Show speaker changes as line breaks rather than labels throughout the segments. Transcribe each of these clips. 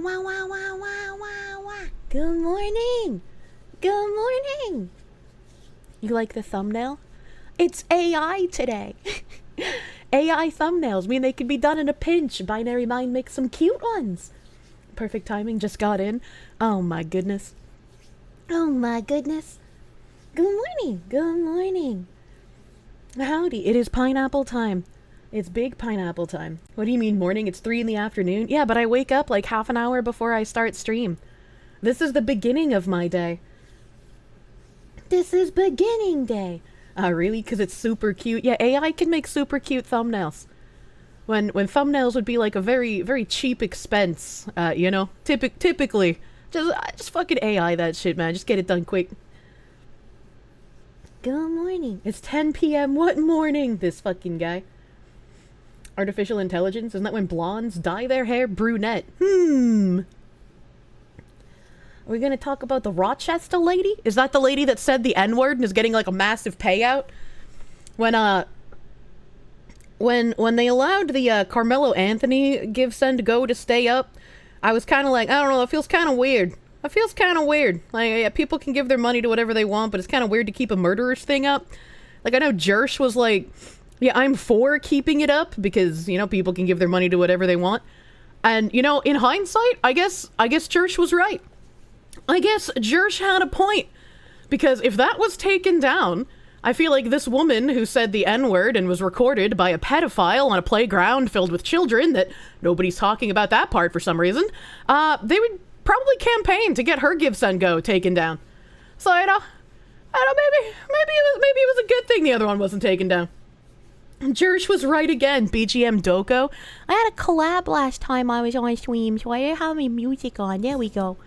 Wow, wow, wow, wow, wow, wow. Good morning. Good morning. You like the thumbnail? It's AI today. AI thumbnails mean they can be done in a pinch. Binary Mind makes some cute ones. Perfect timing, just got in. Oh my goodness. Oh my goodness. Good morning. Good morning. Howdy. It is pineapple time. It's big pineapple time. What do you mean morning? It's 3 in the afternoon? Yeah, but I wake up like half an hour before I start stream. This is the beginning of my day. This is beginning day. Really? Because it's super cute? Yeah, AI can make super cute thumbnails. When thumbnails would be like a very, very cheap expense, you know? Typically. Just fucking AI that shit, man. Just get it done quick. Good morning. It's 10 p.m. What morning? This fucking guy. Artificial intelligence? Isn't that when blondes dye their hair brunette? Are we gonna talk about the Rochester lady? Is that the lady that said the N-word and is getting like a massive payout? When they allowed the Carmelo Anthony give send go to stay up, I was kind of like, I don't know, it feels kind of weird. It feels kind of weird. Like, yeah, people can give their money to whatever they want, but it's kind of weird to keep a murderer's thing up. Like, I know Kirsche was like, yeah, I'm for keeping it up because, you know, people can give their money to whatever they want. And, you know, in hindsight, I guess Kirsche was right. I guess Kirsche had a point. Because if that was taken down, I feel like this woman who said the N-word and was recorded by a pedophile on a playground filled with children, that nobody's talking about that part for some reason, they would probably campaign to get her give send go taken down. So, you know, maybe it was a good thing the other one wasn't taken down. Kirsche was right again. BGM Doko. I had a collab last time I was on stream, so I didn't have any music on. There we go.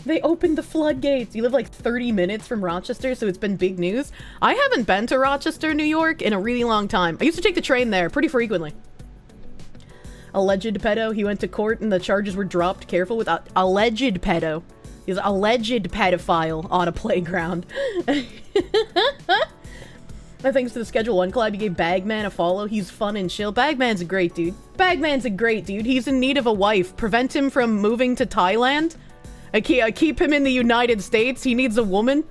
They opened the floodgates. You live like 30 minutes from Rochester, so it's been big news. I haven't been to Rochester, New York in a really long time. I used to take the train there pretty frequently. Alleged pedo. He went to court and the charges were dropped. Careful with alleged pedo. He's an alleged pedophile on a playground. Thanks to the Schedule 1 collab, you gave Bagman a follow. He's fun and chill. Bagman's a great dude. Bagman's a great dude. He's in need of a wife. Prevent him from moving to Thailand. I keep him in the United States. He needs a woman.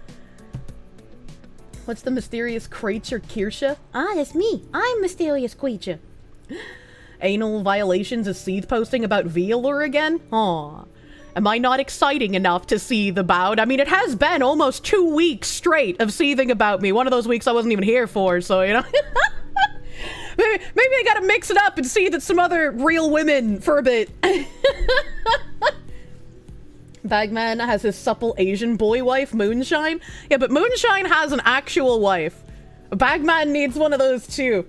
What's the mysterious creature, Kirsche? Ah, that's me. I'm mysterious creature. Anal violations is Seeth posting about V-Allure again? Aw. Am I not exciting enough to seethe about? I mean, it has been almost 2 weeks straight of seething about me. One of those weeks I wasn't even here for, so, you know. maybe I gotta mix it up and seethe at some other real women for a bit. Bagman has his supple Asian boy wife, Moonshine. Yeah, but Moonshine has an actual wife. Bagman needs one of those too.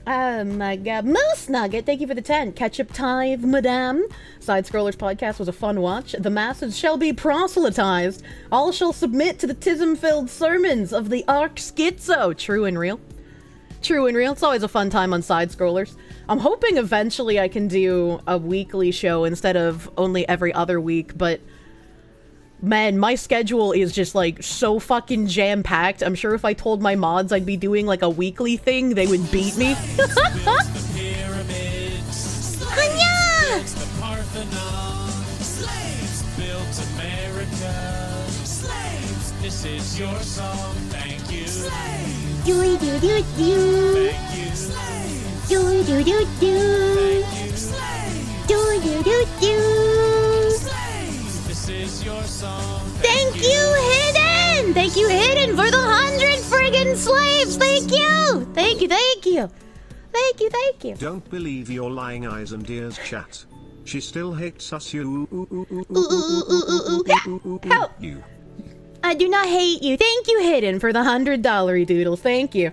Oh my god. Moose Nugget, thank you for the 10. Ketchup Tithe, madame. Side Scrollers podcast was a fun watch. The masses shall be proselytized. All shall submit to the tism-filled sermons of the Arch Schizo. True and real. True and real. It's always a fun time on Side Scrollers. I'm hoping eventually I can do a weekly show instead of only every other week, but man, my schedule is just like so fucking jam-packed. I'm sure if I told my mods I'd be doing like a weekly thing, they would beat me. This is your song, thank you. Do do do do. Thank you. Do do do do. Do do do do. This is your song. Thank you, Hidden. Thank you, Hidden, for the 100 friggin' slaves. Thank you. Thank you. Thank you. Thank you. Thank you.
Don't believe your lying eyes and ears, chat. She still hates us. You.
Help.
You.
I do not hate you. Thank you, Hidden, for the $100 doodles. Thank you.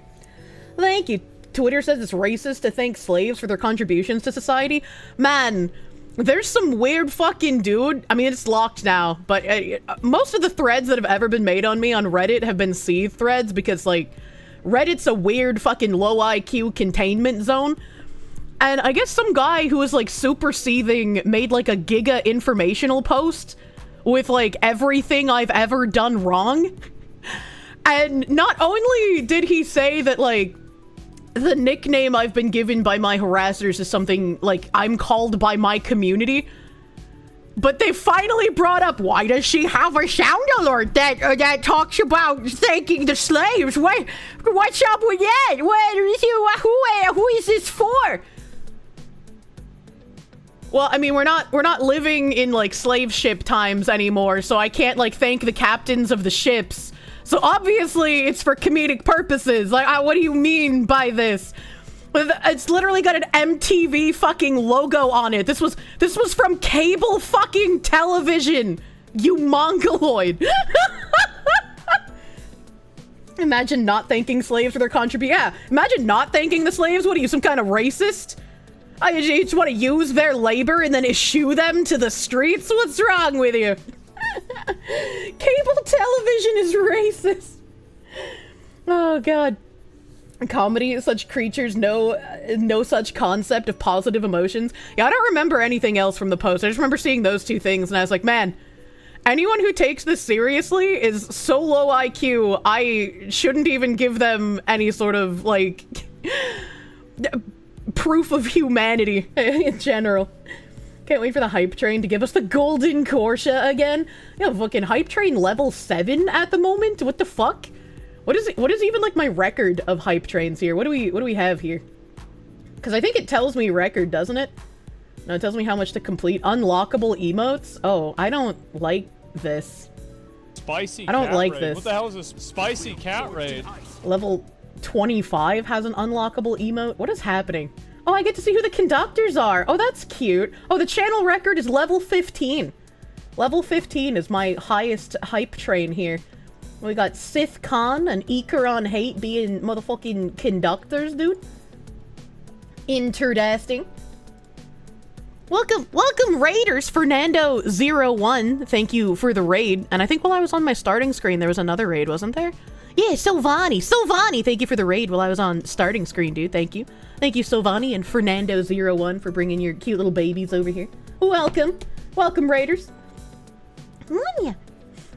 Thank you. Twitter says it's racist to thank slaves for their contributions to society. Man, there's some weird fucking dude. I mean, it's locked now, but most of the threads that have ever been made on me on Reddit have been Seethe threads because, like, Reddit's a weird fucking low IQ containment zone. And I guess some guy who was, like, super seething made, like, a giga informational post with, like, everything I've ever done wrong. And not only did he say that, like, the nickname I've been given by my harassers is something like I'm called by my community. But they finally brought up, why does she have a sound alert that talks about thanking the slaves? What's up with that? Who is this for? Well, I mean, we're not living in like slave ship times anymore, so I can't like thank the captains of the ships. So obviously it's for comedic purposes. Like, what do you mean by this? It's literally got an MTV fucking logo on it. This was from cable fucking television, you mongoloid. Imagine not thanking slaves for their contribution. Yeah, imagine not thanking the slaves. What are you, some kind of racist? You just want to use their labor and then eschew them to the streets? What's wrong with you? Cable television is racist. Oh god. Comedy, such creatures, no such concept of positive emotions. Yeah, I don't remember anything else from the post. I just remember seeing those two things and I was like, man, anyone who takes this seriously is so low IQ, I shouldn't even give them any sort of, like, proof of humanity in general. Can't wait for the hype train to give us the golden Kirsche again. Yeah, fucking hype train level 7 at the moment? What the fuck? What is even like my record of hype trains here? What do we have here? Because I think it tells me record, doesn't it? No, it tells me how much to complete. Unlockable emotes? Oh, I don't like this.
Spicy
I don't
cat
like
raid.
this.
What the hell is this spicy cat raid?
Level 25 has an unlockable emote? What is happening? Oh, I get to see who the conductors are. Oh, that's cute. Oh, the channel record is level 15. Level 15 is my highest hype train here. We got Sith Khan and Ikaron Hate being motherfucking conductors, dude. Interesting. Welcome, raiders. Fernando01, thank you for the raid. And I think while I was on my starting screen, there was another raid, wasn't there? Yeah, Silvani, thank you for the raid while I was on starting screen, dude. Thank you. Thank you, Silvani and Fernando01 for bringing your cute little babies over here. Welcome, raiders. Yeah.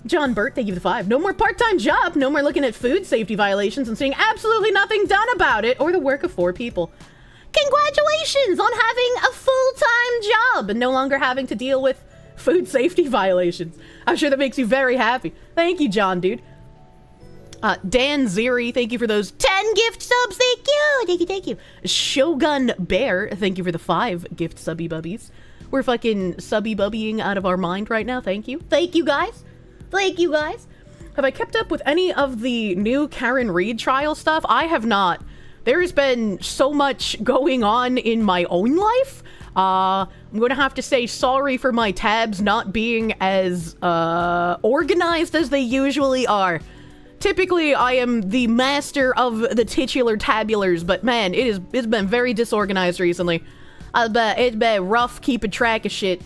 John Burt, thank you for the 5. No more part-time job. No more looking at food safety violations and seeing absolutely nothing done about it, or the work of 4 people. Congratulations on having a full-time job and no longer having to deal with food safety violations. I'm sure that makes you very happy. Thank you, John, dude. Dan Ziri, thank you for those 10 gift subs. Thank you. Shogun Bear, thank you for the 5 gift subby bubbies. We're fucking subby bubbying out of our mind right now. Thank you. Thank you, guys. Have I kept up with any of the new Karen Reed trial stuff? I have not. There's been so much going on in my own life. I'm gonna have to say sorry for my tabs not being as organized as they usually are. Typically, I am the master of the titular tabulars, but man, it's been very disorganized recently. It's been rough keeping track of shit.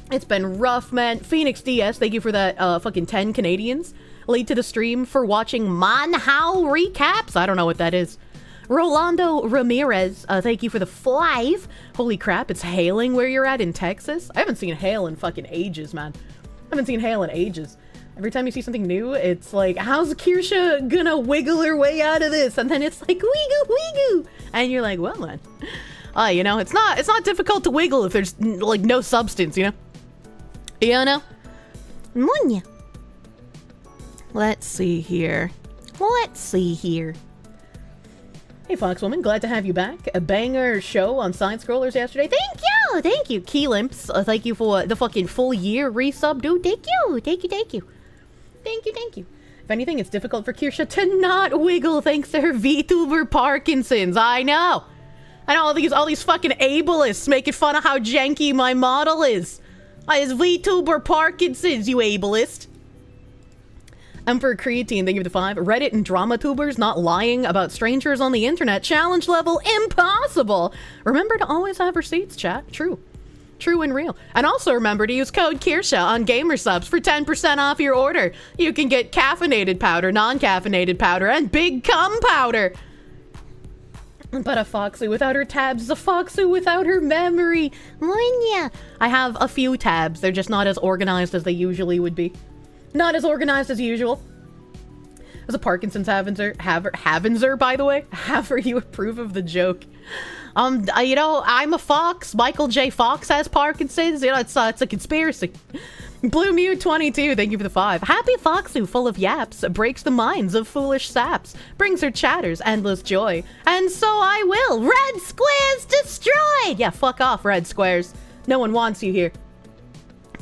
It's been rough, man. Phoenix DS, thank you for that fucking 10 Canadians. Late to the stream for watching Manhao recaps. I don't know what that is. Rolando Ramirez, thank you for the 5. Holy crap, it's hailing where you're at in Texas? I haven't seen hail in fucking ages, man. I haven't seen hail in ages. Every time you see something new, it's like, how's Kirsche gonna wiggle her way out of this? And then it's like, wiggle. And you're like, well, man. You know, it's not difficult to wiggle if there's, like, no substance, you know? You know? Munya. Let's see here. Hey, Foxwoman, glad to have you back. A banger show on Side Scrollers yesterday. Thank you. Key Limps, thank you for the fucking full year resub, dude. Thank you. If anything, it's difficult for Kirsche to not wiggle thanks to her VTuber Parkinson's. I know. All these fucking ableists making fun of how janky my model is. It's VTuber Parkinson's, you ableist. For Creatine, thank you for the 5. Reddit and drama tubers not lying about strangers on the internet. Challenge level impossible. Remember to always have receipts, chat. True and real. And also remember to use code Kirsche on Gamersubs for 10% off your order. You can get caffeinated powder, non-caffeinated powder, and big cum powder. But a Foxy without her tabs is a Foxy without her memory. Munya. I have a few tabs. They're just not as organized as they usually would be. Not as organized as usual. As a Parkinson's Havenzer, by the way. Haver, you approve of the joke. You know, I'm a fox. Michael J. Fox has Parkinson's. You know, it's a conspiracy. Blue Mew 22, thank you for the 5. Happy Foxu, full of yaps, breaks the minds of foolish saps, brings her chatters endless joy, and so I will. Red squares destroyed! Yeah, fuck off, red squares. No one wants you here.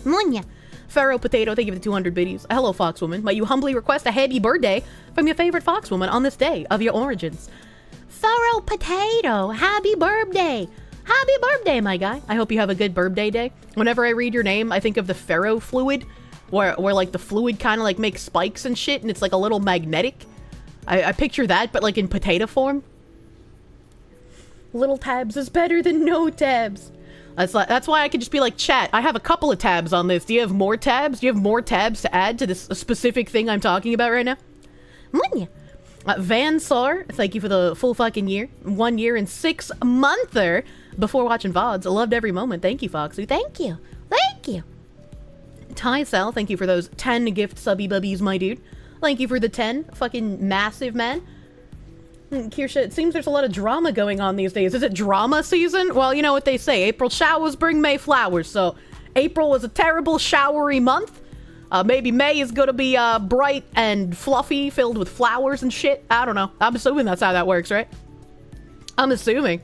Munya. Pharaoh Potato, thank you for the 200 biddies. Hello, Foxwoman. Might you humbly request a happy birthday from your favorite Foxwoman on this day of your origins? Pharaoh Potato, happy birthday! Happy birthday, my guy. I hope you have a good birthday day. Whenever I read your name, I think of the Pharaoh fluid, where like the fluid kind of like makes spikes and shit, and it's like a little magnetic. I picture that, but like in potato form. Little tabs is better than no tabs. That's why I could just be like, chat, I have a couple of tabs on this. Do you have more tabs? Do you have more tabs to add to this specific thing I'm talking about right now? Van Sar, thank you for the full fucking year. 1 year and 6 monther before watching VoDs. I loved every moment. Thank you, Foxy. Thank you. Thank you. Ty Sal, thank you for those 10 gift subby bubbies, my dude. Thank you for the 10. Fucking massive, man. Kirsche, it seems there's a lot of drama going on these days. Is it drama season? Well, you know what they say. April showers bring May flowers. So April was a terrible showery month. Maybe May is gonna be bright and fluffy, filled with flowers and shit. I don't know. I'm assuming that's how that works, right? I'm assuming.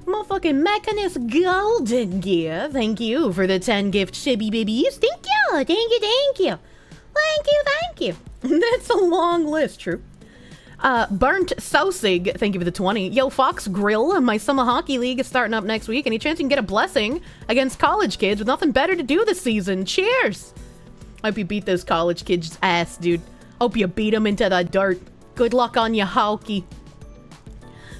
Motherfucking Mechanist Golden Gear, thank you for the 10 gift Chibi Bibbies. Thank you, thank you, thank you. Thank you, thank you. That's a long list, true. Burnt Sausig, thank you for the 20. Yo, Fox Grill, my summer hockey league is starting up next week. Any chance you can get a blessing against college kids with nothing better to do this season? Cheers! Hope you beat those college kids' ass, dude. Hope you beat them into the dirt. Good luck on your hockey.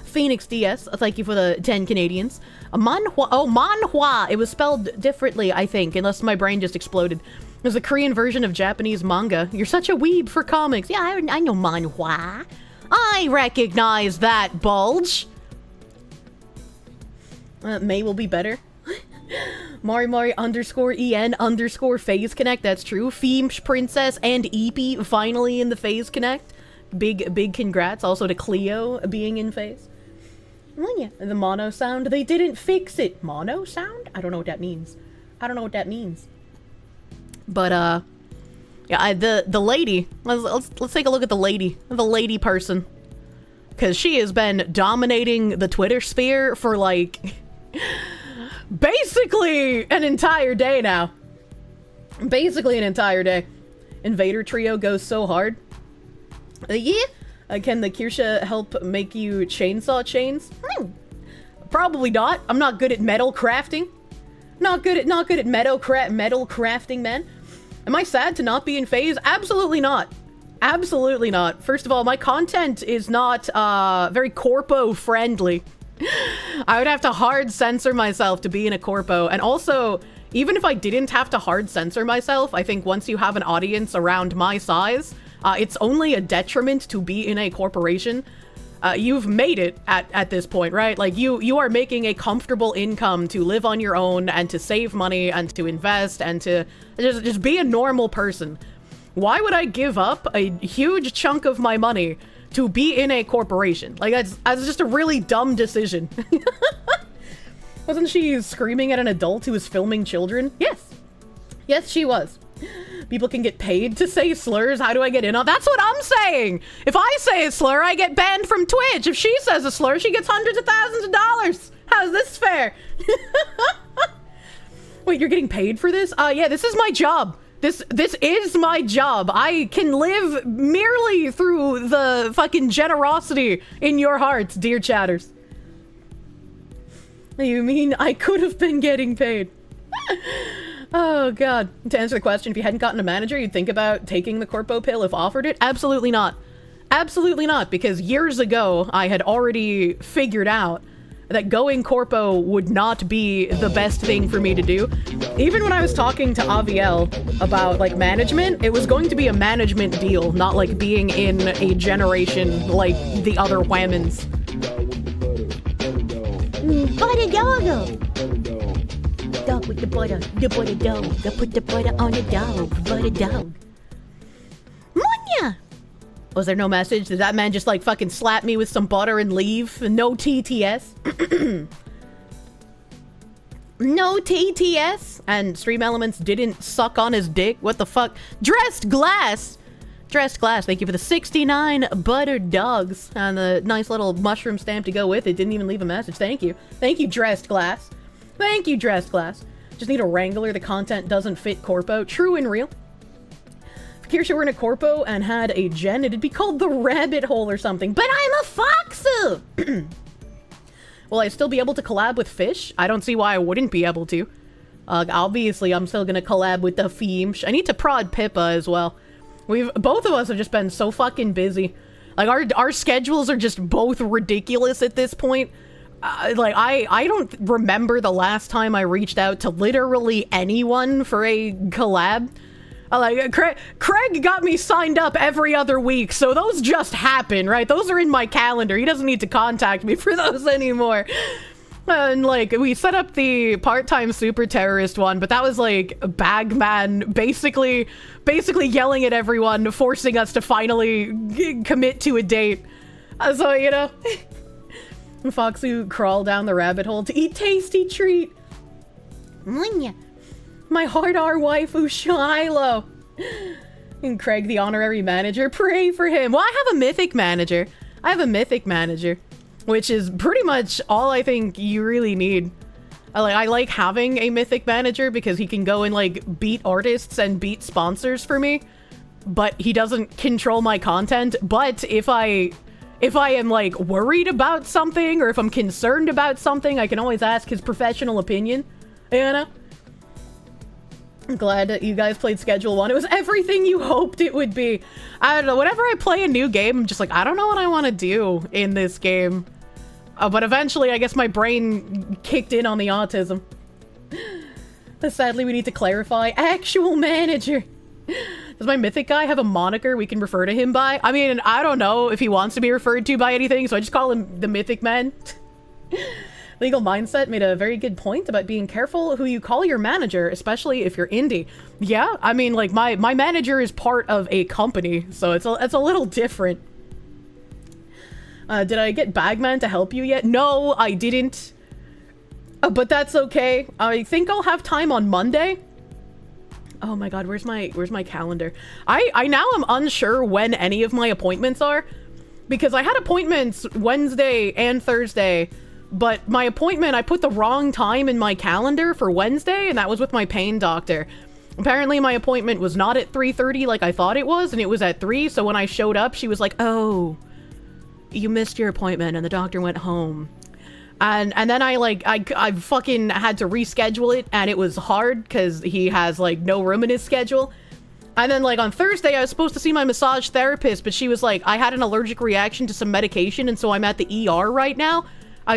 Phoenix DS, thank you for the 10 Canadians. Manhwa. It was spelled differently, I think, unless my brain just exploded. It was a Korean version of Japanese manga. You're such a weeb for comics. Yeah, I know manhwa. I recognize that, Bulge. May will be better. Mari _EN_ Phase Connect, that's true. Feemsh Princess and Eepy finally in the Phase Connect. Big congrats also to Cleo being in Phase. Oh yeah, the mono sound, they didn't fix it. Mono sound? I don't know what that means. But yeah, the lady, let's take a look at the lady person. Cause she has been dominating the Twitter sphere for like basically an entire day now. Invader Trio goes so hard. Yeah. Can the Kirsche help make you chainsaw chains? Probably not. I'm not good at metal crafting. Not good at metal crafting, man. Am I sad to not be in Phase? Absolutely not. Absolutely not. First of all, my content is not very corpo friendly. I would have to hard censor myself to be in a corpo. And also, even if I didn't have to hard censor myself, I think once you have an audience around my size, it's only a detriment to be in a corporation. You've made it at this point, right? Like you are making a comfortable income to live on your own and to save money and to invest and to just be a normal person. Why would I give up a huge chunk of my money to be in a corporation? Like that's just a really dumb decision. Wasn't she screaming at an adult who was filming children? Yes, she was. People can get paid to say slurs. How do I get in on? That's what I'm saying. If I say a slur, I get banned from Twitch. If she says a slur, she gets hundreds of thousands of dollars. How's this fair? Wait, you're getting paid for this? Yeah, this is my job. This is my job. I can live merely through the fucking generosity in your hearts, dear chatters. You mean I could have been getting paid? Oh god. To answer the question, if you hadn't gotten a manager, you'd think about taking the corpo pill if offered it? Absolutely not. Absolutely not, because years ago, I had already figured out that going corpo would not be the best thing for me to do. Even when I was talking to Aviel about, like, management, it was going to be a management deal, not, like, being in a generation like the other whammons. Butter dog! Dog with the butter dog. I put the butter on the dog, butter dog. Munya! Was there no message? Did that man just like fucking slap me with some butter and leave? No TTS? No TTS? And Stream Elements didn't suck on his dick? What the fuck? Dressed Glass! Dressed Glass, thank you for the 69 buttered dogs and the nice little mushroom stamp to go with it. Didn't even leave a message. Thank you. Thank you, Dressed Glass. Thank you, Dressed Glass. Just need a Wrangler. The content doesn't fit Corpo. True and real. If Kirsche were in a Corpo and had a gen, it'd be called the Rabbit Hole or something. But I'm a Foxu! Will I still be able to collab with Fish? I don't see why I wouldn't be able to. Obviously, I'm still gonna collab with the Feem. I need to prod Pippa as well. Both of us have just been so fucking busy. Like, our schedules are just both ridiculous at this point. Like, I don't remember the last time I reached out to literally anyone for a collab. Like, Craig got me signed up every other week, so those just happen, right? Those are in my calendar. He doesn't need to contact me for those anymore. And, like, we set up the part-time super terrorist one, but that was, like, Bagman basically yelling at everyone, forcing us to finally commit to a date. So, you know, Foxu crawl down the rabbit hole to eat tasty treat. My hard R waifu Shiloh. And Craig, the honorary manager, pray for him. Well, I have a mythic manager. Which is pretty much all I think you really need. I like having a mythic manager because he can go and like beat artists and beat sponsors for me, but he doesn't control my content. But if I am like worried about something or if I'm concerned about something, I can always ask his professional opinion, you know? I'm glad that you guys played Schedule 1. It was everything you hoped it would be. I don't know, whenever I play a new game, I'm just like, I don't know what I want to do in this game. But eventually, I guess my brain kicked in on the autism. Sadly, we need to clarify. Actual manager. Does my mythic guy have a moniker we can refer to him by? I mean, I don't know if he wants to be referred to by anything, so I just call him the mythic man. Legal Mindset made a very good point about being careful who you call your manager, especially if you're indie. Yeah, I mean, like, my manager is part of a company, so it's a little different. Did I get Bagman to help you yet? No, I didn't. But that's okay. I think I'll have time on Monday. Oh my god, where's my calendar? I now am unsure when any of my appointments are, because I had appointments Wednesday and Thursday, but my appointment, I put the wrong time in my calendar for Wednesday, and that was with my pain doctor. Apparently my appointment was not at 3:30 like I thought it was, and it was at 3, so when I showed up, she was like, oh, you missed your appointment, and the doctor went home. And then I fucking had to reschedule it, and it was hard, because he has, like, no room in his schedule. And then, like, on Thursday, I was supposed to see my massage therapist, but she was like, I had an allergic reaction to some medication, and so I'm at the ER right now.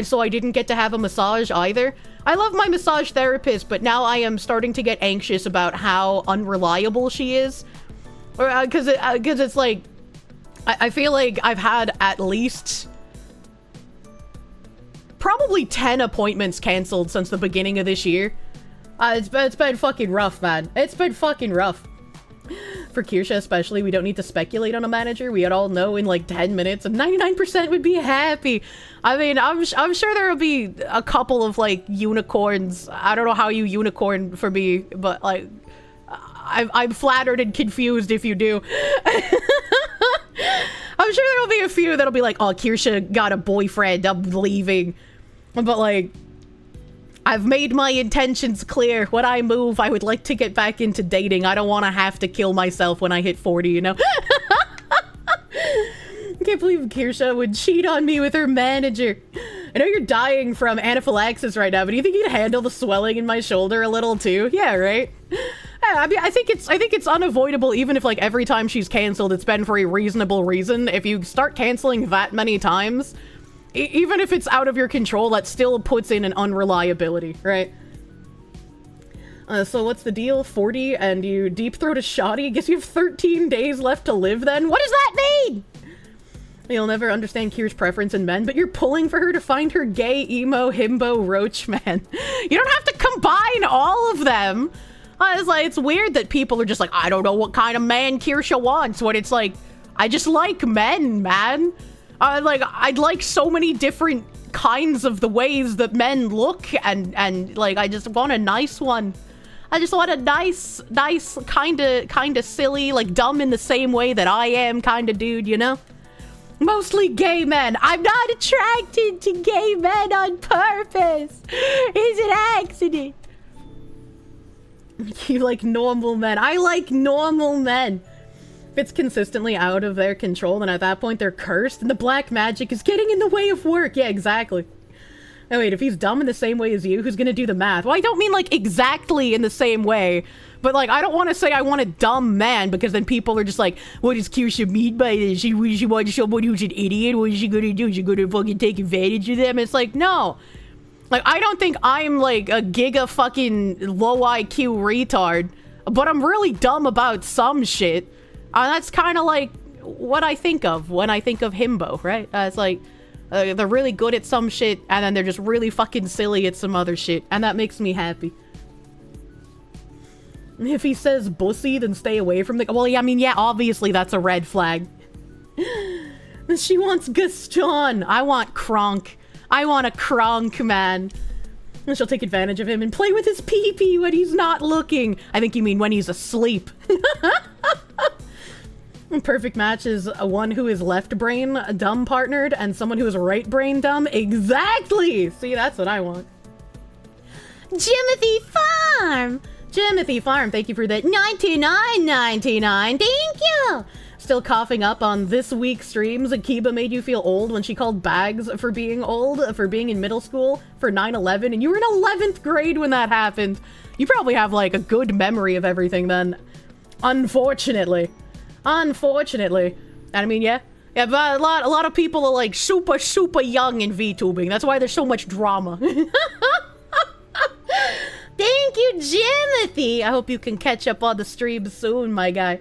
So I didn't get to have a massage either. I love my massage therapist, but now I am starting to get anxious about how unreliable she is. Because it's like, I feel like I've had at least probably 10 appointments canceled since the beginning of this year. It's been fucking rough, man. It's been fucking rough. For Kirsche especially, we don't need to speculate on a manager. We all know in like 10 minutes, and 99% would be happy. I mean, I'm sure there will be a couple of like unicorns. I don't know how you unicorn for me, but like, I'm flattered and confused if you do. I'm sure there will be a few that'll be like, oh, Kirsche got a boyfriend, I'm leaving. But like, I've made my intentions clear. When I move, I would like to get back into dating. I don't want to have to kill myself when I hit 40, you know? I can't believe Kirsche would cheat on me with her manager. I know you're dying from anaphylaxis right now, but do you think you'd handle the swelling in my shoulder a little too? Yeah, right? I mean, I think it's unavoidable, even if like every time she's canceled, it's been for a reasonable reason. If you start canceling that many times, even if it's out of your control, that still puts in an unreliability, right? So what's the deal? 40 and you deep throat a shoddy? Guess you have 13 days left to live then? What does that mean? You'll never understand Kier's preference in men, but you're pulling for her to find her gay, emo, himbo, roach man. You don't have to combine all of them. It's weird that people are just like, I don't know what kind of man Kirsche wants, when it's like, I just like men, man. Like, I'd like so many different kinds of the ways that men look, and like, I just want a nice one. I just want a nice, kinda silly, like dumb in the same way that I am kinda dude, you know? Mostly gay men. I'm not attracted to gay men on purpose. It's an accident. You like normal men. I like normal men. If it's consistently out of their control, then at that point they're cursed, and the black magic is getting in the way of work. Yeah, exactly. Oh wait, if he's dumb in the same way as you, who's gonna do the math? Well, I don't mean like exactly in the same way, but like, I don't want to say I want a dumb man, because then people are just like, what does Kirsche mean by this? She wants someone who's an idiot? What is she gonna do? Is she gonna fucking take advantage of them? It's like, no. Like, I don't think I'm like a giga fucking low IQ retard, but I'm really dumb about some shit. That's kind of like what I think of when I think of himbo, right? It's like, they're really good at some shit, and then they're just really fucking silly at some other shit, and that makes me happy. If he says bussy, then stay away from the— well, yeah, I mean, yeah, obviously that's a red flag. She wants Gaston. I want Kronk. I want a Kronk, man. And she'll take advantage of him and play with his pee-pee when he's not looking. I think you mean when he's asleep. Perfect match is one who is left brain dumb partnered and someone who is right brain dumb. Exactly! See, that's what I want. Jimothy Farm! Jimothy Farm, thank you for that $99.99. Thank you! Still coughing up on this week's streams. Akiba made you feel old when she called bags for being old, for being in middle school, for 9/11, and you were in 11th grade when that happened. You probably have, like, a good memory of everything then. Unfortunately. Unfortunately. And I mean, yeah. Yeah, but a lot of people are, like, super young in VTubing. That's why there's so much drama. Thank you, Jimothy! I hope you can catch up on the stream soon, my guy.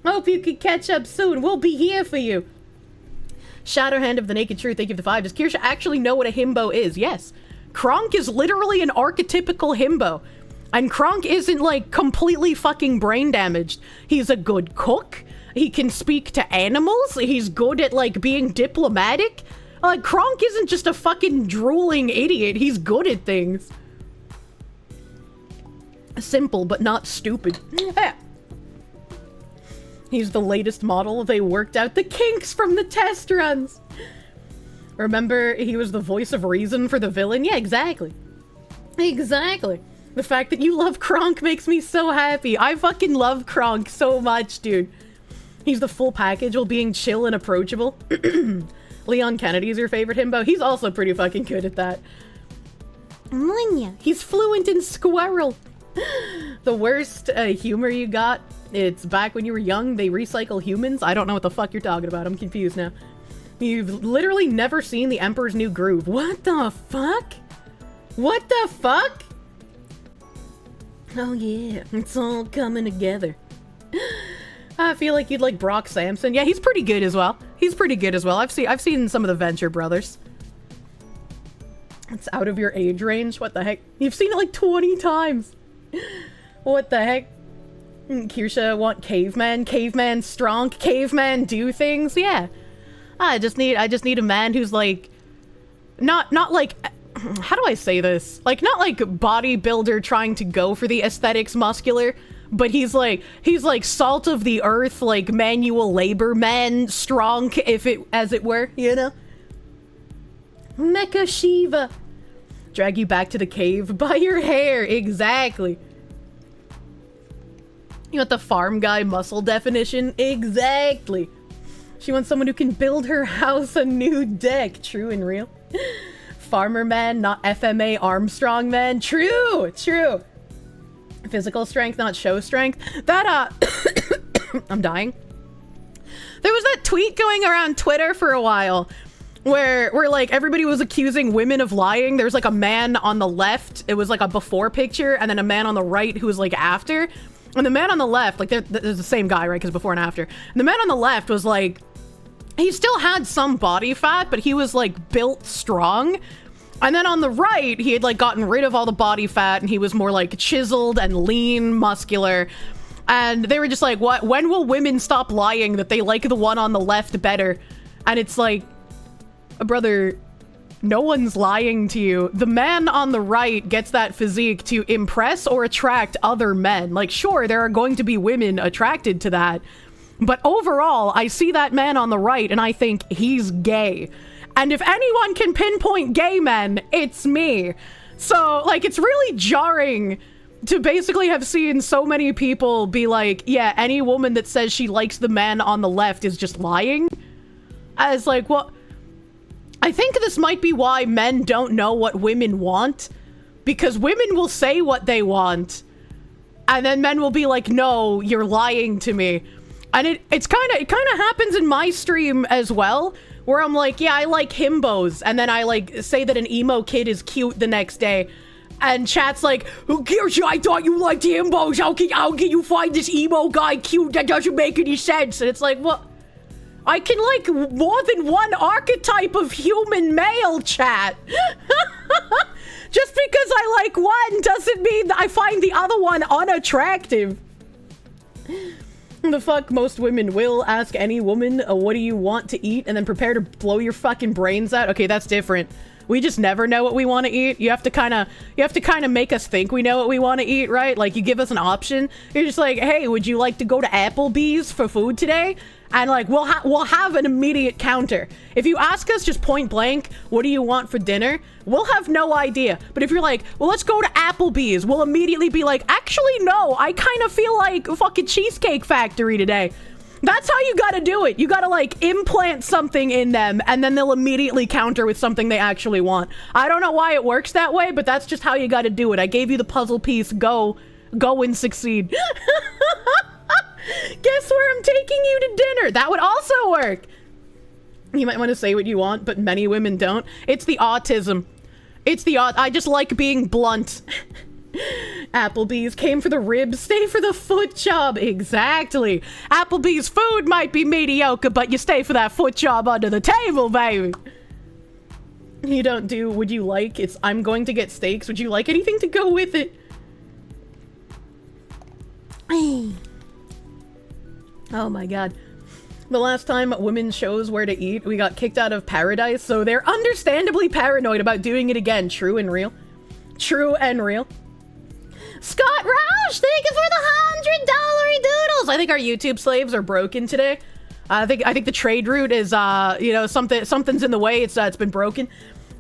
I hope you can catch up soon. We'll be here for you. Shadowhand of the Naked Truth, thank you for the 5. Does Kirsche actually know what a himbo is? Yes. Kronk is literally an archetypical himbo. And Kronk isn't, like, completely fucking brain damaged. He's a good cook. He can speak to animals. He's good at, like, being diplomatic. Like, Kronk isn't just a fucking drooling idiot. He's good at things. Simple, but not stupid. He's the latest model. They worked out the kinks from the test runs. Remember, he was the voice of reason for the villain? Yeah, exactly. Exactly. The fact that you love Kronk makes me so happy. I fucking love Kronk so much, dude. He's the full package while being chill and approachable. Leon Kennedy's your favorite himbo? He's also pretty fucking good at that. Munya. He's fluent in squirrel. The worst humor you got, it's back when you were young, they recycle humans. I don't know what the fuck you're talking about. I'm confused now. You've literally never seen The Emperor's New Groove. What the fuck? What the fuck? Oh yeah, it's all coming together. I feel like you'd like Brock Samson. Yeah, he's pretty good as well. He's pretty good as well. I've seen some of the Venture Brothers. It's out of your age range. What the heck? You've seen it like 20 times. What the heck? Kirsche want caveman? Caveman strong? Caveman do things? Yeah. I just need a man who's like not like, how do I say this? Like, not like bodybuilder trying to go for the aesthetics muscular, but he's like salt of the earth, like manual labor man, strong as it were, you know? Mecha Shiva. Drag you back to the cave by your hair. Exactly. You want the farm guy muscle definition? Exactly. She wants someone who can build her house a new deck. True and real. Farmer man, not FMA Armstrong man. True. True. Physical strength, not show strength. That, I'm dying. There was that tweet going around Twitter for a while where like everybody was accusing women of lying. There's like a man on the left, it was like a before picture, and then a man on the right who was like after. And the man on the left, like there's the same guy, right? Because before and after. And the man on the left was like, he still had some body fat, but he was like built strong. And then on the right, he had like gotten rid of all the body fat and he was more like chiseled and lean, muscular. And they were just like, what? When will women stop lying that they like the one on the left better? And it's like, brother, no one's lying to you. The man on the right gets that physique to impress or attract other men. Like, sure, there are going to be women attracted to that. But overall, I see that man on the right and I think he's gay. And if anyone can pinpoint gay men, it's me. So, like, it's really jarring to basically have seen so many people be like, yeah, any woman that says she likes the man on the left is just lying. As like, well, I think this might be why men don't know what women want, because women will say what they want, and then men will be like, no, you're lying to me. And it kind of happens in my stream as well, where I'm like, yeah, I like himbos, and then I like say that an emo kid is cute the next day, and chat's like, who cares? I thought you liked himbos. How can you find this emo guy cute? That doesn't make any sense. And it's like, well, I can like more than one archetype of human male, chat. Just because I like one doesn't mean that I find the other one unattractive. The fuck, most women will ask any woman, what do you want to eat? And then prepare to blow your fucking brains out. Okay, that's different. We just never know what we want to eat. You have to kind of make us think we know what we want to eat, right? Like, you give us an option. You're just like, hey, would you like to go to Applebee's for food today? And like, we'll have an immediate counter. If you ask us just point blank, what do you want for dinner? We'll have no idea. But if you're like, well, let's go to Applebee's, we'll immediately be like, actually, no, I kind of feel like a fucking Cheesecake Factory today. That's how you gotta do it. You gotta like implant something in them and then they'll immediately counter with something they actually want. I don't know why it works that way, but that's just how you gotta do it. I gave you the puzzle piece. Go and succeed. Guess where I'm taking you to dinner? That would also work. You might want to say what you want, but many women don't. It's the autism. I just like being blunt. Applebee's came for the ribs, stay for the foot job. Exactly. Applebee's food might be mediocre, but you stay for that foot job under the table, baby. You don't do, would you like? It's, I'm going to get steaks. Would you like anything to go with it? Oh my god. The last time women chose where to eat, we got kicked out of paradise, so they're understandably paranoid about doing it again. True and real. True and real. Scott Roush, thank you for the $100 doodles. I think our YouTube slaves are broken today. I think the trade route is, you know, something's in the way. It's been broken.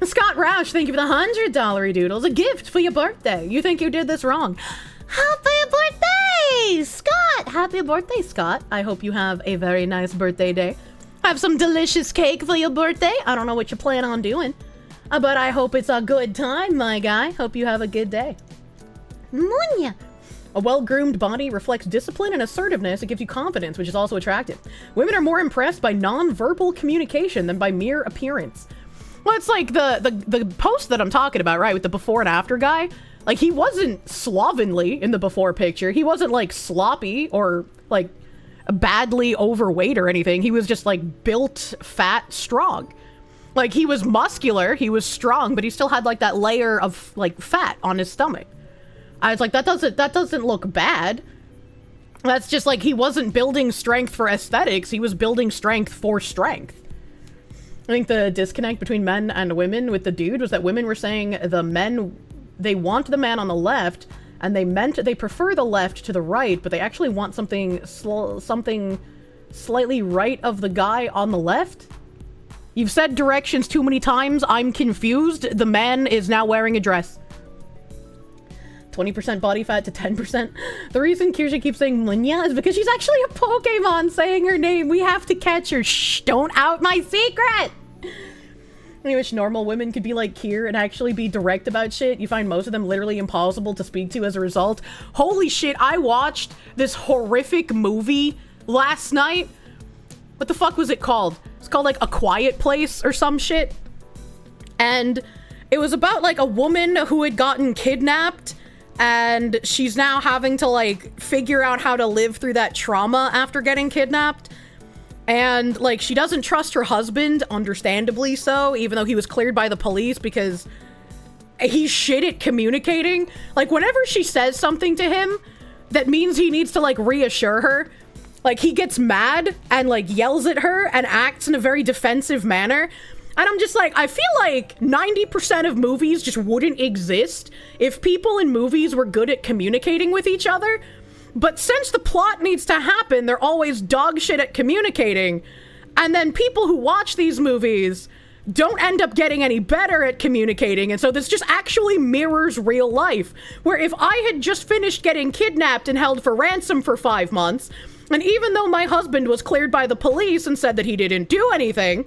Scott Roush, thank you for the $100 doodles. A gift for your birthday. You think you did this wrong. Happy birthday, Scott! Happy birthday, Scott. I hope you have a very nice birthday day. Have some delicious cake for your birthday. I don't know what you plan on doing, but I hope it's a good time, my guy. Hope you have a good day. Munya. A well-groomed body reflects discipline and assertiveness. It gives you confidence, which is also attractive. Women are more impressed by non-verbal communication than by mere appearance. Well, it's like the post that I'm talking about, right? With the before and after guy. Like, he wasn't slovenly in the before picture. He wasn't, like, sloppy or, like, badly overweight or anything. He was just, like, built, fat, strong. Like, he was muscular, he was strong, but he still had, like, that layer of, like, fat on his stomach. I was like, that doesn't look bad. That's just, like, he wasn't building strength for aesthetics. He was building strength for strength. I think the disconnect between men and women with the dude was that women were saying the men... They want the man on the left, and they prefer the left to the right, but they actually want something slightly right of the guy on the left. You've said directions too many times. I'm confused. The man is now wearing a dress. 20% body fat to 10%. The reason Kirsche keeps saying Munya is because she's actually a Pokemon saying her name. We have to catch her. Shh, don't out my secret! I wish normal women could be like Kier and actually be direct about shit. You find most of them literally impossible to speak to as a result. Holy shit, I watched this horrific movie last night. What the fuck was it called? It's called like A Quiet Place or some shit. And it was about like a woman who had gotten kidnapped and she's now having to like figure out how to live through that trauma after getting kidnapped. And, like, she doesn't trust her husband, understandably so, even though he was cleared by the police because he's shit at communicating. Like, whenever she says something to him, that means he needs to, like, reassure her. Like, he gets mad and, like, yells at her and acts in a very defensive manner. And I'm just like, I feel like 90% of movies just wouldn't exist if people in movies were good at communicating with each other. But since the plot needs to happen, they're always dog shit at communicating. And then people who watch these movies don't end up getting any better at communicating. And so this just actually mirrors real life, where if I had just finished getting kidnapped and held for ransom for 5 months, and even though my husband was cleared by the police and said that he didn't do anything,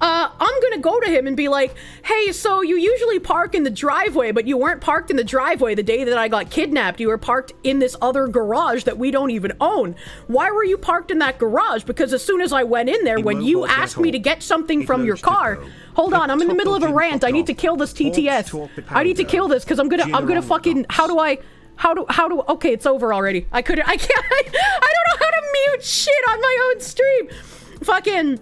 I'm gonna go to him and be like, hey, so you usually park in the driveway, but you weren't parked in the driveway the day that I got kidnapped. You were parked in this other garage that we don't even own. Why were you parked in that garage? Because as soon as I went in there, when you asked me to get something from your car... Hold on, I'm in the middle of a rant. I need to kill this TTS. I need to kill this, because I'm gonna fucking... How do... Okay, it's over already. I don't know how to mute shit on my own stream. Fucking...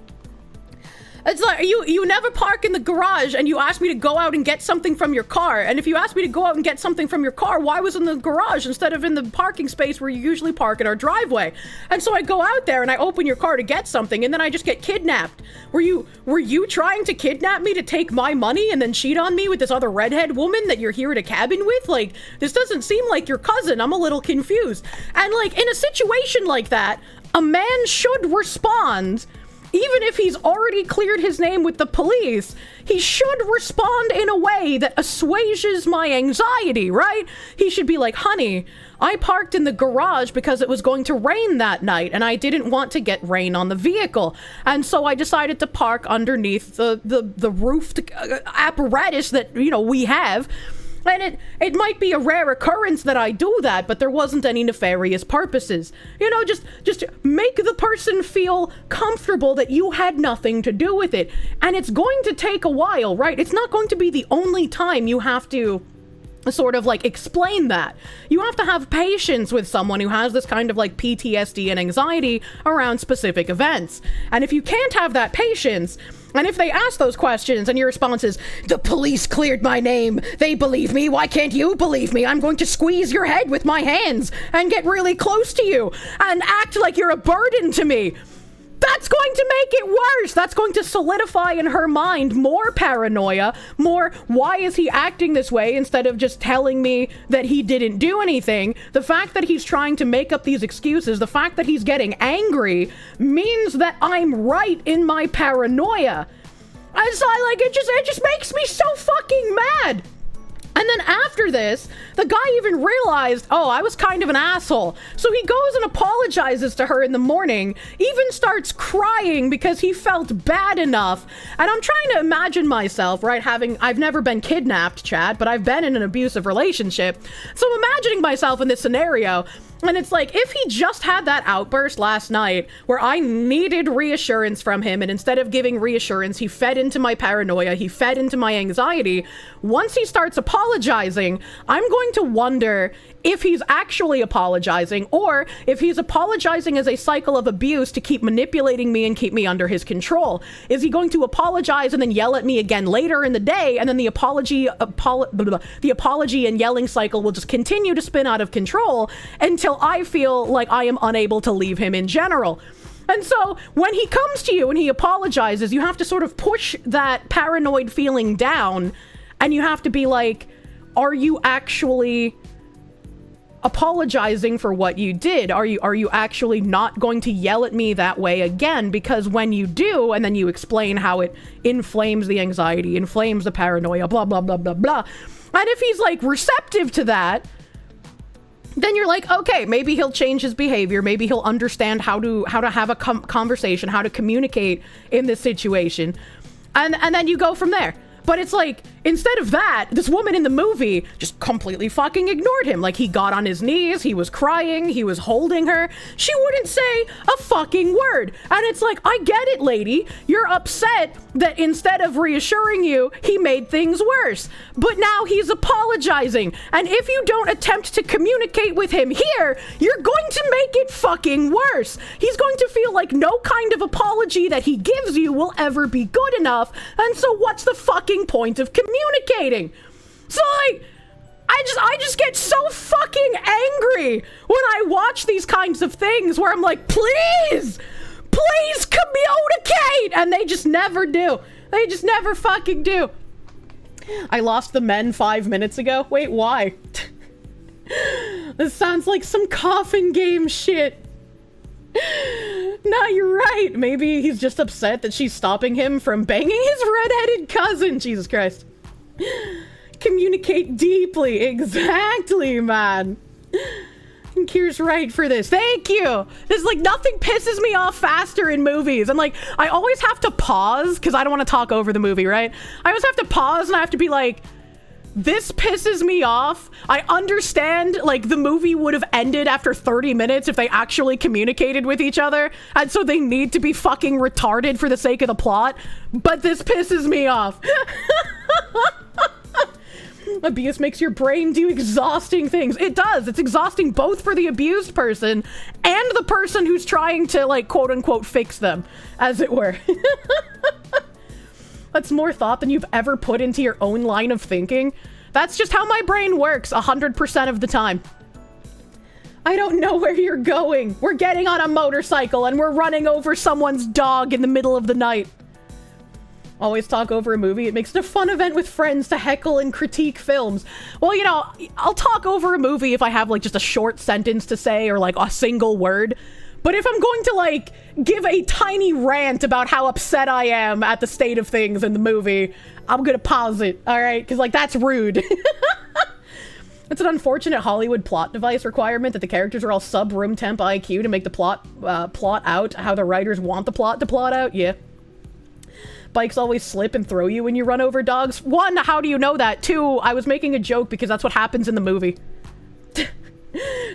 It's like, you never park in the garage, and you asked me to go out and get something from your car. And if you asked me to go out and get something from your car, why was it in the garage instead of in the parking space where you usually park in our driveway? And so I go out there and I open your car to get something, and then I just get kidnapped. Were you trying to kidnap me to take my money and then cheat on me with this other redhead woman that you're here at a cabin with? Like, this doesn't seem like your cousin. I'm a little confused. And like, in a situation like that, a man should respond. Even if he's already cleared his name with the police, he should respond in a way that assuages my anxiety, right? He should be like, honey, I parked in the garage because it was going to rain that night, and I didn't want to get rain on the vehicle. And so I decided to park underneath the roofed apparatus that, you know, we have. And it might be a rare occurrence that I do that, but there wasn't any nefarious purposes. You know, just make the person feel comfortable that you had nothing to do with it. And it's going to take a while, right? It's not going to be the only time you have to sort of like explain that. You have to have patience with someone who has this kind of like PTSD and anxiety around specific events. And if you can't have that patience, and if they ask those questions and your response is, the police cleared my name, they believe me, why can't you believe me? I'm going to squeeze your head with my hands and get really close to you and act like you're a burden to me. That's going to make it worse. That's going to solidify in her mind more paranoia, more, why is he acting this way instead of just telling me that he didn't do anything? The fact that he's trying to make up these excuses, the fact that he's getting angry means that I'm right in my paranoia. And so it just makes me so fucking mad. And then after this, the guy even realized, oh, I was kind of an asshole. So he goes and apologizes to her in the morning, even starts crying because he felt bad enough. And I'm trying to imagine myself, right, I've never been kidnapped, Chad, but I've been in an abusive relationship. So I'm imagining myself in this scenario. And it's like, if he just had that outburst last night where I needed reassurance from him, and instead of giving reassurance, he fed into my paranoia, he fed into my anxiety. Once he starts apologizing, I'm going to wonder if he's actually apologizing, or if he's apologizing as a cycle of abuse to keep manipulating me and keep me under his control. Is he going to apologize and then yell at me again later in the day, and then the apology and yelling cycle will just continue to spin out of control until I feel like I am unable to leave him in general? And so when he comes to you and he apologizes, you have to sort of push that paranoid feeling down, and you have to be like, are you actually apologizing for what you did? Are you actually not going to yell at me that way again? Because when you do, and then you explain how it inflames the anxiety, inflames the paranoia, blah, blah, blah, blah, blah. And if he's like receptive to that, then you're like, okay, maybe he'll change his behavior. Maybe he'll understand how to have a conversation, how to communicate in this situation. And then you go from there. But it's like, instead of that, this woman in the movie just completely fucking ignored him. Like, he got on his knees, he was crying, he was holding her. She wouldn't say a fucking word. And it's like, I get it, lady. You're upset that instead of reassuring you, he made things worse. But now he's apologizing. And if you don't attempt to communicate with him here, you're going to make it fucking worse. He's going to feel like no kind of apology that he gives you will ever be good enough. And so what's the fucking point of communicating? So like, I just get so fucking fucking angry when I watch these kinds of things where I'm like, please communicate! And they just never do. They just never fucking do. I lost the men 5 minutes ago. Wait, why? This sounds like some coffin game shit. Nah, you're right. Maybe he's just upset that she's stopping him from banging his redheaded cousin. Jesus Christ. Communicate deeply. Exactly, man. And Kier's right for this. Thank you. There's like nothing pisses me off faster in movies. And like, I always have to pause because I don't want to talk over the movie, right? I always have to pause and I have to be like, this pisses me off. I understand, like, the movie would have ended after 30 minutes if they actually communicated with each other, and so they need to be fucking retarded for the sake of the plot, but this pisses me off. Abuse makes your brain do exhausting things. It does. It's exhausting both for the abused person and the person who's trying to, like, quote-unquote fix them, as it were. That's more thought than you've ever put into your own line of thinking. That's just how my brain works 100% of the time. I don't know where you're going. We're getting on a motorcycle and we're running over someone's dog in the middle of the night. Always talk over a movie. It makes it a fun event with friends to heckle and critique films. Well, you know, I'll talk over a movie if I have like just a short sentence to say or like a single word. But if I'm going to, like, give a tiny rant about how upset I am at the state of things in the movie, I'm gonna pause it, alright? Because, like, that's rude. It's an unfortunate Hollywood plot device requirement that the characters are all sub-room temp IQ to make the plot out how the writers want the plot to plot out. Yeah. Bikes always slip and throw you when you run over dogs. 1, how do you know that? 2, I was making a joke because that's what happens in the movie.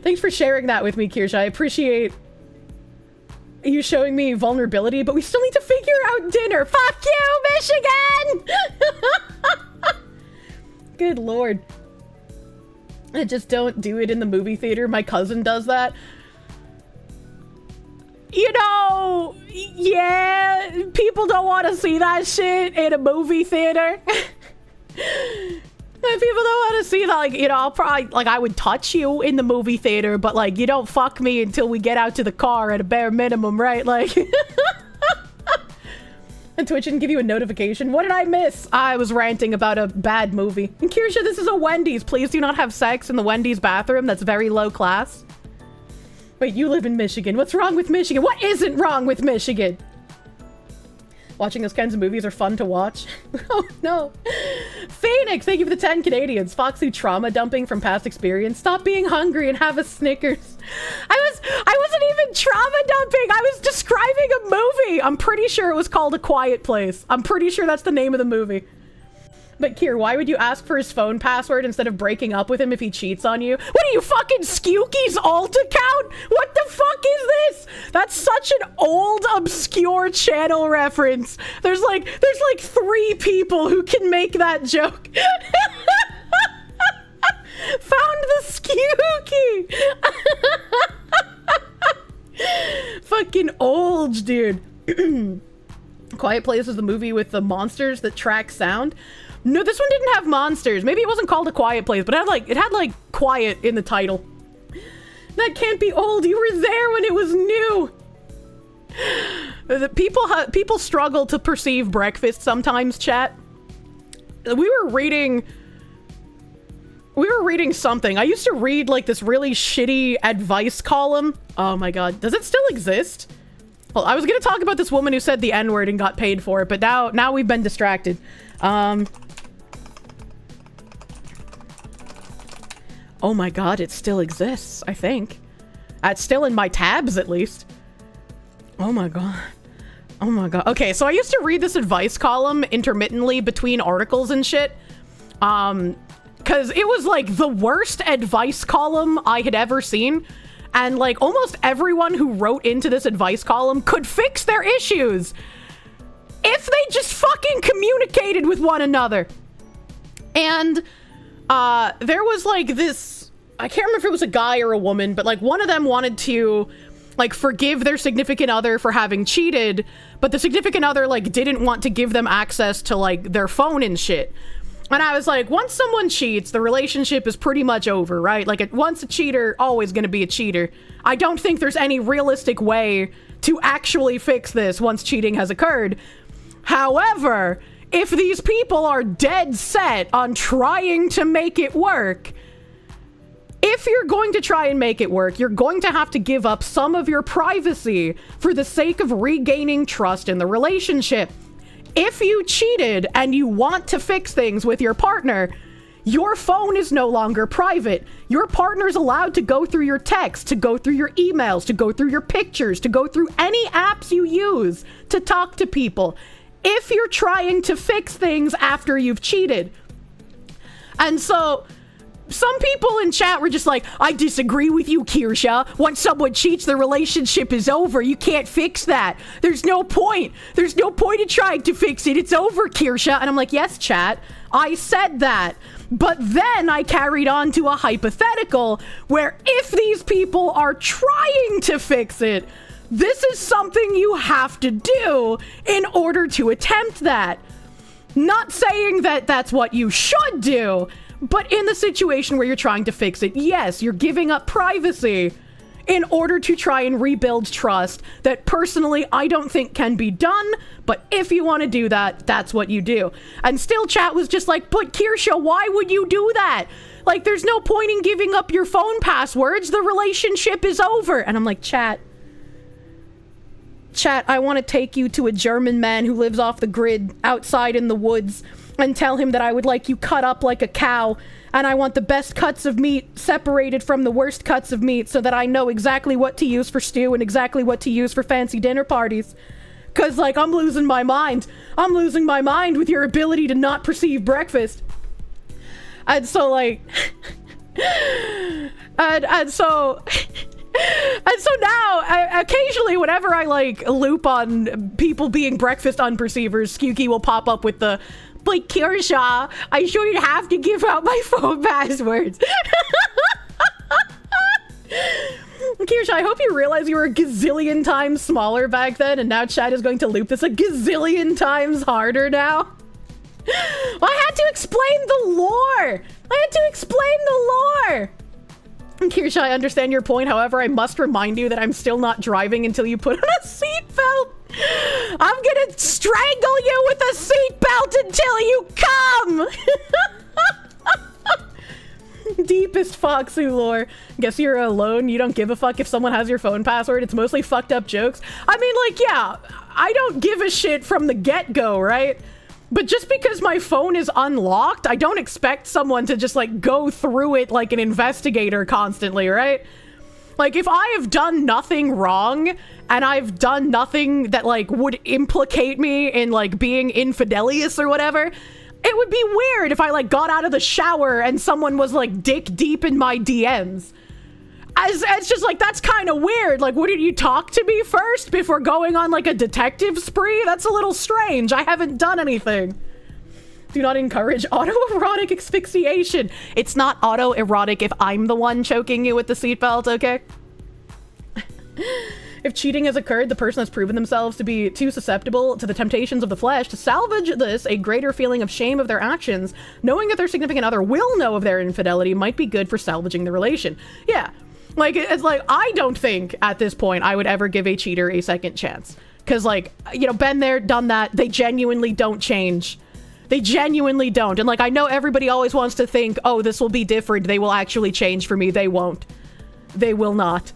Thanks for sharing that with me, Kirsche. I appreciate you showing me vulnerability, but we still need to figure out dinner. Fuck you, Michigan! Good lord. I just don't do it in the movie theater. My cousin does that. You know, yeah, people don't want to see that shit in a movie theater. People don't want to see that, like, you know, I'll probably, like, I would touch you in the movie theater, but, like, you don't fuck me until we get out to the car at a bare minimum, right? Like, and Twitch didn't give you a notification. What did I miss? I was ranting about a bad movie. And Kirsche, this is a Wendy's. Please do not have sex in the Wendy's bathroom. That's very low class. Wait, you live in Michigan. What's wrong with Michigan? What isn't wrong with Michigan? Watching those kinds of movies are fun to watch. Oh, no. Phoenix, thank you for the 10 Canadians. Foxy trauma dumping from past experience. Stop being hungry and have a Snickers. I wasn't even trauma dumping. I was describing a movie. I'm pretty sure it was called A Quiet Place. I'm pretty sure that's the name of the movie. But Kier, why would you ask for his phone password instead of breaking up with him if he cheats on you? What are you, fucking Skewky's alt account? What the fuck is this? That's such an old, obscure channel reference. There's like 3 people who can make that joke. Found the Skewky. Fucking old, dude. Quiet Place is the movie with the monsters that track sound. No, this one didn't have monsters. Maybe it wasn't called A Quiet Place, but it had like quiet in the title. That can't be old. You were there when it was new. People struggle to perceive breakfast sometimes, chat. We were reading something. I used to read like this really shitty advice column. Oh my god. Does it still exist? Well, I was gonna talk about this woman who said the N-word and got paid for it, but now we've been distracted. Oh my god, it still exists, I think. It's still in my tabs, at least. Oh my god. Oh my god. Okay, so I used to read this advice column intermittently between articles and shit. Because it was like the worst advice column I had ever seen. And like almost everyone who wrote into this advice column could fix their issues if they just fucking communicated with one another. And there was like this, I can't remember if it was a guy or a woman, but like one of them wanted to like forgive their significant other for having cheated, but the significant other like didn't want to give them access to like their phone and shit. And I was like, once someone cheats, the relationship is pretty much over, right? Like, once a cheater, always gonna be a cheater. I don't think there's any realistic way to actually fix this once cheating has occurred. However, if these people are dead set on trying to make it work, if you're going to try and make it work, you're going to have to give up some of your privacy for the sake of regaining trust in the relationship. If you cheated and you want to fix things with your partner, your phone is no longer private. Your partner's allowed to go through your texts, to go through your emails, to go through your pictures, to go through any apps you use to talk to people. If you're trying to fix things after you've cheated. And so some people in chat were just like, I disagree with you, Kirsche. Once someone cheats, the relationship is over. You can't fix that. There's no point. There's no point in trying to fix it. It's over, Kirsche. And I'm like, yes, chat, I said that. But then I carried on to a hypothetical where if these people are trying to fix it, this is something you have to do in order to attempt that. Not saying that that's what you should do, but in the situation where you're trying to fix it, yes, you're giving up privacy in order to try and rebuild trust that personally I don't think can be done, but if you want to do that, that's what you do. And still chat was just like, but Kirsche, why would you do that? Like, there's no point in giving up your phone passwords. The relationship is over. And I'm like, chat, I want to take you to a German man who lives off the grid outside in the woods and tell him that I would like you cut up like a cow, and I want the best cuts of meat separated from the worst cuts of meat so that I know exactly what to use for stew and exactly what to use for fancy dinner parties. Cause like, I'm losing my mind. I'm losing my mind with your ability to not perceive breakfast. And so like, and so now, occasionally, whenever I, like, loop on people being breakfast unperceivers, Skewky will pop up with the, but Kirsche, I shouldn't have to give out my phone passwords. Kirsche, I hope you realize you were a gazillion times smaller back then, and now chat is going to loop this a gazillion times harder now. Well, I had to explain the lore. Kirsche, I understand your point. However, I must remind you that I'm still not driving until you put on a seatbelt. I'm gonna strangle you with a seatbelt until you come. Deepest Foxu lore. Guess you're alone. You don't give a fuck if someone has your phone password. It's mostly fucked up jokes. I mean, like, yeah, I don't give a shit from the get-go, right? But just because my phone is unlocked, I don't expect someone to just, like, go through it like an investigator constantly, right? Like, if I have done nothing wrong, and I've done nothing that, like, would implicate me in, like, being infidelious or whatever, it would be weird if I, like, got out of the shower and someone was, like, dick deep in my DMs. It's just, like, that's kind of weird. Like, wouldn't you talk to me first before going on, like, a detective spree? That's a little strange. I haven't done anything. Do not encourage autoerotic asphyxiation. It's not autoerotic if I'm the one choking you with the seatbelt, okay? If cheating has occurred, the person has proven themselves to be too susceptible to the temptations of the flesh. To salvage this, a greater feeling of shame of their actions, knowing that their significant other will know of their infidelity, might be good for salvaging the relation. Yeah. Like, it's like, I don't think at this point I would ever give a cheater a second chance. Because, like, you know, been there, done that. They genuinely don't change. They genuinely don't. And, like, I know everybody always wants to think, oh, this will be different. They will actually change for me. They won't. They will not.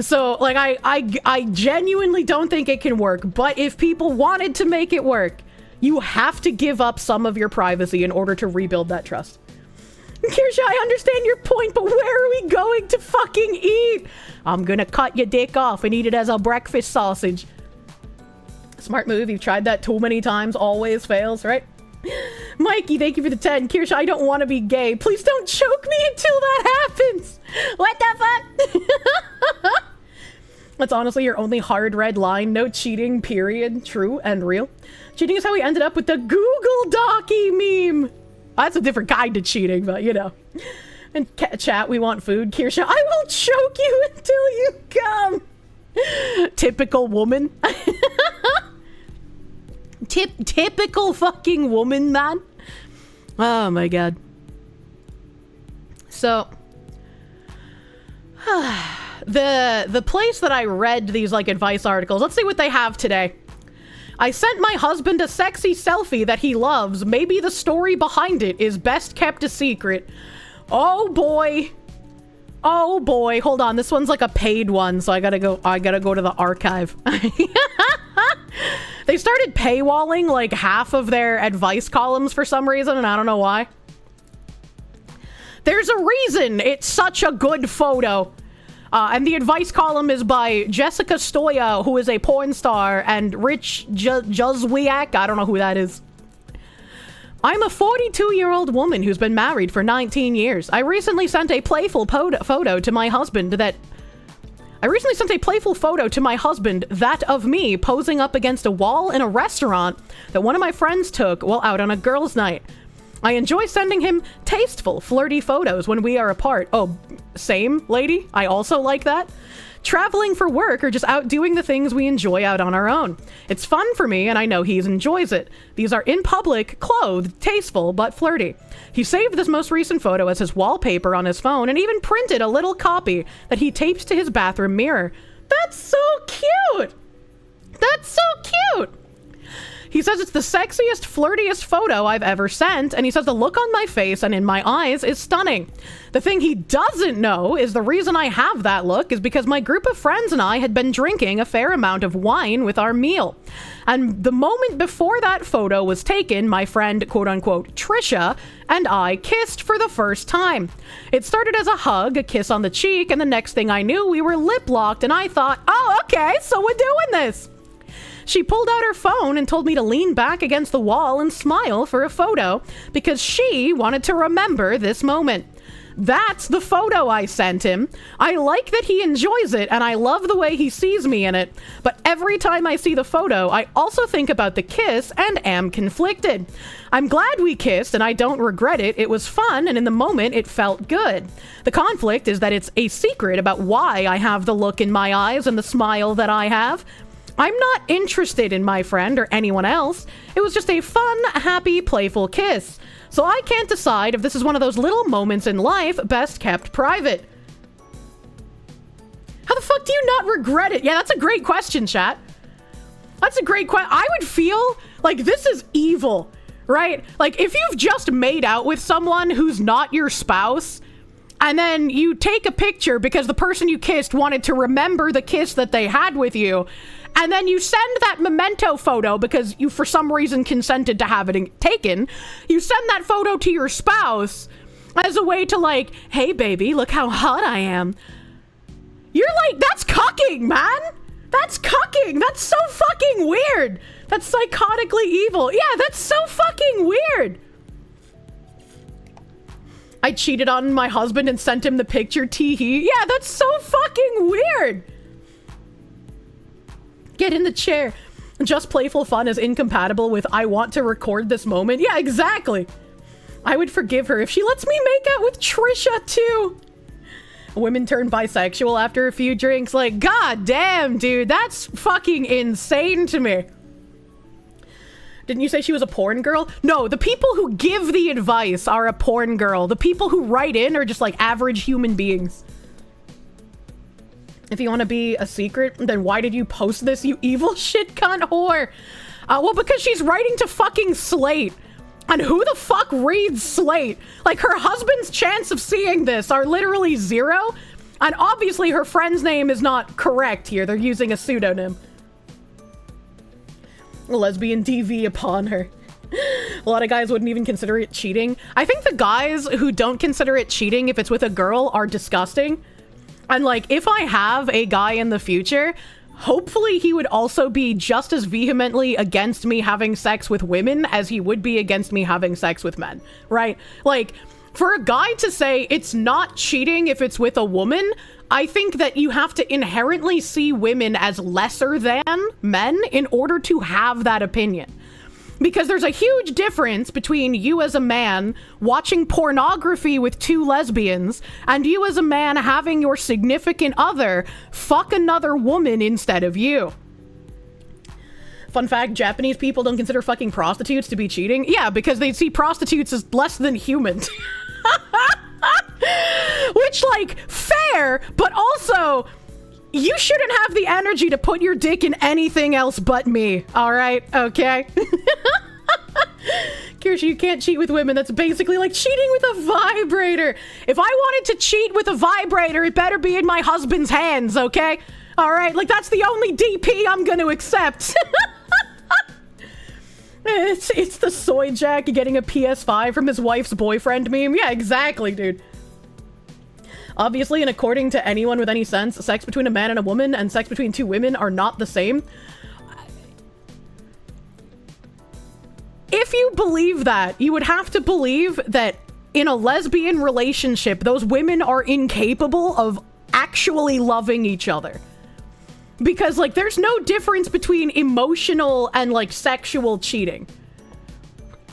So, like, I genuinely don't think it can work. But if people wanted to make it work, you have to give up some of your privacy in order to rebuild that trust. Kirsche, I understand your point, but where are we going to fucking eat? I'm gonna cut your dick off and eat it as a breakfast sausage. Smart move. You've tried that too many times. Always fails, right? Mikey, thank you for the 10. Kirsche, I don't want to be gay. Please don't choke me until that happens. What the fuck? That's honestly your only hard red line. No cheating, period. True and real. Cheating is how we ended up with the Google Docky meme. That's a different kind of cheating, but you know. And chat, we want food. Kirsche, I will choke you until you come. Typical woman. Typical fucking woman, man. Oh my god. So the place that I read these like advice articles, let's see what they have today. I sent my husband a sexy selfie that he loves. Maybe the story behind it is best kept a secret. Oh boy. Oh boy. Hold on. This one's like a paid one, so I gotta go to the archive. They started paywalling like half of their advice columns for some reason, and I don't know why. There's a reason it's such a good photo. And the advice column is by Jessica Stoya, who is a porn star, and Rich Juzwiak. I don't know who that is. I'm a 42-year-old woman who's been married for 19 years. I recently sent a playful photo to my husband that of me posing up against a wall in a restaurant that one of my friends took while out on a girls' night. I enjoy sending him tasteful, flirty photos when we are apart. Oh, same, lady. I also like that. Traveling for work or just out doing the things we enjoy out on our own. It's fun for me, and I know he enjoys it. These are in public, clothed, tasteful, but flirty. He saved this most recent photo as his wallpaper on his phone and even printed a little copy that he taped to his bathroom mirror. That's so cute! That's so cute! He says it's the sexiest, flirtiest photo I've ever sent, and he says the look on my face and in my eyes is stunning. The thing he doesn't know is the reason I have that look is because my group of friends and I had been drinking a fair amount of wine with our meal. And the moment before that photo was taken, my friend, quote-unquote, Trisha, and I kissed for the first time. It started as a hug, a kiss on the cheek, and the next thing I knew, we were lip-locked, and I thought, oh, okay, so we're doing this. She pulled out her phone and told me to lean back against the wall and smile for a photo because she wanted to remember this moment. That's the photo I sent him. I like that he enjoys it and I love the way he sees me in it. But every time I see the photo, I also think about the kiss and am conflicted. I'm glad we kissed and I don't regret it. It was fun and in the moment it felt good. The conflict is that it's a secret about why I have the look in my eyes and the smile that I have. I'm not interested in my friend or anyone else. It was just a fun, happy, playful kiss. So I can't decide if this is one of those little moments in life best kept private. How the fuck do you not regret it? Yeah, that's a great question, chat. That's a great question. I would feel like this is evil, right? Like if you've just made out with someone who's not your spouse, and then you take a picture because the person you kissed wanted to remember the kiss that they had with you, and then you send that memento photo because you for some reason consented to have it taken. You send that photo to your spouse as a way to like, hey baby, look how hot I am. You're like, that's cucking, man. That's cucking. That's so fucking weird. That's psychotically evil. Yeah, that's so fucking weird. I cheated on my husband and sent him the picture, tee-hee. Yeah, that's so fucking weird. Get in the chair. Just playful fun is incompatible with I want to record this moment. Yeah, exactly. I would forgive her if she lets me make out with Trisha too. Women turn bisexual after a few drinks. Like, god damn, dude, that's fucking insane to me. Didn't you say she was a porn girl? No, the people who give the advice are a porn girl. The people who write in are just like average human beings. If you want to be a secret, then why did you post this, you evil shit cunt whore? Well, because she's writing to fucking Slate. And who the fuck reads Slate? Like, her husband's chance of seeing this are literally 0. And obviously her friend's name is not correct here. They're using a pseudonym. Lesbian DV upon her. A lot of guys wouldn't even consider it cheating. I think the guys who don't consider it cheating if it's with a girl are disgusting. And like, if I have a guy in the future, hopefully he would also be just as vehemently against me having sex with women as he would be against me having sex with men, right? Like, for a guy to say it's not cheating if it's with a woman, I think that you have to inherently see women as lesser than men in order to have that opinion. Because there's a huge difference between you as a man watching pornography with 2 lesbians and you as a man having your significant other fuck another woman instead of you. Fun fact, Japanese people don't consider fucking prostitutes to be cheating. Yeah, because they see prostitutes as less than human. Which, like, fair, but also, you shouldn't have the energy to put your dick in anything else but me, alright? Okay? Kirsche, you can't cheat with women. That's basically like cheating with a vibrator. If I wanted to cheat with a vibrator, it better be in my husband's hands, okay? Alright, like, that's the only DP I'm gonna accept. It's the soy jack getting a PS5 from his wife's boyfriend meme. Yeah, exactly, dude. Obviously, and according to anyone with any sense, sex between a man and a woman and sex between two women are not the same. If you believe that, you would have to believe that in a lesbian relationship, those women are incapable of actually loving each other. Because, like, there's no difference between emotional and, like, sexual cheating.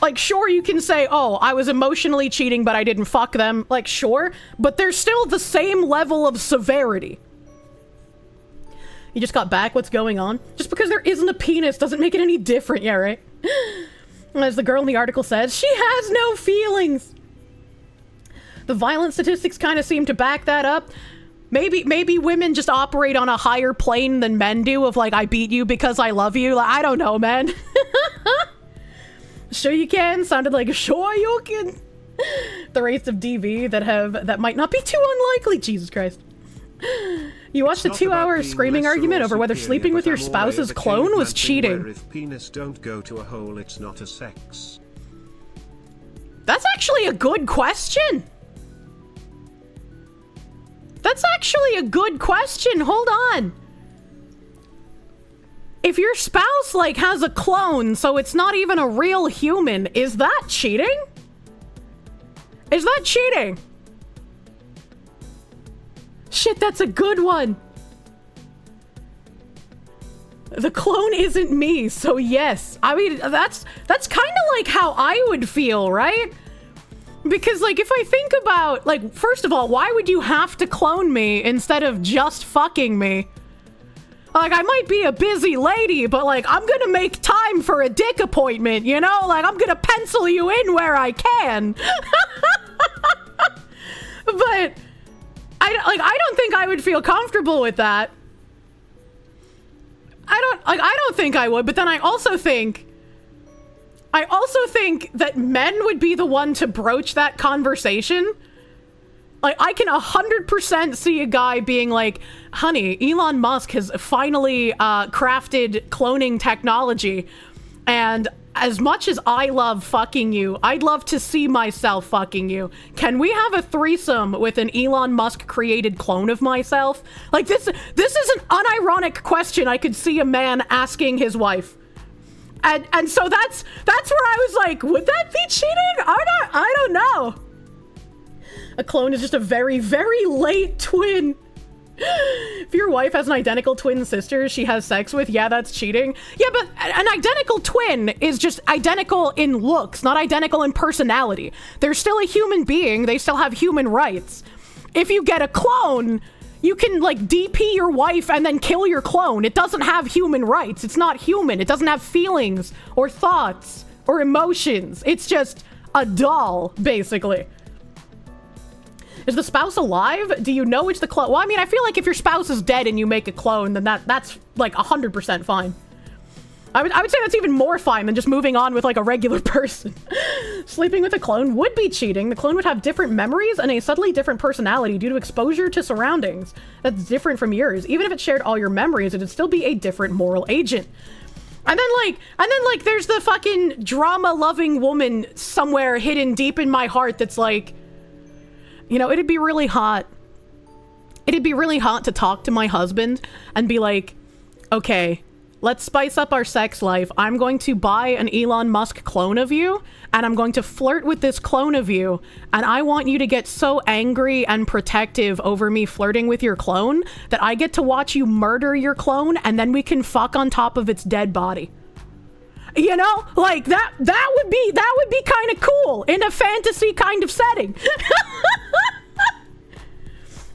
Like, sure, you can say, oh, I was emotionally cheating, but I didn't fuck them. Like, sure, but there's still the same level of severity. You just got back? What's going on? Just because there isn't a penis doesn't make it any different, yeah, right? As the girl in the article says, she has no feelings. The violence statistics kind of seem to back that up. Maybe women just operate on a higher plane than men do of, like, I beat you because I love you. Like, I don't know, man. Sure you can sounded like sure you can. The rates of DV that might not be too unlikely. Jesus Christ. You watched a 2-hour screaming argument over whether sleeping with your spouse's clone was cheating.
If penis don't go to a hole, it's not a sex.
That's actually a good question. That's actually a good question. Hold on. If your spouse, like, has a clone, so it's not even a real human, is that cheating? Is that cheating? Shit, that's a good one. The clone isn't me, so yes. I mean, that's kind of like how I would feel, right? Because, like, if I think about, like, first of all, why would you have to clone me instead of just fucking me? Like, I might be a busy lady, but, like, I'm gonna make time for a dick appointment, you know? Like, I'm gonna pencil you in where I can. But I don't think I would feel comfortable with that. I don't think I would, but then I also think that men would be the one to broach that conversation. Like, I can 100% see a guy being like, honey, Elon Musk has finally crafted cloning technology, and as much as I love fucking you, I'd love to see myself fucking you. Can we have a threesome with an Elon Musk created clone of myself? Like, this is an unironic question I could see a man asking his wife. And so that's where I was like, would that be cheating? I don't know. A clone is just a very, very late twin. If your wife has an identical twin sister she has sex with, yeah, that's cheating. Yeah, but an identical twin is just identical in looks, not identical in personality. They're still a human being. They still have human rights. If you get a clone, you can, like, DP your wife and then kill your clone. It doesn't have human rights. It's not human. It doesn't have feelings or thoughts or emotions. It's just a doll, basically. Is the spouse alive? Do you know it's the clone? Well, I mean, I feel like if your spouse is dead and you make a clone, then that's like 100% fine. I would say that's even more fine than just moving on with, like, a regular person. Sleeping with a clone would be cheating. The clone would have different memories and a subtly different personality due to exposure to surroundings that's different from yours. Even if it shared all your memories, it'd still be a different moral agent. And then there's the fucking drama-loving woman somewhere hidden deep in my heart that's like, you know, it'd be really hot. It'd be really hot to talk to my husband and be like, okay, let's spice up our sex life. I'm going to buy an Elon Musk clone of you, and I'm going to flirt with this clone of you, and I want you to get so angry and protective over me flirting with your clone that I get to watch you murder your clone, and then we can fuck on top of its dead body. You know, like, that would be kind of cool in a fantasy kind of setting.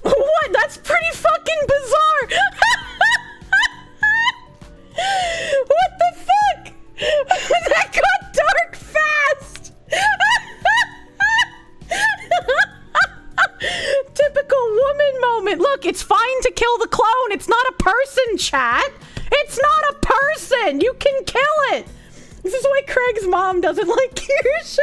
What? That's pretty fucking bizarre. What the fuck? moment. Look, it's fine to kill the clone. It's not a person, chat. It's not a person. You can kill it. This is why Craig's mom doesn't like Kirsche.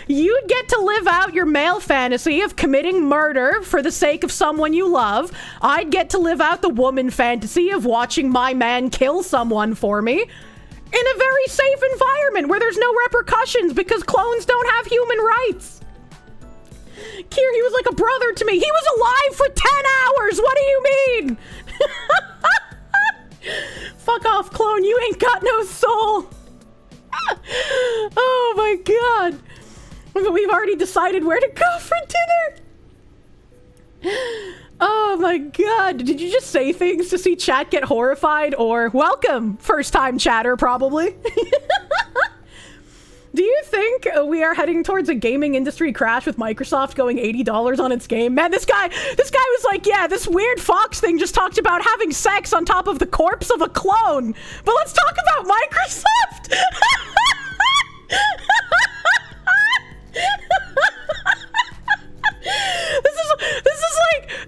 You'd get to live out your male fantasy of committing murder for the sake of someone you love. I'd get to live out the woman fantasy of watching my man kill someone for me in a very safe environment where there's no repercussions because clones don't have human rights. Kier, he was like a brother to me. He was alive for 10 hours. What do you mean? Fuck off, clone. You ain't got no soul. Oh my god. We've already decided where to go for dinner. Oh my god. Did you just say things to see chat get horrified? Or welcome, first time chatter, probably. Do you think we are heading towards a gaming industry crash with Microsoft going $80 on its game? Man, this guy was like, yeah, this weird Fox thing just talked about having sex on top of the corpse of a clone. But let's talk about Microsoft. This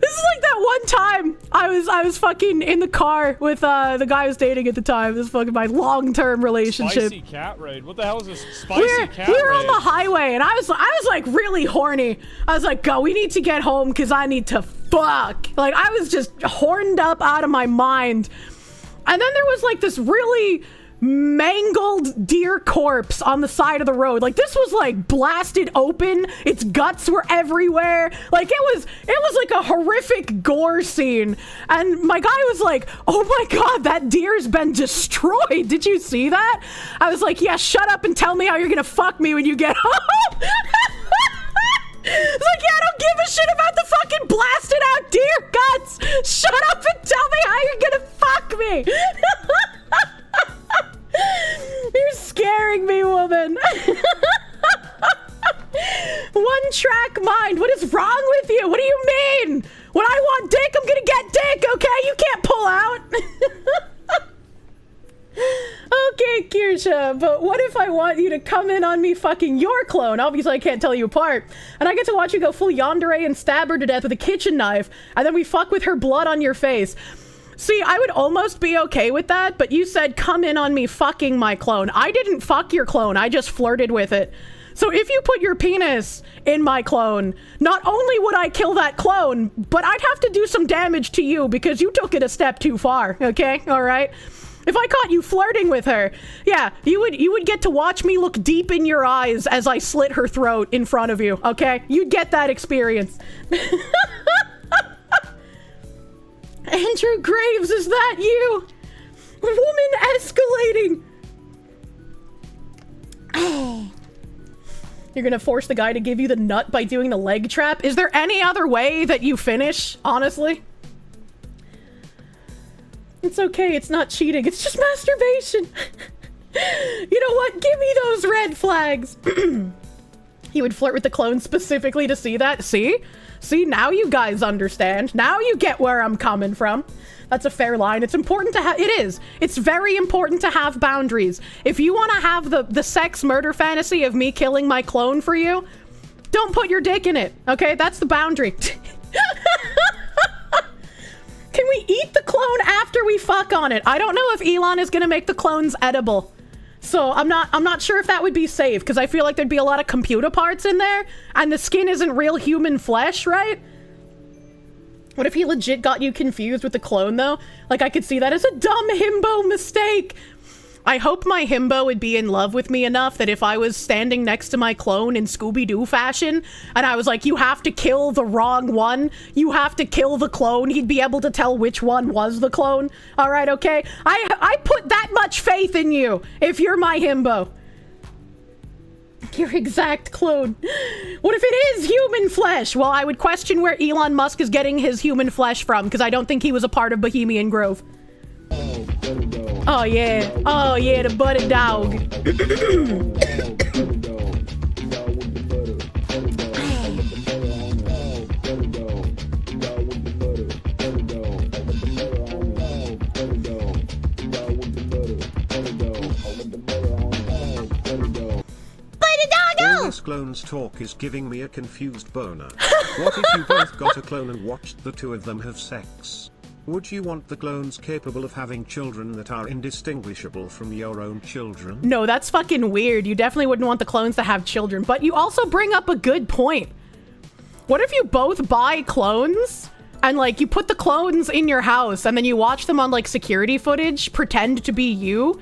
is like that one time I was fucking in the car with the guy I was dating at the time. This is fucking my long-term relationship.
Spicy cat raid. What the hell is this spicy cat raid?
We were on the highway and I was like really horny. I was like, go, we need to get home because I need to fuck. Like I was just horned up out of my mind. And then there was like this really mangled deer corpse on the side of the road. Like this was like blasted open. Its guts were everywhere. Like it was like a horrific gore scene. And my guy was like, oh my god, that deer's been destroyed. Did you see that? I was like, yeah, shut up and tell me how you're gonna fuck me when you get home. It's like, yeah, I don't give a shit about the fucking blasted out deer guts. Shut up and tell me how you're gonna fuck me. You're scaring me, woman. One track mind. What is wrong with you? What do you mean? When I want dick, I'm gonna get dick, okay? You can't pull out. Okay, Kirsche, but what if I want you to come in on me fucking your clone? Obviously, I can't tell you apart. And I get to watch you go full yandere and stab her to death with a kitchen knife, and then we fuck with her blood on your face. See, I would almost be okay with that, but you said come in on me fucking my clone. I didn't fuck your clone, I just flirted with it. So if you put your penis in my clone, not only would I kill that clone, but I'd have to do some damage to you because you took it a step too far, okay? All right? If I caught you flirting with her, yeah, you would get to watch me look deep in your eyes as I slit her throat in front of you, okay? You'd get that experience. Andrew Graves, is that you? Woman escalating. Oh. You're gonna force the guy to give you the nut by doing the leg trap? Is there any other way that you finish, honestly? It's okay, it's not cheating, it's just masturbation. You know what? Give me those red flags. He would flirt with the clone specifically to see that. See? See, now you guys understand. Now you get where I'm coming from. That's a fair line. It's important to have... It is. It's very important to have boundaries. If you want to have the sex murder fantasy of me killing my clone for you, don't put your dick in it, okay? That's the boundary. Can we eat the clone after we fuck on it? I don't know if Elon is going to make the clones edible. So I'm not sure if that would be safe, because I feel like there'd be a lot of computer parts in there, and the skin isn't real human flesh, right? What if he legit got you confused with the clone, though? Like, I could see that as a dumb himbo mistake. I hope my himbo would be in love with me enough that if I was standing next to my clone in Scooby-Doo fashion, and I was like, you have to kill the wrong one, you have to kill the clone, he'd be able to tell which one was the clone. All right, okay? I put that much faith in you, if you're my himbo. Your exact clone. What if it is human flesh? Well, I would question where Elon Musk is getting his human flesh from, because I don't think he was a part of Bohemian Grove. Oh yeah. Oh yeah, the butted dog.
All this clones talk is giving me a confused boner. What if you both got a clone and watched the two of them have sex? Would you want the clones capable of having children that are indistinguishable from your own children?
No, that's fucking weird. You definitely wouldn't want the clones to have children, but you also bring up a good point. What if you both buy clones and like you put the clones in your house and then you watch them on like security footage, pretend to be you,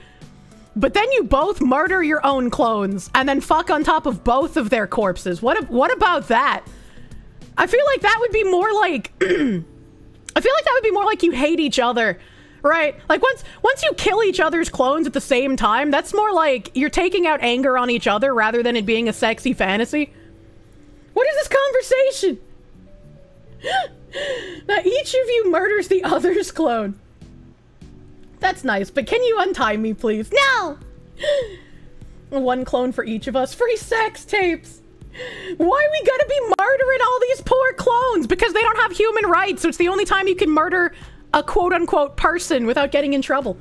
but then you both murder your own clones and then fuck on top of both of their corpses? What about that? I feel like that would be more like I feel like that would be more like you hate each other, right? Like once you kill each other's clones at the same time, that's more like you're taking out anger on each other rather than it being a sexy fantasy. What is this conversation? Now each of you murders the other's clone. That's nice, but can you untie me, please? No! One clone for each of us. Free sex tapes! Why we gotta be murdering all these poor clones? Because they don't have human rights, so it's the only time you can murder a quote-unquote person without getting in trouble.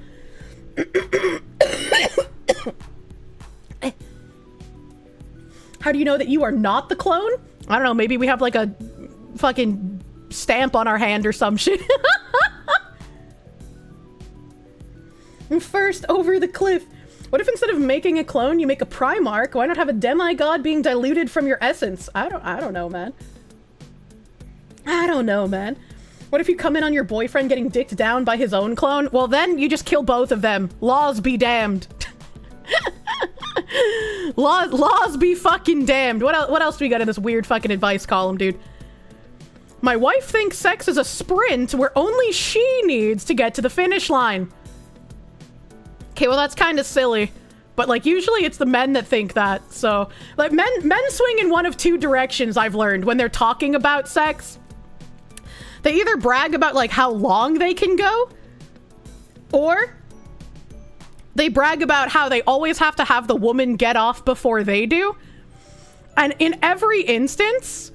How do you know that you are not the clone? I don't know, maybe we have like a fucking stamp on our hand or some shit. First, over the cliff. What if instead of making a clone, you make a Primarch? Why not have a demigod being diluted from your essence? I don't know, man. I don't know, man. What if you come in on your boyfriend getting dicked down by his own clone? Well, then you just kill both of them. Laws be damned. Laws be fucking damned. What else do we got in this weird fucking advice column, dude? My wife thinks sex is a sprint where only she needs to get to the finish line. Okay, well that's kind of silly, but like usually it's the men that think that. So like men swing in one of two directions, I've learned, when they're talking about sex. They either brag about like how long they can go, or they brag about how they always have to have the woman get off before they do. And in every instance,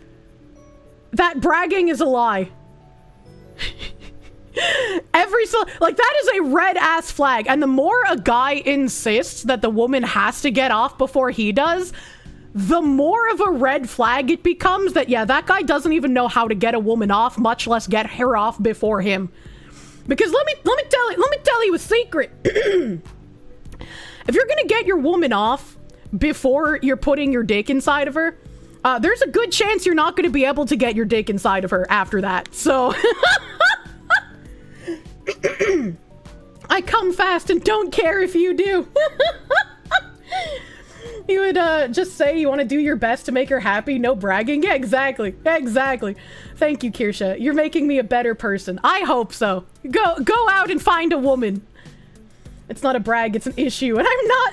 that bragging is a lie. Like that is a red ass flag, and the more a guy insists that the woman has to get off before he does, the more of a red flag it becomes that yeah, that guy doesn't even know how to get a woman off, much less get her off before him. Because let me tell you a secret. If you're gonna get your woman off before you're putting your dick inside of her, there's a good chance you're not gonna be able to get your dick inside of her after that. So I come fast and don't care if you do. You would just say you want to do your best to make her happy, no bragging. Yeah, exactly. Thank you, Kirsche. You're making me a better person. I hope so. Go out and find a woman. It's not a brag, it's an issue, and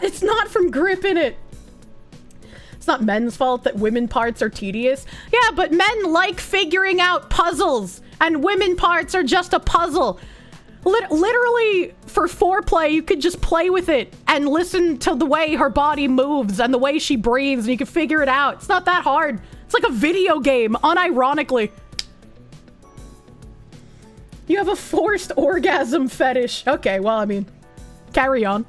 it's not from gripping it. It's not men's fault that women parts are tedious. Yeah, but men like figuring out puzzles, and women parts are just a puzzle. Literally, for foreplay, you could just play with it and listen to the way her body moves and the way she breathes, and you can figure it out. It's not that hard. It's like a video game, unironically. You have a forced orgasm fetish. Okay, well, I mean, carry on.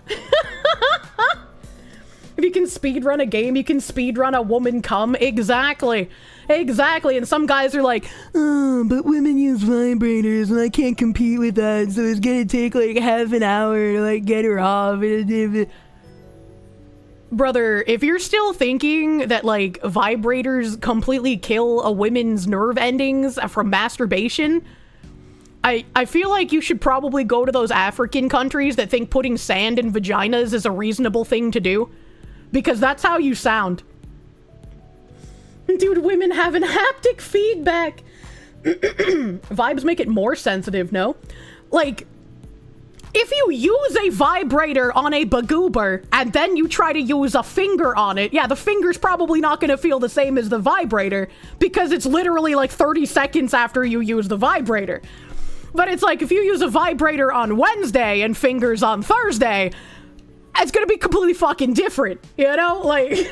If you can speedrun a game, you can speedrun a woman cum. Exactly. And some guys are like, oh, but women use vibrators and I can't compete with that, so it's gonna take like half an hour to like get her off. Brother, if you're still thinking that like vibrators completely kill a woman's nerve endings from masturbation, I feel like you should probably go to those African countries that think putting sand in vaginas is a reasonable thing to do. Because that's how you sound. Dude, women having haptic feedback. Vibes make it more sensitive, no? Like, if you use a vibrator on a bagoober and then you try to use a finger on it, yeah, the finger's probably not going to feel the same as the vibrator because it's literally like 30 seconds after you use the vibrator. But it's like if you use a vibrator on Wednesday and fingers on Thursday, it's gonna be completely fucking different, you know? Like,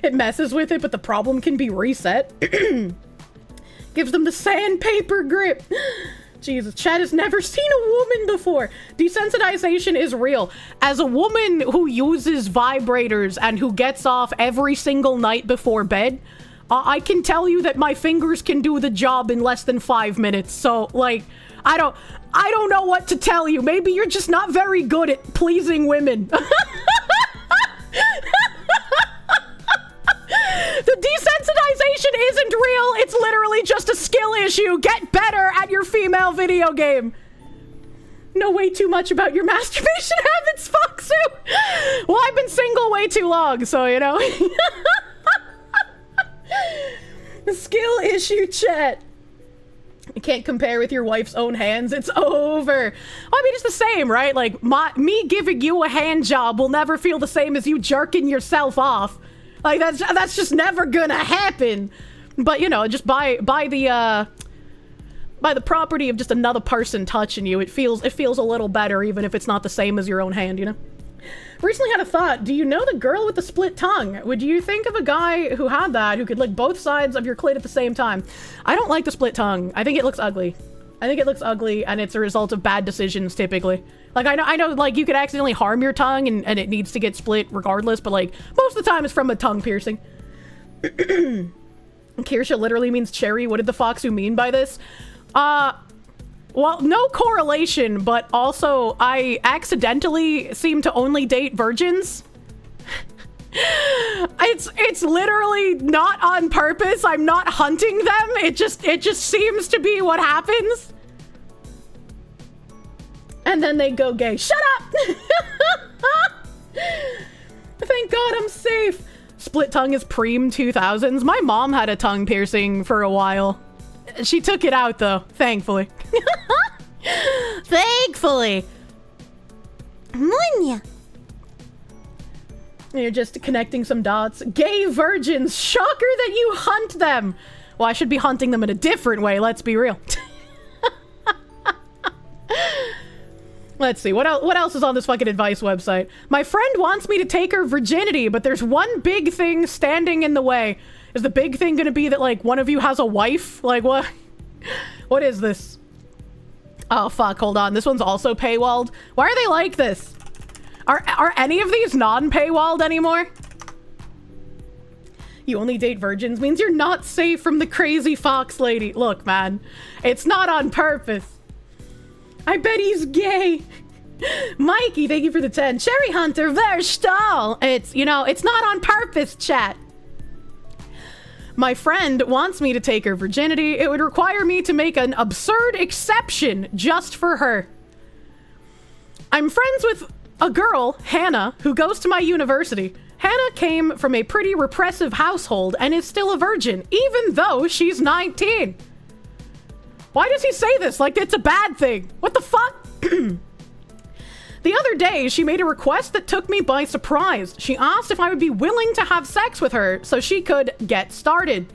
it messes with it, but the problem can be reset. Gives them the sandpaper grip. Jesus, Chad has never seen a woman before. Desensitization is real. As a woman who uses vibrators and who gets off every single night before bed, I can tell you that my fingers can do the job in less than 5 minutes. So, like, I don't know what to tell you. Maybe you're just not very good at pleasing women. The desensitization isn't real. It's literally just a skill issue. Get better at your female video game. Know way too much about your masturbation habits, Foxu. Well, I've been single way too long, so, you know. Skill issue, chat. You can't compare with your wife's own hands. It's over. Well, I mean, it's the same, right? Like, me giving you a hand job will never feel the same as you jerking yourself off. Like, that's just never gonna happen. But, you know, just by the property of just another person touching you, it feels a little better, even if it's not the same as your own hand, you know? Recently had a thought. Do you know the girl with the split tongue? Would you think of a guy who had that, who could lick both sides of your clit at the same time? I don't like the split tongue. I think it looks ugly. I think it looks ugly, and it's a result of bad decisions, typically. Like, I know, like, you could accidentally harm your tongue, and it needs to get split regardless, but, like, most of the time it's from a tongue piercing. Kirsche literally means cherry. What did the Foxu mean by this? Well, no correlation, but also I accidentally seem to only date virgins. It's literally not on purpose. I'm not hunting them. It just seems to be what happens. And then they go gay. Shut up! Thank God I'm safe. Split tongue is preem 2000s. My mom had a tongue piercing for a while. She took it out, though, thankfully. Thankfully. Munya. You're just connecting some dots. Gay virgins. Shocker that you hunt them. Well, I should be hunting them in a different way, let's be real. Let's see, what else is on this fucking advice website? My friend wants me to take her virginity, but there's one big thing standing in the way. Is the big thing gonna be that, like, one of you has a wife? Like, what? What is this? Oh, fuck, hold on. This one's also paywalled. Why are they like this? Are any of these non-paywalled anymore? You only date virgins means you're not safe from the crazy fox lady. Look, man, it's not on purpose. I bet he's gay. Mikey, thank you for the 10. Cherry Hunter, ver stall. It's, you know, it's not on purpose, chat. My friend wants me to take her virginity. It would require me to make an absurd exception just for her. I'm friends with a girl, Hannah, who goes to my university. Hannah came from a pretty repressive household and is still a virgin, even though she's 19. Why does he say this like it's a bad thing? What the fuck? The other day, she made a request that took me by surprise. She asked if I would be willing to have sex with her so she could get started.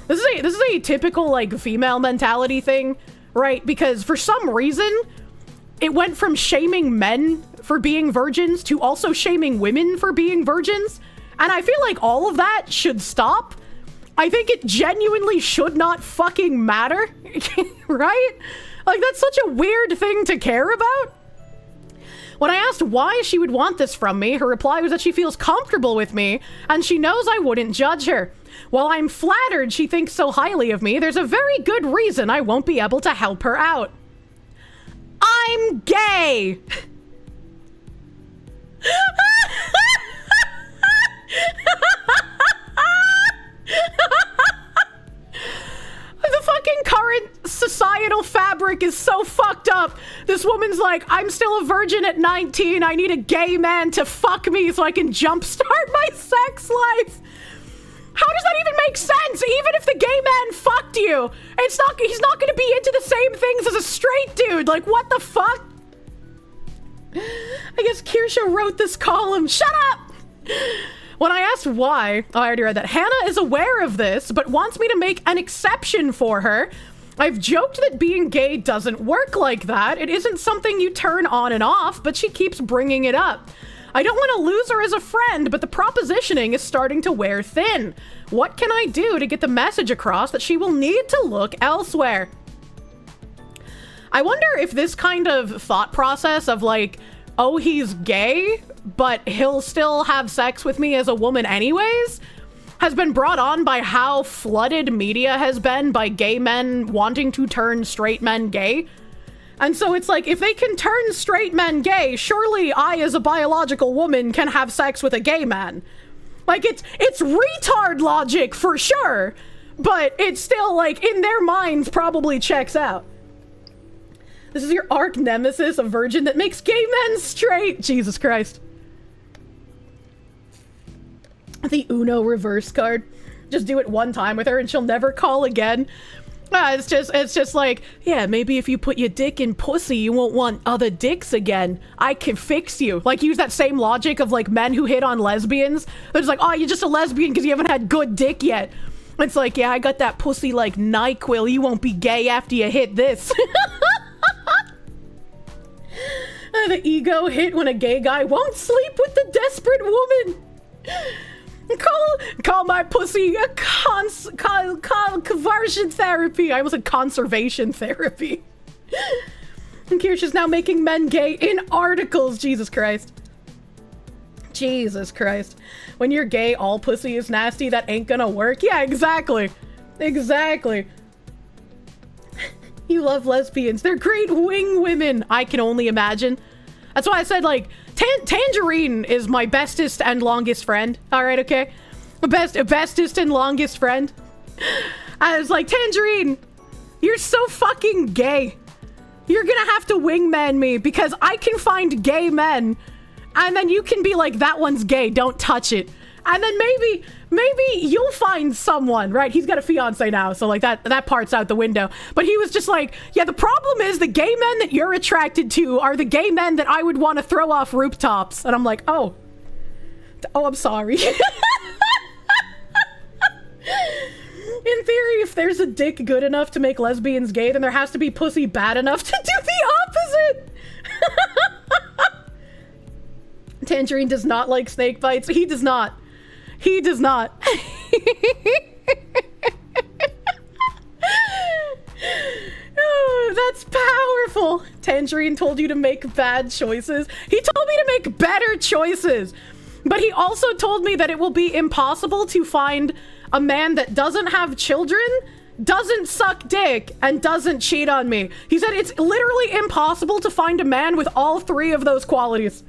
This is a typical, like, female mentality thing, right? Because for some reason, it went from shaming men for being virgins to also shaming women for being virgins. And I feel like all of that should stop. I think it genuinely should not fucking matter, right? Like, that's such a weird thing to care about. When I asked why she would want this from me, her reply was that she feels comfortable with me, and she knows I wouldn't judge her. While I'm flattered she thinks so highly of me, there's a very good reason I won't be able to help her out. I'm gay! The fucking current societal fabric is so fucked up. This woman's like, I'm still a virgin at 19. I need a gay man to fuck me so I can jumpstart my sex life. How does that even make sense? Even if the gay man fucked you, he's not gonna be into the same things as a straight dude. Like, what the fuck? I guess Kirsche wrote this column. Shut up! When I asked why, I already read that. Hannah is aware of this, but wants me to make an exception for her. I've joked that being gay doesn't work like that. It isn't something you turn on and off, but she keeps bringing it up. I don't want to lose her as a friend, but the propositioning is starting to wear thin. What can I do to get the message across that she will need to look elsewhere? I wonder if this kind of thought process of, like, oh, he's gay, but he'll still have sex with me as a woman anyways, has been brought on by how flooded media has been by gay men wanting to turn straight men gay. And so it's like, if they can turn straight men gay, surely I, as a biological woman, can have sex with a gay man. Like, it's retard logic for sure, but it's still, like, in their minds probably checks out. This is your arch nemesis, a virgin that makes gay men straight. Jesus Christ. The Uno reverse card. Just do it one time with her and she'll never call again. It's just like, yeah, maybe if you put your dick in pussy, you won't want other dicks again. I can fix you. Like, use that same logic of, like, men who hit on lesbians. They're just like, oh, you're just a lesbian because you haven't had good dick yet. It's like, yeah, I got that pussy like NyQuil. You won't be gay after you hit this. The ego hit when a gay guy won't sleep with the desperate woman. Call my pussy a conversion therapy. I almost said conservation therapy. And Kirsche is now making men gay in articles. Jesus Christ. Jesus Christ. When you're gay, all pussy is nasty. That ain't gonna work. Yeah, exactly. Exactly. You love lesbians. They're great wing women. I can only imagine. That's why I said, like, Tangerine is my bestest and longest friend. All right, okay? Bestest and longest friend. I was like, Tangerine, you're so fucking gay. You're gonna have to wingman me because I can find gay men. And then you can be like, that one's gay, don't touch it. And then maybe you'll find someone, right? He's got a fiance now, so like that part's out the window. But he was just like, yeah, the problem is the gay men that you're attracted to are the gay men that I would want to throw off rooftops. And I'm like, oh, I'm sorry. In theory, if there's a dick good enough to make lesbians gay, then there has to be pussy bad enough to do the opposite. Tangerine does not like snake bites. He does not. He does not. Oh, that's powerful. Tangerine told you to make bad choices. He told me to make better choices. But he also told me that it will be impossible to find a man that doesn't have children, doesn't suck dick, and doesn't cheat on me. He said it's literally impossible to find a man with all three of those qualities.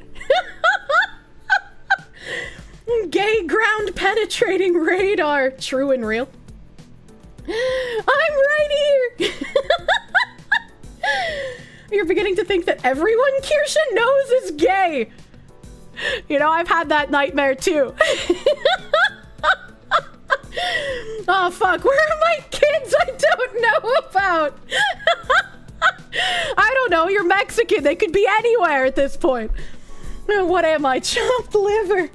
Gay ground penetrating radar. True and real. I'm right here. You're beginning to think that everyone Kirsche knows is gay. You know, I've had that nightmare too. Oh fuck, where are my kids I don't know about? I don't know, you're Mexican. They could be anywhere at this point. What am I? Chopped liver.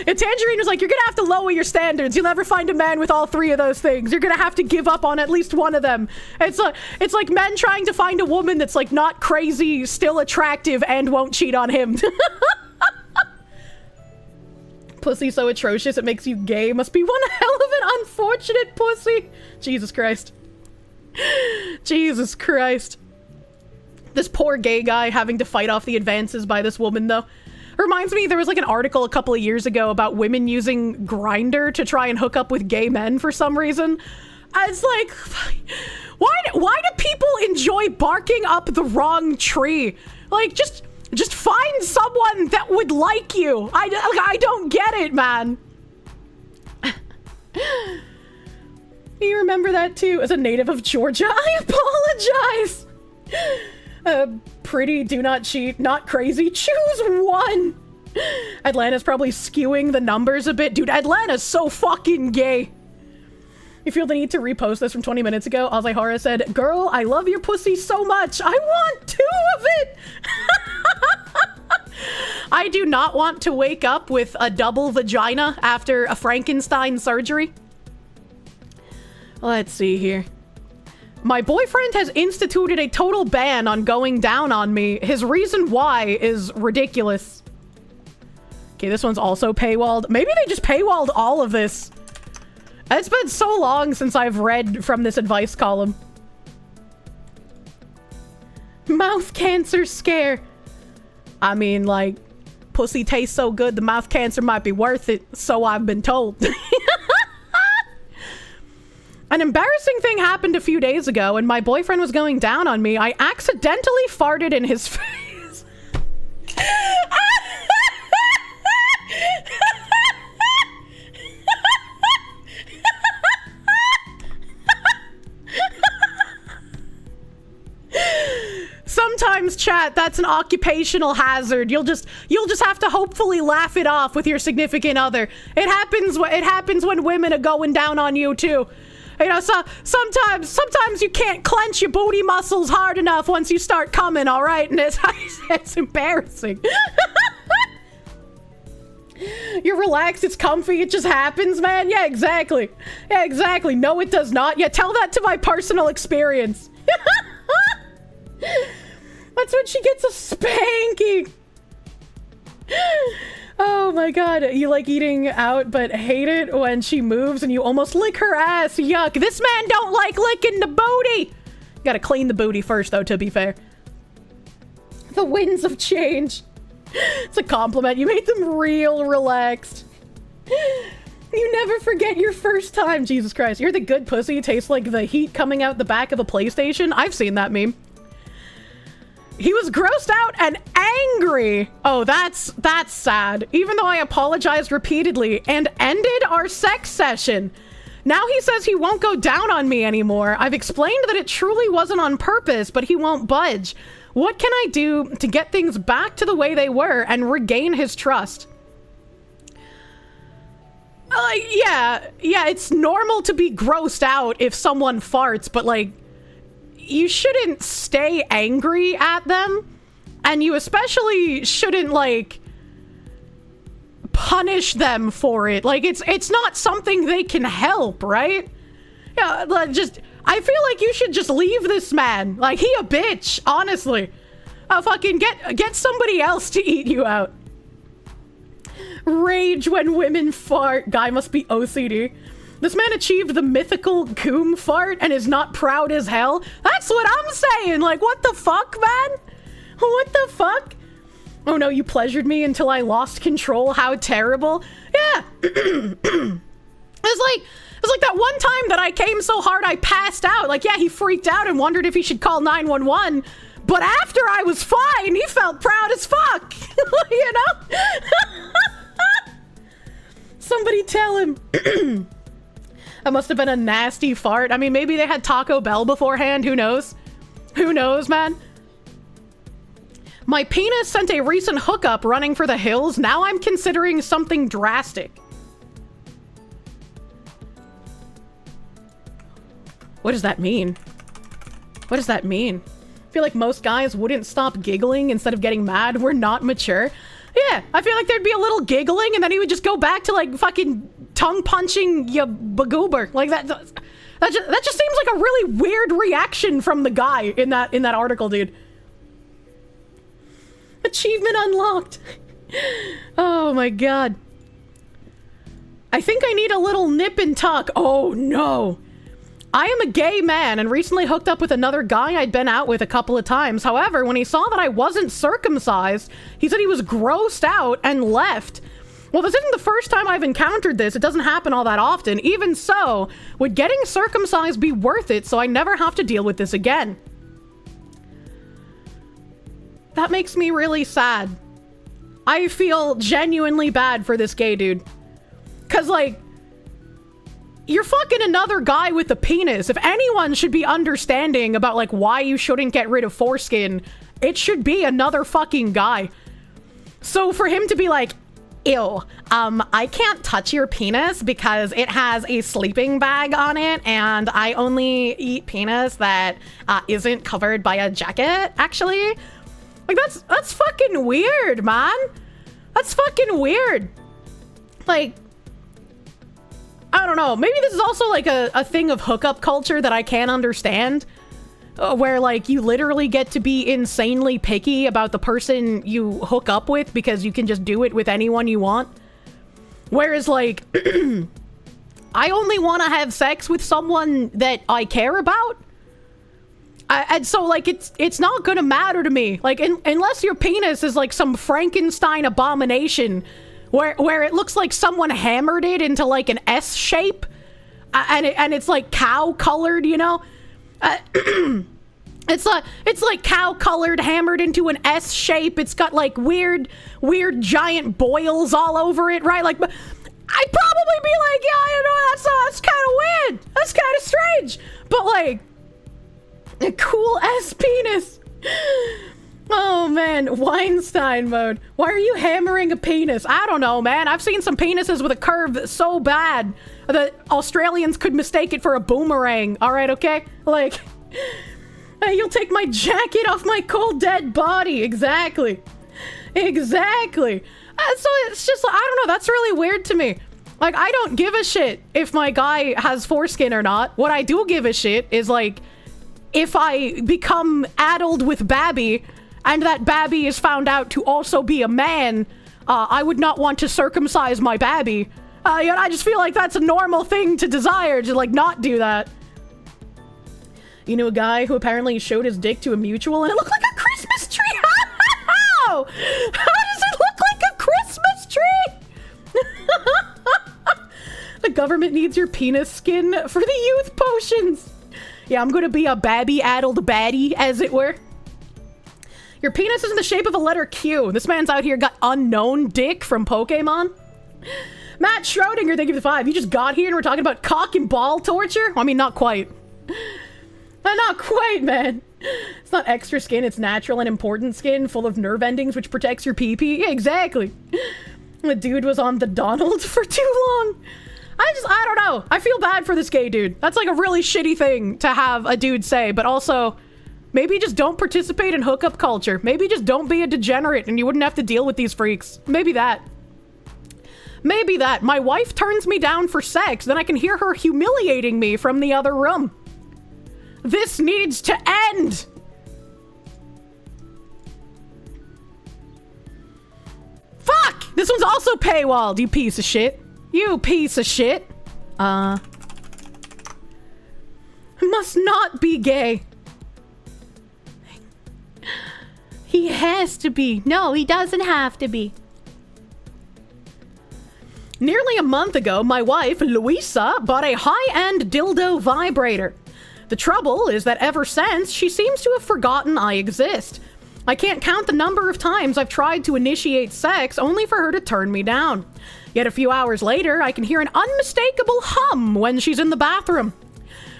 And Tangerine was like, you're gonna have to lower your standards. You'll never find a man with all three of those things. You're gonna have to give up on at least one of them. It's like men trying to find a woman that's like not crazy, still attractive, and won't cheat on him. Pussy so atrocious it makes you gay. Must be one hell of an unfortunate pussy. Jesus Christ. Jesus Christ. This poor gay guy having to fight off the advances by this woman, though. Reminds me, there was like an article a couple of years ago about women using Grindr to try and hook up with gay men for some reason. It's like, why do people enjoy barking up the wrong tree? Like, just find someone that would like you. I don't get it, man. You remember that too? As a native of Georgia, I apologize. Pretty, do not cheat, not crazy, choose one. Atlanta's probably skewing the numbers a bit. Dude, Atlanta's so fucking gay. You feel the need to repost this from 20 minutes ago? Azahara said, girl, I love your pussy so much. I want 2 of it. I do not want to wake up with a double vagina after a Frankenstein surgery. Let's see here. My boyfriend has instituted a total ban on going down on me. His reason why is ridiculous. Okay, this one's also paywalled. Maybe they just paywalled all of this. It's been so long since I've read from this advice column. Mouth cancer scare. I mean, like, pussy tastes so good, the mouth cancer might be worth it, so I've been told. An embarrassing thing happened a few days ago when my boyfriend was going down on me. I accidentally farted in his face. Sometimes, chat, that's an occupational hazard. You'll just have to hopefully laugh it off with your significant other. It happens when women are going down on you too. You know, so sometimes you can't clench your booty muscles hard enough once you start coming, all right? And it's embarrassing. You're relaxed, it's comfy, it just happens, man. Yeah, exactly. Yeah, exactly. No, it does not. Yeah, tell that to my personal experience. That's when she gets a spanking. Oh my god, you like eating out but hate it when she moves and you almost lick her ass. Yuck. This man don't like licking the booty. Gotta clean the booty first though, to be fair. The winds of change. It's a compliment. You made them real relaxed. You never forget your first time. Jesus Christ. You're the good pussy. Tastes like the heat coming out the back of a PlayStation. I've seen that meme. He was grossed out and angry. Oh, that's sad. Even though I apologized repeatedly and ended our sex session. Now he says he won't go down on me anymore. I've explained that it truly wasn't on purpose, but he won't budge. What can I do to get things back to the way they were and regain his trust? Yeah, it's normal to be grossed out if someone farts, but like, you shouldn't stay angry at them, and you especially shouldn't like punish them for it. Like, it's not something they can help, right? Yeah, like, I feel like you should just leave this man. Like, he a bitch, honestly. Fucking get somebody else to eat you out. Rage when women fart. Guy must be OCD. This man achieved the mythical goom fart and is not proud as hell. That's what I'm saying. Like, what the fuck, man? What the fuck? Oh no, you pleasured me until I lost control. How terrible. Yeah. It's like that one time that I came so hard I passed out. Like, yeah, he freaked out and wondered if he should call 911. But after I was fine, he felt proud as fuck. You know? Somebody tell him. That must have been a nasty fart. I mean, maybe they had Taco Bell beforehand. Who knows? Who knows, man? My penis sent a recent hookup running for the hills. Now I'm considering something drastic. What does that mean? What does that mean? I feel like most guys wouldn't stop giggling instead of getting mad. We're not mature. Yeah, I feel like there'd be a little giggling and then he would just go back to like fucking tongue punching ya bagoober. Like that just seems like a really weird reaction from the guy in that article, dude. Achievement unlocked. Oh my god. I think I need a little nip and tuck. Oh no. I am a gay man and recently hooked up with another guy I'd been out with a couple of times. However, when he saw that I wasn't circumcised, he said he was grossed out and left. Well, this isn't the first time I've encountered this. It doesn't happen all that often. Even so, would getting circumcised be worth it so I never have to deal with this again? That makes me really sad. I feel genuinely bad for this gay dude. 'Cause like, you're fucking another guy with a penis. If anyone should be understanding about like why you shouldn't get rid of foreskin, it should be another fucking guy. So for him to be like, ew, I can't touch your penis because it has a sleeping bag on it and I only eat penis that isn't covered by a jacket, actually. Like that's fucking weird, man. That's fucking weird. Like, I don't know. Maybe this is also like a thing of hookup culture that I can't understand. Where like you literally get to be insanely picky about the person you hook up with because you can just do it with anyone you want. Whereas like, I only want to have sex with someone that I care about. And so like it's not gonna matter to me. Like unless your penis is like some Frankenstein abomination where it looks like someone hammered it into like an S shape. and it's like cow colored, you know? It's like cow colored, hammered into an S shape. It's got like weird giant boils all over it, right? Like, I'd probably be like, yeah, you know, that's kind of weird. That's kind of strange. But like, a cool S penis. Oh man, Weinstein mode. Why are you hammering a penis? I don't know, man. I've seen some penises with a curve so bad that Australians could mistake it for a boomerang. All right, okay? Like, hey, you'll take my jacket off my cold dead body. Exactly. So it's just, I don't know, that's really weird to me. Like, I don't give a shit if my guy has foreskin or not. What I do give a shit is, like, if I become addled with Babby, and that Babby is found out to also be a man, I would not want to circumcise my Babby. You know, I just feel like that's a normal thing to desire, to, like, not do that. You knew a guy who apparently showed his dick to a mutual and it looked like a Christmas tree? How? How does it look like a Christmas tree? The government needs your penis skin for the youth potions. Yeah, I'm gonna be a Babby-addled baddie, as it were. Your penis is in the shape of a letter Q. This man's out here got unknown dick from Pokemon. Matt Schrodinger, thank you for the 5. You just got here and we're talking about cock and ball torture? I mean, not quite. Not quite, man. It's not extra skin, it's natural and important skin full of nerve endings which protects your pee-pee. Yeah, exactly. The dude was on the Donald for too long. I don't know. I feel bad for this gay dude. That's like a really shitty thing to have a dude say, but also, maybe just don't participate in hookup culture. Maybe just don't be a degenerate and you wouldn't have to deal with these freaks. Maybe that. Maybe that. My wife turns me down for sex, then I can hear her humiliating me from the other room. This needs to end! Fuck! This one's also paywalled, you piece of shit. You piece of shit. Must not be gay. He has to be. No, he doesn't have to be. Nearly a month ago, my wife, Louisa, bought a high-end dildo vibrator. The trouble is that ever since, she seems to have forgotten I exist. I can't count the number of times I've tried to initiate sex only for her to turn me down. Yet a few hours later, I can hear an unmistakable hum when she's in the bathroom.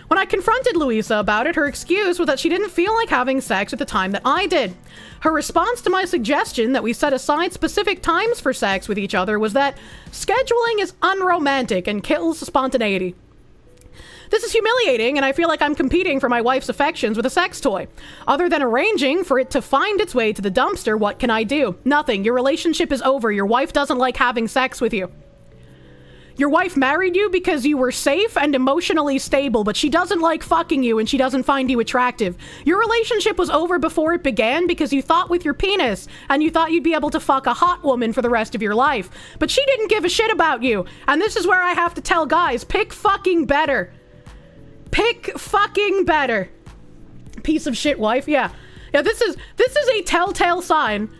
When I confronted Louisa about it, her excuse was that she didn't feel like having sex at the time that I did. Her response to my suggestion that we set aside specific times for sex with each other was that scheduling is unromantic and kills spontaneity. This is humiliating, and I feel like I'm competing for my wife's affections with a sex toy. Other than arranging for it to find its way to the dumpster, what can I do? Nothing. Your relationship is over. Your wife doesn't like having sex with you. Your wife married you because you were safe and emotionally stable, but she doesn't like fucking you and she doesn't find you attractive. Your relationship was over before it began because you thought with your penis and you thought you'd be able to fuck a hot woman for the rest of your life. But she didn't give a shit about you. And this is where I have to tell guys, pick fucking better. Pick fucking better. Piece of shit wife, yeah. Yeah, this is a telltale sign.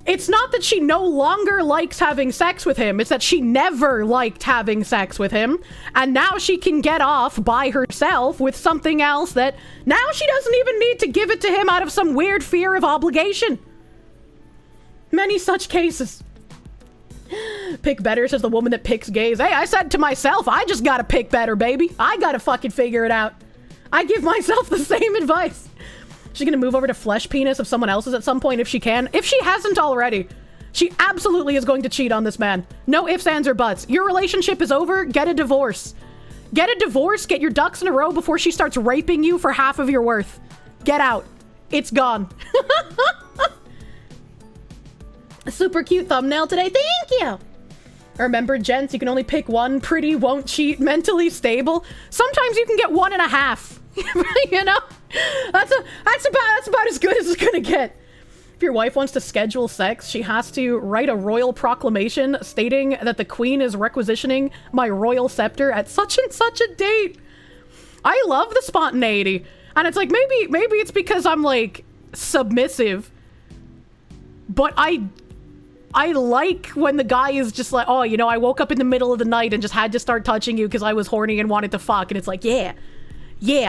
It's not that she no longer likes having sex with him, it's that she never liked having sex with him, and now she can get off by herself with something else that now she doesn't even need to give it to him out of some weird fear of obligation. Many such cases. Pick better, says the woman that picks gays. Hey, I said to myself, I just gotta pick better, baby. I gotta fucking figure it out. I give myself the same advice. She's gonna move over to flesh penis of someone else's at some point if she can. If she hasn't already, she absolutely is going to cheat on this man. No ifs, ands, or buts. Your relationship is over. Get a divorce. Get a divorce. Get your ducks in a row before she starts raping you for half of your worth. Get out. It's gone. A super cute thumbnail today. Thank you. Remember, gents, you can only pick one. Pretty, won't cheat, mentally stable. Sometimes you can get 1.5. You know? That's about as good as it's gonna get. If your wife wants to schedule sex, she has to write a royal proclamation stating that the queen is requisitioning my royal scepter at such and such a date. I love the spontaneity. And it's like, maybe it's because I'm like submissive. But I I like when the guy is just like, oh, you know, I woke up in the middle of the night and just had to start touching you because I was horny and wanted to fuck. And it's like, yeah,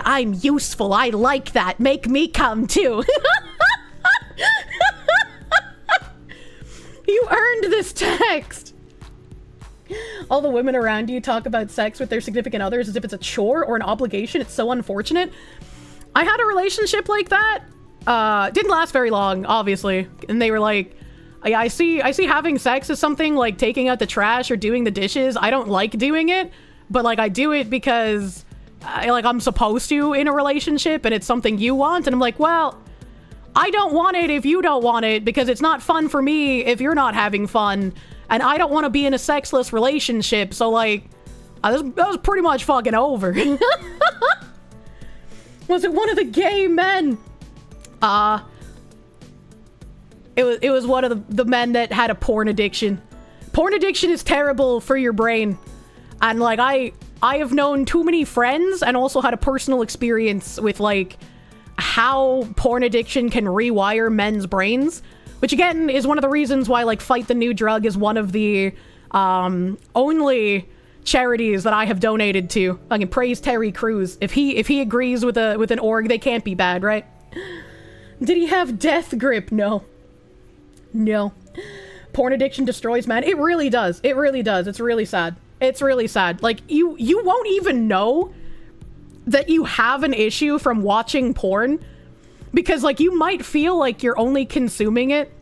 I'm useful. I like that. Make me come too. You earned this text. All the women around you talk about sex with their significant others as if it's a chore or an obligation. It's so unfortunate. I had a relationship like that. Didn't last very long, obviously. And they were like, I see having sex as something like taking out the trash or doing the dishes. I don't like doing it, but like I do it because I'm supposed to in a relationship and it's something you want. And I'm like, well, I don't want it if you don't want it because it's not fun for me if you're not having fun. And I don't want to be in a sexless relationship. So like, that was pretty much fucking over. Was it one of the gay men? It was one of the men that had a porn addiction. Porn addiction is terrible for your brain. And like I have known too many friends and also had a personal experience with like how porn addiction can rewire men's brains, which again is one of the reasons why like Fight the New Drug is one of the only charities that I have donated to. I can praise Terry Crews. If he agrees with an org, they can't be bad, right? Did he have death grip? No. Porn addiction destroys man. It really does. It really does. It's really sad. It's really sad. Like you won't even know that you have an issue from watching porn because like you might feel like you're only consuming it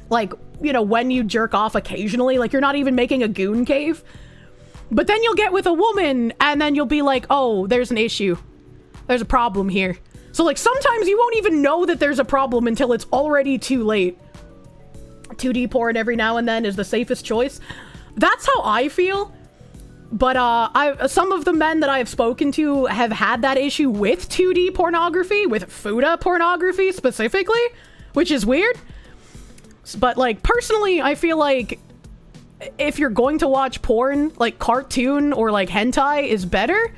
like, you know, when you jerk off occasionally, like you're not even making a goon cave. But then you'll get with a woman and then you'll be like, oh, there's an issue. There's a problem here. So like sometimes you won't even know that there's a problem until it's already too late. 2D porn every now and then is the safest choice. That's how I feel. But some of the men that I have spoken to have had that issue with 2D pornography, with Fuda pornography specifically, which is weird. But like personally, I feel like if you're going to watch porn, like cartoon or like hentai is better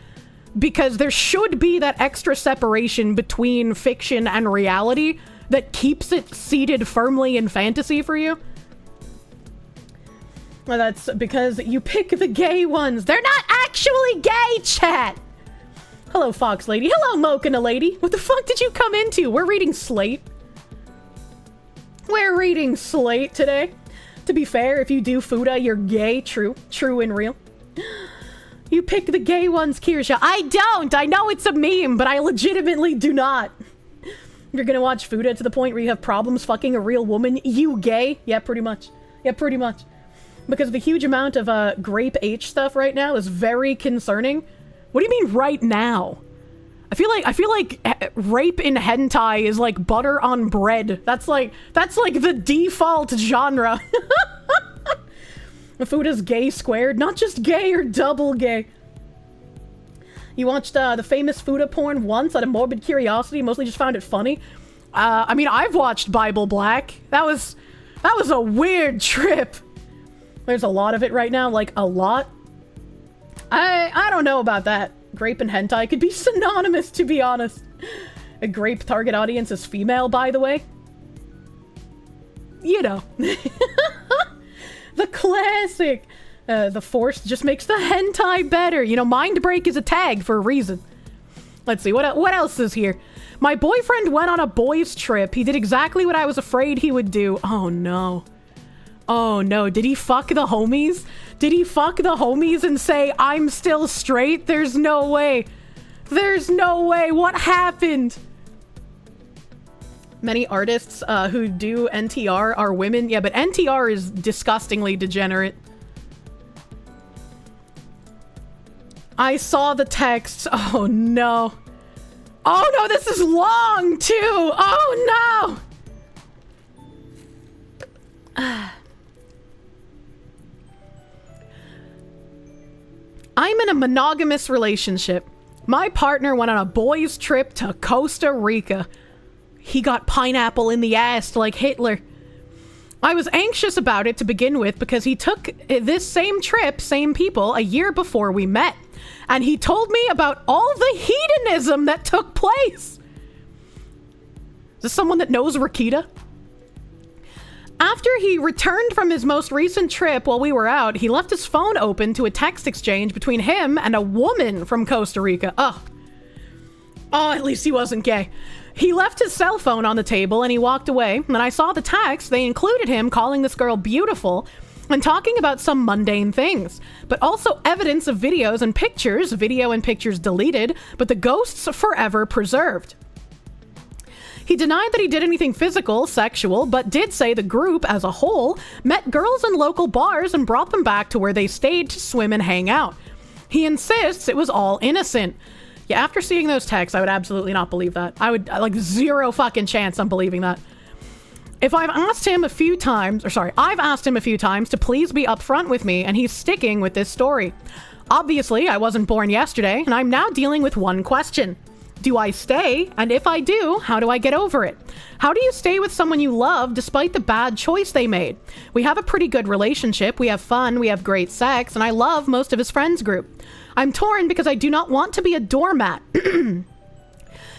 because there should be that extra separation between fiction and reality that keeps it seated firmly in fantasy for you. Well, that's because you pick the gay ones. They're not actually gay, chat. Hello, Fox Lady. Hello, Mochina Lady. What the fuck did you come into? We're reading Slate. We're reading Slate today. To be fair, if you do Fuda, you're gay. True and real. You pick the gay ones, Kirsche. I don't. I know it's a meme, but I legitimately do not. You're gonna watch Fuda to the point where you have problems fucking a real woman? You gay? Yeah, pretty much. Because the huge amount of grape H stuff right now is very concerning. What do you mean right now? I feel like rape in hentai is like butter on bread. That's like the default genre. Fuda's gay squared, not just gay or double gay. You watched the famous Fuda porn once out of morbid curiosity, mostly just found it funny. I mean, I've watched Bible Black. That was a weird trip. There's a lot of it right now, like a lot. I don't know about that. Grape and hentai could be synonymous, to be honest. A grape target audience is female, by the way. You know. The classic. The Force just makes the hentai better. You know, Mind Break is a tag for a reason. Let's see, what else is here? My boyfriend went on a boys' trip. He did exactly what I was afraid he would do. Oh, no. Oh, no. Did he fuck the homies? Did he fuck the homies and say, I'm still straight? There's no way. There's no way. What happened? Many artists who do NTR are women. Yeah, but NTR is disgustingly degenerate. I saw the text. Oh, no. Oh, no, this is long, too. Oh, no. I'm in a monogamous relationship. My partner went on a boys' trip to Costa Rica. He got pineapple in the ass like Hitler. I was anxious about it to begin with because he took this same trip, same people, a year before we met. And he told me about all the hedonism that took place. Is this someone that knows Rakita? After he returned from his most recent trip while we were out, he left his phone open to a text exchange between him and a woman from Costa Rica. Oh, at least he wasn't gay. He left his cell phone on the table and he walked away. When I saw the text, they included him calling this girl beautiful and talking about some mundane things, but also evidence of videos and pictures, video and pictures deleted, but the ghosts forever preserved. He denied that he did anything physical, sexual, but did say the group as a whole met girls in local bars and brought them back to where they stayed to swim and hang out. He insists it was all innocent. Yeah, after seeing those texts, I would absolutely not believe that. I would, like, zero fucking chance I'm believing that. I've asked him a few times to please be upfront with me, and he's sticking with this story. Obviously, I wasn't born yesterday, and I'm now dealing with one question. Do I stay? And if I do, how do I get over it? How do you stay with someone you love despite the bad choice they made? We have a pretty good relationship, we have fun, we have great sex, and I love most of his friends group. I'm torn because I do not want to be a doormat.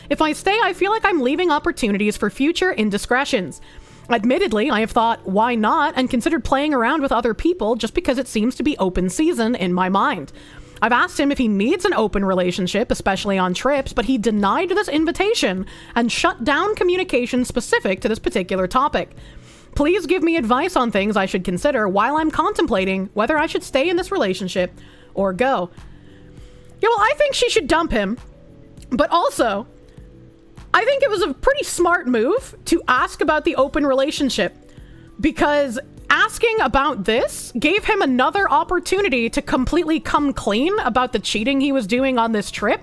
If I stay, I feel like I'm leaving opportunities for future indiscretions. Admittedly, I have thought, why not, and considered playing around with other people just because it seems to be open season in my mind. I've asked him if he needs an open relationship, especially on trips, but he denied this invitation and shut down communication specific to this particular topic. Please give me advice on things I should consider while I'm contemplating whether I should stay in this relationship or go. Yeah, well, I think she should dump him, but also, I think it was a pretty smart move to ask about the open relationship, because asking about this gave him another opportunity to completely come clean about the cheating he was doing on this trip.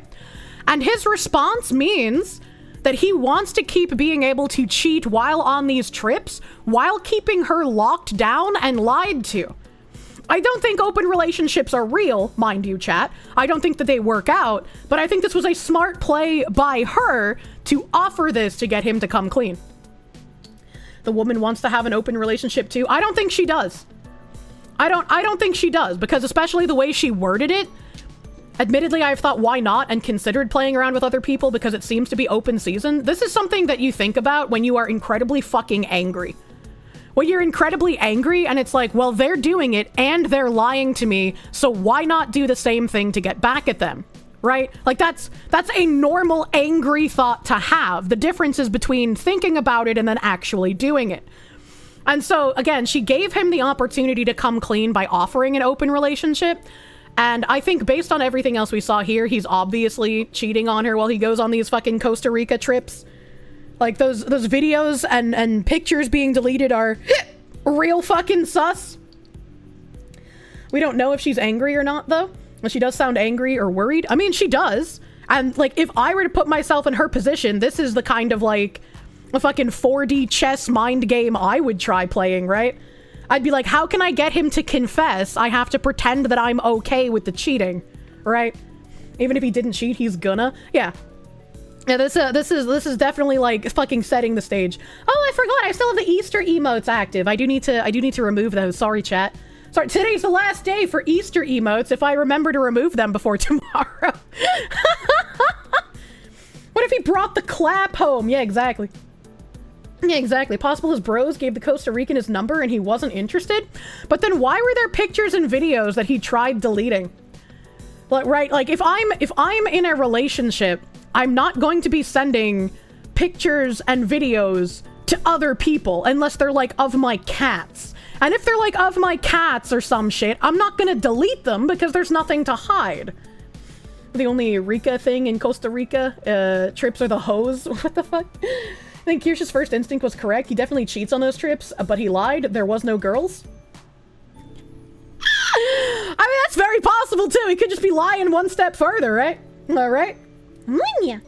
And his response means that he wants to keep being able to cheat while on these trips, while keeping her locked down and lied to. I don't think open relationships are real, mind you, chat. I don't think that they work out, but I think this was a smart play by her to offer this to get him to come clean. The woman wants to have an open relationship too. I don't think she does. I don't think she does, because especially the way she worded it, admittedly, I've thought why not and considered playing around with other people because it seems to be open season. This is something that you think about when you are incredibly fucking angry. When you're incredibly angry and it's like, well, they're doing it and they're lying to me, so why not do the same thing to get back at them? Right? Like, that's a normal angry thought to have. The difference is between thinking about it and then actually doing it. And so, again, she gave him the opportunity to come clean by offering an open relationship. And I think based on everything else we saw here, he's obviously cheating on her while he goes on these fucking Costa Rica trips. Like, those videos and pictures being deleted are real fucking sus. We don't know if she's angry or not, though. Well, she does sound angry or worried. I mean, she does. And, like, if I were to put myself in her position, this is the kind of, like, a fucking 4D chess mind game I would try playing, right? I'd be like, how can I get him to confess? I have to pretend that I'm okay with the cheating, right? Even if he didn't cheat, he's gonna. Yeah. Yeah, this is definitely, like, fucking setting the stage. Oh, I forgot. I still have the Easter emotes active. I do need to remove those. Sorry, chat. Sorry, today's the last day for Easter emotes if I remember to remove them before tomorrow. What if he brought the clap home? Yeah, exactly. Yeah, exactly. Possible his bros gave the Costa Rican his number and he wasn't interested? But then why were there pictures and videos that he tried deleting? Like, right, like, if I'm in a relationship, I'm not going to be sending pictures and videos to other people unless they're, like, of my cats. And if they're, like, of my cats or some shit, I'm not gonna delete them because there's nothing to hide. The only Rica thing in Costa Rica, trips are the hoes. What the fuck? I think Kirsch's first instinct was correct. He definitely cheats on those trips, but he lied. There was no girls. I mean, that's very possible, too. He could just be lying one step further, right? All right? Yeah.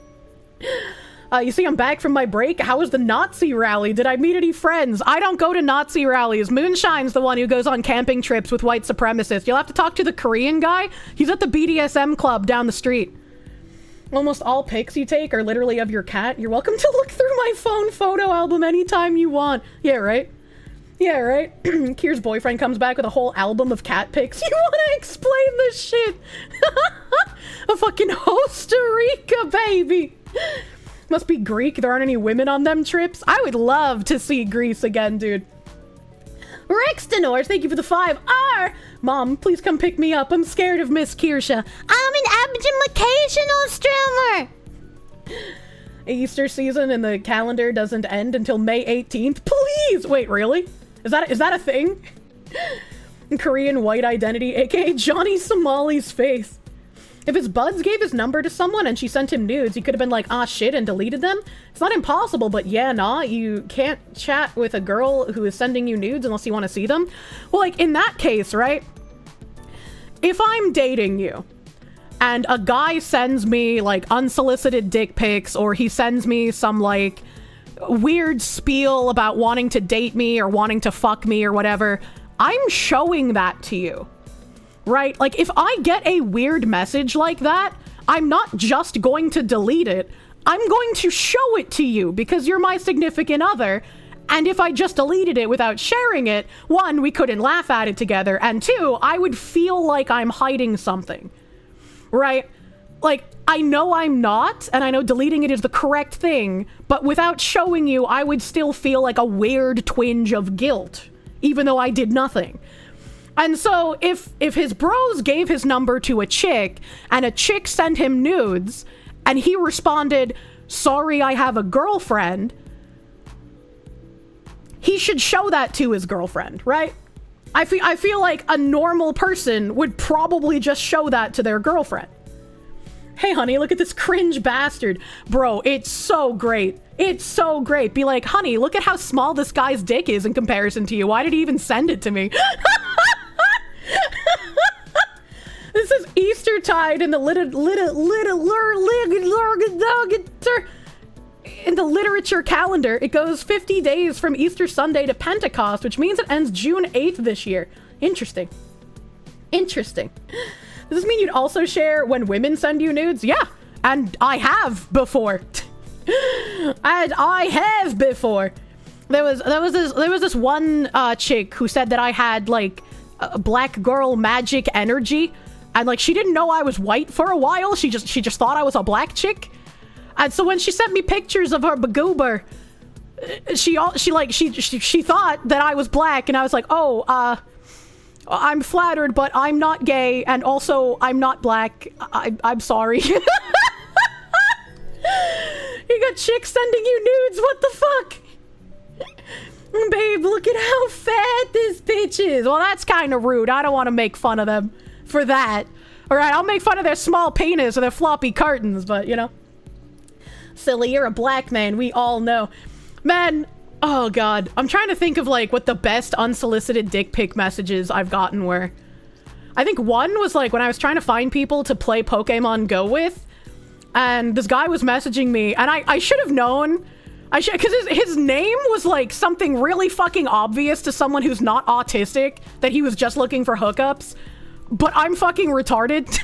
You see, I'm back from my break. How was the Nazi rally? Did I meet any friends? I don't go to Nazi rallies. Moonshine's the one who goes on camping trips with white supremacists. You'll have to talk to the Korean guy. He's at the BDSM club down the street. Almost all pics you take are literally of your cat. You're welcome to look through my phone photo album anytime you want. Yeah, right? Yeah, right? Kier's boyfriend comes back with a whole album of cat pics. You want to explain this shit? A fucking Costa Rica, baby. Must be Greek. There aren't any women on them trips. I would love to see Greece again, dude. Rextenor, thank you for the 5. Mom, please come pick me up. I'm scared of Miss Kirsche. I'm an educational streamer. Easter season in the calendar doesn't end until May 18th. Please! Wait, really? Is that a thing? Korean white identity, aka Johnny Somali's face. If his buds gave his number to someone and she sent him nudes, he could have been like, ah shit, and deleted them. It's not impossible, but yeah, nah, you can't chat with a girl who is sending you nudes unless you want to see them. Well, like, in that case, right? If I'm dating you, and a guy sends me, like, unsolicited dick pics, or he sends me some, like, weird spiel about wanting to date me or wanting to fuck me or whatever, I'm showing that to you. Right? Like, if I get a weird message like that, I'm not just going to delete it. I'm going to show it to you because you're my significant other. And if I just deleted it without sharing it, 1, we couldn't laugh at it together, and 2, I would feel like I'm hiding something. Right? Like, I know I'm not, and I know deleting it is the correct thing, but without showing you, I would still feel like a weird twinge of guilt, even though I did nothing. And so, if his bros gave his number to a chick, and a chick sent him nudes, and he responded, sorry, I have a girlfriend, he should show that to his girlfriend, right? I feel like a normal person would probably just show that to their girlfriend. Hey, honey, look at this cringe bastard. Bro, it's so great. It's so great. Be like, honey, look at how small this guy's dick is in comparison to you. Why did he even send it to me? This is Eastertide in the literature calendar. It goes 50 days from Easter Sunday to Pentecost, which means it ends June 8th this year. Interesting. Interesting. Does this mean you'd also share when women send you nudes? Yeah, and I have before. And I have before. There was this one chick who said that I had like a black girl magic energy, and like she didn't know I was white for a while. She just thought I was a black chick. And so when she sent me pictures of her bagoober, she thought that I was black, and I was like, oh, I'm flattered, but I'm not gay, and also I'm not black. I'm sorry. You got chicks sending you nudes. What the fuck? Babe, look at how fat this bitch is. Well, that's kind of rude. I don't want to make fun of them for that. All right, I'll make fun of their small penis or their floppy cartons, but you know. Silly, you're a black man, we all know. Man, oh god. I'm trying to think of like what the best unsolicited dick pic messages I've gotten were. I think one was like when I was trying to find people to play Pokemon Go with, and this guy was messaging me, and I should have known. Because his name was like something really fucking obvious to someone who's not autistic, that he was just looking for hookups. But I'm fucking retarded.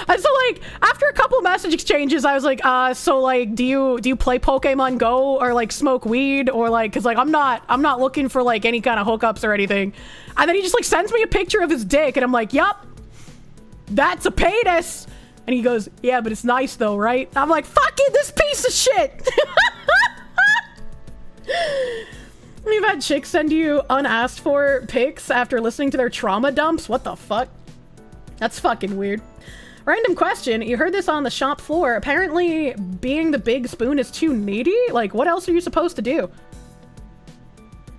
And so like after a couple message exchanges, I was like, so like do you play Pokemon Go or like smoke weed, or like, because like I'm not looking for like any kind of hookups or anything. And then he just like sends me a picture of his dick, and I'm like, yup, that's a penis. And he goes, yeah, but it's nice though, right? And I'm like, fucking this piece of shit. We've had chicks send you unasked for pics after listening to their trauma dumps. What the fuck? That's fucking weird. Random question. You heard this on the shop floor. Apparently being the big spoon is too needy? Like, what else are you supposed to do?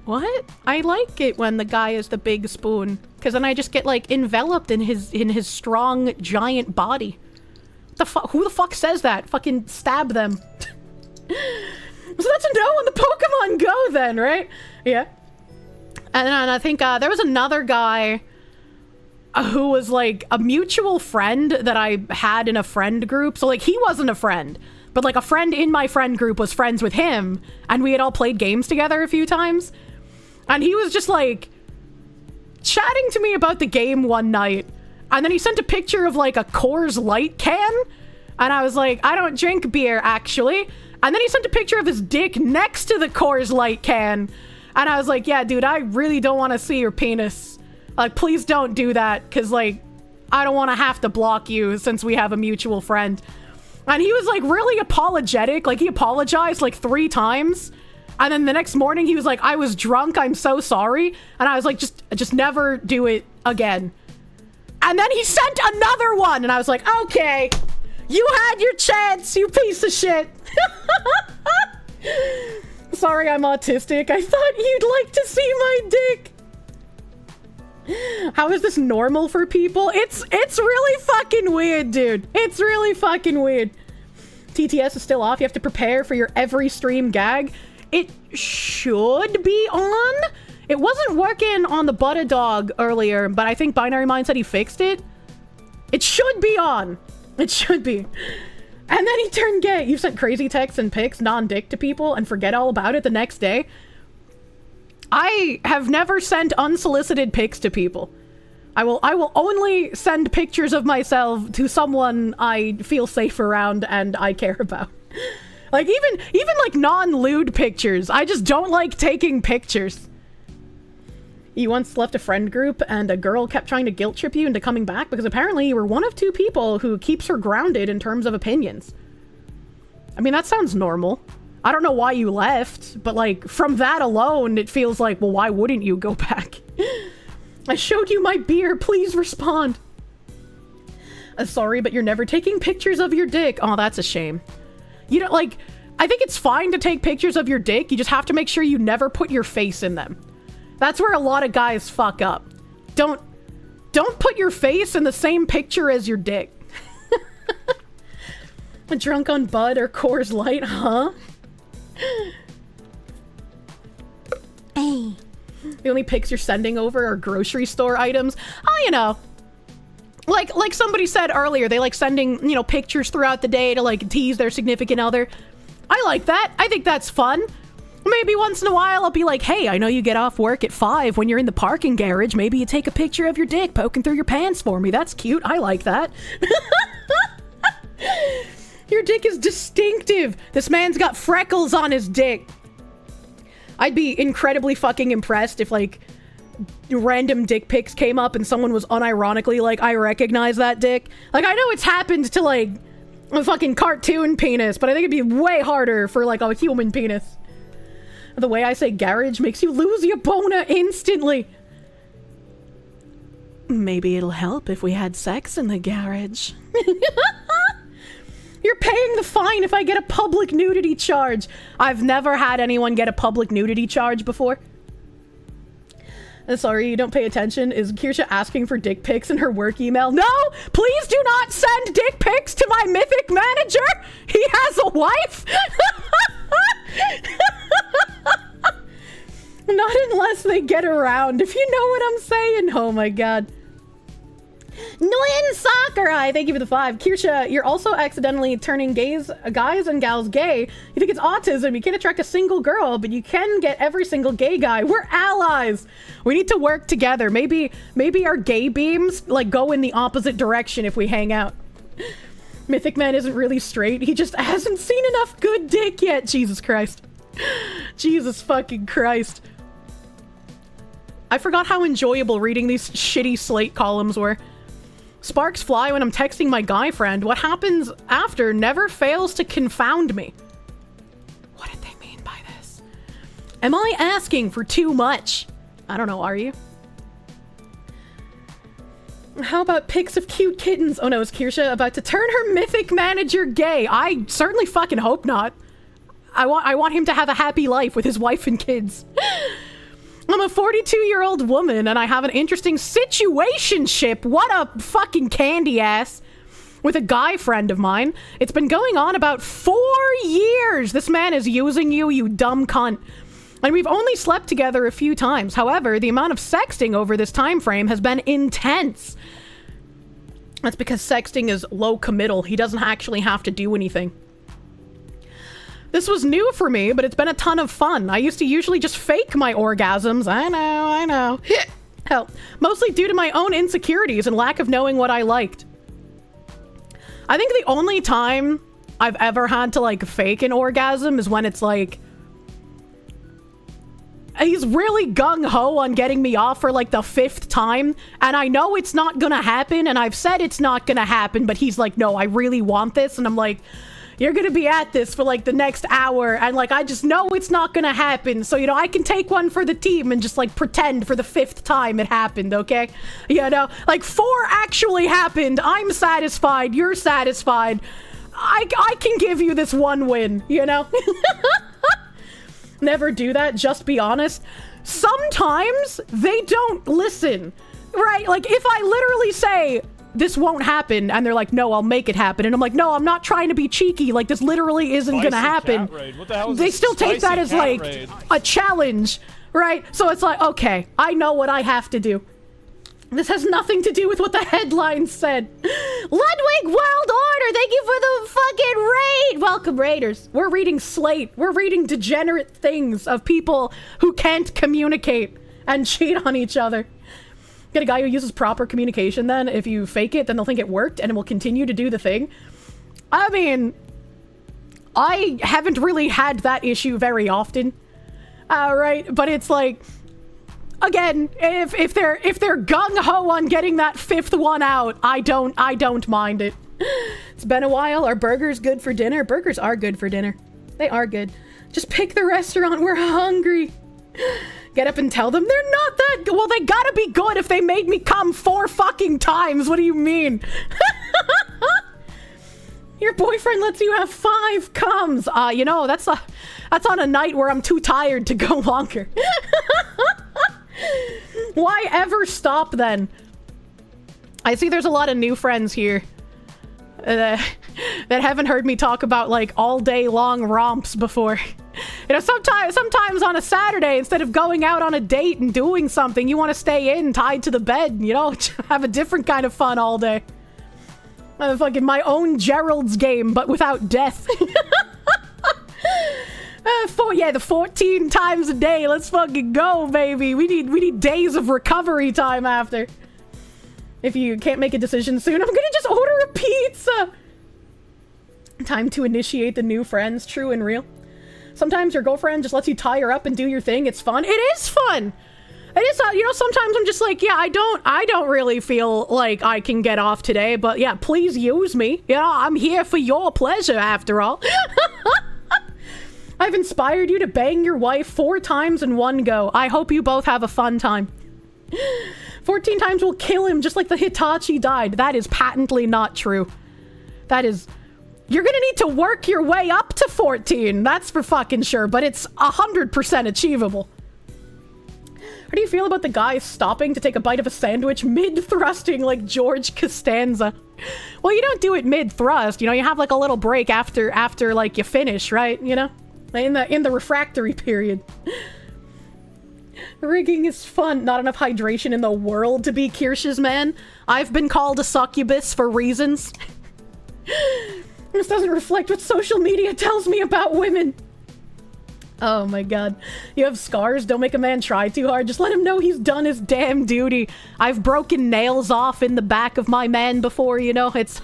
What? I like it when the guy is the big spoon, because then I just get like enveloped in his strong giant body. The fuck? Who the fuck says that? Fucking stab them. So that's a no on the Pokemon Go then, right? Yeah. And then I think there was another guy who was like a mutual friend that I had in a friend group. So like he wasn't a friend, but like a friend in my friend group was friends with him, and we had all played games together a few times. And he was just like chatting to me about the game one night, and then he sent a picture of like a Coors Light can, and I was like, I don't drink beer actually. And then he sent a picture of his dick next to the Coors Light can, and I was like, yeah, dude, I really don't want to see your penis. Like, please don't do that, because like I don't want to have to block you since we have a mutual friend. And he was like really apologetic. Like he apologized like 3 times. And then the next morning he was like, I was drunk, I'm so sorry. And I was like, just never do it again. And then he sent another one, and I was like, okay, you had your chance, you piece of shit. Sorry, I'm autistic. I thought you'd like to see my dick. How is this normal for people? It's really fucking weird, dude. It's really fucking weird. TTS is still off. You have to prepare for your every stream gag. It should be on. It wasn't working on the Butter Dog earlier, but I think Binary Mind said he fixed it. It should be on. It should be. And then he turned gay. You sent crazy texts and pics, non-dick to people and forget all about it the next day. I have never sent unsolicited pics to people. I will only send pictures of myself to someone I feel safe around and I care about. Like even like non-lewd pictures. I just don't like taking pictures. You once left a friend group and a girl kept trying to guilt trip you into coming back because apparently you were one of 2 people who keeps her grounded in terms of opinions. I mean, that sounds normal. I don't know why you left, but like from that alone, it feels like, well, why wouldn't you go back? I showed you my beer, please respond. Sorry, but you're never taking pictures of your dick. Oh, that's a shame. You know, like, I think it's fine to take pictures of your dick. You just have to make sure you never put your face in them. That's where a lot of guys fuck up. Don't put your face in the same picture as your dick. Drunk on Bud or Coors Light, huh? Hey. The only pics you're sending over are grocery store items. Oh, you know. Like somebody said earlier, they like sending, you know, pictures throughout the day to like tease their significant other. I like that. I think that's fun. Maybe once in a while I'll be like, hey, I know you get off work at 5 when you're in the parking garage. Maybe you take a picture of your dick poking through your pants for me. That's cute. I like that. Your dick is distinctive. This man's got freckles on his dick. I'd be incredibly fucking impressed if like random dick pics came up and someone was unironically like, I recognize that dick. Like, I know it's happened to like a fucking cartoon penis, but I think it'd be way harder for like a human penis. The way I say garage makes you lose your boner instantly. Maybe it'll help if we had sex in the garage. You're paying the fine if I get a public nudity charge. I've never had anyone get a public nudity charge before. Sorry, you don't pay attention. Is Kirsche asking for dick pics in her work email? No! Please do not send dick pics to my mythic manager! He has a wife! Not unless they get around, if you know what I'm saying. Oh my god. Nguyen Sakurai, thank you for the 5. Kirsche, you're also accidentally turning guys and gals gay. You think it's autism. You can't attract a single girl, but you can get every single gay guy. We're allies. We need to work together. Maybe our gay beams like go in the opposite direction if we hang out. Mythic Man isn't really straight. He just hasn't seen enough good dick yet. Jesus Christ. Jesus fucking Christ. I forgot how enjoyable reading these shitty Slate columns were. Sparks fly when I'm texting my guy friend. What happens after never fails to confound me. What did they mean by this? Am I asking for too much? I don't know, are you? How about pics of cute kittens? Oh no, is Kirsche about to turn her mythic manager gay? I certainly fucking hope not. I want him to have a happy life with his wife and kids. I'm a 42-year-old woman and I have an interesting situationship. What a fucking candy ass. With a guy friend of mine. It's been going on about 4 years. This man is using you, you dumb cunt. And we've only slept together a few times. However, the amount of sexting over this time frame has been intense. That's because sexting is low committal. He doesn't actually have to do anything. This was new for me, but it's been a ton of fun. I used to usually just fake my orgasms. I know. Hell, mostly due to my own insecurities and lack of knowing what I liked. I think the only time I've ever had to like fake an orgasm is when it's like he's really gung-ho on getting me off for like the 5th time and I know it's not gonna happen and I've said it's not gonna happen, but he's like, no, I really want this, and I'm like, you're gonna be at this for like the next hour, and like I just know it's not gonna happen, so you know I can take one for the team and just like pretend for the 5th time it happened, okay? You know, like 4 actually happened. I'm satisfied, you're satisfied. I can give you this 1 win, you know? Never do that, just be honest. Sometimes they don't listen, right? Like if I literally say this won't happen and they're like, no, I'll make it happen, and I'm like, no, I'm not trying to be cheeky, like this literally isn't gonna happen.
What the hell is
they
this
still take that as like
raid?
a challenge, right? So it's like, okay, I know what I have to do. This has nothing to do with what the headline said. Ludwig World Order, thank you for the fucking raid! Welcome, Raiders. We're reading Slate. We're reading degenerate things of people who can't communicate and cheat on each other. Get a guy who uses proper communication then. If you fake it, then they'll think it worked and it will continue to do the thing. I mean, I haven't really had that issue very often. Right? But it's like, again, if they're gung-ho on getting that 5th one out, I don't mind it. It's been a while. Are burgers good for dinner? Burgers are good for dinner. They are good. Just pick the restaurant. We're hungry. Get up and tell them they're not that good. Well, they gotta be good if they made me come 4 fucking times. What do you mean? Your boyfriend lets you have 5 comes. You know, that's on a night where I'm too tired to go longer. Why ever stop then? I see there's a lot of new friends here that haven't heard me talk about like all day long romps before. You know, sometimes on a Saturday, instead of going out on a date and doing something, you want to stay in tied to the bed, you know, have a different kind of fun all day. Fucking my own Gerald's game, but without death. The 14 times a day. Let's fucking go, baby. We need days of recovery time after. If you can't make a decision soon, I'm gonna just order a pizza. Time to initiate the new friends, true and real. Sometimes your girlfriend just lets you tie her up and do your thing. It's fun. It is fun. It is, you know, sometimes I'm just like, yeah, I don't really feel like I can get off today, but yeah, please use me. Yeah, I'm here for your pleasure after all. I've inspired you to bang your wife 4 times in one go. I hope you both have a fun time. 14 times will kill him just like the Hitachi died. That is patently not true. That is... You're gonna need to work your way up to 14. That's for fucking sure, but it's 100% achievable. How do you feel about the guy stopping to take a bite of a sandwich mid-thrusting like George Costanza? Well, you don't do it mid-thrust. You know, you have like a little break after like you finish, right? You know? In the refractory period. Rigging is fun. Not enough hydration in the world to be Kirsche's man. I've been called a succubus for reasons. This doesn't reflect what social media tells me about women. Oh my god. You have scars? Don't make a man try too hard. Just let him know he's done his damn duty. I've broken nails off in the back of my man before, you know? It's...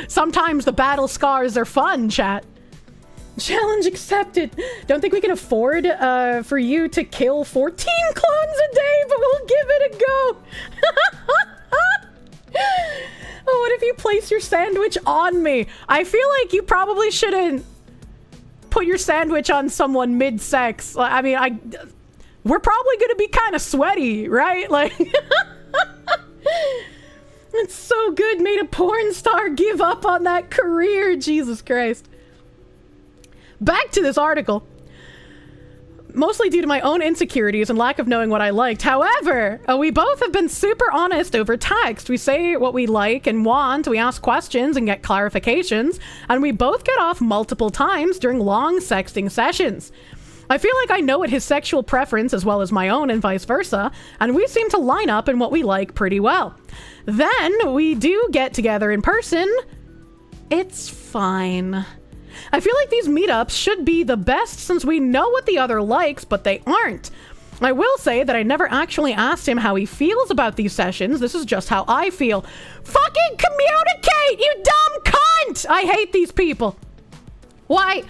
Sometimes the battle scars are fun, chat. Challenge accepted. Don't think we can afford for you to kill 14 clones a day, but we'll give it a go. Oh, what if you place your sandwich on me? I feel like you probably shouldn't put your sandwich on someone mid-sex. I mean, we're probably gonna be kind of sweaty, right? Like, it's so good. Made a porn star give up on that career. Jesus Christ. Back to this article. Mostly due to my own insecurities and lack of knowing what I liked. However, we both have been super honest over text. We say what we like and want, we ask questions and get clarifications, and we both get off multiple times during long sexting sessions. I feel like I know what his sexual preference as well as my own and vice versa, and we seem to line up in what we like pretty well. Then we do get together in person. It's fine. I feel like these meetups should be the best since we know what the other likes, but they aren't. I will say that I never actually asked him how he feels about these sessions. This is just how I feel. Fucking communicate, you dumb cunt! I hate these people. Why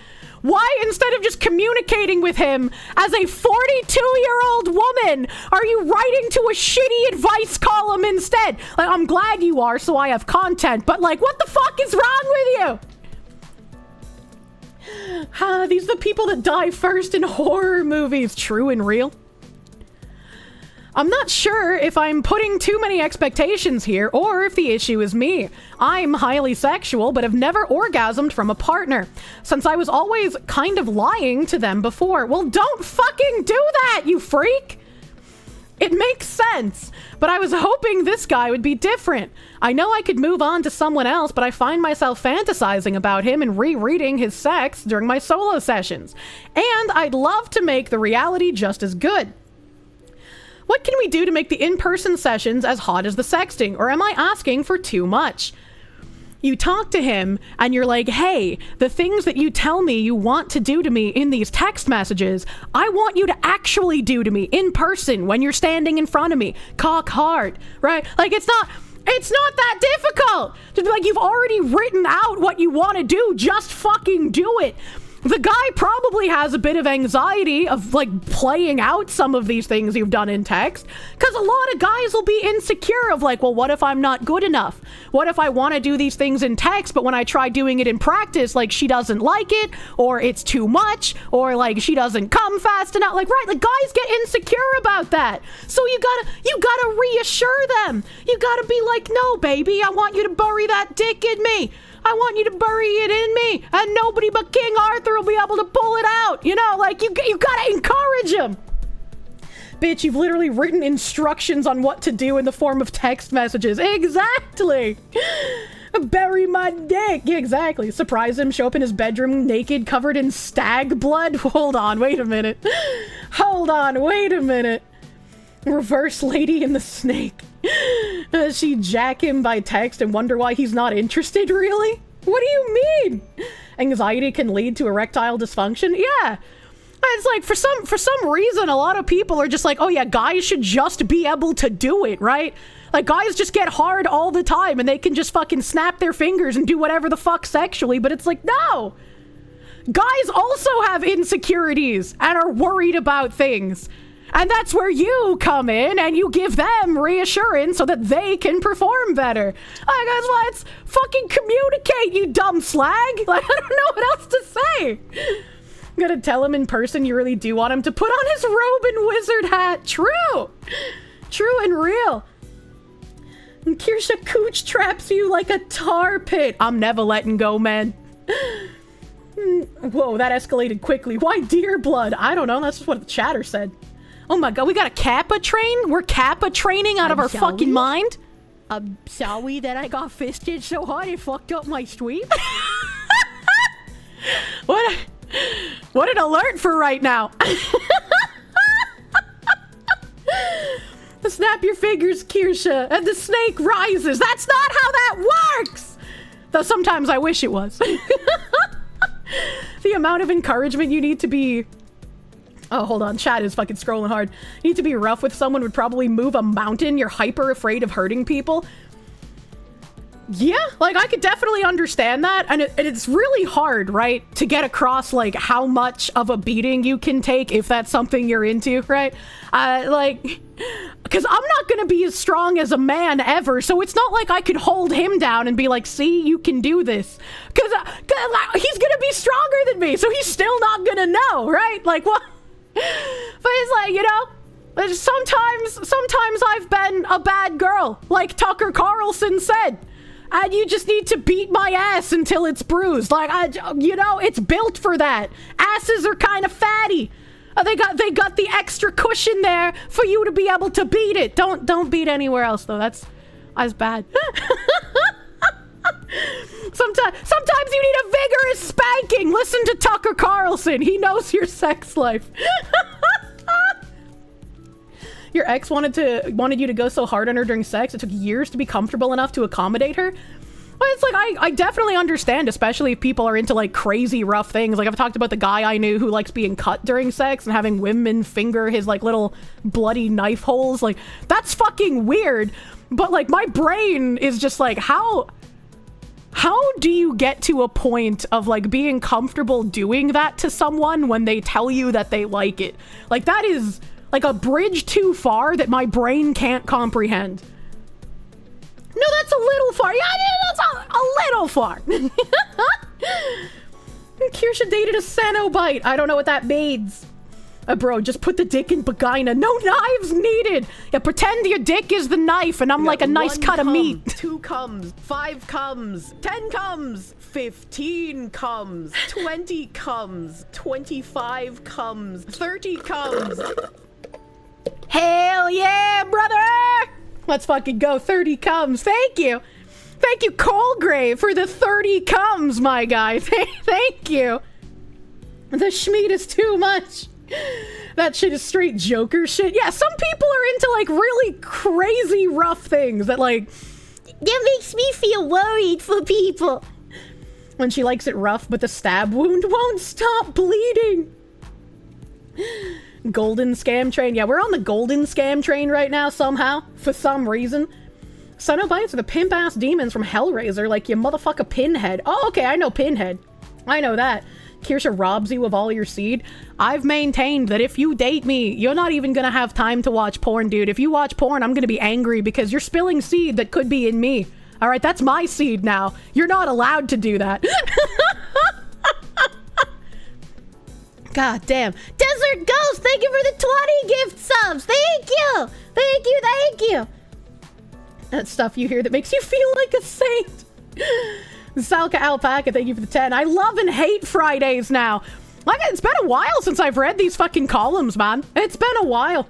instead of just communicating with him as a 42-year-old woman, are you writing to a shitty advice column instead? Like, I'm glad you are, so I have content, but like, what the fuck is wrong with you? These are the people that die first in horror movies. True and real. I'm not sure if I'm putting too many expectations here or if the issue is me. I'm highly sexual but have never orgasmed from a partner, since I was always kind of lying to them before. Well, don't fucking do that, you freak! It makes sense, but I was hoping this guy would be different. I know I could move on to someone else, but I find myself fantasizing about him and rereading his sex during my solo sessions. And I'd love to make the reality just as good. What can we do to make the in-person sessions as hot as the sexting, or am I asking for too much? You talk to him and you're like, hey, the things that you tell me you want to do to me in these text messages, I want you to actually do to me in person when you're standing in front of me. Cock hard, right? Like, it's not that difficult. Like, you've already written out what you want to do. Just fucking do it. The guy probably has a bit of anxiety of, like, playing out some of these things you've done in text, because a lot of guys will be insecure of, like, well, what if I'm not good enough? What if I want to do these things in text, but when I try doing it in practice, like, she doesn't like it, or it's too much, or, like, she doesn't come fast enough? Like, right, like, guys get insecure about that. So you gotta reassure them. You gotta be like, no, baby, I want you to bury that dick in me. I want you to bury it in me, and nobody but King Arthur will be able to pull it out. You know, like, you gotta encourage him. Bitch, you've literally written instructions on what to do in the form of text messages. Exactly. Bury my dick. Yeah, exactly. Surprise him, show up in his bedroom naked, covered in stag blood. Hold on, wait a minute. Hold on, wait a minute. Reverse Lady and the Snake. She jack him by text and wonder why he's not interested, really? What do you mean? Anxiety can lead to erectile dysfunction? Yeah. It's like, for some reason, a lot of people are just like, oh yeah, guys should just be able to do it, right? Like, guys just get hard all the time and they can just fucking snap their fingers and do whatever the fuck sexually, but it's like, no! Guys also have insecurities and are worried about things. And that's where you come in and you give them reassurance so that they can perform better. Like, let's fucking communicate, you dumb slag. Like, I don't know what else to say. I'm gonna tell him in person you really do want him to put on his robe and wizard hat. True. True and real. And Kirsche cooch traps you like a tar pit. I'm never letting go, man. Whoa, that escalated quickly. Why deer blood? I don't know. That's just what the chatter said. Oh my god, we got a Kappa train? We're Kappa training out of our fucking mind?
I'm sorry that I got fisted so hard it fucked up my stream.
What an alert for right now. Snap your fingers, Kirsche, and the snake rises. That's not how that works! Though sometimes I wish it was. The amount of encouragement you need to be... Oh, hold on. Chat is fucking scrolling hard. You need to be rough with someone would probably move a mountain. You're hyper afraid of hurting people. Yeah, like, I could definitely understand that. And it's really hard, right? To get across, like, how much of a beating you can take if that's something you're into, right? Like, because I'm not going to be as strong as a man ever. So it's not like I could hold him down and be like, see, you can do this. Because he's going to be stronger than me. So he's still not going to know, right? Like, what? But it's like, you know, sometimes I've been a bad girl, like Tucker Carlson said, and you just need to beat my ass until it's bruised. Like, you know, it's built for that. Asses are kind of fatty. They got the extra cushion there for you to be able to beat it. Don't beat anywhere else though. That's bad. Sometimes you need a vigorous spanking. Listen to Tucker Carlson. He knows your sex life. Your ex wanted you to go so hard on her during sex. It took years to be comfortable enough to accommodate her. Well, it's like, I definitely understand, especially if people are into, like, crazy rough things. Like, I've talked about the guy I knew who likes being cut during sex and having women finger his, like, little bloody knife holes. Like, that's fucking weird. But, like, my brain is just like, how do you get to a point of, like, being comfortable doing that to someone when they tell you that they like it? Like, that is, like, a bridge too far that my brain can't comprehend. No, that's a little far. Yeah, that's a little far. Kirsche dated a Cenobite. I don't know what that means. Bro, just put the dick in vagina. No knives needed. Yeah, pretend your dick is the knife and I'm like a nice cut of meat.
2 comes, 5 comes, 10 comes, 15 comes, 20 comes, 25 comes, 30 comes.
Hell yeah, brother! Let's fucking go. 30 comes. Thank you. Thank you, Colgrave, for the 30 comes, my guy. Thank you. The schmeat is too much. That shit is straight Joker shit. Yeah, some people are into, like, really crazy rough things that, like, that makes me feel worried for people. When she likes it rough, but the stab wound won't stop bleeding. Golden scam train. Yeah, we're on the golden scam train right now somehow, for some reason. Cenobites are the pimp-ass demons from Hellraiser, like you motherfucker Pinhead. Oh, okay, I know Pinhead. I know that. Kirsche robs you of all your seed. I've maintained that if you date me, you're not even gonna have time to watch porn, dude. If you watch porn, I'm gonna be angry because you're spilling seed that could be in me. Alright, that's my seed now. You're not allowed to do that. God damn. Desert Ghost, thank you for the 20 gift subs. Thank you. Thank you, thank you. That stuff you hear that makes you feel like a saint. Salka Alpaca, thank you for the 10. I love and hate Fridays now. Like, it's been a while since I've read these fucking columns, man. It's been a while.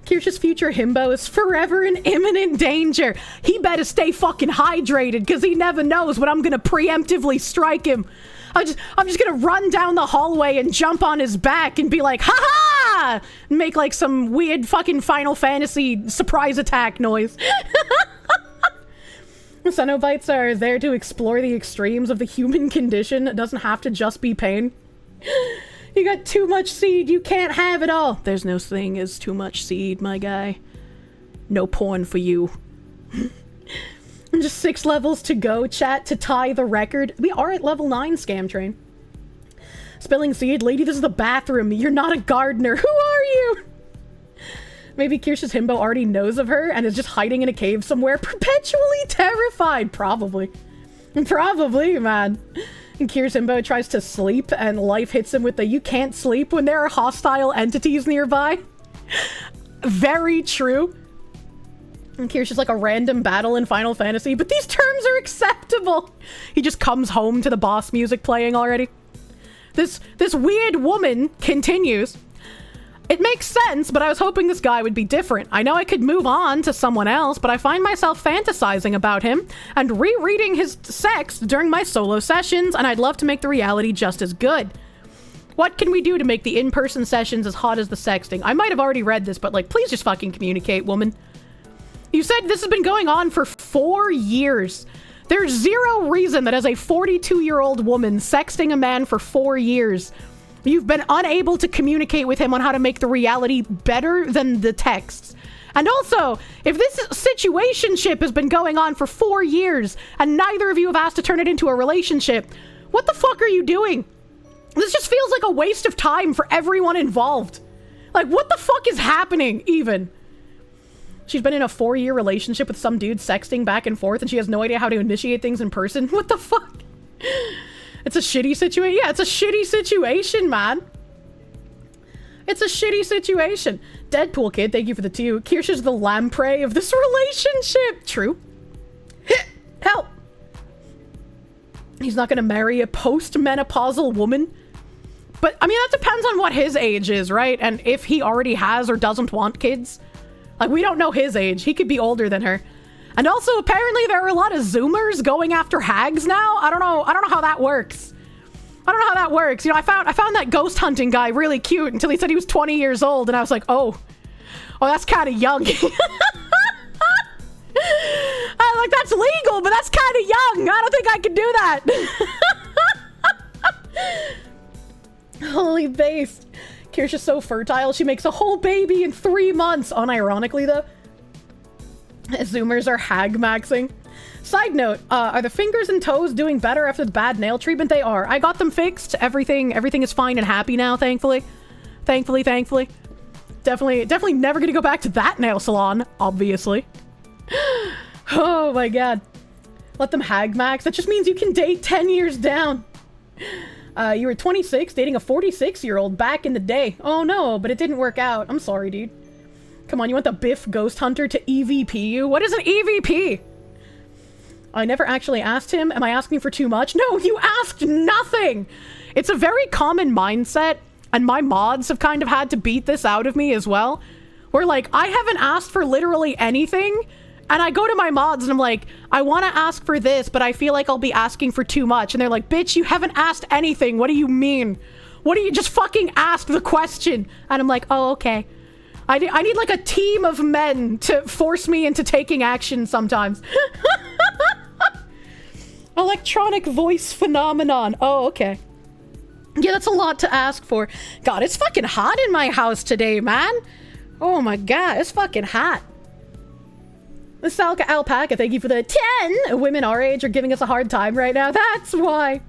Kirsche's future himbo is forever in imminent danger. He better stay fucking hydrated, because he never knows when I'm gonna preemptively strike him. I'm just gonna run down the hallway and jump on his back and be like, ha-ha! And make like some weird fucking Final Fantasy surprise attack noise. Cenobites are there to explore the extremes of the human condition. It doesn't have to just be pain. You got too much seed, you can't have it all. There's no thing as too much seed, my guy. No porn for you. Just 6 levels to go, chat, to tie the record. We are at level 9, Scam Train. Spilling seed, lady, this is the bathroom. You're not a gardener. Who are you? Maybe Kirsche's himbo already knows of her and is just hiding in a cave somewhere, perpetually terrified. Probably. Probably, man. And Kirsche's himbo tries to sleep and life hits him with the you can't sleep when there are hostile entities nearby. Very true. And Kirsche's like a random battle in Final Fantasy, but these terms are acceptable. He just comes home to the boss music playing already. This weird woman continues. It makes sense, but I was hoping this guy would be different. I know I could move on to someone else, but I find myself fantasizing about him and rereading his sex during my solo sessions, and I'd love to make the reality just as good. What can we do to make the in-person sessions as hot as the sexting? I might have already read this, but like, please just fucking communicate, woman. You said this has been going on for 4 years. There's zero reason that as a 42-year-old woman sexting a man for 4 years, you've been unable to communicate with him on how to make the reality better than the texts. And also, if this situationship has been going on for 4 years and neither of you have asked to turn it into a relationship, what the fuck are you doing? This just feels like a waste of time for everyone involved. Like, what the fuck is happening, even? She's been in a 4-year relationship with some dude sexting back and forth and she has no idea how to initiate things in person. What the fuck? It's a shitty situation. Yeah, it's a shitty situation, man. It's a shitty situation. Deadpool kid, thank you for the 2. Kirsche the lamprey of this relationship. True. Help. He's not gonna marry a post-menopausal woman. But, I mean, that depends on what his age is, right? And if he already has or doesn't want kids. Like, we don't know his age. He could be older than her. And also, apparently, there are a lot of Zoomers going after hags now. I don't know how that works. I don't know how that works. You know, I found that ghost hunting guy really cute until he said he was 20 years old, and I was like, oh, that's kind of young. I like, that's legal, but that's kind of young. I don't think I can do that. Holy base. Kirsche so fertile, she makes a whole baby in 3 months. Unironically, though. Zoomers are hag maxing. Side note, are the fingers and toes doing better after the bad nail treatment? They are. I got them fixed. Everything is fine and happy now, thankfully. Thankfully. Definitely never gonna go back to that nail salon, obviously. Oh my god. Let them hag max. That just means you can date 10 years down. You were 26, dating a 46-year-old back in the day. Oh no, but it didn't work out. I'm sorry, dude. Come on, you want the Biff Ghost Hunter to EVP you? What is an EVP? I never actually asked him. Am I asking for too much? No, you asked nothing! It's a very common mindset, and my mods have kind of had to beat this out of me as well. Where, like, I haven't asked for literally anything, and I go to my mods and I'm like, I want to ask for this, but I feel like I'll be asking for too much. And they're like, bitch, you haven't asked anything. What do you mean? What do you just fucking ask the question? And I'm like, oh, okay. I need like a team of men to force me into taking action sometimes. Electronic voice phenomenon. Oh, okay. Yeah, that's a lot to ask for. God, it's fucking hot in my house today, man. Oh my god, it's fucking hot. The Salka Alpaca, thank you for the 10! Women our age are giving us a hard time right now. That's why.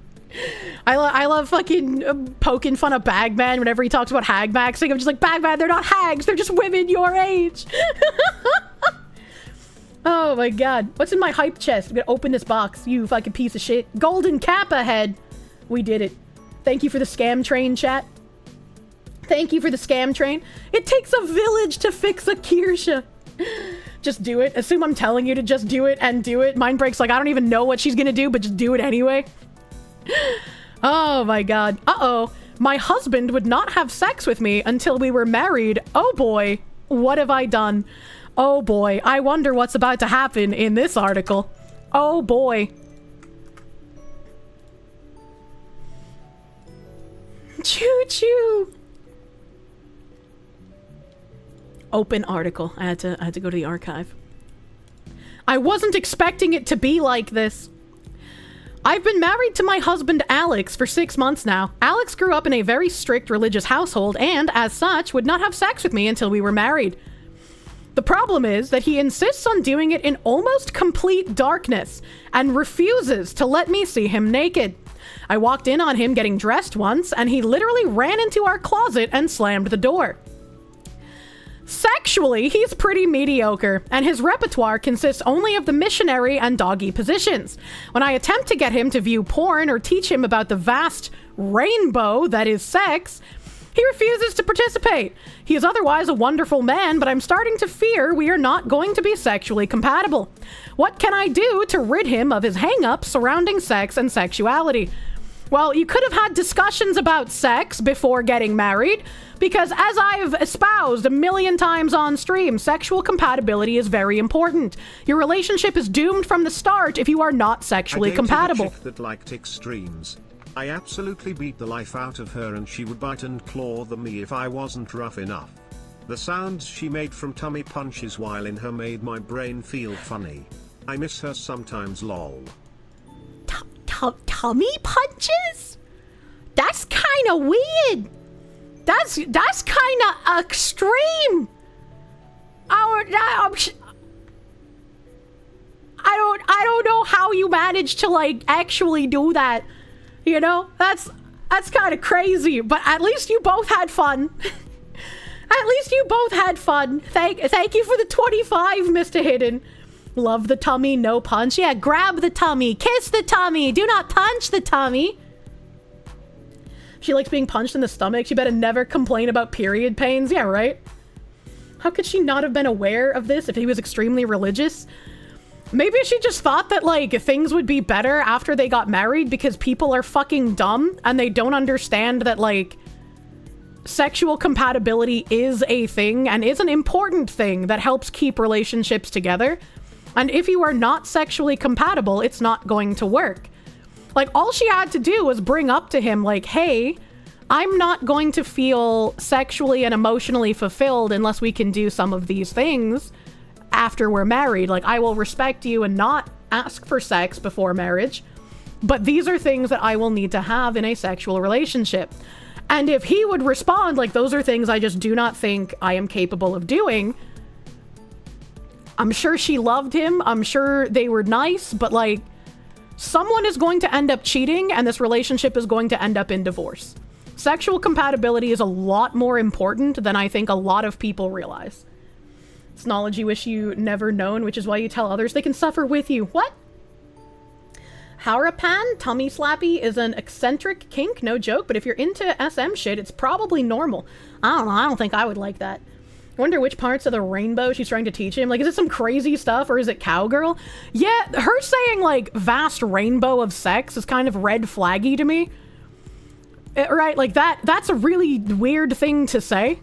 I love fucking poking fun of Bagman whenever he talks about hag maxing. I'm just like, Bagman, they're not hags. They're just women your age. Oh my god. What's in my hype chest? I'm gonna open this box, you fucking piece of shit. Golden Kappa head. We did it. Thank you for the scam train, chat. Thank you for the scam train. It takes a village to fix a Kirsche. Just do it. Assume I'm telling you to just do it and do it. Mind breaks like, I don't even know what she's gonna do, but just do it anyway. Oh my god. Uh-oh. My husband would not have sex with me until we were married. Oh boy. What have I done? Oh boy. I wonder what's about to happen in this article. Oh boy. Choo-choo. Open article. I had to go to the archive. I wasn't expecting it to be like this. I've been married to my husband Alex for 6 months now. Alex grew up in a very strict religious household and, as such, would not have sex with me until we were married. The problem is that he insists on doing it in almost complete darkness and refuses to let me see him naked. I walked in on him getting dressed once and he literally ran into our closet and slammed the door. Sexually, he's pretty mediocre, and his repertoire consists only of the missionary and doggy positions. When I attempt to get him to view porn or teach him about the vast rainbow that is sex, he refuses to participate. He is otherwise a wonderful man, but I'm starting to fear we are not going to be sexually compatible. What can I do to rid him of his hang-ups surrounding sex and sexuality? Well, you could have had discussions about sex before getting married, because as I've espoused a million times on stream, sexual compatibility is very important. Your relationship is doomed from the start if you are not sexually compatible.
I dated a chick that liked extremes. I absolutely beat the life out of her and she would bite and claw me if I wasn't rough enough. The sounds she made from tummy punches while in her made my brain feel funny. I miss her sometimes, lol.
Tummy punches? That's kind of weird. That's kind of extreme. I don't know how you managed to like actually do that. You know, that's kind of crazy. But at least you both had fun. At least you both had fun. Thank you for the 25, Mr. Hidden. Love the tummy, no punch. Yeah, grab the tummy, kiss the tummy. Do not punch the tummy. She likes being punched in the stomach. She better never complain about period pains. Yeah, right? How could she not have been aware of this if he was extremely religious? Maybe she just thought that, like, things would be better after they got married because people are fucking dumb and they don't understand that, like, sexual compatibility is a thing and is an important thing that helps keep relationships together. And if you are not sexually compatible, it's not going to work. Like, all she had to do was bring up to him, like, hey, I'm not going to feel sexually and emotionally fulfilled unless we can do some of these things after we're married. Like, I will respect you and not ask for sex before marriage, but these are things that I will need to have in a sexual relationship. And if he would respond, like, those are things I just do not think I am capable of doing, I'm sure she loved him. I'm sure they were nice, but, like, someone is going to end up cheating and this relationship is going to end up in divorce. Sexual compatibility is a lot more important than I think a lot of people realize. It's knowledge you wish you never known, which is why you tell others they can suffer with you. What?
Harapan, tummy slappy, is an eccentric kink, no joke, but if you're into SM shit, it's probably normal. I don't know, I don't think I would like that. I wonder which parts of the rainbow she's trying to teach him. Like, is it some crazy stuff, or is it cowgirl? Yeah, her saying, like, vast rainbow of sex is kind of red flaggy to me. Right, like, that's a really weird thing to say.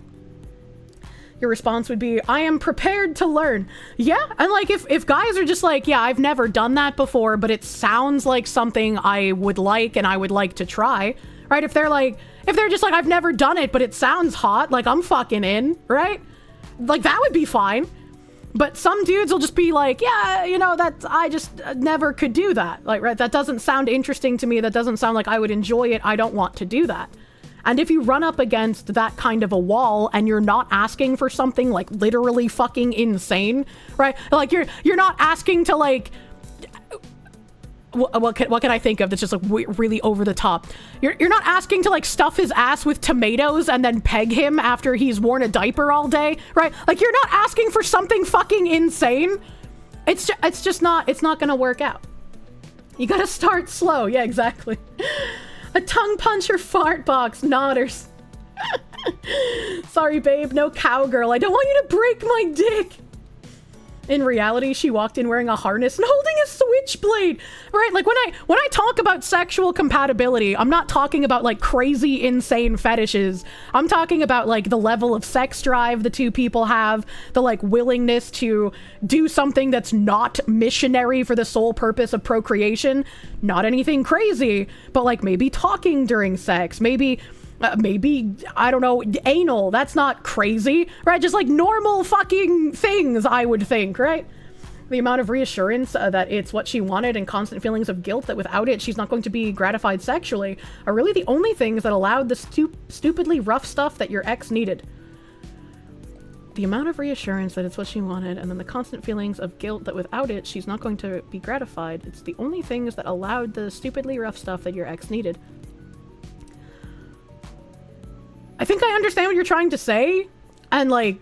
Your response would be, I am prepared to learn. Yeah, and like, if guys are just like, yeah, I've never done that before, but it sounds like something I would like and I would like to try, right? If they're just like, I've never done it, but it sounds hot, like, I'm fucking in, right? Like, that would be fine. But some dudes will just be like, yeah, you know, I just never could do that. Like, right, that doesn't sound interesting to me. That doesn't sound like I would enjoy it. I don't want to do that. And if you run up against that kind of a wall and you're not asking for something like literally fucking insane, right? Like, you're not asking to, like, what can I think of that's just like really over the top? You're not asking to like stuff his ass with tomatoes and then peg him after he's worn a diaper all day, right? Like, you're not asking for something fucking insane. It's not gonna work out. You gotta start slow. Yeah, exactly. A tongue puncher fart box, nodders. Sorry, babe, no cowgirl. I don't want you to break my dick. In reality, she walked in wearing a harness and holding a switchblade. Right? Like, when I talk about sexual compatibility, I'm not talking about like crazy, insane fetishes. I'm talking about like the level of sex drive the two people have, the like willingness to do something that's not missionary for the sole purpose of procreation. Not anything crazy, but like maybe talking during sex, maybe, I don't know, anal. That's not crazy, right? Just like normal fucking things, I would think, right? The amount of reassurance that it's what she wanted and constant feelings of guilt that without it, she's not going to be gratified sexually are really the only things that allowed the stupidly rough stuff that your ex needed. The amount of reassurance that it's what she wanted and then the constant feelings of guilt that without it, she's not going to be gratified. It's the only things that allowed the stupidly rough stuff that your ex needed. I think I understand what you're trying to say, and like,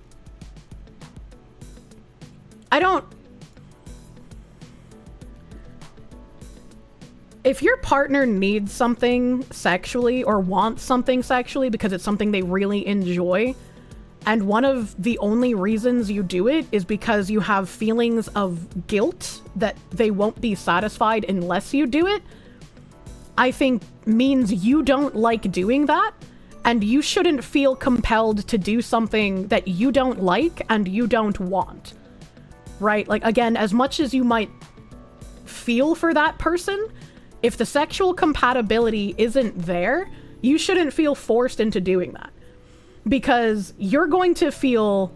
if your partner needs something sexually or wants something sexually because it's something they really enjoy, and one of the only reasons you do it is because you have feelings of guilt that they won't be satisfied unless you do it, I think means you don't like doing that. And you shouldn't feel compelled to do something that you don't like and you don't want, right? Like, again, as much as you might feel for that person, if the sexual compatibility isn't there, you shouldn't feel forced into doing that. Because you're going to feel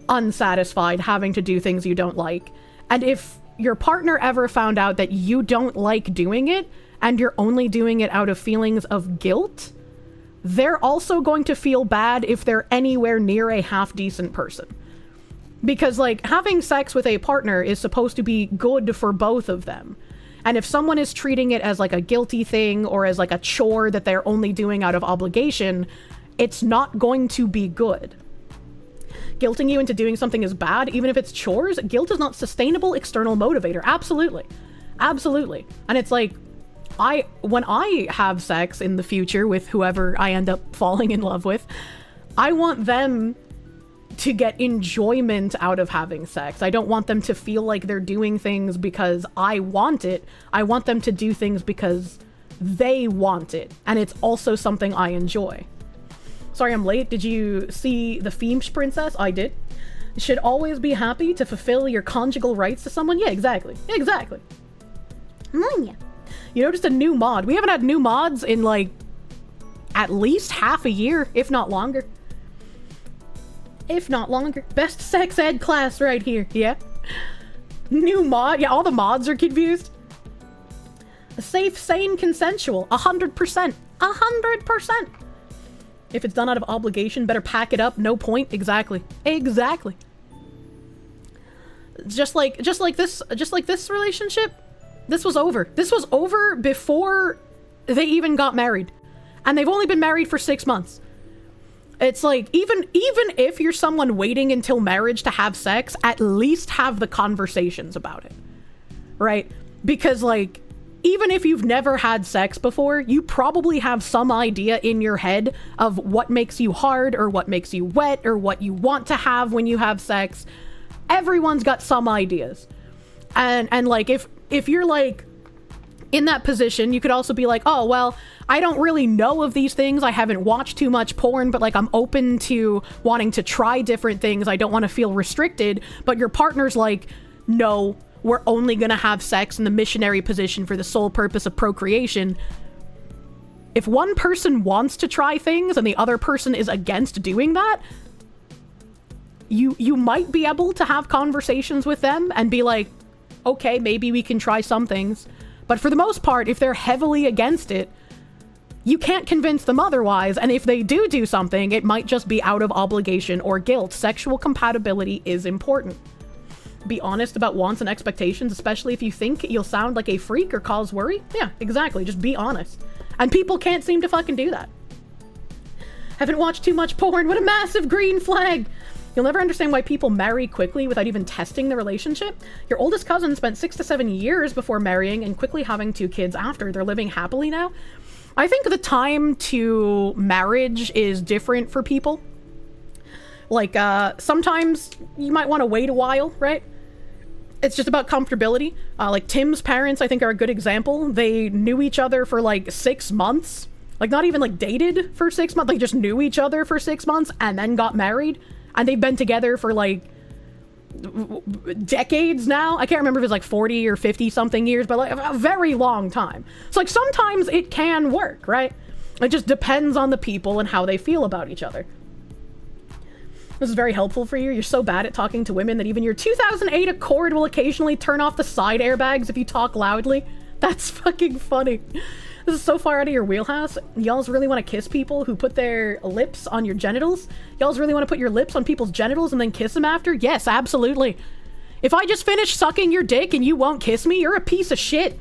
unsatisfied having to do things you don't like. And if your partner ever found out that you don't like doing it and you're only doing it out of feelings of guilt, they're also going to feel bad if they're anywhere near a half-decent person. Because, like, having sex with a partner is supposed to be good for both of them. And if someone is treating it as, like, a guilty thing or as, like, a chore that they're only doing out of obligation, it's not going to be good. Guilting you into doing something is bad, even if it's chores. Guilt is not sustainable external motivator. Absolutely. Absolutely. And it's like, when I have sex in the future with whoever I end up falling in love with, I want them to get enjoyment out of having sex. I don't want them to feel like they're doing things because I want it. I want them to do things because they want it. And it's also something I enjoy. Sorry, I'm late. Did you see The Femsh Princess? I did. You should always be happy to fulfill your conjugal rights to someone. Yeah, exactly. Exactly. Yeah. You noticed a new mod. We haven't had new mods in, like, at least half a year, if not longer. If not longer. Best sex ed class right here. Yeah. New mod. Yeah, all the mods are confused. Safe, sane, consensual. 100%. 100%. If it's done out of obligation, better pack it up. No point. Exactly. Exactly. Just like this relationship. This was over. This was over before they even got married. And they've only been married for 6 months. It's like, even if you're someone waiting until marriage to have sex, at least have the conversations about it. Right? Because, like,
even if you've never had sex before, you probably have some idea in your head of what makes you hard or what makes you wet or what you want to have when you have sex. Everyone's got some ideas. And like, if you're like in that position, you could also be like, oh, well, I don't really know of these things. I haven't watched too much porn, but like I'm open to wanting to try different things. I don't want to feel restricted. But your partner's like, no, we're only going to have sex in the missionary position for the sole purpose of procreation. If one person wants to try things and the other person is against doing that, you might be able to have conversations with them and be like, okay, maybe we can try some things. But for the most part, if they're heavily against it, you can't convince them otherwise. And if they do something, it might just be out of obligation or guilt. Sexual compatibility is important. Be honest about wants and expectations, especially if you think you'll sound like a freak or cause worry. Yeah, exactly. Just be honest. And people can't seem to fucking do that. Haven't watched too much porn. What a massive green flag. You'll never understand why people marry quickly without even testing the relationship. Your oldest cousin spent 6 to 7 years before marrying and quickly having 2 kids after. They're living happily now. I think the time to marriage is different for people. Like, sometimes you might want to wait a while, right? It's just about comfortability. Like Tim's parents, I think, are a good example. They knew each other for like 6 months. Like not even like dated for 6 months. Like just knew each other for 6 months and then got married. And they've been together for like decades now. I can't remember if it's like 40 or 50 something years, but like a very long time. So like sometimes it can work, right? It just depends on the people and how they feel about each other. This is very helpful for you. You're so bad at talking to women that even your 2008 Accord will occasionally turn off the side airbags if you talk loudly. That's fucking funny. This is so far out of your wheelhouse. Y'all's really want to kiss people who put their lips on your genitals? Y'all's really want to put your lips on people's genitals and then kiss them after? Yes, absolutely. If I just finish sucking your dick and you won't kiss me, you're a piece of shit.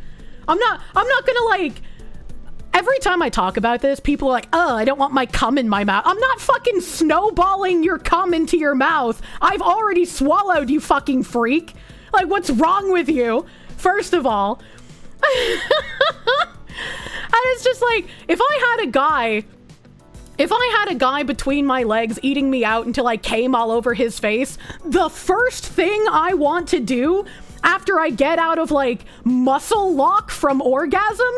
I'm not gonna like... Every time I talk about this, people are like, oh, I don't want my cum in my mouth. I'm not fucking snowballing your cum into your mouth. I've already swallowed, you fucking freak. Like, what's wrong with you? First of all. And it's just like, if I had a guy between my legs eating me out until I came all over his face, the first thing I want to do after I get out of like muscle lock from orgasm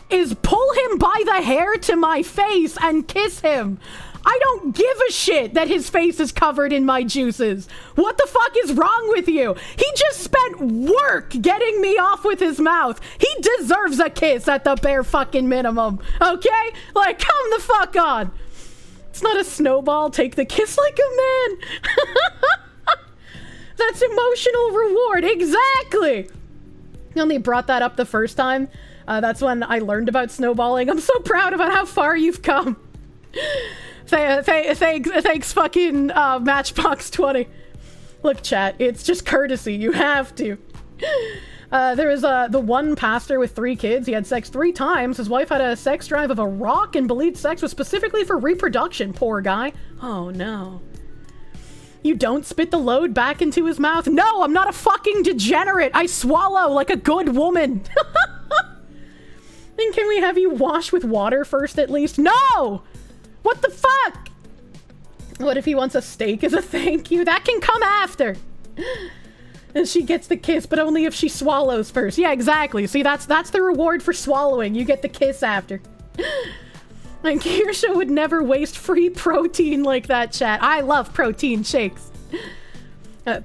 is pull him by the hair to my face and kiss him. I don't give a shit that his face is covered in my juices. What the fuck is wrong with you? He just spent work getting me off with his mouth. He deserves a kiss at the bare fucking minimum. Okay? Like, come the fuck on. It's not a snowball. Take the kiss like a man. That's emotional reward. Exactly. I only brought that up the first time. That's when I learned about snowballing. I'm so proud about how far you've come. Thanks fucking Matchbox 20. Look, chat, it's just courtesy. You have to. There was the one pastor with 3 kids. He had sex 3 times. His wife had a sex drive of a rock and believed sex was specifically for reproduction. Poor guy. Oh, no. You don't spit the load back into his mouth? No, I'm not a fucking degenerate. I swallow like a good woman. Then can we have you wash with water first at least? No! What the fuck? What if he wants a steak as a thank you? That can come after. And she gets the kiss, but only if she swallows first. Yeah, exactly. See, that's the reward for swallowing. You get the kiss after. And Kirsche would never waste free protein like that, chat. I love protein shakes.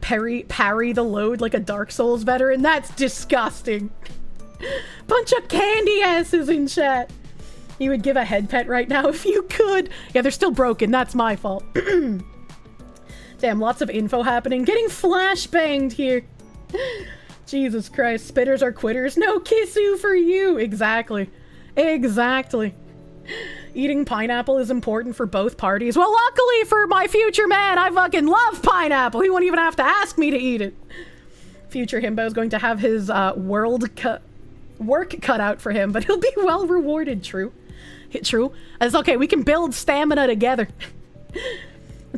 Parry the load like a Dark Souls veteran. That's disgusting. Bunch of candy asses in chat. You would give a head pet right now if you could. Yeah, they're still broken. That's my fault. Damn, lots of info happening. Getting flashbanged here. Jesus Christ. Spitters are quitters. No kissu for you. Exactly. Exactly. Eating pineapple is important for both parties. Well, luckily for my future man, I fucking love pineapple. He won't even have to ask me to eat it. Future himbo is going to have his work cut out for him, but he'll be well rewarded. True. True. It's okay. We can build stamina together.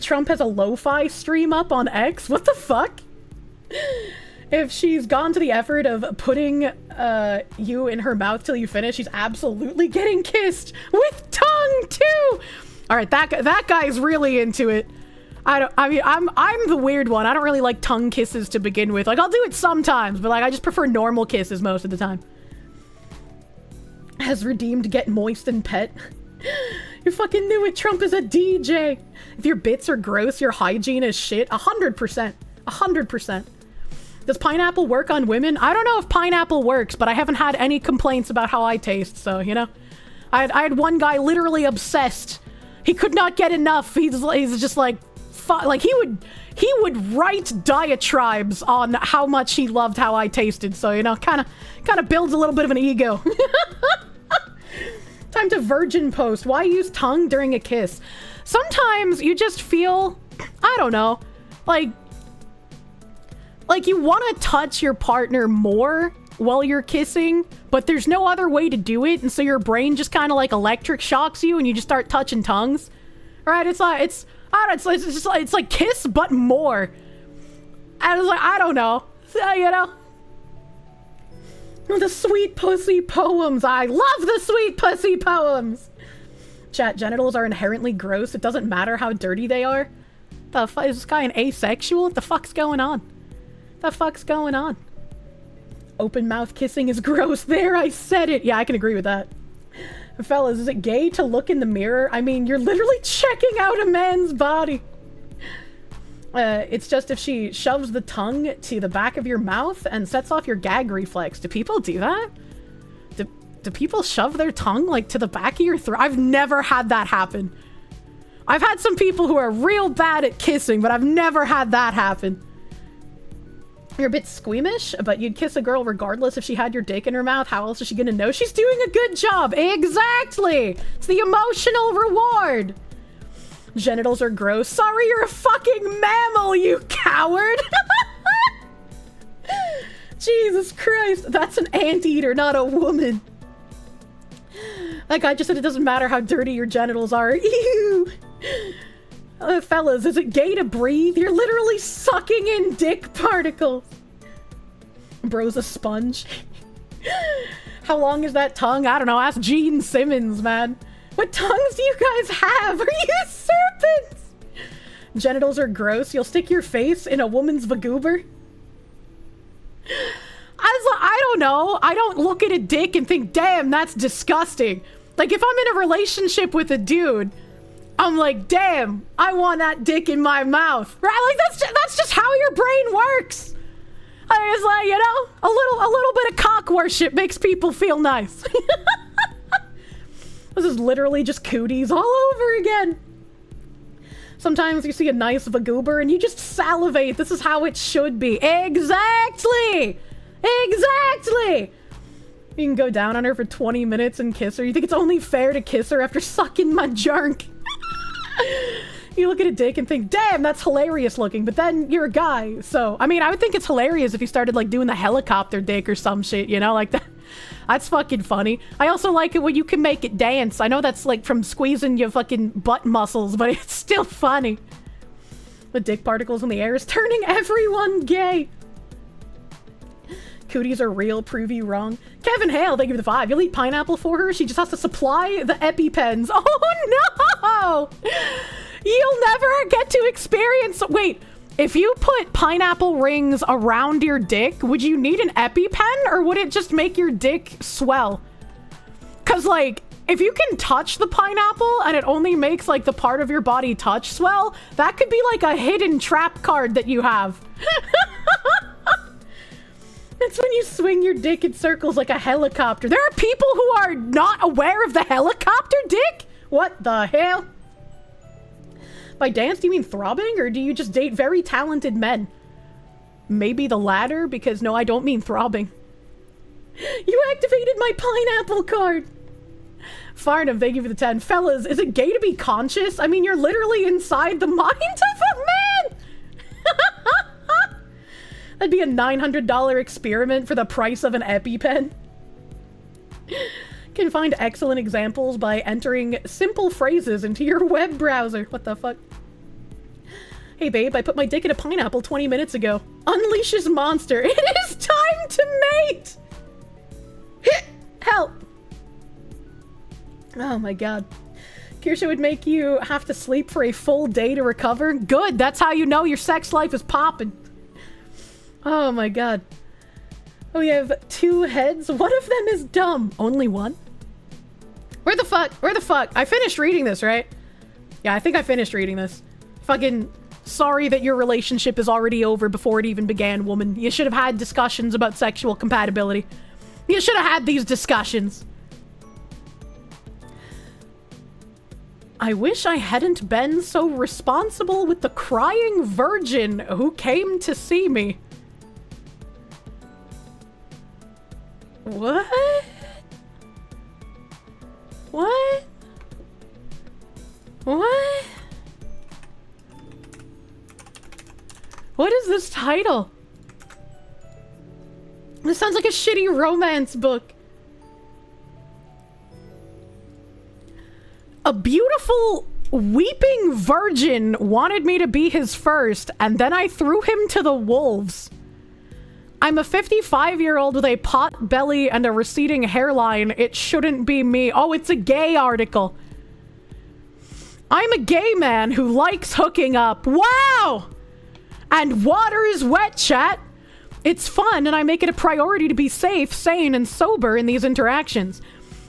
Trump has a lo-fi stream up on X. What the fuck? If she's gone to the effort of putting you in her mouth till you finish, she's absolutely getting kissed with tongue too. All right, that guy's really into it. I mean, I'm the weird one. I don't really like tongue kisses to begin with. Like, I'll do it sometimes, but like I just prefer normal kisses most of the time. Has redeemed get moist and pet. You fucking knew it. Trump is a DJ. If your bits are gross, your hygiene is shit. 100%. 100%. Does pineapple work on women? I don't know if pineapple works, but I haven't had any complaints about how I taste, so, you know. I had one guy literally obsessed. He could not get enough. He's just like, like he would write diatribes on how much he loved how I tasted, so, you know, kind of builds a little bit of an ego. Time to virgin post. Why use tongue during a kiss? Sometimes you just feel, I don't know, like you want to touch your partner more while you're kissing, but there's no other way to do it, and so your brain just kind of like electric shocks you and you just start touching tongues. Right? It's like kiss but more. And it's like, I don't know. You know? The sweet pussy poems. I love the sweet pussy poems. Chat, genitals are inherently gross. It doesn't matter how dirty they are. The fuck is this guy an asexual? What the fuck's going on? The fuck's going on? Open mouth kissing is gross. There, I said it. Yeah, I can agree with that. Fellas, is it gay to look in the mirror? I mean, you're literally checking out a man's body. It's just if she shoves the tongue to the back of your mouth and sets off your gag reflex. Do people do that? Do people shove their tongue, like, to the back of your throat? I've never had that happen. I've had some people who are real bad at kissing, but I've never had that happen. You're a bit squeamish, but you'd kiss a girl regardless if she had your dick in her mouth. How else is she gonna know she's doing a good job? Exactly! It's the emotional reward! Genitals are gross. Sorry, you're a fucking mammal, you coward! Jesus Christ, that's an anteater, not a woman. That guy just said it doesn't matter how dirty your genitals are. Ew! Fellas, is it gay to breathe? You're literally sucking in dick particles. Bro's a sponge. How long is that tongue? I don't know. Ask Gene Simmons, man. What tongues do you guys have? Are you serpents? Genitals are gross. You'll stick your face in a woman's vagoober? I don't know. I don't look at a dick and think, damn, that's disgusting. Like, if I'm in a relationship with a dude, I'm like, damn, I want that dick in my mouth. Right? Like, that's just how your brain works. It's like, you know, a little bit of cock worship makes people feel nice. This is literally just cooties all over again. Sometimes you see a nice vagoober and you just salivate. This is how it should be. Exactly! Exactly! You can go down on her for 20 minutes and kiss her. You think it's only fair to kiss her after sucking my junk? You look at a dick and think, damn, that's hilarious looking, but then you're a guy, so... I mean, I would think it's hilarious if you started, like, doing the helicopter dick or some shit, you know? Like, that's fucking funny. I also like it when you can make it dance. I know that's, like, from squeezing your fucking butt muscles, but it's still funny. The dick particles in the air is turning everyone gay. Cooties are real, prove you wrong. Kevin Hale, thank you for the 5. You'll eat pineapple for her? She just has to supply the EpiPens. Oh, no! You'll never get to experience... Wait, if you put pineapple rings around your dick, would you need an EpiPen, or would it just make your dick swell? Because, like, if you can touch the pineapple and it only makes, like, the part of your body touch swell, that could be, like, a hidden trap card that you have. It's when you swing your dick in circles like a helicopter. There are people who are not aware of the helicopter dick? What the hell? By dance, do you mean throbbing, or do you just date very talented men? Maybe the latter, because no, I don't mean throbbing. You activated my pineapple card! Farnham, thank you for the 10. Fellas, is it gay to be conscious? I mean, you're literally inside the mind of a man! That'd be a $900 experiment for the price of an EpiPen. Can find excellent examples by entering simple phrases into your web browser. What the fuck? Hey babe, I put my dick in a pineapple 20 minutes ago. Unleashes monster. It is time to mate! Help! Oh my god. Kirsche would make you have to sleep for a full day to recover. Good, that's how you know your sex life is popping. Oh my god. Oh, we have 2 heads. One of them is dumb. Only one? Where the fuck? Where the fuck? I finished reading this, right? Yeah, I think I finished reading this. Fucking sorry that your relationship is already over before it even began, woman. You should have had discussions about sexual compatibility. You should have had these discussions. I wish I hadn't been so responsible with the crying virgin who came to see me. What? What? What? What is this title? This sounds like a shitty romance book. A beautiful weeping virgin wanted me to be his first, and then I threw him to the wolves. I'm a 55-year-old with a pot belly and a receding hairline. It shouldn't be me. Oh, it's a gay article. I'm a gay man who likes hooking up. Wow! And water is wet, chat. It's fun, and I make it a priority to be safe, sane, and sober in these interactions.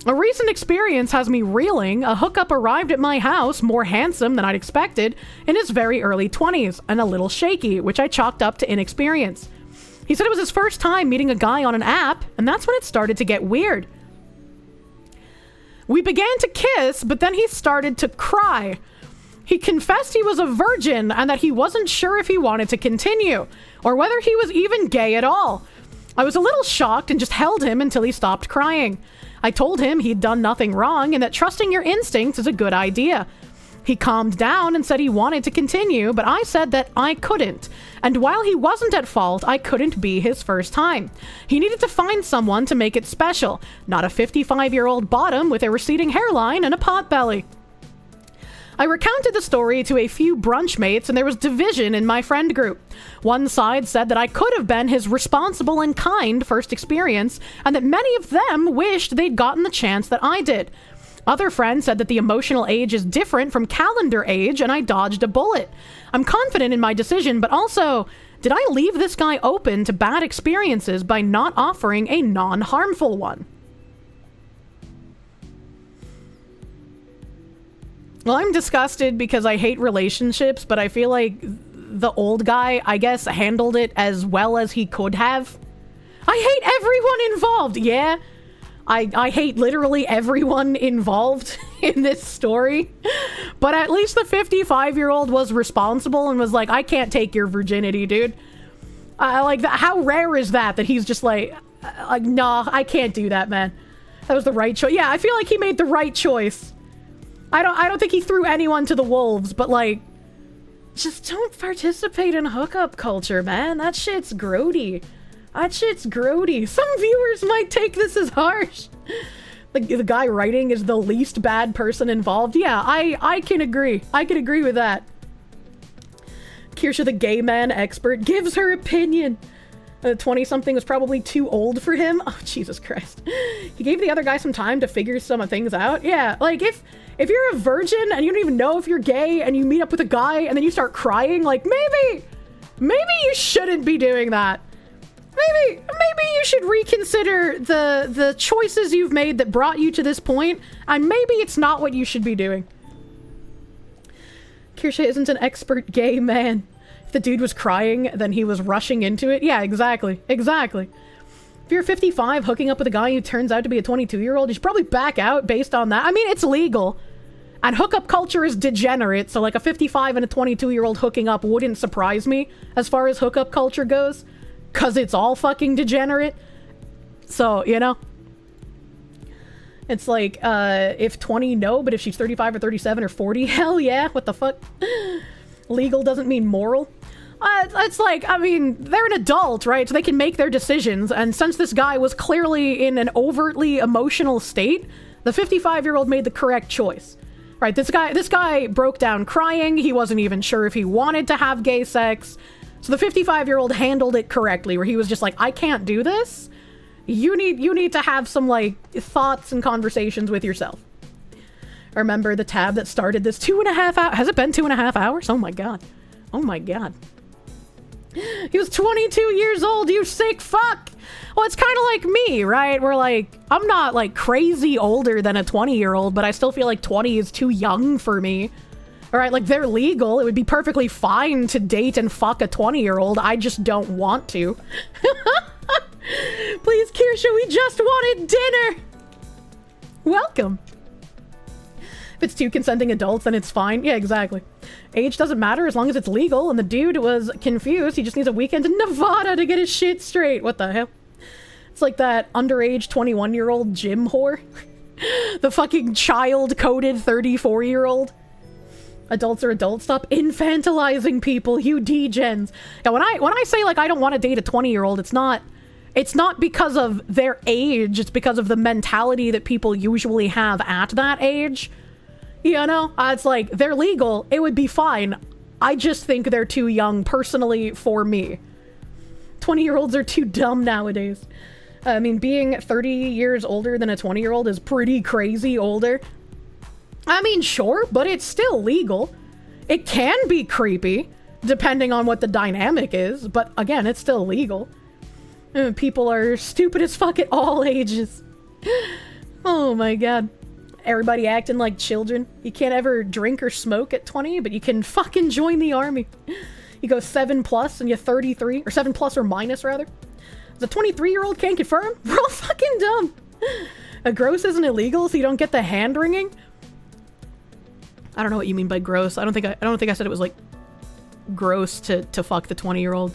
A recent experience has me reeling. A hookup arrived at my house, more handsome than I'd expected, in his very early 20s, and a little shaky, which I chalked up to inexperience. He said it was his first time meeting a guy on an app, and that's when it started to get weird. We began to kiss, but then he started to cry. He confessed he was a virgin and that he wasn't sure if he wanted to continue, or whether he was even gay at all. I was a little shocked and just held him until he stopped crying. I told him he'd done nothing wrong and that trusting your instincts is a good idea. He calmed down and said he wanted to continue, but I said that I couldn't. And while he wasn't at fault, I couldn't be his first time. He needed to find someone to make it special, not a 55-year-old bottom with a receding hairline and a pot belly. I recounted the story to a few brunch mates, and there was division in my friend group. One side said that I could have been his responsible and kind first experience, and that many of them wished they'd gotten the chance that I did. Other friends said that the emotional age is different from calendar age, and I dodged a bullet. I'm confident in my decision, but also, did I leave this guy open to bad experiences by not offering a non-harmful one? Well, I'm disgusted because I hate relationships, but I feel like the old guy, I guess, handled it as well as he could have. I hate everyone involved. Yeah, I hate literally everyone involved in this story. But at least the 55-year-old was responsible and was like, I can't take your virginity, dude. Like, how rare is that he's just like, nah, I can't do that, man. That was the right choice. Yeah, I feel like he made the right choice. I don't think he threw anyone to the wolves, but like, just don't participate in hookup culture, man. That shit's grody. That shit's grody. Some viewers might take this as harsh. The guy writing is the least bad person involved. Yeah, I can agree. I can agree with that. Kirsche, the gay man expert, gives her opinion. 20-something was probably too old for him. Oh, Jesus Christ. He gave the other guy some time to figure some things out. Yeah, like, if you're a virgin and you don't even know if you're gay and you meet up with a guy and then you start crying, like, maybe you shouldn't be doing that. Maybe you should reconsider the choices you've made that brought you to this point, and maybe it's not what you should be doing. Kirsche isn't an expert gay man. If the dude was crying, then he was rushing into it. Yeah, exactly. Exactly. If you're 55 hooking up with a guy who turns out to be a 22-year-old, you should probably back out based on that. I mean, it's legal. And hookup culture is degenerate, so like a 55 and a 22-year-old hooking up wouldn't surprise me as far as hookup culture goes. Because it's all fucking degenerate. So, you know. It's like, if 20, no, but if she's 35 or 37 or 40, hell yeah, what the fuck? Legal doesn't mean moral. It's like, I mean, they're an adult, right? So they can make their decisions, and since this guy was clearly in an overtly emotional state, the 55-year-old made the correct choice. Right, this guy broke down crying. He wasn't even sure if he wanted to have gay sex. So the 55-year-old handled it correctly, where he was just like, I can't do this. You need to have some, like, thoughts and conversations with yourself. I remember the tab that started this 2.5 hours. Has it been 2.5 hours? Oh my god. Oh my god. He was 22 years old, you sick fuck! Well, it's kind of like me, right? We're like, I'm not, like, crazy older than a 20-year-old, but I still feel like 20 is too young for me. Alright, like, they're legal. It would be perfectly fine to date and fuck a 20-year-old. I just don't want to. Please, Kirsche, we just wanted dinner! Welcome. If it's two consenting adults, then it's fine. Yeah, exactly. Age doesn't matter as long as it's legal, and the dude was confused. He just needs a weekend in Nevada to get his shit straight. What the hell? It's like that underage 21-year-old gym whore. The fucking child-coded 34-year-old. Adults are adults. Stop infantilizing people, you degens. Yeah, when I say, like, I don't want to date a 20-year-old, it's not because of their age, it's because of the mentality that people usually have at that age. You know? It's like, they're legal, it would be fine. I just think they're too young, personally, for me. 20-year-olds are too dumb nowadays. I mean, being 30 years older than a 20-year-old is pretty crazy older. I mean, sure, but it's still legal. It can be creepy, depending on what the dynamic is, but again, it's still legal. People are stupid as fuck at all ages. Oh my god. Everybody acting like children. You can't ever drink or smoke at 20, but you can fucking join the army. You go 7+ and you're 33, or 7+ or minus, rather. The 23-year-old can't confirm? We're all fucking dumb. A gross isn't illegal, so you don't get the hand wringing? I don't know what you mean by gross. I don't think I said it was, like, gross to fuck the 20-year-old.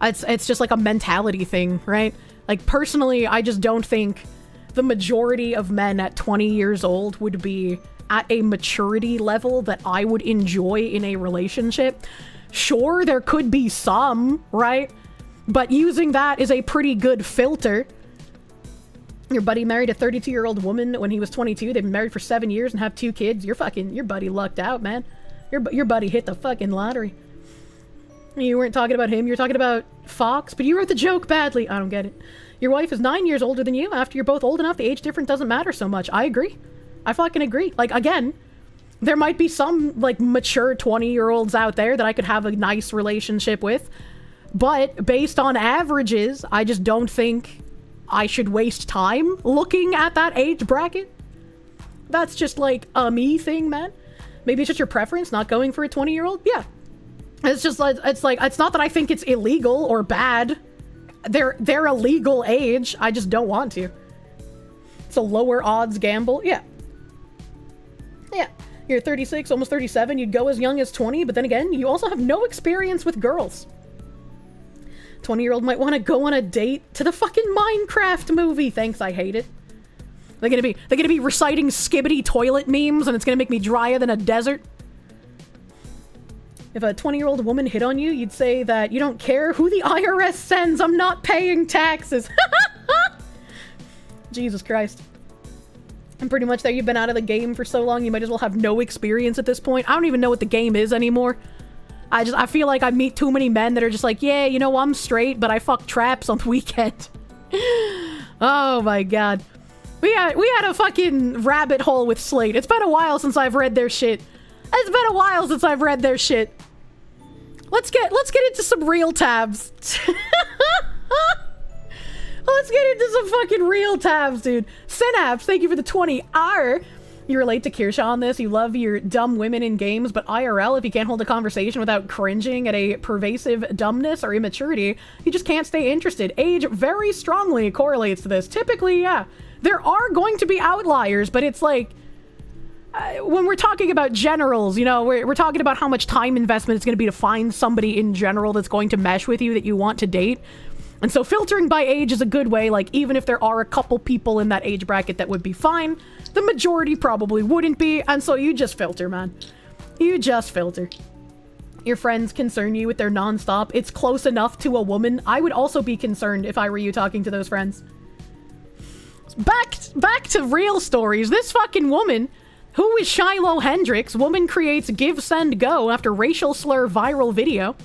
It's just like a mentality thing, right? Like, personally, I just don't think the majority of men at 20 years old would be at a maturity level that I would enjoy in a relationship. Sure, there could be some, right? But using that is a pretty good filter. Your buddy married a 32-year-old woman when he was 22. They've been married for 7 years and have 2 kids. Your buddy lucked out, man. Your buddy hit the fucking lottery. You weren't talking about him, you were talking about Fox, but you wrote the joke badly. I don't get it. Your wife is 9 years older than you. After you're both old enough, the age difference doesn't matter so much. I agree. I fucking agree. Like, again, there might be some, like, mature 20-year-olds out there that I could have a nice relationship with, but based on averages, I just don't think I should waste time looking at that age bracket. That's just, like, a me thing, man. Maybe it's just your preference, not going for a 20-year-old? Yeah. It's just like, it's not that I think it's illegal or bad. They're a legal age. I just don't want to. It's a lower odds gamble. Yeah. Yeah. You're 36, almost 37. You'd go as young as 20, but then again, you also have no experience with girls. 20-year-old might want to go on a date to the fucking Minecraft movie. Thanks, I hate it. They're gonna be reciting skibbity toilet memes, and it's gonna make me drier than a desert. If a 20-year-old woman hit on you, you'd say that you don't care who the IRS sends. I'm not paying taxes. Jesus Christ. And pretty much there, you've been out of the game for so long, you might as well have no experience at this point. I don't even know what the game is anymore. I feel like I meet too many men that are just like, yeah, you know, I'm straight, but I fuck traps on the weekend. Oh my god. We had a fucking rabbit hole with Slate. It's been a while since I've read their shit. It's been a while since I've read their shit. Let's get into some real tabs. Let's get into some fucking real tabs, dude. Synapse, thank you for the 20. You relate to Kirsche on this. You love your dumb women in games, but IRL, if you can't hold a conversation without cringing at a pervasive dumbness or immaturity, you just can't stay interested. Age very strongly correlates to this. Typically, yeah. There are going to be outliers, but it's like, when we're talking about generals, you know, we're talking about how much time investment it's going to be to find somebody in general that's going to mesh with you that you want to date. And so filtering by age is a good way. Like, even if there are a couple people in that age bracket that would be fine, the majority probably wouldn't be. And so you just filter, man. You just filter. Your friends concern you with their nonstop. It's close enough to a woman. I would also be concerned if I were you talking to those friends. Back to real stories. This fucking woman Who is Shiloh Hendrix? Woman creates Give, Send, Go after racial slur viral video.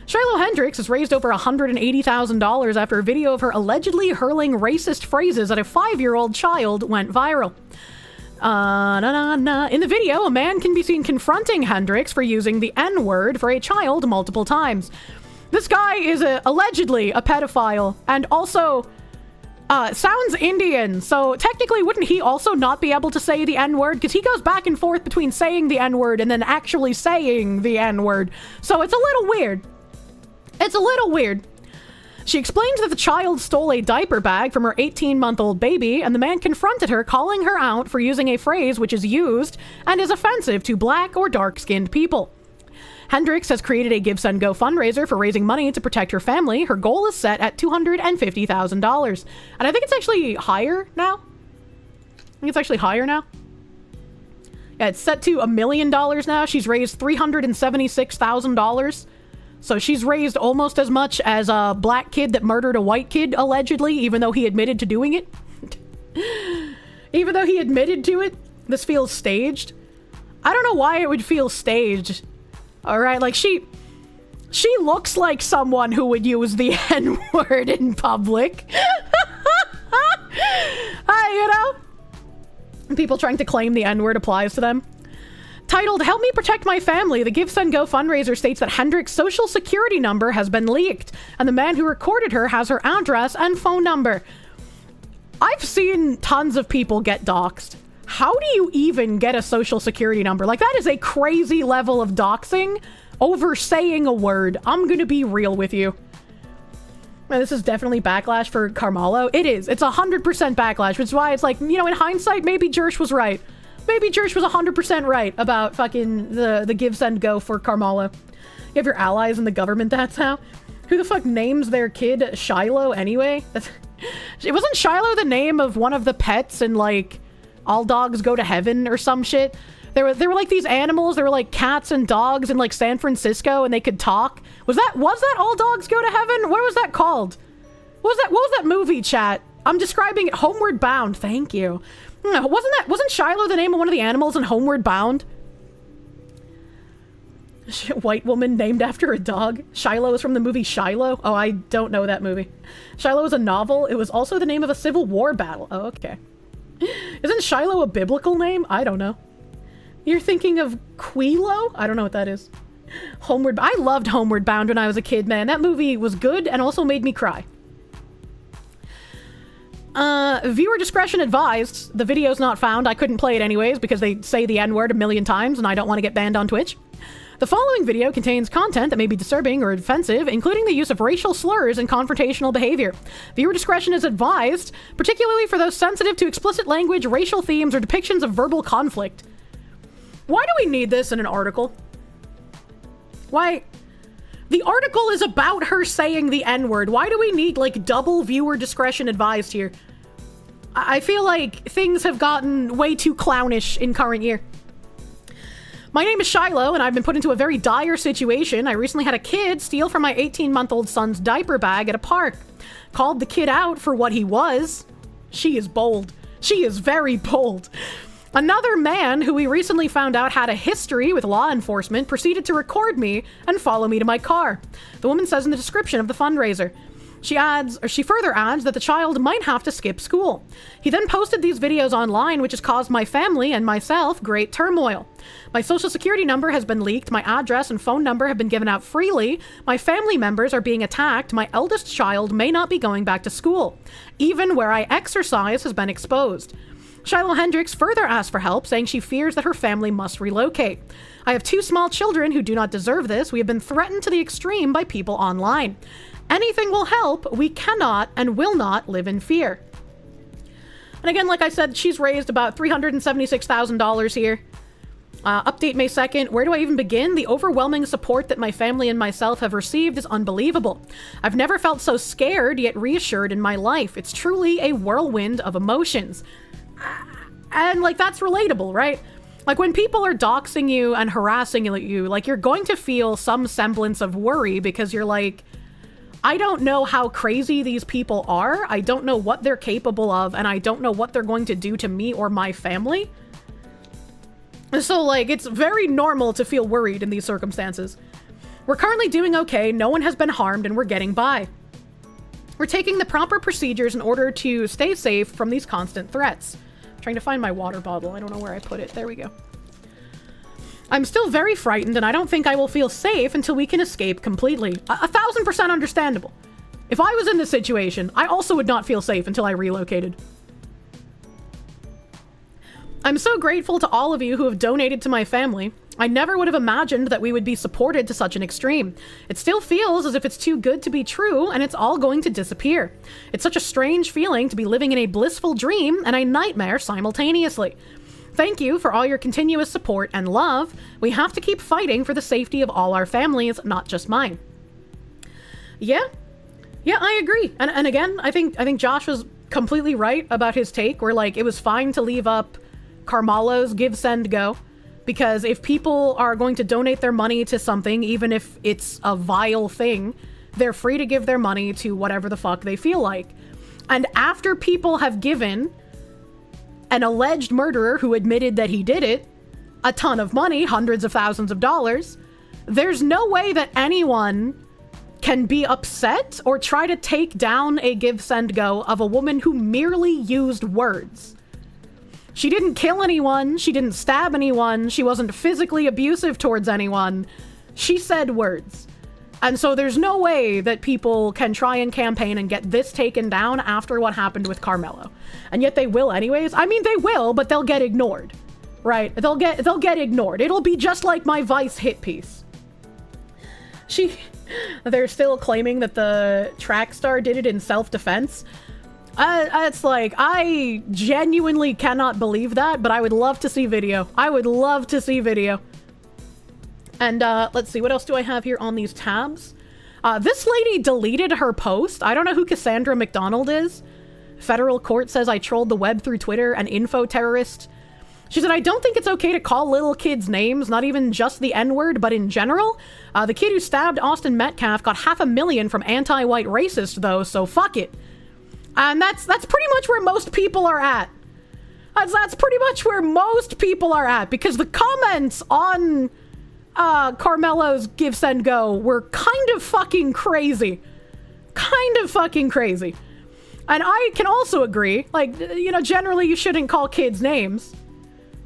Shiloh Hendrix has raised over $180,000 after a video of her allegedly hurling racist phrases at a 5-year-old child went viral. In the video, a man can be seen confronting Hendrix for using the N-word for a child multiple times. This guy is allegedly a pedophile and also sounds Indian, so technically wouldn't he also not be able to say the N-word? Because he goes back and forth between saying the N-word and then actually saying the N-word. So it's a little weird. It's a little weird. She explains that the child stole a diaper bag from her 18-month-old baby, and the man confronted her, calling her out for using a phrase which is used and is offensive to black or dark-skinned people. Hendrix has created a Give, Send, Go fundraiser for raising money to protect her family. Her goal is set at $250,000. And I think it's actually higher now. Yeah, it's set to $1 million now. She's raised $376,000. So she's raised almost as much as a black kid that murdered a white kid, allegedly, even though he admitted to doing it. Even though he admitted to it, this feels staged. I don't know why it would feel staged. All right, like she looks like someone who would use the N-word in public. You know? People trying to claim the N-word applies to them. Titled, Help Me Protect My Family, the Give, Send, Go fundraiser states that Hendrix's social security number has been leaked, and the man who recorded her has her address and phone number. I've seen tons of people get doxxed. How do you even get a social security number? Like, that is a crazy level of doxing over saying a word. I'm gonna be real with you. Man, this is definitely backlash for Carmelo. It is. It's 100% backlash, which is why it's like, you know, in hindsight, maybe Kirsche was right. Maybe Kirsche was 100% right about fucking the Give, Send, Go for Carmelo. You have your allies in the government, that's how. Who the fuck names their kid Shiloh anyway? It wasn't Shiloh the name of one of the pets in, like, All Dogs Go to Heaven or some shit? There were like these animals, there were like cats and dogs in like San Francisco and they could talk. Was that All Dogs Go to Heaven? What was that called? What was that movie, chat? I'm describing it. Homeward Bound, thank you. Wasn't Shiloh the name of one of the animals in Homeward Bound? White woman named after a dog. Shiloh is from the movie Shiloh. Oh, I don't know that movie. Shiloh is a novel. It was also the name of a Civil War battle. Oh, okay. Isn't Shiloh a biblical name? I don't know. You're thinking of Quilo? I don't know what that is. I loved Homeward Bound when I was a kid, man. That movie was good and also made me cry. Viewer discretion advised. The video's not found. I couldn't play it anyways because they say the N-word 1,000,000 times and I don't want to get banned on Twitch. The following video contains content that may be disturbing or offensive, including the use of racial slurs and confrontational behavior. Viewer discretion is advised, particularly for those sensitive to explicit language, racial themes, or depictions of verbal conflict. Why do we need this in an article? Why? The article is about her saying the N-word. Why do we need, like, double viewer discretion advised here? I feel like things have gotten way too clownish in current year. My name is Shiloh, and I've been put into a very dire situation. I recently had a kid steal from my 18-month-old son's diaper bag at a park. Called the kid out for what he was. She is bold. She is very bold. Another man, who we recently found out had a history with law enforcement, proceeded to record me and follow me to my car. The woman says in the description of the fundraiser. She further adds that the child might have to skip school. He then posted these videos online, which has caused my family and myself great turmoil. My social security number has been leaked, my address and phone number have been given out freely, my family members are being attacked, my eldest child may not be going back to school. Even where I exercise has been exposed. Shiloh Hendrix further asked for help, saying she fears that her family must relocate. I have 2 small children who do not deserve this. We have been threatened to the extreme by people online. Anything will help. We cannot and will not live in fear. And again, like I said, she's raised about $376,000 here. Update May 2nd. Where do I even begin? The overwhelming support that my family and myself have received is unbelievable. I've never felt so scared yet reassured in my life. It's truly a whirlwind of emotions. And, like, that's relatable, right? Like, when people are doxing you and harassing you, like, you're going to feel some semblance of worry because you're like, I don't know how crazy these people are. I don't know what they're capable of, and I don't know what they're going to do to me or my family. So, like, it's very normal to feel worried in these circumstances. We're currently doing okay, no one has been harmed, and we're getting by. We're taking the proper procedures in order to stay safe from these constant threats. I'm trying to find my water bottle. I don't know where I put it. There we go. I'm still very frightened, and I don't think I will feel safe until we can escape completely. 1,000% understandable. If I was in this situation, I also would not feel safe until I relocated. I'm so grateful to all of you who have donated to my family. I never would have imagined that we would be supported to such an extreme. It still feels as if it's too good to be true, and it's all going to disappear. It's such a strange feeling to be living in a blissful dream and a nightmare simultaneously. Thank you for all your continuous support and love. We have to keep fighting for the safety of all our families, not just mine. Yeah, I agree. And again, I think Josh was completely right about his take, where like it was fine to leave up Carmalo's Give, Send, Go, because if people are going to donate their money to something, even if it's a vile thing, they're free to give their money to whatever the fuck they feel like. And after people have given an alleged murderer who admitted that he did it a ton of money, hundreds of thousands of dollars, there's no way that anyone can be upset or try to take down a Give, Send, Go of a woman who merely used words. She didn't kill anyone, she didn't stab anyone, she wasn't physically abusive towards anyone. She said words. And so there's no way that people can try and campaign and get this taken down after what happened with Carmelo. And yet they will anyways. I mean, they will, but they'll get ignored, right? They'll get ignored. It'll be just like my Vice hit piece. They're still claiming that the track star did it in self-defense. It's like, I genuinely cannot believe that, but I would love to see video. I would love to see video. And let's see, what else do I have here on these tabs? This lady deleted her post. I don't know who Cassandra McDonald is. Federal court says I trolled the web through Twitter, an info terrorist. She said, I don't think it's okay to call little kids names, not even just the N-word, but in general. The kid who stabbed Austin Metcalf got $500,000 from anti-white racist, though, so fuck it. And that's pretty much where most people are at. That's pretty much where most people are at, because the comments on Carmelo's Give, Send, Go were kind of fucking crazy. Kind of fucking crazy. And I can also agree, like, you know, generally you shouldn't call kids names.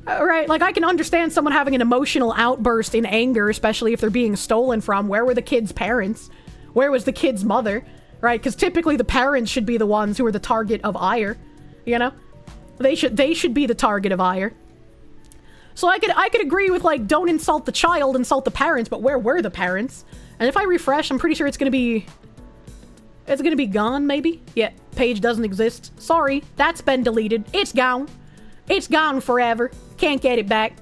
Right? Like, I can understand someone having an emotional outburst in anger, especially if they're being stolen from. Where were the kid's parents? Where was the kid's mother? Right? Because typically the parents should be the ones who are the target of ire. You know? They should be the target of ire. So I could agree with, like, don't insult the child, insult the parents, but where were the parents? And if I refresh, I'm pretty sure it's gonna be gone, maybe? Yeah, page doesn't exist. Sorry, that's been deleted. It's gone. It's gone forever. Can't get it back.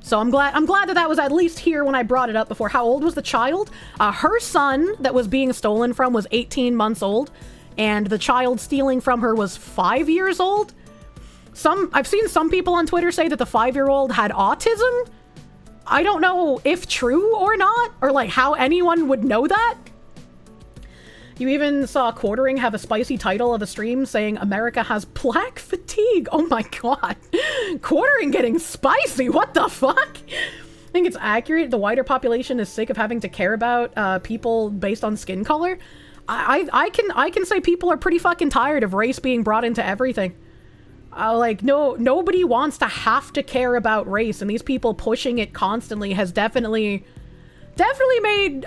So I'm glad that was at least here when I brought it up before. How old was the child? Her son that was being stolen from was 18 months old, and the child stealing from her was 5 years old. I've seen some people on Twitter say that the 5-year-old had autism. I don't know if true or not, or like how anyone would know that. You even saw Quartering have a spicy title of a stream saying America has black fatigue. Oh my god. Quartering getting spicy. What the fuck? I think it's accurate. The wider population is sick of having to care about people based on skin color. I can say people are pretty fucking tired of race being brought into everything. Like, nobody wants to have to care about race, and these people pushing it constantly has definitely made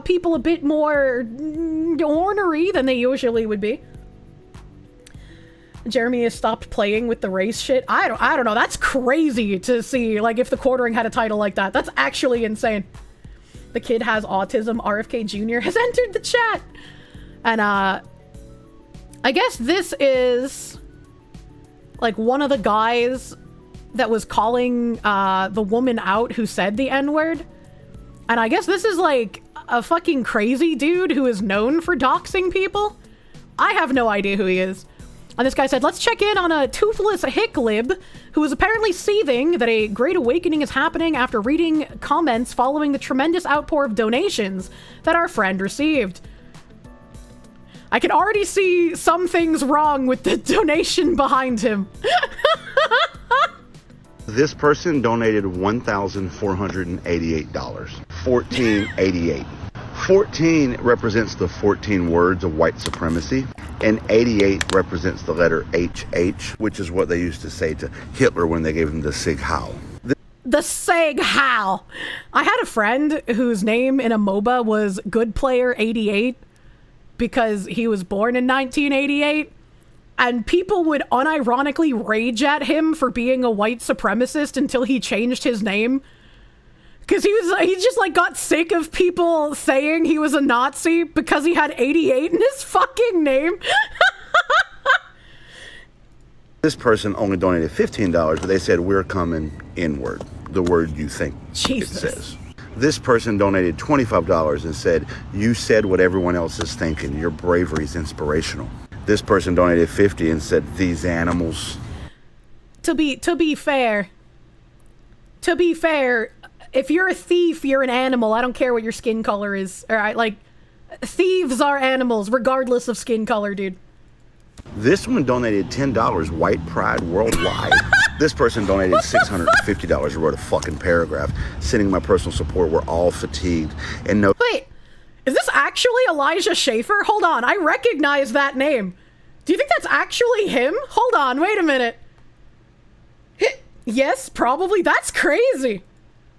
people a bit more ornery than they usually would be. Jeremy has stopped playing with the race shit. I don't know. That's crazy to see. Like, if the Quartering had a title like that, that's actually insane. The kid has autism. RFK Jr. has entered the chat, and I guess this is like one of the guys that was calling the woman out who said the N-word. And I guess this is like a fucking crazy dude who is known for doxing people. I have no idea who he is. And this guy said, let's check in on a toothless hicklib who is apparently seething that a great awakening is happening after reading comments following the tremendous outpour of donations that our friend received. I can already see some things wrong with the donation behind him.
This person donated $1,488. 1488. 14 represents the 14 words of white supremacy, and 88 represents the letter HH, which is what they used to say to Hitler when they gave him the Sieg Heil.
The Sieg Heil. I had a friend whose name in a MOBA was Good Player 88 because he was born in 1988, and people would unironically rage at him for being a white supremacist until he changed his name. Because he just like got sick of people saying he was a Nazi because he had 88 in his fucking name.
This person only donated $15, but they said, we're coming inward. The word you think
Jesus.
It says. This person donated $25 and said, you said what everyone else is thinking. Your bravery is inspirational. This person donated $50 and said, these animals.
To be fair, if you're a thief, you're an animal. I don't care what your skin color is. All right, like, thieves are animals, regardless of skin color, dude.
This one donated $10, white pride worldwide. This person donated $650 and wrote a fucking paragraph, sending my personal support. We're all fatigued. And no.
Wait, is this actually Elijah Schaefer? Hold on, I recognize that name. Do you think that's actually him? Hold on, wait a minute. Yes, probably. That's crazy.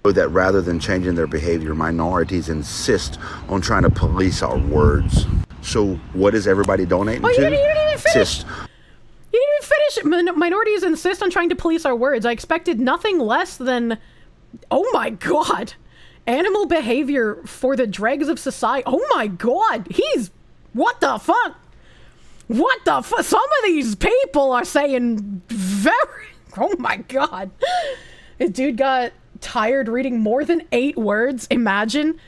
That rather than changing their behavior, minorities insist on trying to police our words. So what is everybody donating to?
You didn't even finish. You didn't even finish. Minorities insist on trying to police our words. I expected nothing less than, oh my god, animal behavior for the dregs of society. Oh my god, what the fuck? What the fuck? Some of these people are saying oh my god. This dude got tired reading more than 8 words. Imagine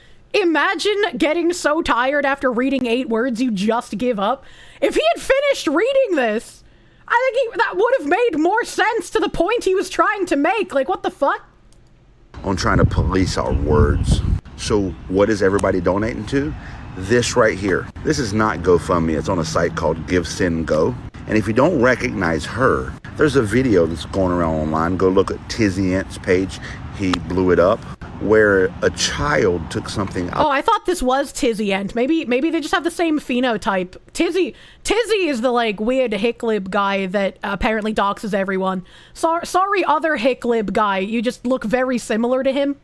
getting so tired after reading 8 words you just give up. If he had finished reading this, I think that would have made more sense to the point he was trying to make. Like, what the fuck?
On trying to police our words. So what is everybody donating to? This right here. This is not GoFundMe. It's on a site called Give Send Go. And if you don't recognize her, there's a video that's going around online. Go look at Tizzy Ant's page. He blew it up, where a child took something out.
Oh, I thought this was Tizzy Ant. Maybe they just have the same phenotype. Tizzy is the like weird hicklib guy that apparently doxes everyone. Sorry, other hicklib guy. You just look very similar to him.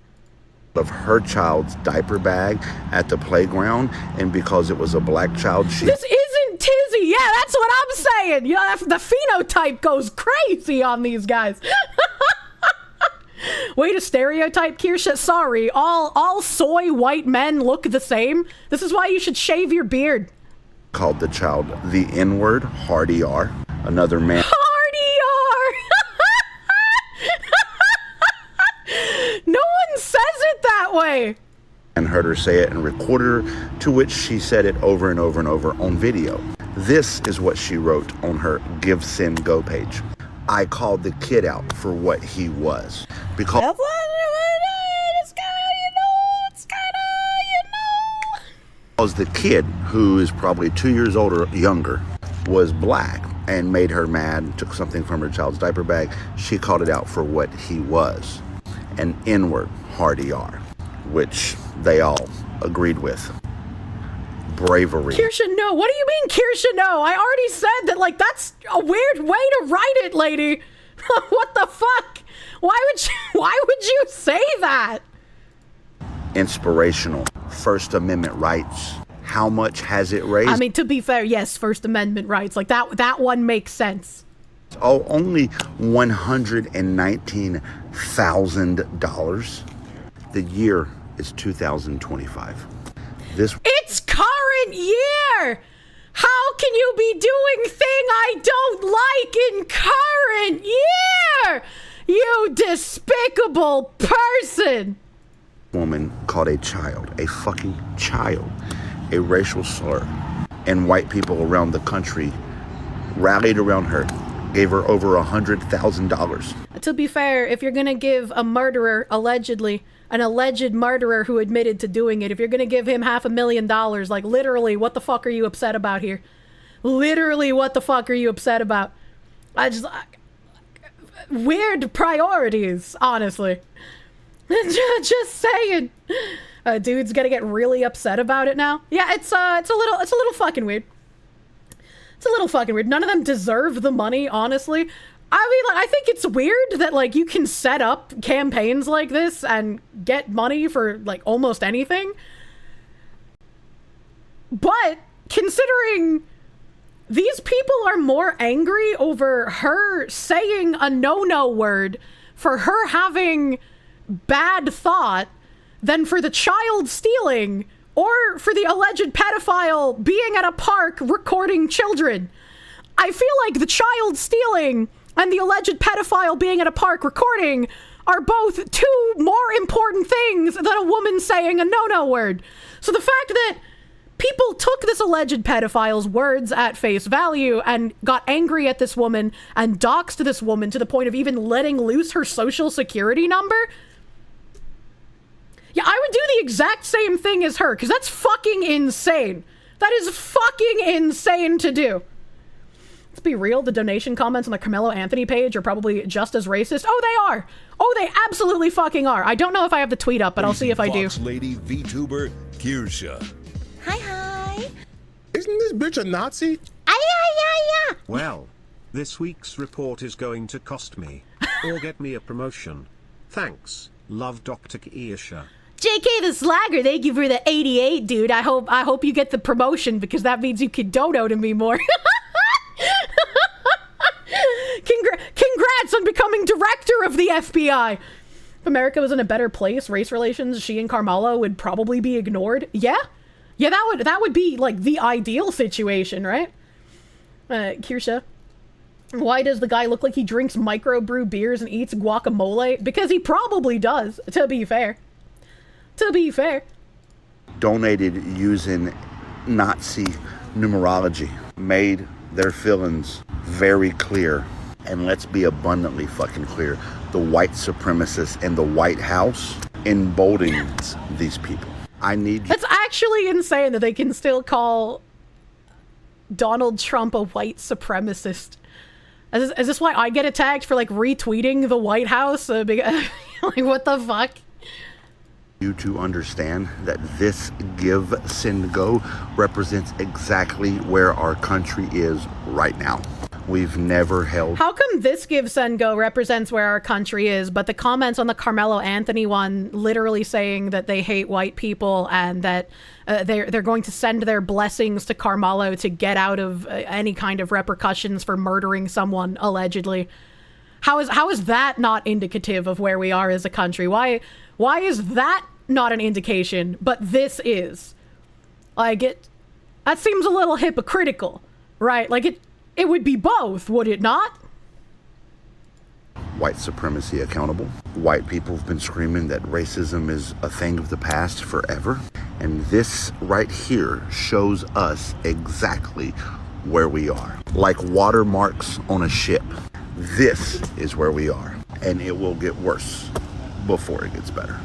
Of her child's diaper bag at the playground, and because it was a black child,
This isn't Tizzy. Yeah, that's what I'm saying. You know, the phenotype goes crazy on these guys. Way to stereotype, Kirsche. Sorry, all soy white men look the same. This is why you should shave your beard.
Called the child the N-word, Hardy R. Another man.
Hardy R. No one says it that way.
And heard her say it and recorded her, to which she said it over and over and over on video. This is what she wrote on her Give Send Go page. I called the kid out for what he was. Because the kid, who is probably 2 years older or younger, was black and made her mad, took something from her child's diaper bag. She called it out for what he was. An N-word, Hardy R, which they all agreed with. Bravery.
Kirsche, no. What do you mean, Kirsche, no? I already said that, like, that's a weird way to write it, lady. What the fuck? Why would you say that?
Inspirational. First Amendment rights. How much has it raised?
I mean, to be fair, yes, First Amendment rights. Like, that one makes sense.
Oh, only $119,000. The year is 2025.
It's current year! How can you be doing thing I don't like in current year? You despicable person!
Woman called a child, a fucking child, a racial slur. And white people around the country rallied around her, gave her over $100,000.
To be fair, if you're gonna give a murderer, allegedly, an alleged murderer who admitted to doing it, if you're gonna give him $500,000, like, literally, what the fuck are you upset about here? Literally, what the fuck are you upset about? weird priorities, honestly. Just saying. Dude's gonna get really upset about it now. Yeah, it's a little fucking weird. It's a little fucking weird. None of them deserve the money, honestly. I mean, like, I think it's weird that, like, you can set up campaigns like this and get money for, like, almost anything. But considering these people are more angry over her saying a no-no word for her having bad thought than for the child stealing or for the alleged pedophile being at a park recording children. I feel like the child stealing and the alleged pedophile being at a park recording are both two more important things than a woman saying a no-no word. So the fact that people took this alleged pedophile's words at face value and got angry at this woman and doxed this woman to the point of even letting loose her social security number. Yeah, I would do the exact same thing as her, because that's fucking insane. That is fucking insane to do. Let's be real, the donation comments on the Carmelo Anthony page are probably just as racist. Oh, they are! Oh, they absolutely fucking are. I don't know if I have the tweet up, but I'll see if I do.
Fox Lady VTuber Kirsche.
Hi.
Isn't this bitch a Nazi?
Ay.
Well, this week's report is going to cost me. Or get me a promotion. Thanks. Love, Dr. Kirsche.
JK the Slagger, thank you for the 88, dude. I hope you get the promotion, because that means you can dono to me more. Congrats on becoming director of the FBI. If America was in a better place, race relations, she and Carmelo would probably be ignored. Yeah, that would be like the ideal situation, right? Kirsche, why does the guy look like he drinks microbrew beers and eats guacamole? Because he probably does, to be fair.
Donated using Nazi numerology, made their feelings very clear. And let's be abundantly fucking clear. The white supremacists in the White House emboldening these people.
That's actually insane that they can still call Donald Trump a white supremacist. Is this why I get attacked for, like, retweeting the White House? Like, what the fuck?
You to understand that this give, send, go represents exactly where our country is right now. We've never held...
How come this give, send, go represents where our country is, but the comments on the Carmelo Anthony one literally saying that they hate white people and that they're going to send their blessings to Carmelo to get out of any kind of repercussions for murdering someone, allegedly? How is that not indicative of where we are as a country? Why is that not an indication, but this is? Like, that seems a little hypocritical, right? Like, it would be both, would it not?
White supremacy accountable. White people have been screaming that racism is a thing of the past forever. And this right here shows us exactly where we are. Like watermarks on a ship. This is where we are. And it will get worse before it gets better.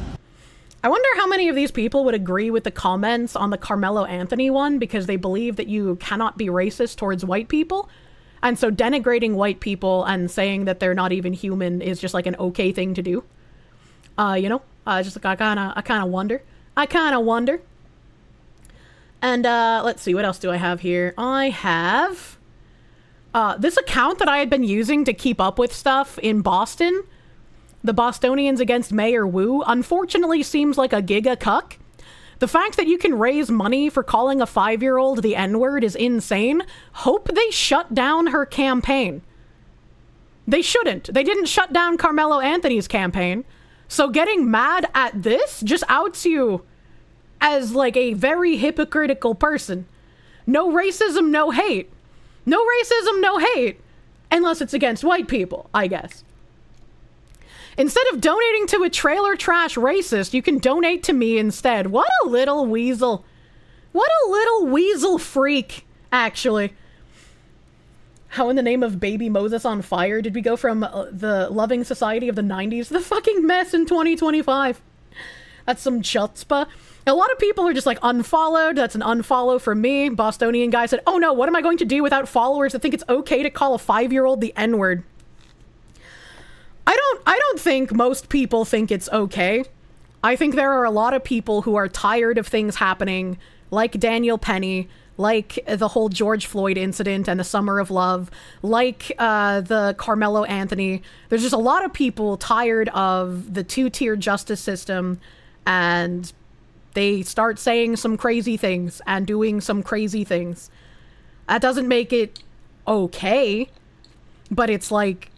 I wonder how many of these people would agree with the comments on the Carmelo Anthony one because they believe that you cannot be racist towards white people. And so denigrating white people and saying that they're not even human is just like an okay thing to do. Just like I kind of wonder. And let's see, what else do I have here? I have this account that I had been using to keep up with stuff in Boston. The Bostonians against Mayor Wu unfortunately seems like a giga cuck. The fact that you can raise money for calling a 5-year-old the N-word is insane. Hope they shut down her campaign. They shouldn't. They didn't shut down Carmelo Anthony's campaign. So getting mad at this just outs you as like a very hypocritical person. No racism, no hate. No racism, no hate. Unless it's against white people, I guess. Instead of donating to a trailer trash racist, you can donate to me instead. What a little weasel. What a little weasel freak, actually. How in the name of Baby Moses on Fire did we go from the loving society of the 90s to the fucking mess in 2025? That's some chutzpah. A lot of people are just like unfollowed. That's an unfollow from me. Bostonian guy said, oh no, what am I going to do without followers that think it's okay to call a 5-year-old the N-word? I don't think most people think it's okay. I think there are a lot of people who are tired of things happening, like Daniel Penny, like the whole George Floyd incident and the Summer of Love, like the Carmelo Anthony. There's just a lot of people tired of the two-tier justice system, and they start saying some crazy things and doing some crazy things. That doesn't make it okay, but it's like,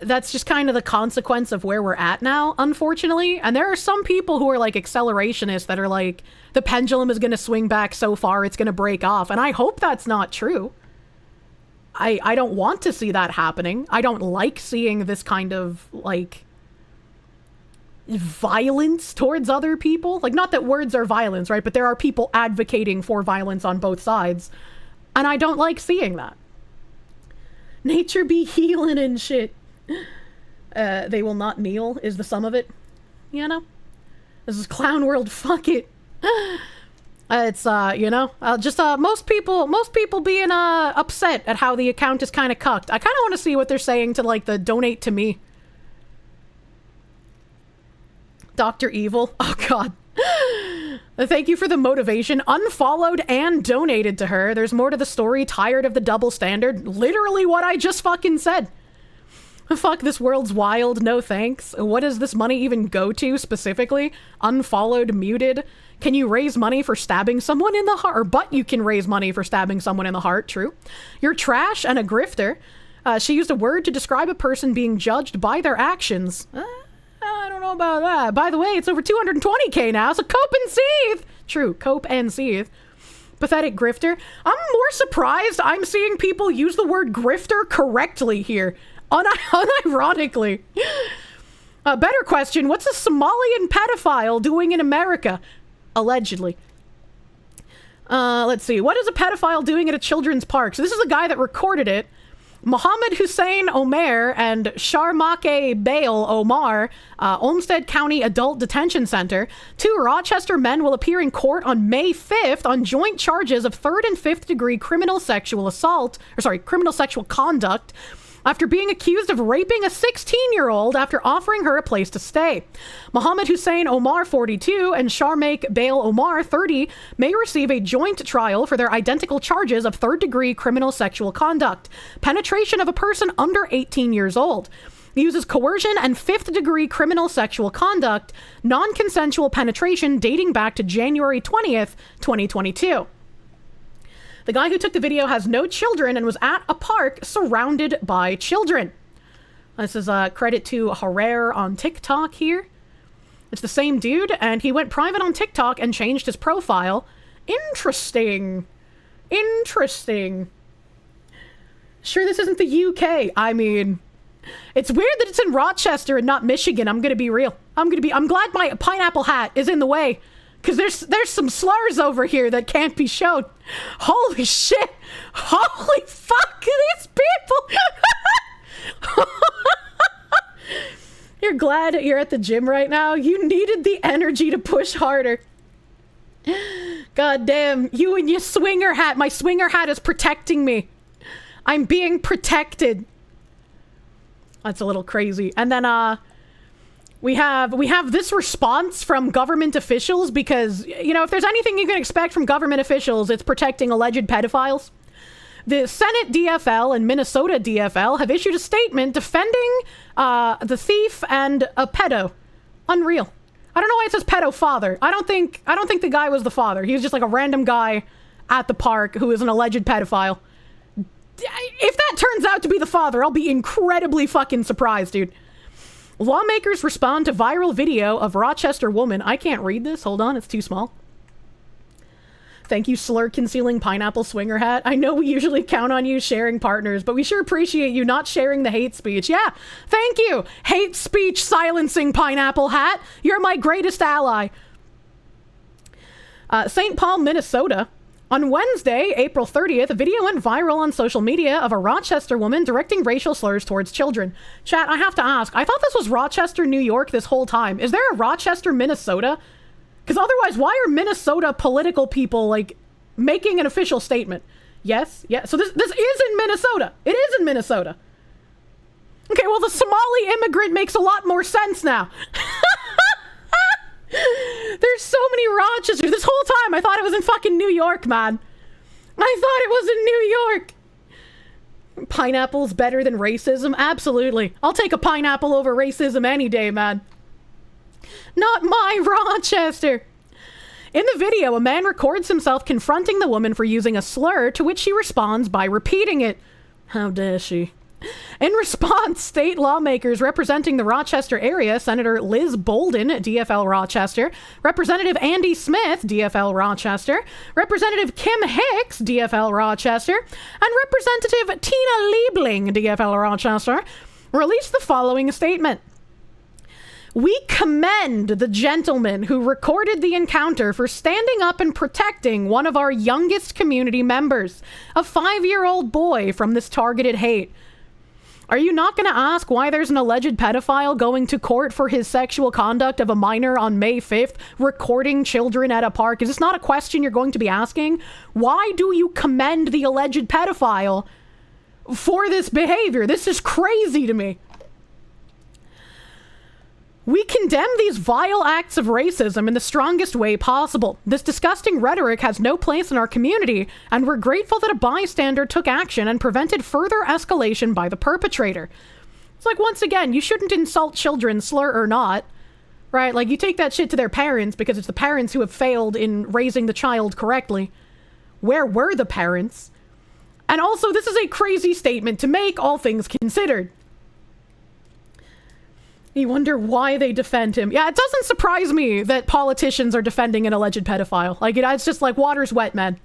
that's just kind of the consequence of where we're at now, unfortunately. And there are some people who are like accelerationists that are like, the pendulum is going to swing back so far it's going to break off. And I hope that's not true. I don't want to see that happening. I don't like seeing this kind of like violence towards other people. Like, not that words are violence, right? But there are people advocating for violence on both sides. And I don't like seeing that. Nature be healing and shit. They will not kneel is the sum of it. You know? This is Clown World, fuck it. It's, you know, just, most people being, upset at how the account is kind of cucked. I kind of want to see what they're saying to, like, the donate to me. Dr. Evil. Oh, God. Thank you for the motivation. Unfollowed and donated to her. There's more to the story. Tired of the double standard. Literally what I just fucking said. Fuck, this world's wild, no thanks. What does this money even go to, specifically? Unfollowed, muted. Can you raise money for stabbing someone in the heart? But you can raise money for stabbing someone in the heart, true. You're trash and a grifter. She used a word to describe a person being judged by their actions. I don't know about that. By the way, it's over 220k now, so cope and seethe! True, cope and seethe. Pathetic grifter. I'm more surprised I'm seeing people use the word grifter correctly here. Unironically. Better question, what's a Somalian pedophile doing in America? Allegedly. Let's see, what is a pedophile doing at a children's park? So this is the guy that recorded it. Mohammed Hussein Omer and Sharmake Bale Omar, Olmsted County Adult Detention Center. 2 Rochester men will appear in court on May 5th on joint charges of 3rd and 5th degree criminal sexual conduct after being accused of raping a 16-year-old after offering her a place to stay. Mohammed Hussein Omar, 42, and Sharmake Bale Omar, 30, may receive a joint trial for their identical charges of 3rd-degree criminal sexual conduct, penetration of a person under 18 years old, uses coercion, and 5th-degree criminal sexual conduct, non-consensual penetration dating back to January 20th, 2022. The guy who took the video has no children and was at a park surrounded by children. This is credit to Harer on TikTok here. It's the same dude, and he went private on TikTok and changed his profile. Interesting. Interesting. Sure, this isn't the UK. I mean, it's weird that it's in Rochester and not Michigan. I'm gonna be real. I'm glad my pineapple hat is in the way. Because there's some slurs over here that can't be shown. Holy shit. Holy fuck, these people. You're glad you're at the gym right now? You needed the energy to push harder. God damn, you and your swinger hat. My swinger hat is protecting me. I'm being protected. That's a little crazy. And then, we have this response from government officials because, you know, if there's anything you can expect from government officials, it's protecting alleged pedophiles. The Senate DFL and Minnesota DFL have issued a statement defending the thief and a pedo. Unreal. I don't know why it says pedo father. I don't think the guy was the father. He was just like a random guy at the park who is an alleged pedophile. If that turns out to be the father, I'll be incredibly fucking surprised, dude. Lawmakers respond to viral video of Rochester woman. I can't read this. Hold on, it's too small. Thank you, slur-concealing pineapple swinger hat. I know we usually count on you sharing partners, but we sure appreciate you not sharing the hate speech. Yeah, thank you, hate speech silencing pineapple hat. You're my greatest ally. St. Paul, Minnesota. On Wednesday, April 30th, a video went viral on social media of a Rochester woman directing racial slurs towards children. Chat, I have to ask, I thought this was Rochester, New York this whole time. Is there a Rochester, Minnesota? Because otherwise, why are Minnesota political people, like, making an official statement? Yes, yeah. So this is in Minnesota. It is in Minnesota. Okay, well, the Somali immigrant makes a lot more sense now. There's so many Rochesters. This whole time, I thought it was in fucking New York, man. I thought it was in New York. Pineapple's better than racism? Absolutely. I'll take a pineapple over racism any day, man. Not my Rochester. In the video, a man records himself confronting the woman for using a slur, to which she responds by repeating it. How dare she? In response, state lawmakers representing the Rochester area, Senator Liz Bolden, DFL Rochester, Representative Andy Smith, DFL Rochester, Representative Kim Hicks, DFL Rochester, and Representative Tina Liebling, DFL Rochester, released the following statement. We commend the gentleman who recorded the encounter for standing up and protecting one of our youngest community members, a 5-year-old boy, from this targeted hate. Are you not going to ask why there's an alleged pedophile going to court for his sexual conduct of a minor on May 5th, recording children at a park? Is this not a question you're going to be asking? Why do you commend the alleged pedophile for this behavior? This is crazy to me. We condemn these vile acts of racism in the strongest way possible. This disgusting rhetoric has no place in our community, and we're grateful that a bystander took action and prevented further escalation by the perpetrator. It's like, once again, you shouldn't insult children, slur or not, right? Like, you take that shit to their parents because it's the parents who have failed in raising the child correctly. Where were the parents? And also, this is a crazy statement to make, all things considered. You wonder why they defend him. Yeah, it doesn't surprise me that politicians are defending an alleged pedophile. Like, it's just like water's wet, man.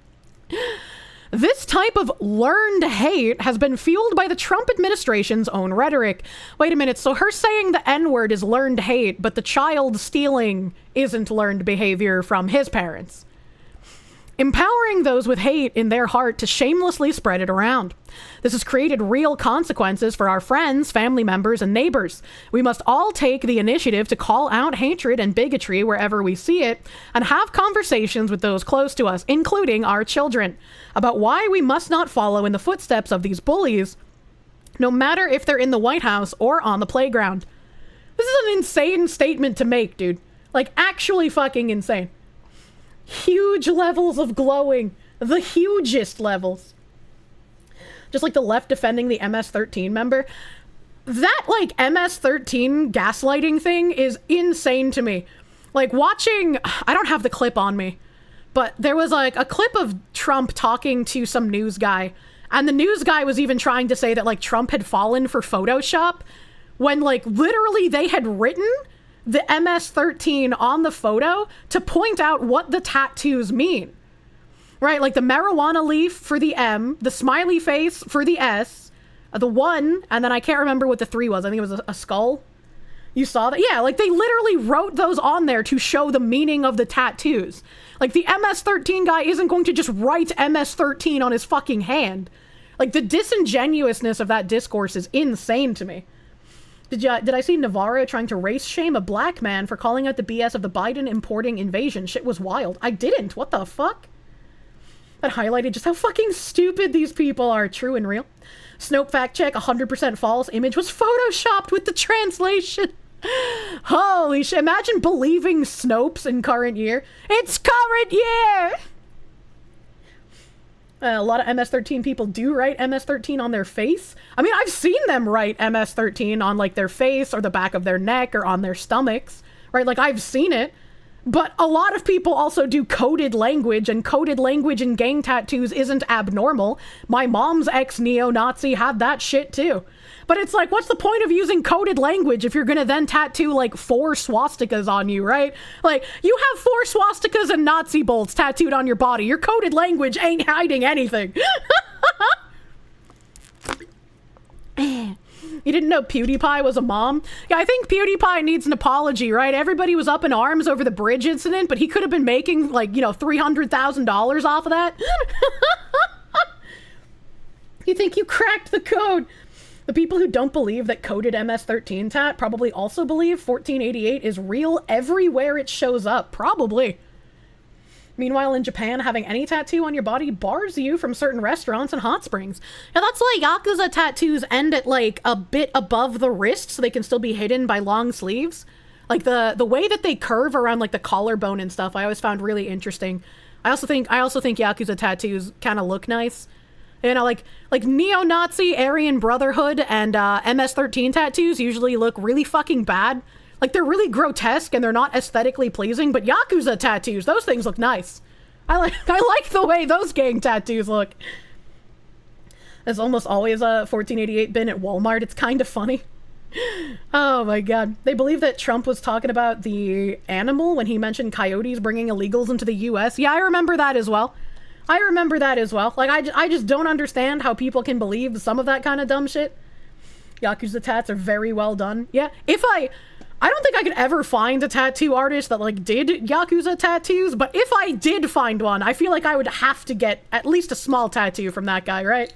This type of learned hate has been fueled by the Trump administration's own rhetoric. Wait a minute, so her saying the N-word is learned hate, but the child stealing isn't learned behavior from his parents. Empowering those with hate in their heart to shamelessly spread it around. This has created real consequences for our friends, family members, and neighbors. We must all take the initiative to call out hatred and bigotry wherever we see it, and have conversations with those close to us, including our children, about why we must not follow in the footsteps of these bullies, no matter if they're in the White House or on the playground. This is an insane statement to make, dude. Like, actually fucking insane. Huge levels of glowing. The hugest levels. Just like the left defending the MS-13 member. That, like, MS-13 gaslighting thing is insane to me. Like, watching... I don't have the clip on me. But there was, like, a clip of Trump talking to some news guy. And the news guy was even trying to say that, like, Trump had fallen for Photoshop. When, like, literally they had written... the MS-13 on the photo to point out what the tattoos mean. Right? Like the marijuana leaf for the M, the smiley face for the S, the 1, and then I can't remember what the 3 was. I think it was a skull. You saw that? Yeah, like they literally wrote those on there to show the meaning of the tattoos. Like the MS-13 guy isn't going to just write MS-13 on his fucking hand. Like the disingenuousness of that discourse is insane to me. Did I see Navarro trying to race shame a black man for calling out the BS of the Biden importing invasion? Shit was wild. I didn't. What the fuck? That highlighted just how fucking stupid these people are. True and real. Snope fact check, 100% false. Image was photoshopped with the translation. Holy shit. Imagine believing Snopes in current year. It's current year! A lot of MS-13 people do write MS-13 on their face. I mean, I've seen them write MS-13 on, like, their face or the back of their neck or on their stomachs, right? Like, I've seen it. But a lot of people also do coded language, and coded language in gang tattoos isn't abnormal. My mom's ex-neo-Nazi had that shit, too. But it's like, what's the point of using coded language if you're gonna then tattoo, like, 4 swastikas on you, right? Like, you have 4 swastikas and Nazi bolts tattooed on your body. Your coded language ain't hiding anything. You didn't know PewDiePie was a mom? Yeah, I think PewDiePie needs an apology, right? Everybody was up in arms over the bridge incident, but he could have been making, like, you know, $300,000 off of that. You think you cracked the code? The people who don't believe that coded MS-13 tat probably also believe 1488 is real everywhere it shows up. Probably. Meanwhile, in Japan, having any tattoo on your body bars you from certain restaurants and hot springs. Now, that's why Yakuza tattoos end at, like, a bit above the wrist, so they can still be hidden by long sleeves. Like, the way that they curve around, like, the collarbone and stuff, I always found really interesting. I also think Yakuza tattoos kind of look nice. You know, like neo-Nazi, Aryan Brotherhood, and MS-13 tattoos usually look really fucking bad. Like, they're really grotesque and they're not aesthetically pleasing, but Yakuza tattoos, those things look nice. I like the way those gang tattoos look. There's almost always a 1488 bin at Walmart. It's kind of funny. Oh my god. They believe that Trump was talking about the animal when he mentioned coyotes bringing illegals into the US. Yeah, I remember that as well. Like, I just don't understand how people can believe some of that kind of dumb shit. Yakuza tats are very well done. Yeah, I don't think I could ever find a tattoo artist that, like, did Yakuza tattoos, but if I did find one, I feel like I would have to get at least a small tattoo from that guy, right?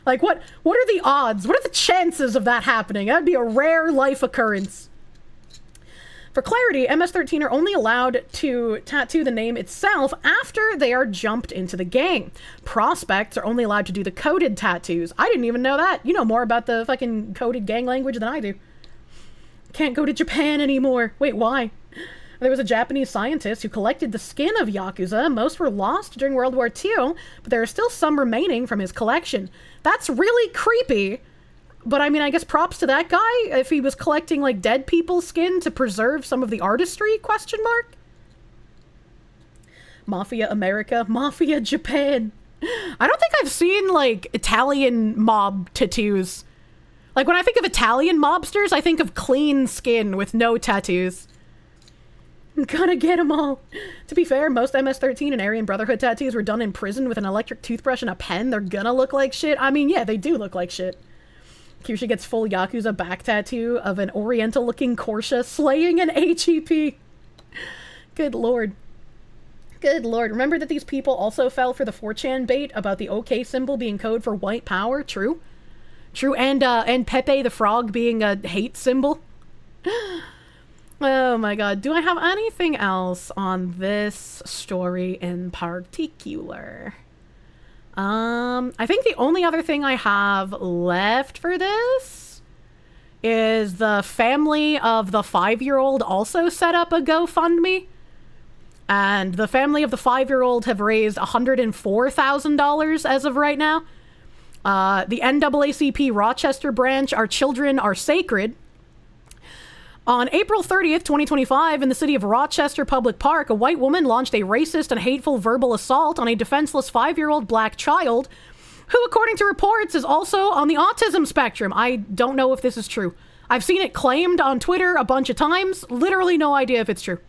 Like, what are the odds? What are the chances of that happening? That'd be a rare life occurrence. For clarity, MS-13 are only allowed to tattoo the name itself after they are jumped into the gang. Prospects are only allowed to do the coded tattoos. I didn't even know that. You know more about the fucking coded gang language than I do. Can't go to Japan anymore. Wait, why? There was a Japanese scientist who collected the skin of Yakuza. Most were lost during World War II, but there are still some remaining from his collection. That's really creepy. But I mean, I guess props to that guy if he was collecting, like, dead people's skin to preserve some of the artistry, ? Mafia America, Mafia Japan. I don't think I've seen, like, Italian mob tattoos. Like, when I think of Italian mobsters, I think of clean skin with no tattoos. I'm gonna get them all. To be fair, most MS-13 and Aryan Brotherhood tattoos were done in prison with an electric toothbrush and a pen. They're gonna look like shit. I mean, yeah, they do look like shit. Kirsche gets full Yakuza back tattoo of an oriental-looking Kirsche slaying an HEP. Good lord. Good lord. Remember that these people also fell for the 4chan bait about the OK symbol being code for white power? True. True, and Pepe the Frog being a hate symbol. Oh my god. Do I have anything else on this story in particular? I think the only other thing I have left for this is the family of the 5-year-old also set up a GoFundMe. And the family of the 5-year-old have raised $104,000 as of right now. The NAACP Rochester branch, Our Children Are Sacred. On April 30th, 2025, in the city of Rochester Public Park, a white woman launched a racist and hateful verbal assault on a defenseless 5-year-old black child, who, according to reports, is also on the autism spectrum. I don't know if this is true. I've seen it claimed on Twitter a bunch of times. Literally no idea if it's true.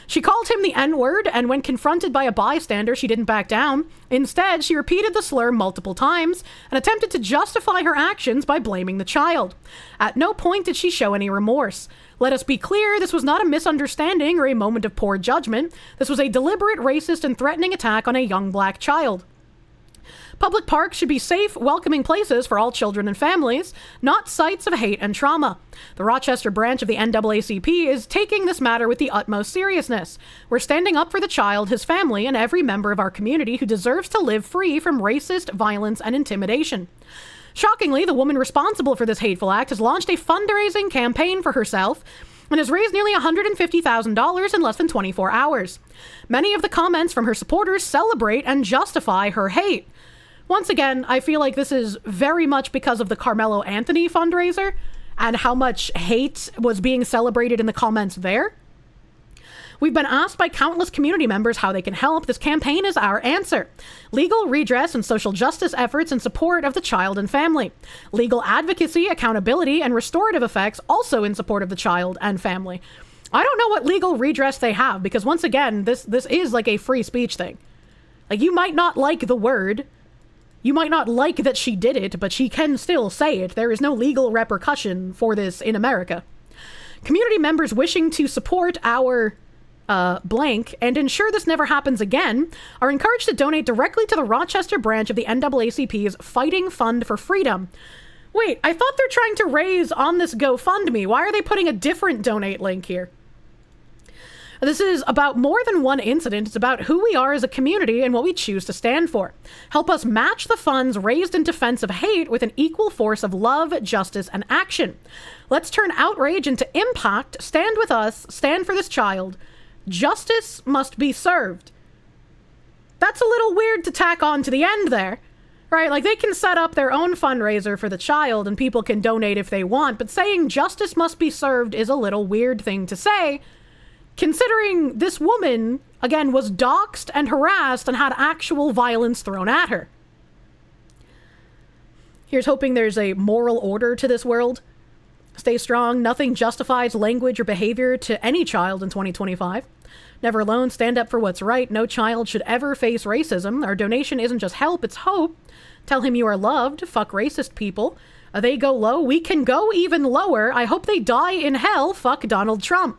She called him the N-word, and when confronted by a bystander, she didn't back down. Instead, she repeated the slur multiple times and attempted to justify her actions by blaming the child. At no point did she show any remorse. Let us be clear, this was not a misunderstanding or a moment of poor judgment. This was a deliberate, racist, and threatening attack on a young black child. Public parks should be safe, welcoming places for all children and families, not sites of hate and trauma. The Rochester branch of the NAACP is taking this matter with the utmost seriousness. We're standing up for the child, his family, and every member of our community who deserves to live free from racist violence and intimidation. Shockingly, the woman responsible for this hateful act has launched a fundraising campaign for herself and has raised nearly $150,000 in less than 24 hours. Many of the comments from her supporters celebrate and justify her hate. Once again, I feel like this is very much because of the Carmelo Anthony fundraiser and how much hate was being celebrated in the comments there. We've been asked by countless community members how they can help. This campaign is our answer. Legal redress and social justice efforts in support of the child and family. Legal advocacy, accountability, and restorative effects also in support of the child and family. I don't know what legal redress they have because, once again, this is like a free speech thing. Like, you might not like the word. You might not like that she did it, but she can still say it. There is no legal repercussion for this in America. Community members wishing to support our blank and ensure this never happens again are encouraged to donate directly to the Rochester branch of the NAACP's Fighting Fund for Freedom. Wait, I thought they're trying to raise on this GoFundMe. Why are they putting a different donate link here? This is about more than one incident. It's about who we are as a community and what we choose to stand for. Help us match the funds raised in defense of hate with an equal force of love, justice, and action. Let's turn outrage into impact. Stand with us. Stand for this child. Justice must be served. That's a little weird to tack on to the end there, right? Like, they can set up their own fundraiser for the child and people can donate if they want, but saying justice must be served is a little weird thing to say, considering this woman, again, was doxxed and harassed and had actual violence thrown at her. Here's hoping there's a moral order to this world. Stay strong. Nothing justifies language or behavior to any child in 2025. Never alone. Stand up for what's right. No child should ever face racism. Our donation isn't just help, it's hope. Tell him you are loved. Fuck racist people. They go low. We can go even lower. I hope they die in hell. Fuck Donald Trump.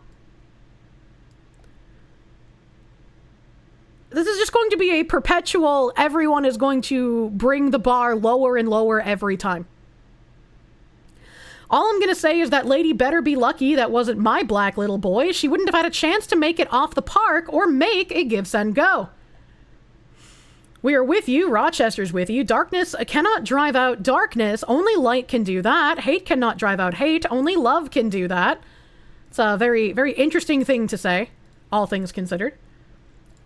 This is just going to be a perpetual, everyone is going to bring the bar lower and lower every time. All I'm going to say is that lady better be lucky that wasn't my black little boy. She wouldn't have had a chance to make it off the park or make a give, send, go. We are with you. Rochester's with you. Darkness cannot drive out darkness. Only light can do that. Hate cannot drive out hate. Only love can do that. It's a very, very interesting thing to say, all things considered.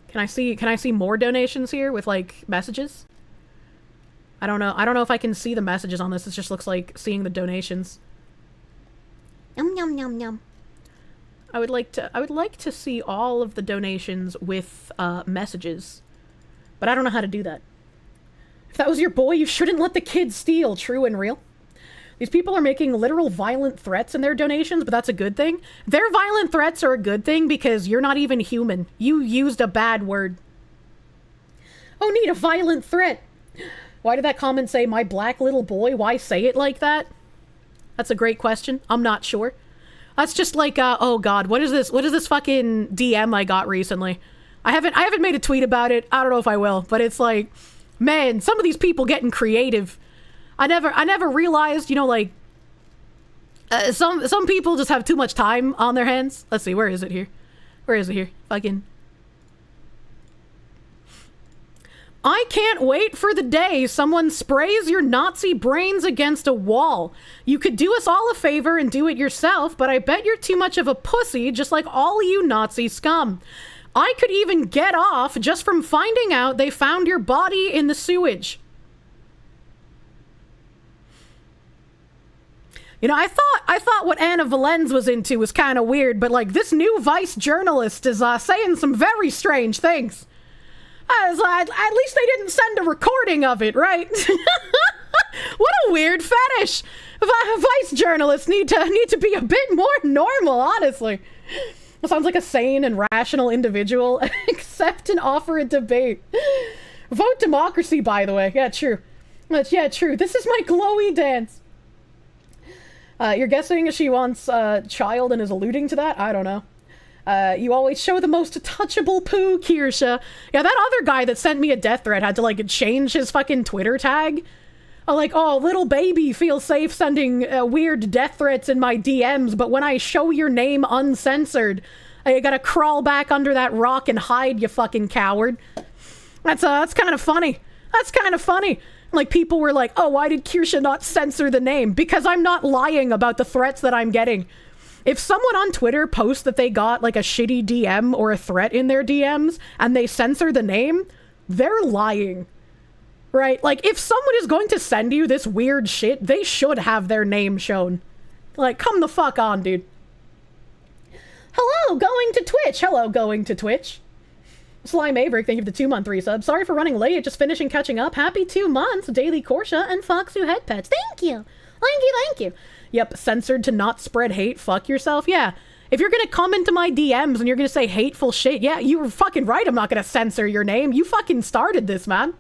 Can I see more donations here with, like, messages? I don't know if I can see the messages on this. It just looks like seeing the donations.
Yum yum yum yum.
I would like to see all of the donations with messages. But I don't know how to do that. If that was your boy, you shouldn't let the kids steal. True and real. These people are making literal violent threats in their donations, but that's a good thing. Their violent threats are a good thing because you're not even human. You used a bad word. Oh, neat, a violent threat. Why did that comment say, my black little boy? Why say it like that? That's a great question. I'm not sure. That's just like, oh God, what is this? What is this fucking DM I got recently? I haven't made a tweet about it. I don't know if I will, but it's like, man, some of these people getting creative. I never realized, you know, like, some people just have too much time on their hands. Let's see, where is it here? Where is it here? Fucking. I can't wait for the day someone sprays your Nazi brains against a wall. You could do us all a favor and do it yourself, but I bet you're too much of a pussy, just like all you Nazi scum. I could even get off just from finding out they found your body in the sewage. You know, I thought what Anna Valenz was into was kind of weird, but like this new Vice journalist is saying some very strange things. I was like, at least they didn't send a recording of it, right? What a weird fetish. Vice journalists need to be a bit more normal, honestly. It sounds like a sane and rational individual. Accept and offer a debate. Vote democracy, by the way. Yeah, true. Yeah, true. This is my glowy dance. You're guessing she wants a child and is alluding to that? I don't know. You always show the most touchable poo, Kirsche. Yeah, that other guy that sent me a death threat had to, like, change his fucking Twitter tag. Like, oh, little baby feels safe sending weird death threats in my DMs, but when I show your name uncensored, I gotta crawl back under that rock and hide, you fucking coward. That's kind of funny. That's kind of funny. Like, people were like, oh, why did Kirsche not censor the name? Because I'm not lying about the threats that I'm getting. If someone on Twitter posts that they got, like, a shitty DM or a threat in their DMs, and they censor the name, they're lying. Right? Like, if someone is going to send you this weird shit, they should have their name shown. Like, come the fuck on, dude. Hello, going to Twitch. Hello, going to Twitch. Slime Averick, thank you for the 2-month resub. Sorry for running late, just finishing catching up. Happy 2 months, Daily Kirsche and Foxu Head Pets. Thank you. Thank you, thank you. Yep, censored to not spread hate. Fuck yourself. Yeah. If you're gonna come into my DMs and you're gonna say hateful shit, yeah, you were fucking right. I'm not gonna censor your name. You fucking started this, man.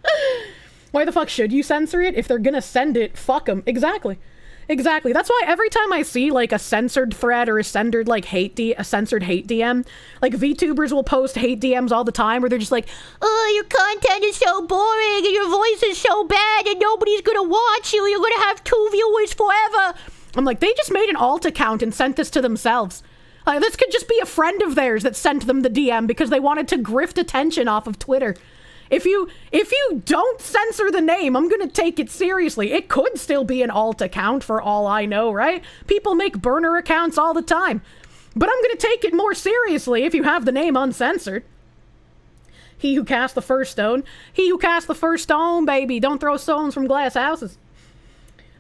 Why the fuck should you censor it? If they're gonna send it, fuck them. Exactly. Exactly. That's why every time I see, like, a censored thread or a censored, like, a censored hate DM, like, VTubers will post hate DMs all the time where they're just like,
oh, your content is so boring and your voice is so bad and nobody's gonna watch you. You're gonna have 2 viewers forever.
I'm like, they just made an alt account and sent this to themselves. This could just be a friend of theirs that sent them the DM because they wanted to grift attention off of Twitter. If you don't censor the name, I'm gonna take it seriously. It could still be an alt account for all I know, right? People make burner accounts all the time. But I'm gonna take it more seriously if you have the name uncensored. He who cast the first stone. He who cast the first stone, baby. Don't throw stones from glass houses.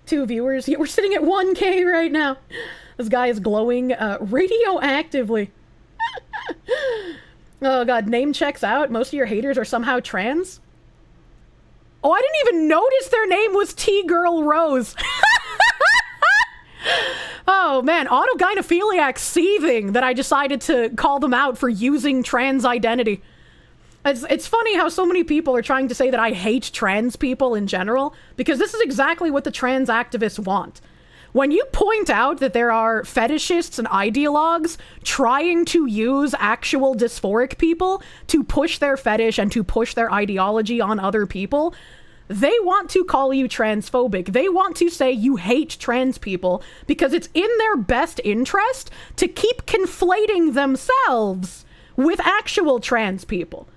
2 viewers. Yeah, we're sitting at 1K right now. This guy is glowing radioactively. Oh god, name checks out. Most of your haters are somehow trans. Oh, I didn't even notice their name was T-Girl Rose. Oh man, autogynephiliac seething that I decided to call them out for using trans identity. It's funny how so many people are trying to say that I hate trans people in general, because this is exactly what the trans activists want. When you point out that there are fetishists and ideologues trying to use actual dysphoric people to push their fetish and to push their ideology on other people, they want to call you transphobic. They want to say you hate trans people because it's in their best interest to keep conflating themselves with actual trans people.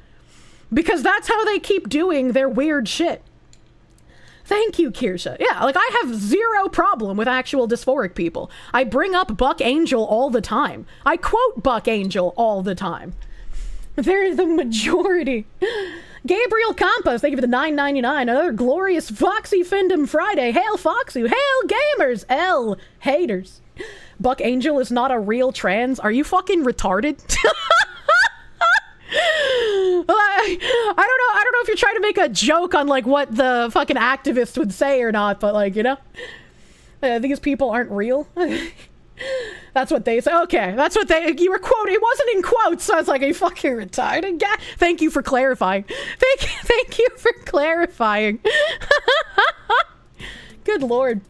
Because that's how they keep doing their weird shit. Thank you, Kirsche. Yeah, like, I have zero problem with actual dysphoric people. I bring up Buck Angel all the time. I quote Buck Angel all the time. They're the majority. Gabriel Campos, thank you for the $9.99. Another glorious Foxy Findom Friday. Hail Foxy. Hail gamers. L haters. Buck Angel is not a real trans. Are you fucking retarded? I don't know if you're trying to make a joke on like what the fucking activists would say or not, but like, you know, these people aren't real. That's what they say. Okay, that's what you were quoting. It wasn't in quotes, so I was like, are you fucking retarded? Thank you for clarifying. Thank you for clarifying. Good lord.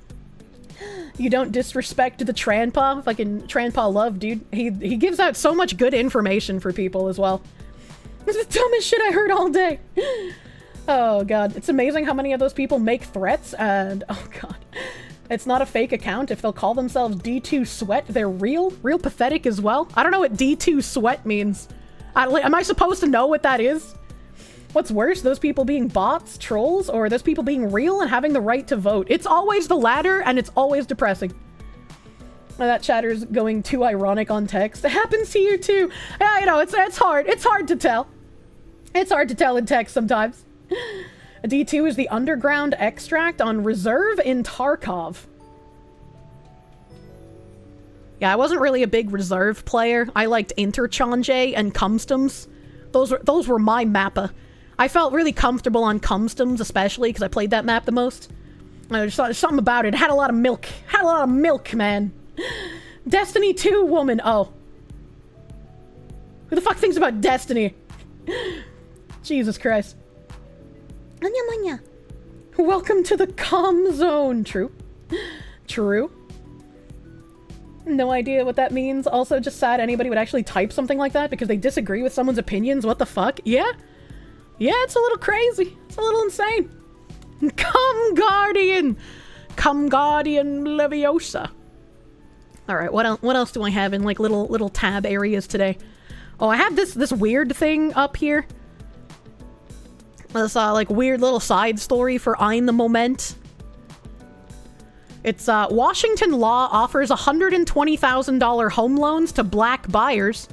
You don't disrespect the Tranpa. Fucking Tranpa love, dude. He gives out so much good information for people as well. It's the dumbest shit I heard all day. Oh god, it's amazing how many of those people make threats, and oh god. It's not a fake account. If they'll call themselves D2 Sweat, they're real pathetic as well. I don't know what D2 Sweat means. Am I supposed to know what that is? What's worse, those people being bots, trolls, or those people being real and having the right to vote? It's always the latter, and it's always depressing. That chatter's going too ironic on text. It happens to you too. Yeah, you know, it's hard. It's hard to tell. It's hard to tell in text sometimes. D2 is the underground extract on reserve in Tarkov. Yeah, I wasn't really a big reserve player. I liked Interchange and Customs. Those were my mappa. I felt really comfortable on Customs, especially because I played that map the most. There's something about it. It had a lot of milk. Had a lot of milk, man. Destiny 2 woman. Oh. Who the fuck thinks about Destiny? Jesus Christ. Anya manya. Welcome to the calm zone. True. True. No idea what that means. Also, just sad anybody would actually type something like that because they disagree with someone's opinions. What the fuck? Yeah? Yeah, it's a little crazy. It's a little insane. Come Guardian. Come Guardian Leviosa. Alright, what else do I have in like little tab areas today? Oh, I have this weird thing up here. This like weird little side story for Ein the Moment. It's Washington law offers $120,000 home loans to black buyers.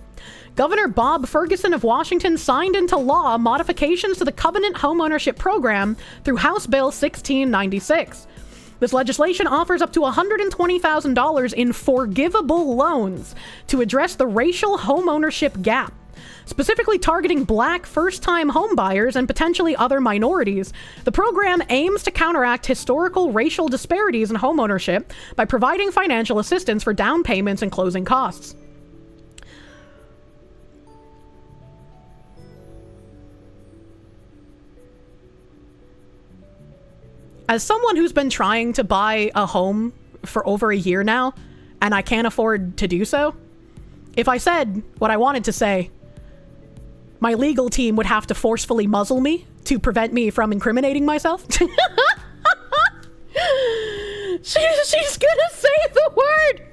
Governor Bob Ferguson of Washington signed into law modifications to the Covenant Homeownership Program through House Bill 1696. This legislation offers up to $120,000 in forgivable loans to address the racial homeownership gap, specifically targeting black first-time homebuyers and potentially other minorities. The program aims to counteract historical racial disparities in homeownership by providing financial assistance for down payments and closing costs. As someone who's been trying to buy a home for over a year now, and I can't afford to do so, if I said what I wanted to say, my legal team would have to forcefully muzzle me to prevent me from incriminating myself. She's gonna say the word!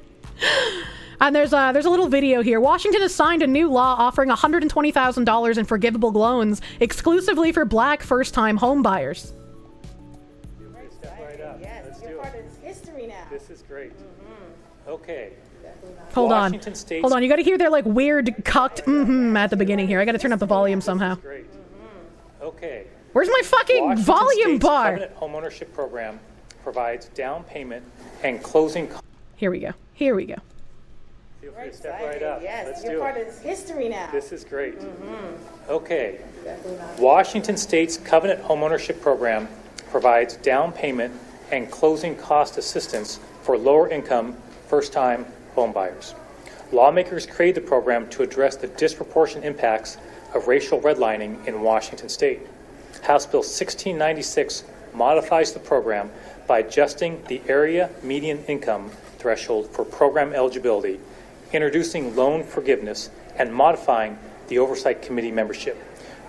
And there's a little video here. Washington has signed a new law offering $120,000 in forgivable loans exclusively for black first-time home buyers.
Step right up. Yes, let's do it. History now. This is great. Okay.
Hold on.
Washington State's
Hold on. You got to hear their like weird cucked at the beginning here. I got to turn up the volume somehow.
Great. Okay.
Where's my fucking
Washington
volume
State's
bar?
Covenant homeownership program provides down payment and closing.
Here we go. Here we go.
Feel free to step right up.
Yes,
Let's
you're
do
part
it.
of history now.
This is great. Okay. Washington State's Covenant homeownership program provides down payment and closing cost assistance for lower income first-time home buyers. Lawmakers created the program to address the disproportionate impacts of racial redlining in Washington State. House Bill 1696 modifies the program by adjusting the area median income threshold for program eligibility, introducing loan forgiveness, and modifying the Oversight Committee membership.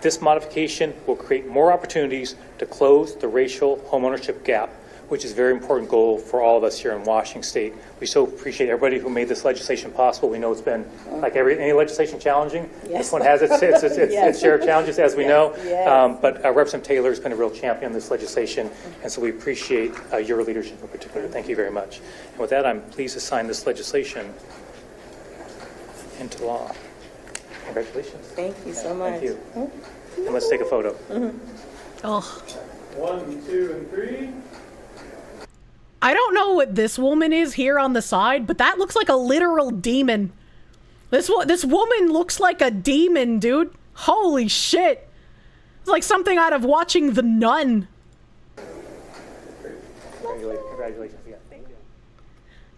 This modification will create more opportunities to close the racial homeownership gap, which is a very important goal for all of us here in Washington State. We so appreciate everybody who made this legislation possible. We know it's been, like any legislation, challenging. This one has its share of challenges, as we know. But Representative Taylor has been a real champion of this legislation, and so we appreciate your leadership in particular. Thank you very much. And with that, I'm pleased to sign this legislation into law. Congratulations.
Thank you so much.
Thank you. And let's take a photo.
Oh.
1, 2, and 3.
I don't know what this woman is here on the side, but that looks like a literal demon. This woman looks like a demon, dude. Holy shit. It's like something out of watching The Nun.
Congratulations again. Thank you.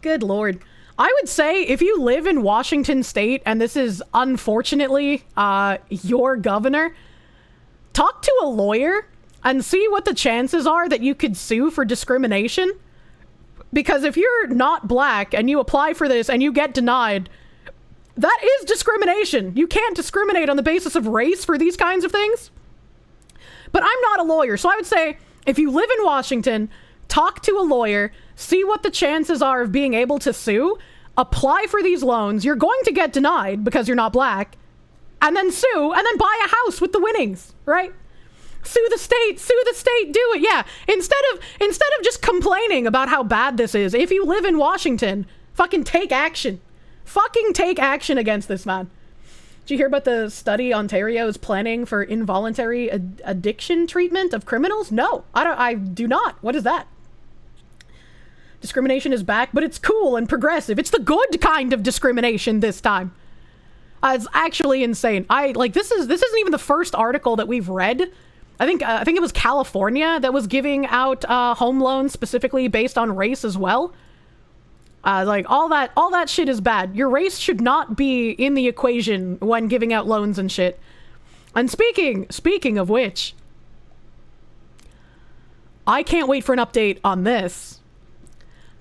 Good Lord. I would say if you live in Washington State and this is unfortunately your governor, talk to a lawyer and see what the chances are that you could sue for discrimination. Because if you're not black and you apply for this and you get denied, that is discrimination. You can't discriminate on the basis of race for these kinds of things. But I'm not a lawyer, so I would say if you live in Washington, talk to a lawyer, see what the chances are of being able to sue, apply for these loans. You're going to get denied because you're not black, and then sue, and then buy a house with the winnings, right? Sue the state, do it. Yeah, instead of just complaining about how bad this is, if you live in Washington, fucking take action. Fucking take action against this man. Did you hear about the study Ontario is planning for involuntary addiction treatment of criminals? No, I do not. What is that? Discrimination is back, but it's cool and progressive. It's the good kind of discrimination this time. It's actually insane. This isn't even the first article that we've read. I think it was California that was giving out home loans specifically based on race as well. All that shit is bad. Your race should not be in the equation when giving out loans and shit. And speaking of which, I can't wait for an update on this.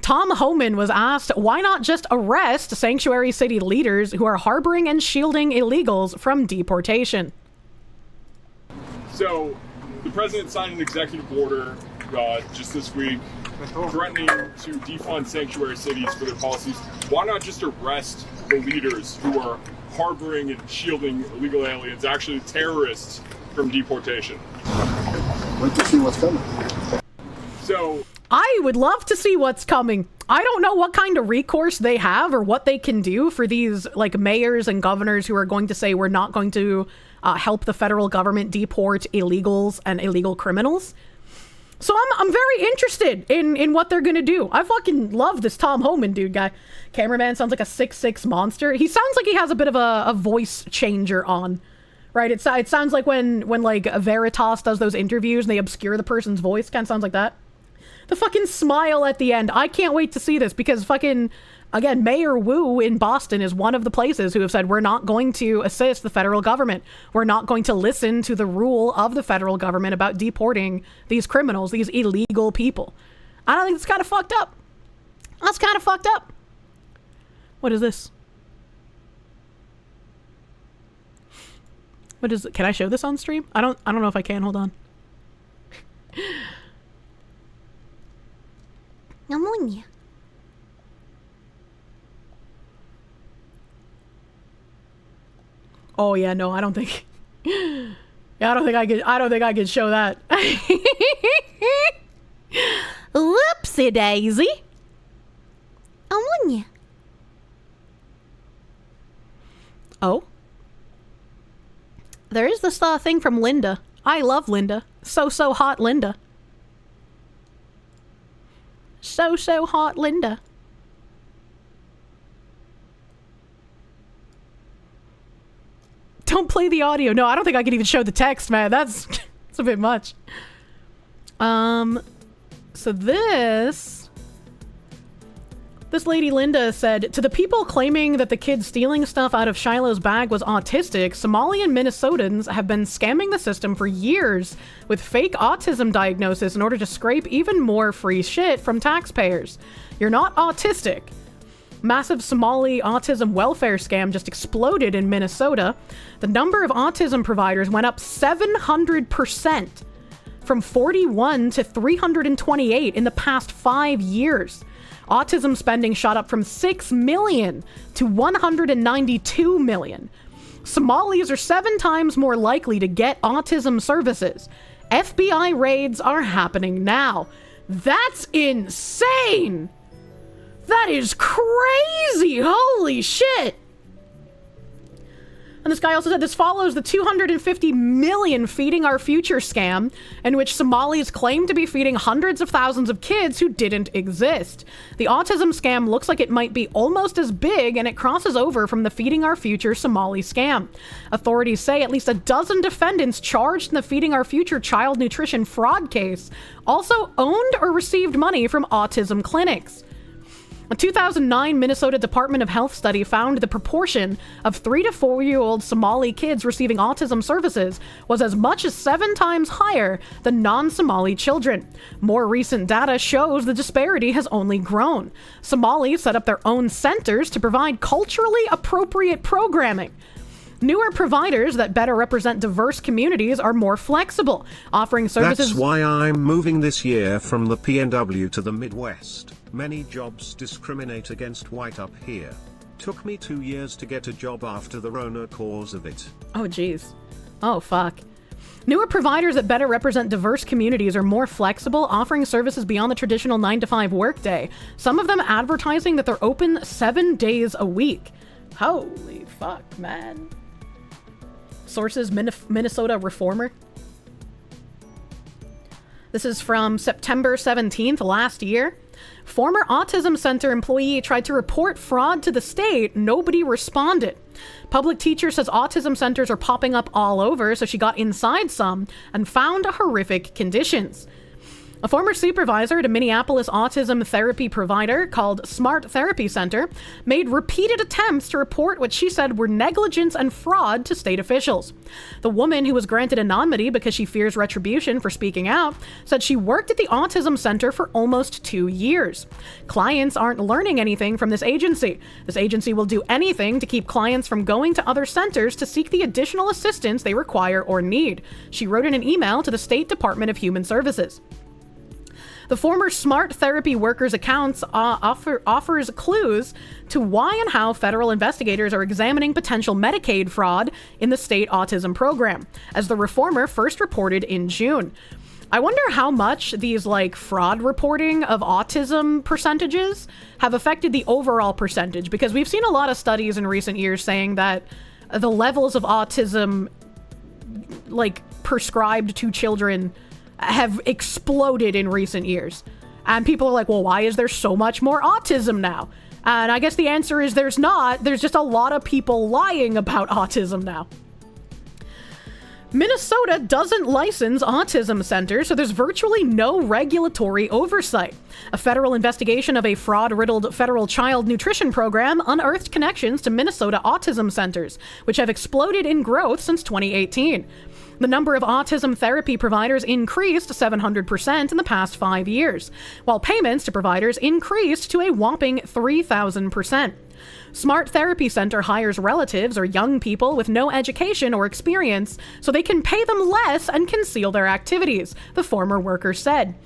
Tom Homan was asked, why not just arrest sanctuary city leaders who are harboring and shielding illegals from deportation?
So, the president signed an executive order just this week threatening to defund sanctuary cities for their policies. Why not just arrest the leaders who are harboring and shielding illegal aliens, actually terrorists, from deportation?
Wait to see what's coming.
So,
I would love to see what's coming. I don't know what kind of recourse they have or what they can do for these mayors and governors who are going to say we're not going to help the federal government deport illegals and illegal criminals. So I'm very interested in what they're gonna do. I fucking love this Tom Homan dude guy. Cameraman sounds like a 6'6" monster. He sounds like he has a bit of a voice changer on, right? It sounds like when Veritas does those interviews and they obscure the person's voice. Kind of sounds like that. The fucking smile at the end. I can't wait to see this because fucking, again, Mayor Wu in Boston is one of the places who have said we're not going to assist the federal government. We're not going to listen to the rule of the federal government about deporting these criminals, these illegal people. I don't think it's kind of fucked up. That's kind of fucked up. What is this? What is it? Can I show this on stream? I don't know if I can. Hold on. Oh yeah, no, I don't think. Yeah, I don't think I could show that.
Whoopsie daisy.
Oh. There is this thing from Linda. I love Linda. So hot Linda. So hot Linda. Don't play the audio. No, I don't think I can even show the text, man. That's a bit much. So this lady Linda said, to the people claiming that the kid stealing stuff out of Shiloh's bag was autistic, Somali and Minnesotans have been scamming the system for years with fake autism diagnosis in order to scrape even more free shit from taxpayers. You're not autistic. Massive Somali autism welfare scam just exploded in Minnesota. The number of autism providers went up 700%, from 41 to 328 in the past 5 years. Autism spending shot up from 6 million to 192 million. Somalis are 7 times more likely to get autism services. FBI raids are happening now. That's insane! That is crazy! Holy shit! And this guy also said this follows the 250 million Feeding Our Future scam, in which Somalis claim to be feeding hundreds of thousands of kids who didn't exist. The autism scam looks like it might be almost as big, and it crosses over from the Feeding Our Future Somali scam. Authorities say at least a dozen defendants charged in the Feeding Our Future child nutrition fraud case also owned or received money from autism clinics. A 2009 Minnesota Department of Health study found the proportion of 3 to 4-year-old Somali kids receiving autism services was as much as 7 times higher than non-Somali children. More recent data shows the disparity has only grown. Somalis set up their own centers to provide culturally appropriate programming. Newer providers that better represent diverse communities are more flexible, offering services.
That's why I'm moving this year from the PNW to the Midwest. Many jobs discriminate against white up here. Took me 2 years to get a job after the Rona cause of it.
Oh, geez. Oh, fuck. Newer providers that better represent diverse communities are more flexible, offering services beyond the traditional 9-to-5 workday. Some of them advertising that they're open 7 days a week. Holy fuck, man. Sources, Minnesota Reformer. This is from September 17th last year. Former Autism Center employee tried to report fraud to the state. Nobody responded. Public teacher says autism centers are popping up all over, so she got inside some and found horrific conditions. A former supervisor at a Minneapolis autism therapy provider called Smart Therapy Center made repeated attempts to report what she said were negligence and fraud to state officials. The woman, who was granted anonymity because she fears retribution for speaking out, said she worked at the autism center for almost 2 years. Clients aren't learning anything from this agency. This agency will do anything to keep clients from going to other centers to seek the additional assistance they require or need, she wrote in an email to the State Department of Human Services. The former Smart Therapy workers' accounts offers clues to why and how federal investigators are examining potential Medicaid fraud in the state autism program, as the Reformer first reported in June. I wonder how much these fraud reporting of autism percentages have affected the overall percentage, because we've seen a lot of studies in recent years saying that the levels of autism prescribed to children have exploded in recent years. And people are like, well, why is there so much more autism now? And I guess the answer is there's not. There's just a lot of people lying about autism now. Minnesota doesn't license autism centers, so there's virtually no regulatory oversight. A federal investigation of a fraud-riddled federal child nutrition program unearthed connections to Minnesota autism centers, which have exploded in growth since 2018. The number of autism therapy providers increased 700% in the past 5 years, while payments to providers increased to a whopping 3,000%. Smart Therapy Center hires relatives or young people with no education or experience so they can pay them less and conceal their activities, the former worker said.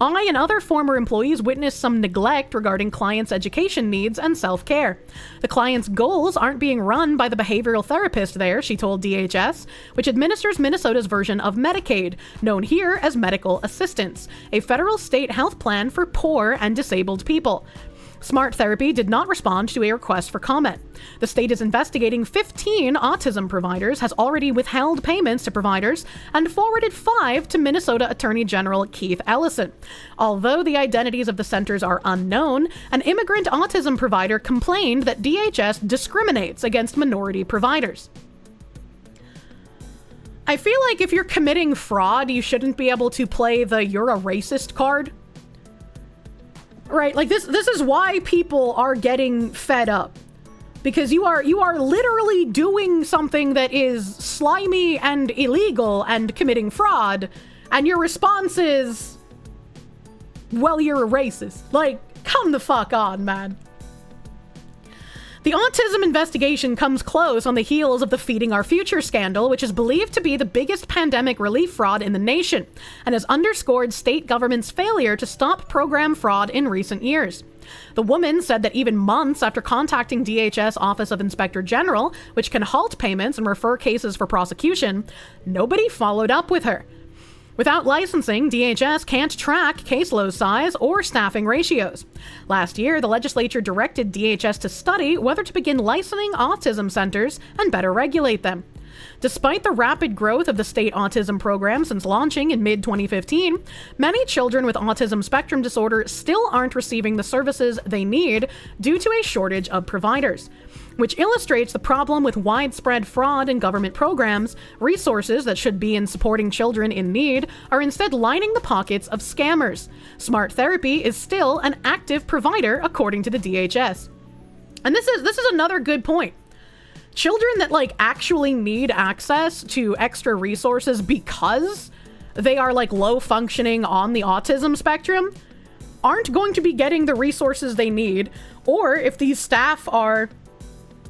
I and other former employees witnessed some neglect regarding clients' education needs and self-care. The clients' goals aren't being run by the behavioral therapist there, she told DHS, which administers Minnesota's version of Medicaid, known here as medical assistance, a federal state health plan for poor and disabled people. Smart Therapy did not respond to a request for comment. The state is investigating 15 autism providers, has already withheld payments to providers, and forwarded 5 to Minnesota Attorney General Keith Ellison. Although the identities of the centers are unknown, an immigrant autism provider complained that DHS discriminates against minority providers. I feel like if you're committing fraud, you shouldn't be able to play the "you're a racist" card. Right, like this is why people are getting fed up. Because you are literally doing something that is slimy and illegal and committing fraud, and your response is, well, you're a racist. Like, come the fuck on, man. The autism investigation comes close on the heels of the Feeding Our Future scandal, which is believed to be the biggest pandemic relief fraud in the nation, and has underscored state government's failure to stop program fraud in recent years. The woman said that even months after contacting DHS Office of Inspector General, which can halt payments and refer cases for prosecution, nobody followed up with her. Without licensing, DHS can't track caseload size or staffing ratios. Last year, the legislature directed DHS to study whether to begin licensing autism centers and better regulate them. Despite the rapid growth of the state autism program since launching in mid-2015, many children with autism spectrum disorder still aren't receiving the services they need due to a shortage of providers, which illustrates the problem with widespread fraud in government programs. Resources that should be in supporting children in need are instead lining the pockets of scammers. Smart Therapy is still an active provider, according to the DHS. And this is another good point. Children that actually need access to extra resources because they are low functioning on the autism spectrum aren't going to be getting the resources they need, or if these staff are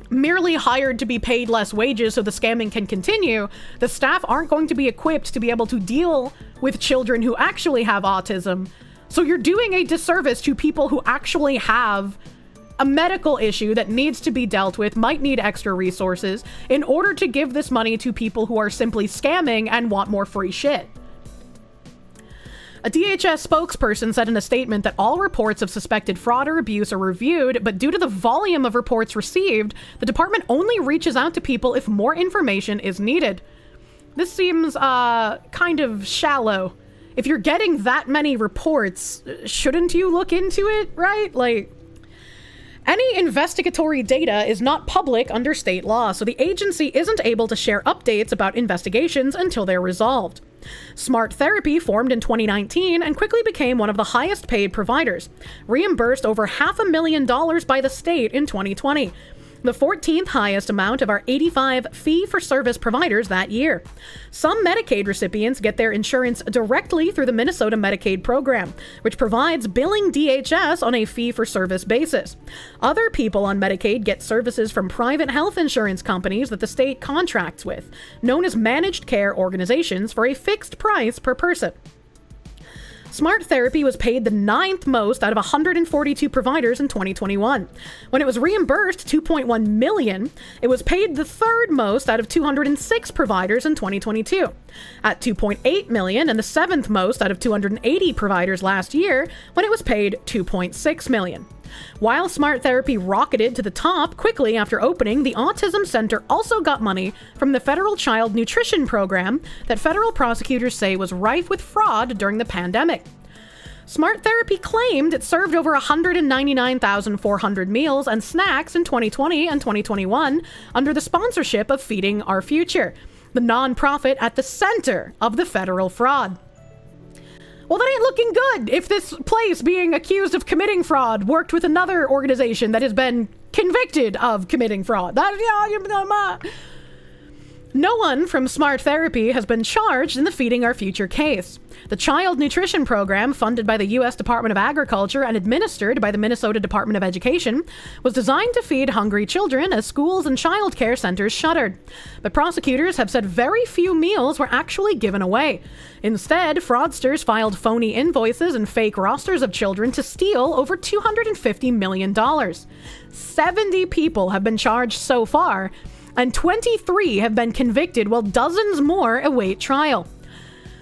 merely hired to be paid less wages so the scamming can continue, the staff aren't going to be equipped to be able to deal with children who actually have autism. So you're doing a disservice to people who actually have a medical issue that needs to be dealt with, might need extra resources, in order to give this money to people who are simply scamming and want more free shit. A DHS spokesperson said in a statement that all reports of suspected fraud or abuse are reviewed, but due to the volume of reports received, the department only reaches out to people if more information is needed. This seems kind of shallow. If you're getting that many reports, shouldn't you look into it, right? Any investigatory data is not public under state law, so the agency isn't able to share updates about investigations until they're resolved. Smart Therapy formed in 2019 and quickly became one of the highest paid providers, reimbursed over $500,000 by the state in 2020, the 14th highest amount of our 85 fee-for-service providers that year. Some Medicaid recipients get their insurance directly through the Minnesota Medicaid program, which provides billing DHS on a fee-for-service basis. Other people on Medicaid get services from private health insurance companies that the state contracts with, known as managed care organizations, for a fixed price per person. Smart Therapy was paid the 9th most out of 142 providers in 2021. When it was reimbursed $2.1 million, it was paid the 3rd most out of 206 providers in 2022. At $2.8 million and the 7th most out of 280 providers last year, when it was paid $2.6 million. While Smart Therapy rocketed to the top quickly after opening, the Autism Center also got money from the federal child nutrition program that federal prosecutors say was rife with fraud during the pandemic. Smart Therapy claimed it served over 199,400 meals and snacks in 2020 and 2021 under the sponsorship of Feeding Our Future, the nonprofit at the center of the federal fraud. Well, that ain't looking good if this place being accused of committing fraud worked with another organization that has been convicted of committing fraud. No one from Smart Therapy has been charged in the Feeding Our Future case. The child nutrition program, funded by the U.S. Department of Agriculture and administered by the Minnesota Department of Education, was designed to feed hungry children as schools and child care centers shuttered. But prosecutors have said very few meals were actually given away. Instead, fraudsters filed phony invoices and fake rosters of children to steal over $250 million. 70 people have been charged so far, and 23 have been convicted while dozens more await trial.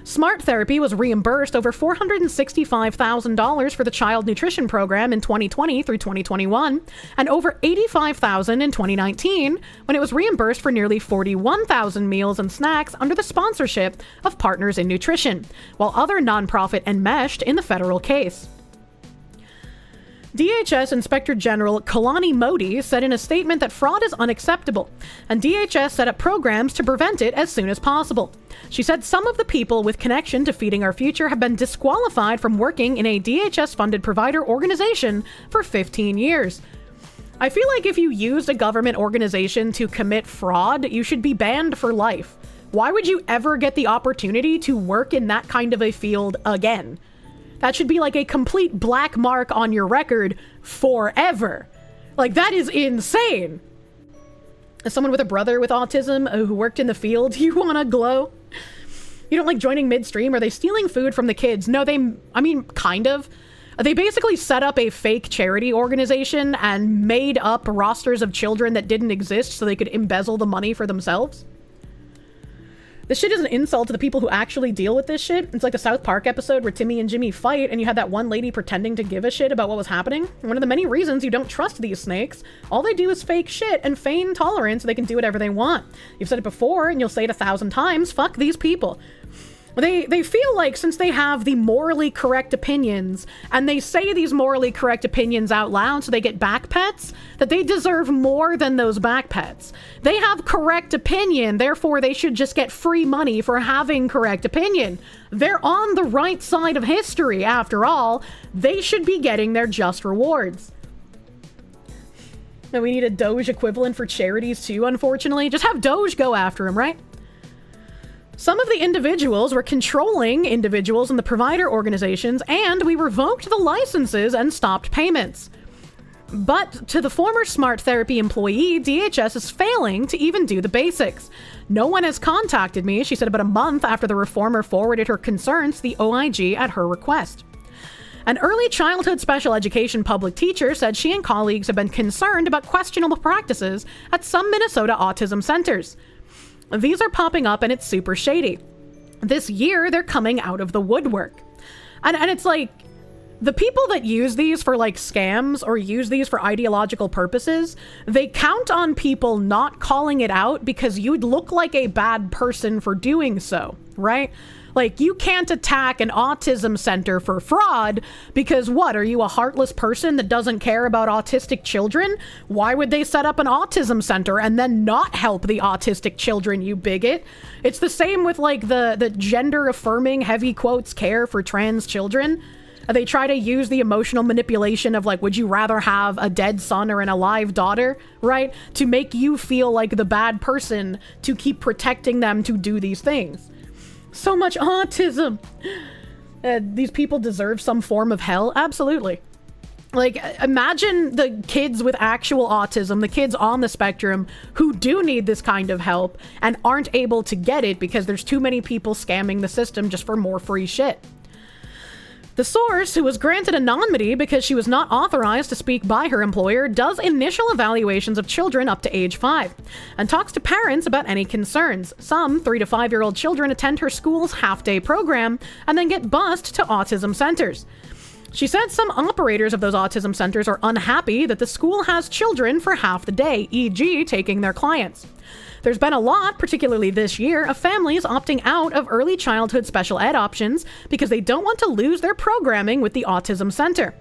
Smart Therapy was reimbursed over $465,000 for the child nutrition program in 2020 through 2021, and over $85,000 in 2019, when it was reimbursed for nearly 41,000 meals and snacks under the sponsorship of Partners in Nutrition, while other nonprofit enmeshed in the federal case. DHS Inspector General Kalani Modi said in a statement that fraud is unacceptable, and DHS set up programs to prevent it as soon as possible. She said some of the people with connection to Feeding Our Future have been disqualified from working in a DHS-funded provider organization for 15 years. I feel like if you used a government organization to commit fraud, you should be banned for life. Why would you ever get the opportunity to work in that kind of a field again? That should be like a complete black mark on your record forever. Like, that is insane. As someone with a brother with autism who worked in the field, you want to glow? You don't like joining midstream? Are they stealing food from the kids? No, kind of. They basically set up a fake charity organization and made up rosters of children that didn't exist so they could embezzle the money for themselves. This shit is an insult to the people who actually deal with this shit. It's like the South Park episode where Timmy and Jimmy fight and you had that one lady pretending to give a shit about what was happening. One of the many reasons you don't trust these snakes, all they do is fake shit and feign tolerance so they can do whatever they want. You've said it before and you'll say it 1,000 times, fuck these people. They feel like since they have the morally correct opinions, and they say these morally correct opinions out loud so they get back pets, that they deserve more than those back pets. They have correct opinion, therefore they should just get free money for having correct opinion. They're on the right side of history, after all. They should be getting their just rewards. And we need a Doge equivalent for charities too, unfortunately. Just have Doge go after them, right? Some of the individuals were controlling individuals in the provider organizations, and we revoked the licenses and stopped payments. But to the former Smart Therapy employee, DHS is failing to even do the basics. No one has contacted me, she said, about a month after the reformer forwarded her concerns to the OIG at her request. An early childhood special education public teacher said she and colleagues have been concerned about questionable practices at some Minnesota autism centers. These are popping up and it's super shady. This year, they're coming out of the woodwork. And it's like, the people that use these for like scams or use these for ideological purposes, they count on people not calling it out because you'd look like a bad person for doing so, right? Like, you can't attack an autism center for fraud because what, are you a heartless person that doesn't care about autistic children? Why would they set up an autism center and then not help the autistic children, you bigot? It's the same with like the gender affirming heavy quotes care for trans children. They try to use the emotional manipulation of like, would you rather have a dead son or an alive daughter, right? To make you feel like the bad person to keep protecting them to do these things. So much autism. These people deserve some form of hell. Absolutely. Like, imagine the kids with actual autism, the kids on the spectrum who do need this kind of help and aren't able to get it because there's too many people scamming the system just for more free shit. The source, who was granted anonymity because she was not authorized to speak by her employer, does initial evaluations of children up to age 5 and talks to parents about any concerns. Some 3 to 5-year-old children attend her school's half-day program and then get bused to autism centers. She said some operators of those autism centers are unhappy that the school has children for half the day, e.g. taking their clients. There's been a lot, particularly this year, of families opting out of early childhood special ed options because they don't want to lose their programming with the autism center.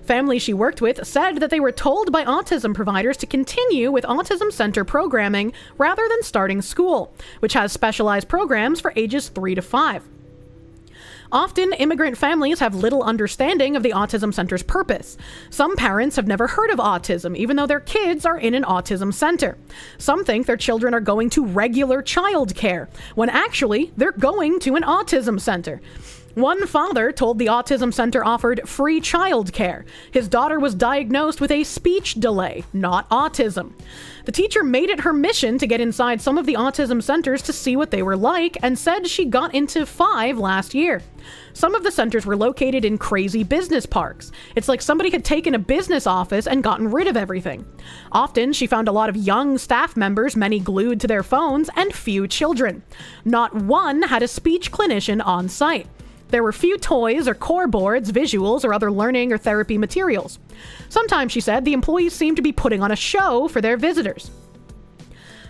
Families she worked with said that they were told by autism providers to continue with autism center programming rather than starting school, which has specialized programs for ages 3 to 5. Often, immigrant families have little understanding of the autism center's purpose. Some parents have never heard of autism, even though their kids are in an autism center. Some think their children are going to regular child care, when actually they're going to an autism center. One father told the autism center offered free child care. His daughter was diagnosed with a speech delay, not autism. The teacher made it her mission to get inside some of the autism centers to see what they were like, and said she got into 5 last year. Some of the centers were located in crazy business parks. It's like somebody had taken a business office and gotten rid of everything. Often, she found a lot of young staff members, many glued to their phones, and few children. Not one had a speech clinician on site. There were few toys or core boards, visuals, or other learning or therapy materials. Sometimes, she said, the employees seemed to be putting on a show for their visitors.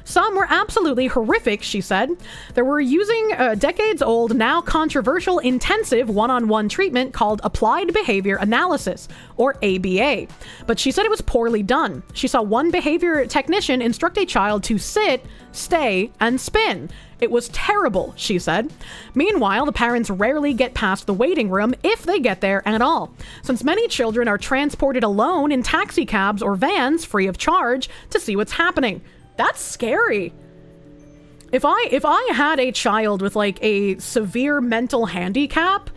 Some were absolutely horrific, she said. They were using a decades-old, now controversial, intensive one-on-one treatment called Applied Behavior Analysis, or ABA. But she said it was poorly done. She saw one behavior technician instruct a child to sit, stay, and spin. It was terrible, she said. Meanwhile, the parents rarely get past the waiting room, if they get there at all, since many children are transported alone in taxi cabs or vans free of charge to see what's happening. That's scary. If I had a child with like a severe mental handicap,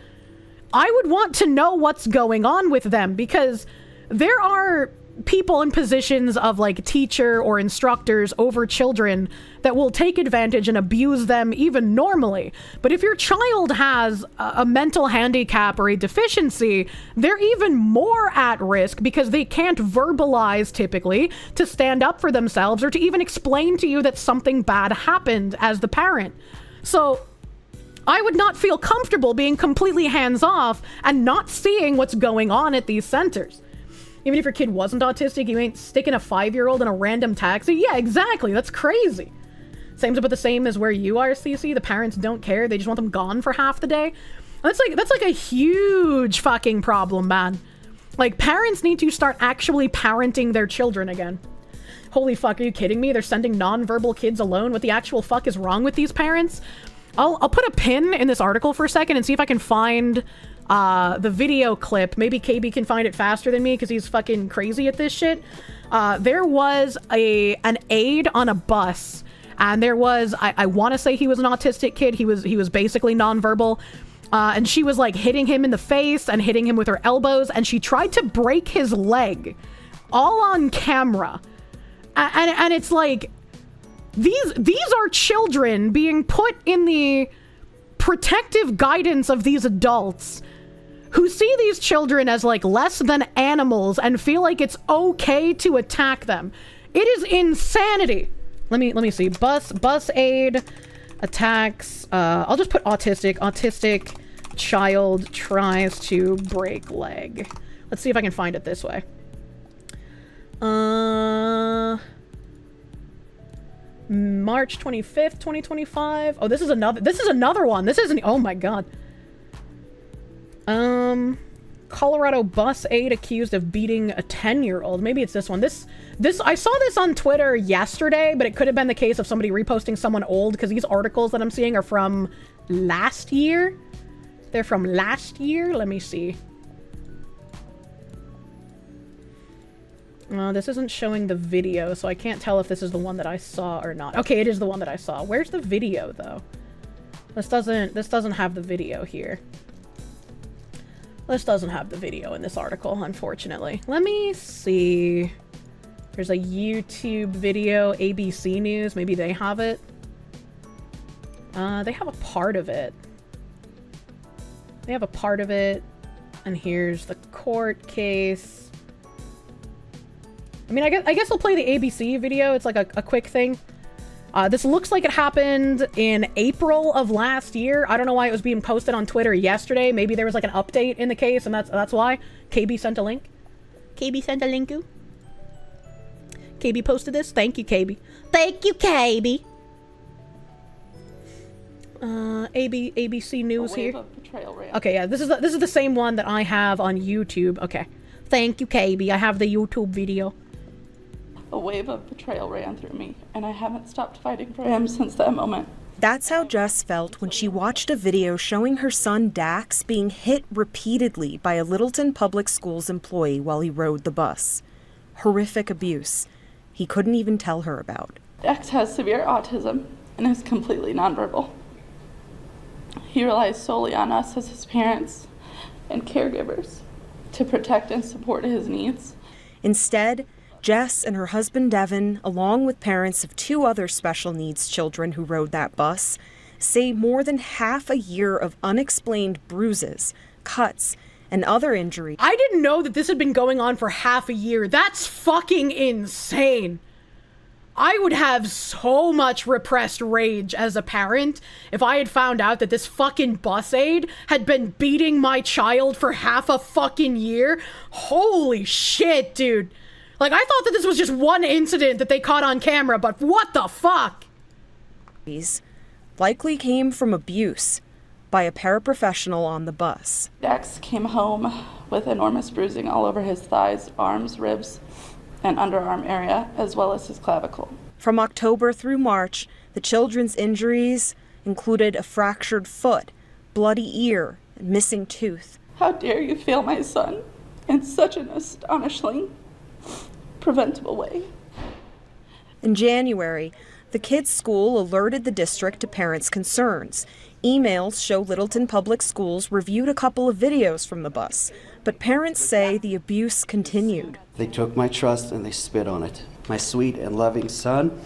I would want to know what's going on with them, because there are people in positions of like teacher or instructors over children that will take advantage and abuse them even normally. But if your child has a mental handicap or a deficiency, they're even more at risk, because they can't verbalize typically to stand up for themselves or to even explain to you that something bad happened as the parent. So I would not feel comfortable being completely hands-off and not seeing what's going on at these centers. Even if your kid wasn't autistic, you ain't sticking a 5-year-old in a random taxi. Yeah, exactly. That's crazy. Seems about the same as where you are, CC. The parents don't care. They just want them gone for half the day. That's like a huge fucking problem, man. Like, parents need to start actually parenting their children again. Holy fuck, are you kidding me? They're sending nonverbal kids alone? What the actual fuck is wrong with these parents? I'll put a pin in this article for a second and see if I can find the video clip. Maybe KB can find it faster than me because he's fucking crazy at this shit. There was an aide on a bus, and there was, I want to say he was an autistic kid. He was basically nonverbal. And she was like hitting him in the face and hitting him with her elbows, and she tried to break his leg, all on camera. And it's like, these are children being put in the protective guidance of these adults who see these children as like less than animals and feel like it's okay to attack them. It is insanity. Let me see. Bus aid attacks. I'll just put autistic child tries to break leg. Let's see if I can find it this way. March 25th, 2025. Oh, this is another one. This isn't, oh my god. Colorado bus aide accused of beating a 10-year-old. Maybe it's this one. This I saw this on Twitter yesterday, but it could have been the case of somebody reposting someone old, because these articles that I'm seeing are from last year. They're from last year. Let me see. This isn't showing the video, so I can't tell if this is the one that I saw or not. Okay, it is the one that I saw. Where's the video, though? This doesn't have the video here. This doesn't have the video in this article, unfortunately. Let me see. There's a YouTube video, ABC News. Maybe they have it. They have a part of it. They have a part of it. And here's the court case. I mean, I guess I'll play the ABC video. It's like a quick thing. This looks like it happened in April of last year. I don't know why it was being posted on Twitter yesterday. Maybe there was like an update in the case, and that's why. KB sent a link. KB sent a link. KB posted this. Thank you, KB.
Thank you, KB.
ABC News here. Okay, yeah, this is the same one that I have on YouTube. Okay. Thank you, KB. I have the YouTube video.
A wave of betrayal ran through me, and I haven't stopped fighting for him since that moment. That's how Jess felt when she watched a video showing her son Dax being hit repeatedly by a Littleton Public Schools employee while he rode the bus. Horrific abuse he couldn't even tell her about.
Dax has severe autism and is completely nonverbal. He relies solely on us as his parents and caregivers to protect and support his needs.
Instead, Jess and her husband Devin, along with parents of 2 other special needs children who rode that bus, say more than half a year of unexplained bruises, cuts, and other injuries.
I didn't know that this had been going on for half a year. That's fucking insane. I would have so much repressed rage as a parent if I had found out that this fucking bus aide had been beating my child for half a fucking year. Holy shit, dude. Like, I thought that this was just one incident that they caught on camera, but what the fuck?
These likely came from abuse by a paraprofessional on the bus.
Dax came home with enormous bruising all over his thighs, arms, ribs, and underarm area, as well as his clavicle.
From October through March, the children's injuries included a fractured foot, bloody ear, and missing tooth.
How dare you fail my son in such an astonishingly preventable way.
In January, the kids' school alerted the district to parents' concerns. Emails show Littleton Public Schools reviewed a couple of videos from the bus, but parents say the abuse continued.
They took my trust and they spit on it. My sweet and loving son.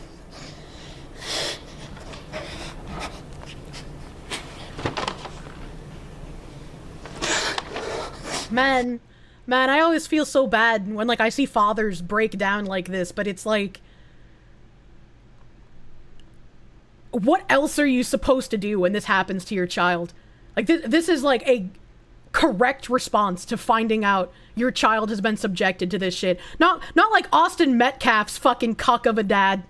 Man, I always feel so bad when, like, I see fathers break down like this, but it's like, what else are you supposed to do when this happens to your child? Like, this is like a correct response to finding out your child has been subjected to this shit. Not like Austin Metcalf's fucking cuck of a dad.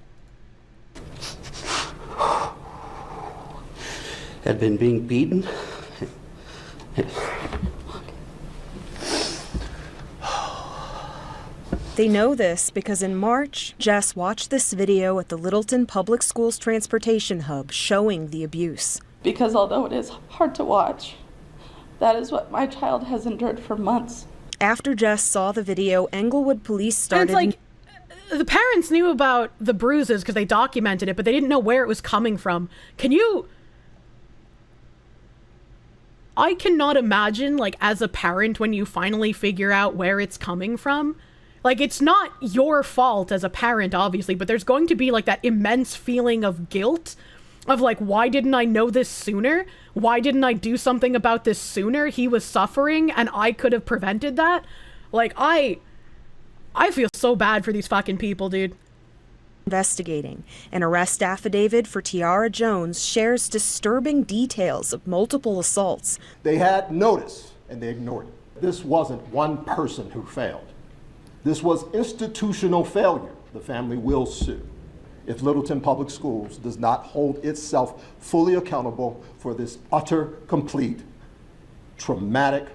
Had been being beaten.
They know this because in March, Jess watched this video at the Littleton Public Schools Transportation Hub showing the abuse.
Because although it is hard to watch, that is what my child has endured for months.
After Jess saw the video, Englewood police started...
And it's like, the parents knew about the bruises because they documented it, but they didn't know where it was coming from. I cannot imagine, like, as a parent, when you finally figure out where it's coming from. Like, it's not your fault as a parent, obviously, but there's going to be, like, that immense feeling of guilt of, like, why didn't I know this sooner? Why didn't I do something about this sooner? He was suffering, and I could have prevented that. Like, I feel so bad for these fucking people, dude.
Investigating. An arrest affidavit for Tiara Jones shares disturbing details of multiple assaults.
They had notice, and they ignored it. This wasn't one person who failed. This was institutional failure. The family will sue if Littleton Public Schools does not hold itself fully accountable for this utter, complete, traumatic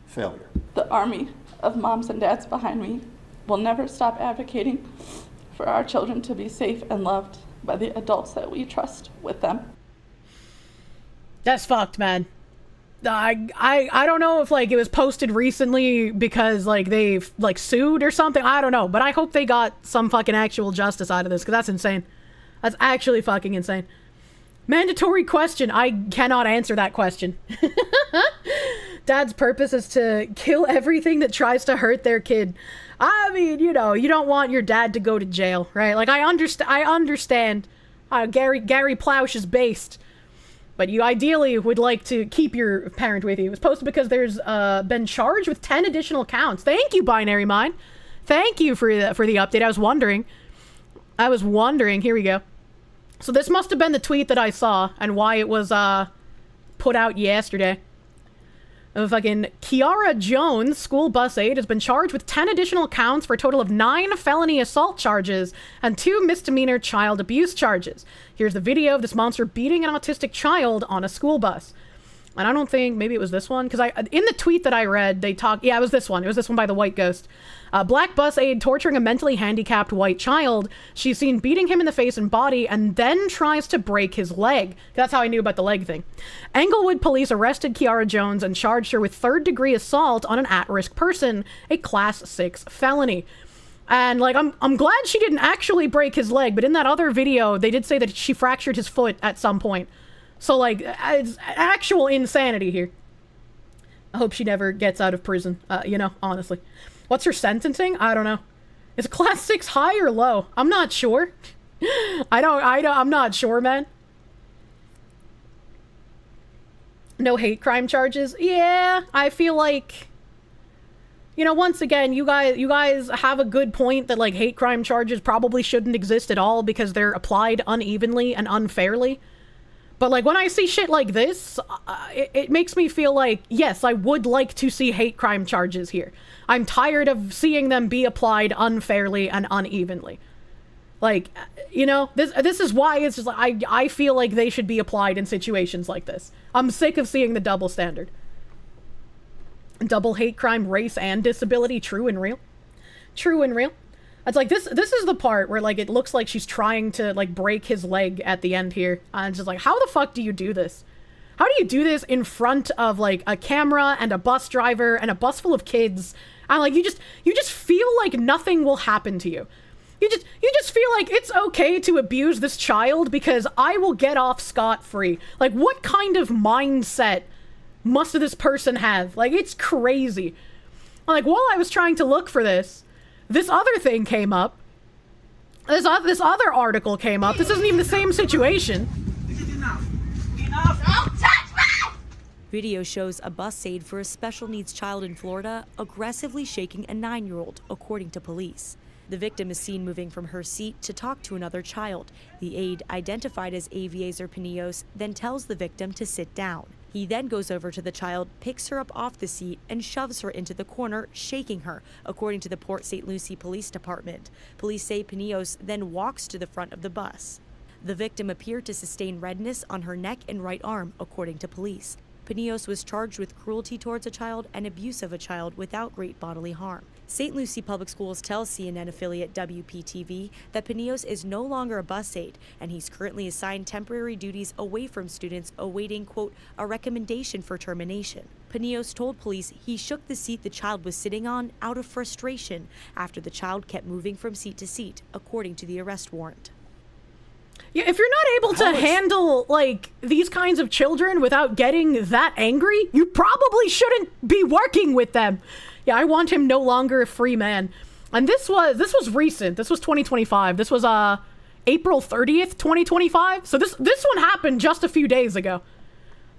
failure.
The army of moms and dads behind me will never stop advocating for our children to be safe and loved by the adults that we trust with them.
That's fucked, man. I don't know if, like, it was posted recently because, like, they've, like, sued or something. I don't know, but I hope they got some fucking actual justice out of this, because that's insane. That's actually fucking insane. Mandatory question. I cannot answer that question. Dad's purpose is to kill everything that tries to hurt their kid. I mean, you know, you don't want your dad to go to jail, right? Like, I understand. Gary Plausch is based. But you ideally would like to keep your parent with you. It was posted because there's been charged with 10 additional counts. Thank you, Binary Mind. Thank you for the update. I was wondering. Here we go. So this must have been the tweet that I saw and why it was put out yesterday. Fucking Kiara Jones, school bus aide, has been charged with 10 additional counts for a total of 9 felony assault charges and 2 misdemeanor child abuse charges. Here's the video of this monster beating an autistic child on a school bus. And I don't think, maybe it was this one, because in the tweet that I read, they talked, yeah, it was this one. It was this one by the White Ghost. Black bus aide torturing a mentally handicapped white child. She's seen beating him in the face and body and then tries to break his leg. That's how I knew about the leg thing. Englewood police arrested Kiara Jones and charged her with third-degree assault on an at-risk person, a Class 6 felony. And, like, I'm glad she didn't actually break his leg, but in that other video, they did say that she fractured his foot at some point. So, like, it's actual insanity here. I hope she never gets out of prison, you know, honestly. What's her sentencing? I don't know. Is Class 6 high or low? I'm not sure. I'm not sure, man. No hate crime charges? Yeah, I feel like, you know, once again, you guys have a good point that, like, hate crime charges probably shouldn't exist at all because they're applied unevenly and unfairly. But, like, when I see shit like this, it makes me feel like, yes, I would like to see hate crime charges here. I'm tired of seeing them be applied unfairly and unevenly. Like, you know, this is why it's just like, I feel like they should be applied in situations like this. I'm sick of seeing the double standard. Double hate crime, race, and disability, true and real. True and real. It's like, this is the part where, like, it looks like she's trying to, like, break his leg at the end here. And it's just like, how the fuck do you do this? How do you do this in front of, like, a camera and a bus driver and a bus full of kids? And, like, you just feel like nothing will happen to you. You just feel like it's okay to abuse this child because I will get off scot-free. Like, what kind of mindset must this person have? Like, it's crazy. Like, while I was trying to look for this other thing came up. This other article came up. This isn't even the same situation.
Don't touch me!
Video shows a bus aide for a special needs child in Florida aggressively shaking a 9-year-old, according to police. The victim is seen moving from her seat to talk to another child. The aide, identified as Aviezer Pinillos, then tells the victim to sit down. He then goes over to the child, picks her up off the seat, and shoves her into the corner, shaking her, according to the Port St. Lucie Police Department. Police say Pinillos then walks to the front of the bus. The victim appeared to sustain redness on her neck and right arm, according to police. Pinillos was charged with cruelty towards a child and abuse of a child without great bodily harm. St. Lucie Public Schools tells CNN affiliate WPTV that Pinillos is no longer a bus aide, and he's currently assigned temporary duties away from students awaiting, quote, a recommendation for termination. Pinillos told police he shook the seat the child was sitting on out of frustration after the child kept moving from seat to seat, according to the arrest warrant.
Yeah, if you're not able to handle, like, these kinds of children without getting that angry, you probably shouldn't be working with them. Yeah, I want him no longer a free man. And this was recent. This was 2025. This was April 30th, 2025. So this one happened just a few days ago.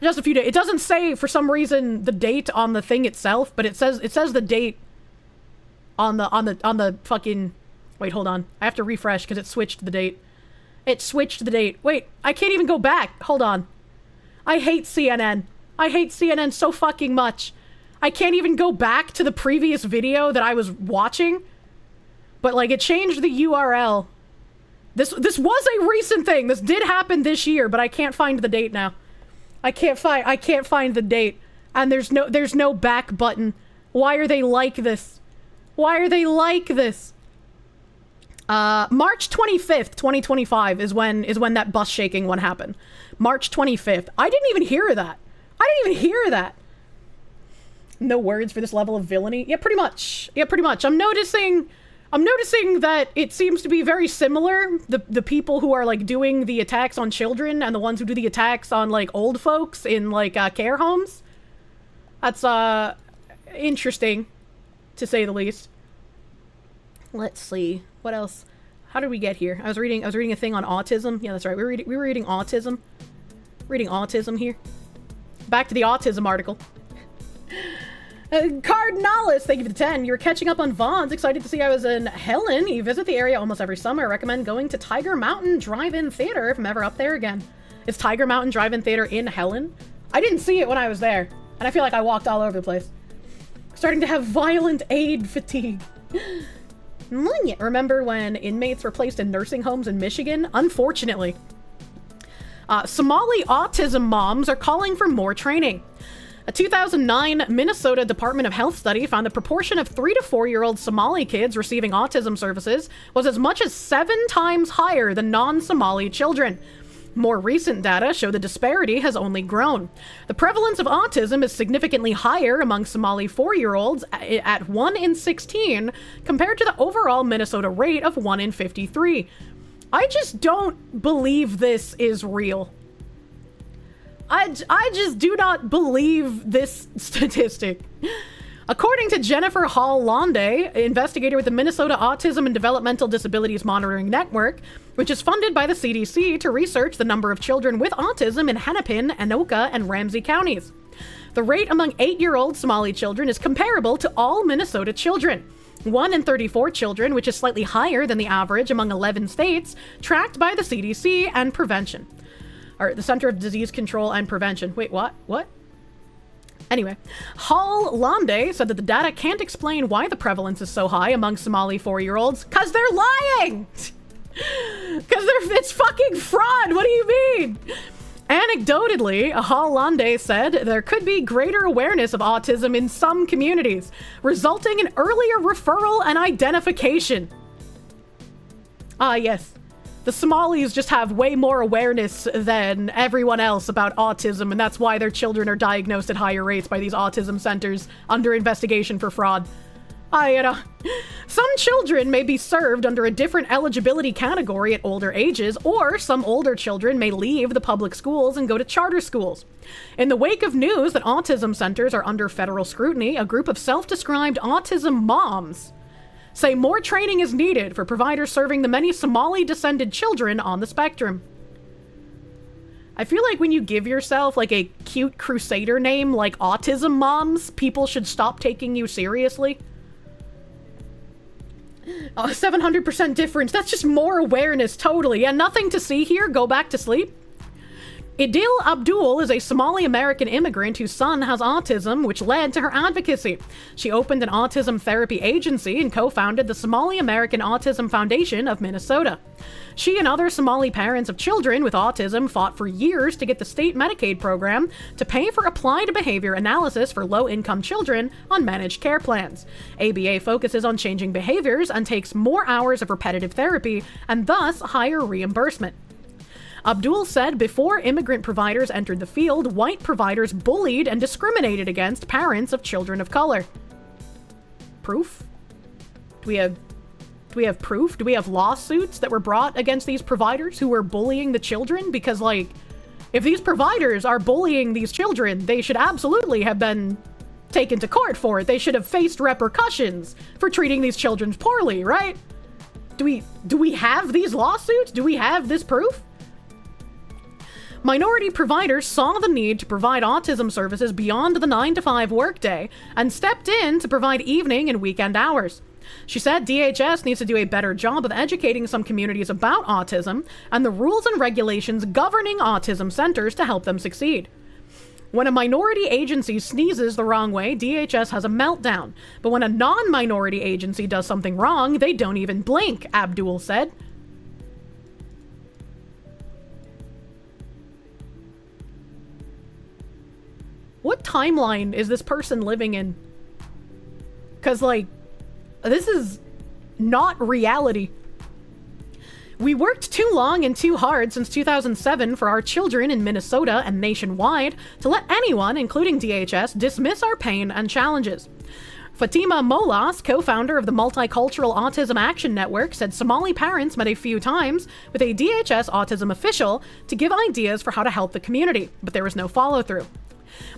Just a few days. It doesn't say for some reason the date on the thing itself, but it says the date on the fucking. Wait, hold on. I have to refresh because it switched the date. It switched the date. Wait, I can't even go back. Hold on. I hate CNN. I hate CNN so fucking much. I can't even go back to the previous video that I was watching. But, like, it changed the URL. This was a recent thing. This did happen this year, but I can't find the date now. I can't find the date. And there's no back button. Why are they like this? Why are they like this? March 25th, 2025 is when that bus shaking one happened. March 25th. I didn't even hear that. No words for this level of villainy. Yeah, pretty much. I'm noticing that it seems to be very similar. The people who are, like, doing the attacks on children and the ones who do the attacks on, like, old folks in, like, care homes. That's, interesting, to say the least. Let's see. What else? How did we get here? I was reading a thing on autism. Yeah, that's right. We were reading autism. Reading autism here. Back to the autism article. Cardinalis, thank you for the 10. You're catching up on VoDs. Excited to see I was in Helen. You visit the area almost every summer. I recommend going to Tiger Mountain Drive-In Theater if I'm ever up there again. Is Tiger Mountain Drive-In Theater in Helen? I didn't see it when I was there, and I feel like I walked all over the place. Starting to have violent aid fatigue. Remember when inmates were placed in nursing homes in Michigan? Unfortunately. Somali autism moms are calling for more training. A 2009 Minnesota Department of Health study found the proportion of 3 to 4-year-old Somali kids receiving autism services was as much as 7 times higher than non-Somali children. More recent data show the disparity has only grown. The prevalence of autism is significantly higher among Somali 4-year-olds at 1 in 16 compared to the overall Minnesota rate of 1 in 53. I just don't believe this is real. I just do not believe this statistic. According to Jennifer Hall Londe, investigator with the Minnesota Autism and Developmental Disabilities Monitoring Network, which is funded by the CDC to research the number of children with autism in Hennepin, Anoka, and Ramsey counties. The rate among 8-year-old Somali children is comparable to all Minnesota children. 1 in 34 children, which is slightly higher than the average among 11 states, tracked by the CDC and prevention. Or the Center of Disease Control and Prevention. Wait, what? What? Anyway, Hall Londe said that the data can't explain why the prevalence is so high among Somali 4-year-olds, because they're lying! Because it's fucking fraud! What do you mean? Anecdotally, Hall Londe said there could be greater awareness of autism in some communities, resulting in earlier referral and identification. Ah, yes. The Somalis just have way more awareness than everyone else about autism, and that's why their children are diagnosed at higher rates by these autism centers under investigation for fraud. Some children may be served under a different eligibility category at older ages, or some older children may leave the public schools and go to charter schools. In the wake of news that autism centers are under federal scrutiny, a group of self-described autism moms say more training is needed for providers serving the many Somali-descended children on the spectrum. I feel like when you give yourself like a cute crusader name like Autism Moms, people should stop taking you seriously. 700% difference. That's just more awareness, totally. Yeah, nothing to see here. Go back to sleep. Idil Abdul is a Somali-American immigrant whose son has autism, which led to her advocacy. She opened an autism therapy agency and co-founded the Somali-American Autism Foundation of Minnesota. She and other Somali parents of children with autism fought for years to get the state Medicaid program to pay for applied behavior analysis for low-income children on managed care plans. ABA focuses on changing behaviors and takes more hours of repetitive therapy and thus higher reimbursement. Abdul said before immigrant providers entered the field, white providers bullied and discriminated against parents of children of color. Proof? Do we have proof? Do we have lawsuits that were brought against these providers who were bullying the children? Because, like, if these providers are bullying these children, they should absolutely have been taken to court for it. They should have faced repercussions for treating these children poorly, right? Do we have these lawsuits? Do we have this proof? Minority providers saw the need to provide autism services beyond the 9-to-5 workday and stepped in to provide evening and weekend hours. She said DHS needs to do a better job of educating some communities about autism and the rules and regulations governing autism centers to help them succeed. When a minority agency sneezes the wrong way, DHS has a meltdown. But when a non-minority agency does something wrong, they don't even blink, Abdul said. What timeline is this person living in? Because, like, this is not reality. We worked too long and too hard since 2007 for our children in Minnesota and nationwide to let anyone, including DHS, dismiss our pain and challenges. Fatima Molas, co-founder of the Multicultural Autism Action Network, said Somali parents met a few times with a DHS autism official to give ideas for how to help the community, but there was no follow-through.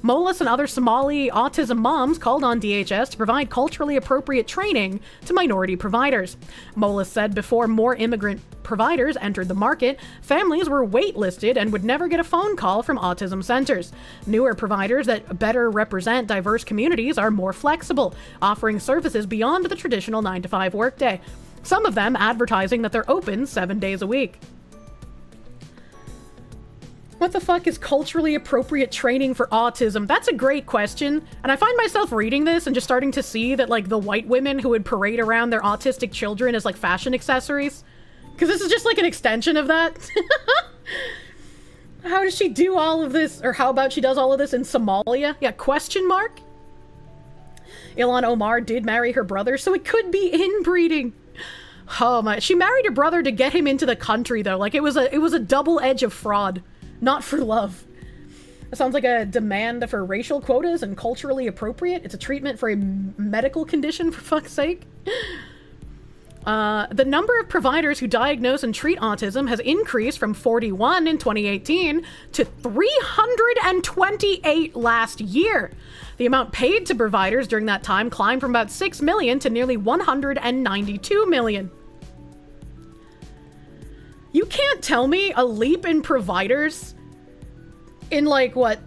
Molas and other Somali autism moms called on DHS to provide culturally appropriate training to minority providers. Molas said before more immigrant providers entered the market, families were waitlisted and would never get a phone call from autism centers. Newer providers that better represent diverse communities are more flexible, offering services beyond the traditional 9-to-5 workday. Some of them advertising that they're open 7 days a week. What the fuck is culturally appropriate training for autism? That's a great question. And I find myself reading this and just starting to see that, like, the white women who would parade around their autistic children as, like, fashion accessories. Because this is just, like, an extension of that. How does she do all of this? Or how about she does all of this in Somalia? Yeah, question mark? Ilhan Omar did marry her brother, so it could be inbreeding. Oh my, she married her brother to get him into the country though. Like it was a double edge of fraud, not for love. It sounds like a demand for racial quotas and culturally appropriate. It's a treatment for a medical condition, for fuck's sake. The number of providers who diagnose and treat autism has increased from 41 in 2018 to 328 last year. The amount paid to providers during that time climbed from about 6 million to nearly 192 million. You can't tell me a leap in providers in like, what,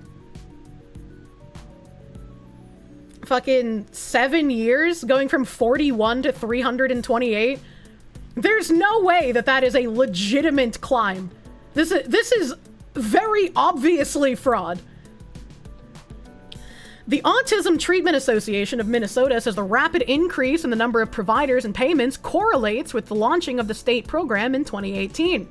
fucking 7 years, going from 41 to 328? There's no way that that is a legitimate climb. This is very obviously fraud. The Autism Treatment Association of Minnesota says the rapid increase in the number of providers and payments correlates with the launching of the state program in 2018.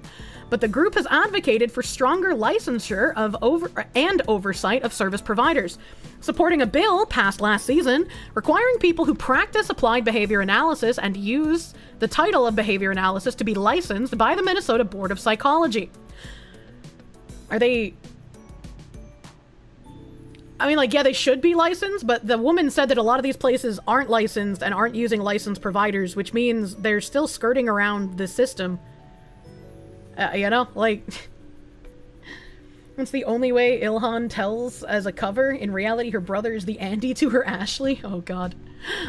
But the group has advocated for stronger licensure of oversight of service providers, supporting a bill passed last season requiring people who practice applied behavior analysis and use the title of behavior analysis to be licensed by the Minnesota Board of Psychology. Are they... I mean, like, yeah, they should be licensed, but the woman said that a lot of these places aren't licensed and aren't using licensed providers, which means they're still skirting around the system. You know, like, that's the only way Ilhan tells as a cover. In reality, her brother is the Andy to her Ashley. Oh, God.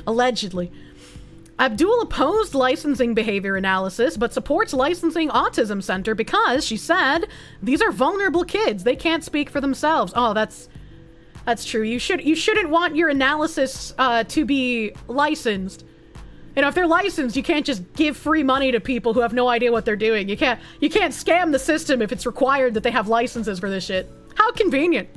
Allegedly. Abdul opposed licensing behavior analysis, but supports licensing Autism Center because, she said, these are vulnerable kids. They can't speak for themselves. Oh, that's true. You shouldn't want your analysis to be licensed. You know, if they're licensed, you can't just give free money to people who have no idea what they're doing. You can't scam the system if it's required that they have licenses for this shit. How convenient.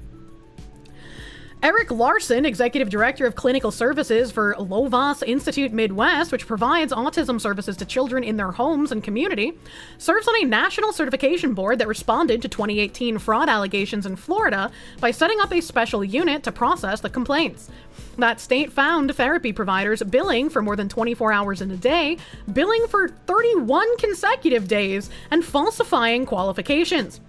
Eric Larson, Executive Director of Clinical Services for Lovas Institute Midwest, which provides autism services to children in their homes and community, serves on a national certification board that responded to 2018 fraud allegations in Florida by setting up a special unit to process the complaints. That state found therapy providers billing for more than 24 hours in a day, billing for 31 consecutive days, and falsifying qualifications.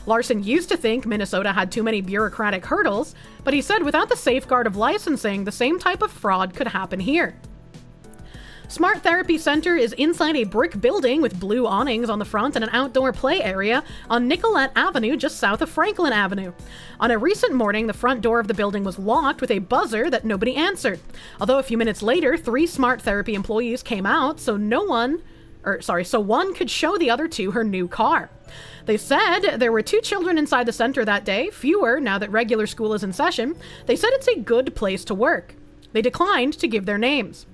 Larson used to think Minnesota had too many bureaucratic hurdles, but he said without the safeguard of licensing, the same type of fraud could happen here. Smart Therapy Center is inside a brick building with blue awnings on the front and an outdoor play area on Nicollet Avenue just south of Franklin Avenue. On a recent morning, the front door of the building was locked with a buzzer that nobody answered. Although a few minutes later, 3 Smart Therapy employees came out, so one could show the other 2 her new car. They said there were 2 children inside the center that day, fewer now that regular school is in session. They said it's a good place to work. They declined to give their names.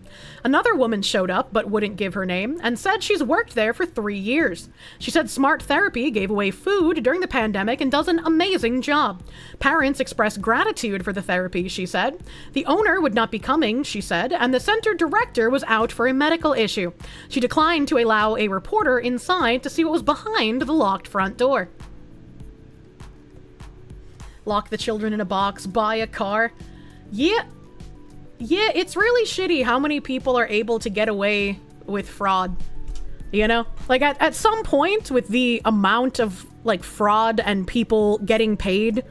Another woman showed up but wouldn't give her name and said she's worked there for 3 years. She said Smart Therapy gave away food during the pandemic and does an amazing job. Parents expressed gratitude for the therapy, she said. The owner would not be coming, she said, and the center director was out for a medical issue. She declined to allow a reporter inside to see what was behind the locked front door. Lock the children in a box, buy a car. Yeah, it's really shitty how many people are able to get away with fraud. You know? Like, at some point, with the amount of, like, fraud and people getting paid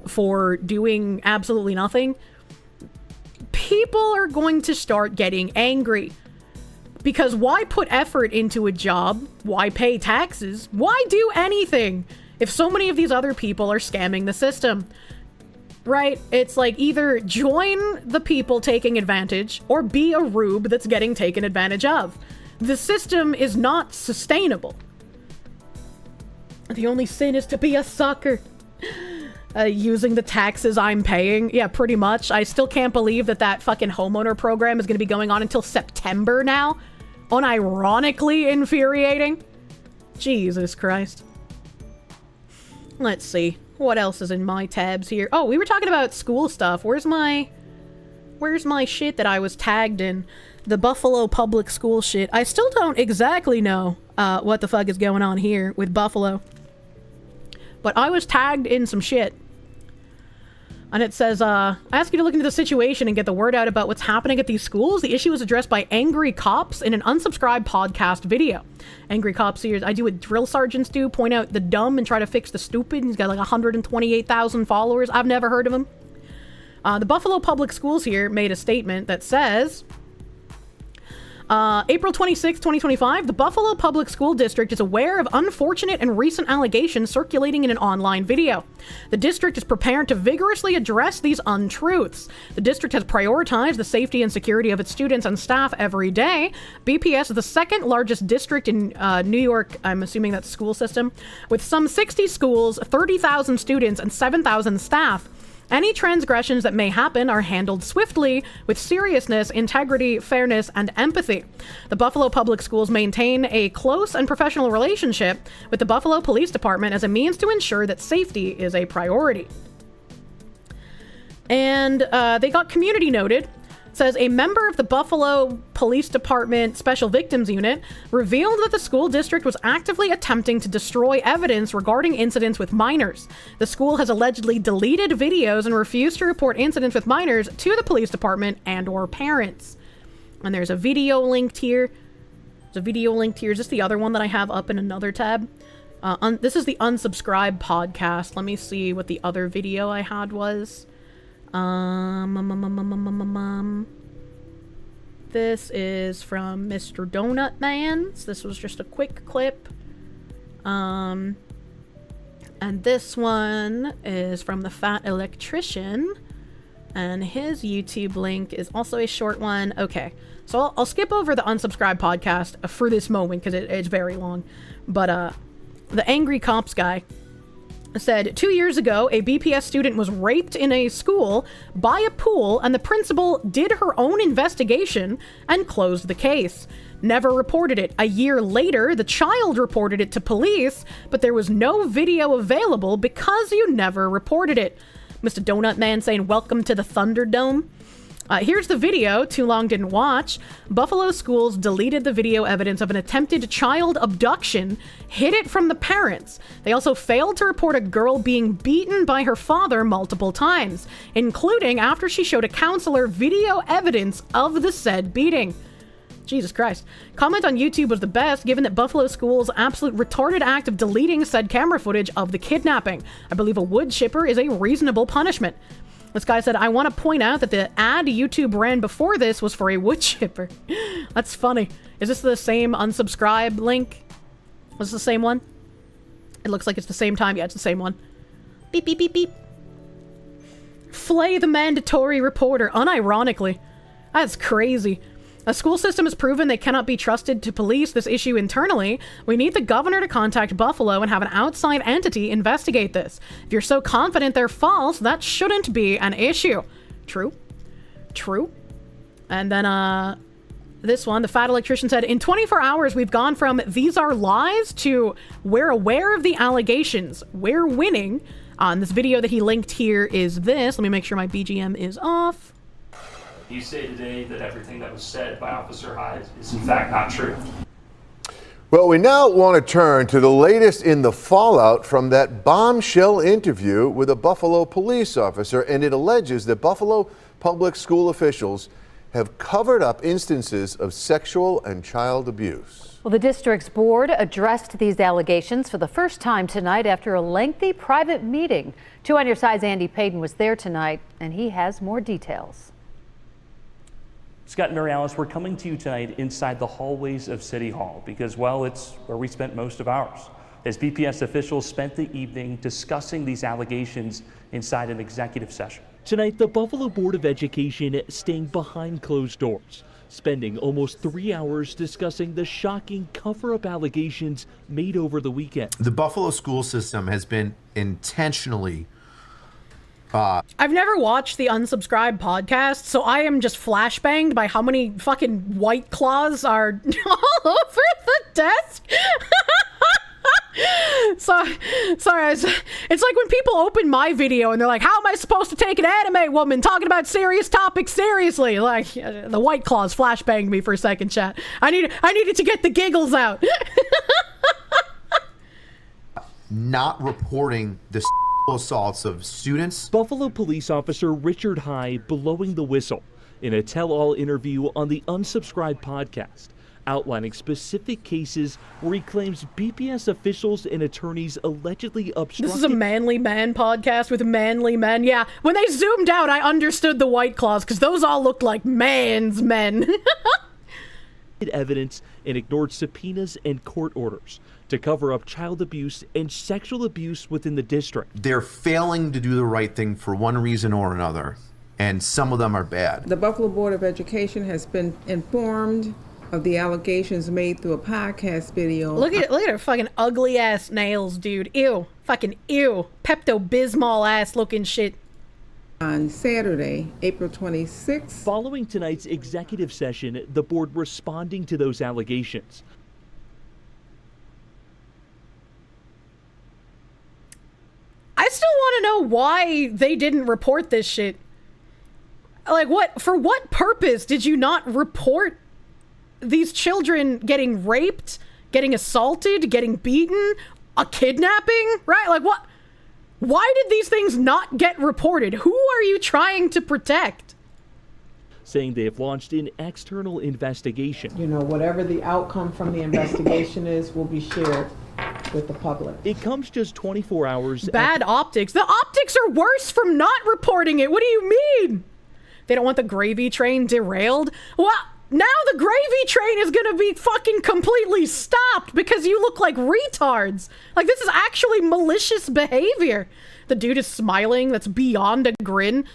for doing absolutely nothing, people are going to start getting angry. Because why put effort into a job? Why pay taxes? Why do anything if so many of these other people are scamming the system? Right? It's like either join the people taking advantage or be a rube that's getting taken advantage of. The system is not sustainable. The only sin is to be a sucker. Using the taxes I'm paying. Yeah, pretty much. I still can't believe that fucking homeowner program is going to be going on until September now. Unironically infuriating. Jesus Christ. Let's see. What else is in my tabs here? Oh, we were talking about school stuff. Where's my shit that I was tagged in? The Buffalo public school shit. I still don't exactly know what the fuck is going on here with Buffalo. but I was tagged in some shit. And it says, I ask you to look into the situation and get the word out about what's happening at these schools. The issue was addressed by angry cops in an unsubscribed podcast video. Angry cops here, I do what drill sergeants do, point out the dumb and try to fix the stupid. He's got like 128,000 followers. I've never heard of him. The Buffalo Public Schools here made a statement that says, April 26, 2025, the Buffalo Public School District is aware of unfortunate and recent allegations circulating in an online video. The district is prepared to vigorously address these untruths. The district has prioritized the safety and security of its students and staff every day. BPS is the second largest district in New York, I'm assuming that's school system, with some 60 schools, 30,000 students, and 7,000 staff. Any transgressions that may happen are handled swiftly with seriousness, integrity, fairness, and empathy. The Buffalo Public Schools maintain a close and professional relationship with the Buffalo Police Department as a means to ensure that safety is a priority. And they got community noted. It says a member of the Buffalo Police Department Special Victims Unit revealed that the school district was actively attempting to destroy evidence regarding incidents with minors. The school has allegedly deleted videos and refused to report incidents with minors to the police department and/or parents. And there's a video linked here. There's a video linked here. Is this the other one that I have up in another tab? This is the unsubscribed podcast. Let me see what the other video I had was. This is from Mr. Donut Man. So this was just a quick clip. And this one is from the Fat Electrician. And his YouTube link is also a short one. Okay, so I'll skip over the unsubscribed podcast for this moment because it's very long. But the Angry Cops guy said 2 years ago, a BPS student was raped in a school by a pool, and the principal did her own investigation and closed the case. Never reported it. A year later, the child reported it to police, but there was no video available because you never reported it. Mr. Donut Man saying, welcome to the Thunderdome. Here's the video. Too long didn't watch. Buffalo schools deleted the video evidence of an attempted child abduction, hid it from the parents. They also failed to report a girl being beaten by her father multiple times, including after she showed a counselor video evidence of the said beating. Jesus Christ. Comment on YouTube was the best, given that Buffalo schools' absolute retarded act of deleting said camera footage of the kidnapping. I believe a wood chipper is a reasonable punishment. This guy said, I want to point out that the ad YouTube ran before this was for a wood chipper. That's funny. Is this the same unsubscribe link? Was this the same one? It looks like it's the same time. Yeah, it's the same one. Beep, beep, beep, beep. Flay the mandatory reporter, unironically. That's crazy. A school system has proven they cannot be trusted to police this issue internally. We need the governor to contact Buffalo and have an outside entity investigate this. If you're so confident they're false, that shouldn't be an issue. True. True. And then, this one, the Fat Electrician said, in 24 hours, we've gone from these are lies to we're aware of the allegations. We're winning. On this video that he linked here is this. Let me make sure my BGM is off.
You say today that everything that was said by Officer Hyde is in fact not true.
Well, we now want to turn to the latest in the fallout from that bombshell interview with a Buffalo police officer, and it alleges that Buffalo public school officials have covered up instances of sexual and child abuse.
Well, the district's board addressed these allegations for the first time tonight after a lengthy private meeting. 2 on Your Side's Andy Payton was there tonight, and he has more details.
Scott and Mary Alice, we're coming to you tonight inside the hallways of City Hall because, well, it's where we spent most of ours. As BPS officials spent the evening discussing these allegations inside an executive session.
Tonight, the Buffalo Board of Education staying behind closed doors, spending almost 3 hours discussing the shocking cover-up allegations made over the weekend.
The Buffalo school system has been intentionally
I've never watched the unsubscribed podcast, so I am just flashbanged by how many fucking white claws are all over the desk. Sorry, it's like when people open my video and they're like, how am I supposed to take an anime woman talking about serious topics seriously? Like, the white claws flashbanged me for a second, chat. I needed to get the giggles out.
not reporting the assaults of students.
Buffalo police officer Richard High blowing the whistle in a tell-all interview on the Unsubscribed podcast, outlining specific cases where he claims BPS officials and attorneys allegedly obstructed.
This is a manly man podcast with manly men. Yeah, when they zoomed out, I understood the White Claws, because those all looked like man's men.
Evidence and ignored subpoenas and court orders to cover up child abuse and sexual abuse within the district.
They're failing to do the right thing for one reason or another, and some of them are bad.
The Buffalo Board of Education has been informed of the allegations made through a podcast video.
Look at her fucking ugly ass nails, dude. Ew. Fucking ew. Pepto-Bismol ass looking shit.
On Saturday, April 26th.
Following tonight's executive session, the board responding to those allegations.
I still want to know why they didn't report this shit. Like, for what purpose did you not report these children getting raped, getting assaulted, getting beaten, a kidnapping, right? Like, what? Why did these things not get reported? Who are you trying to protect?
Saying they have launched an external investigation.
You know, whatever the outcome from the investigation is will be shared with the public.
It comes just 24 hours.
Bad optics. The optics are worse from not reporting it. What do you mean? They don't want the gravy train derailed? Well, now the gravy train is gonna be fucking completely stopped because you look like retards. Like, this is actually malicious behavior. The dude is smiling. That's beyond a grin.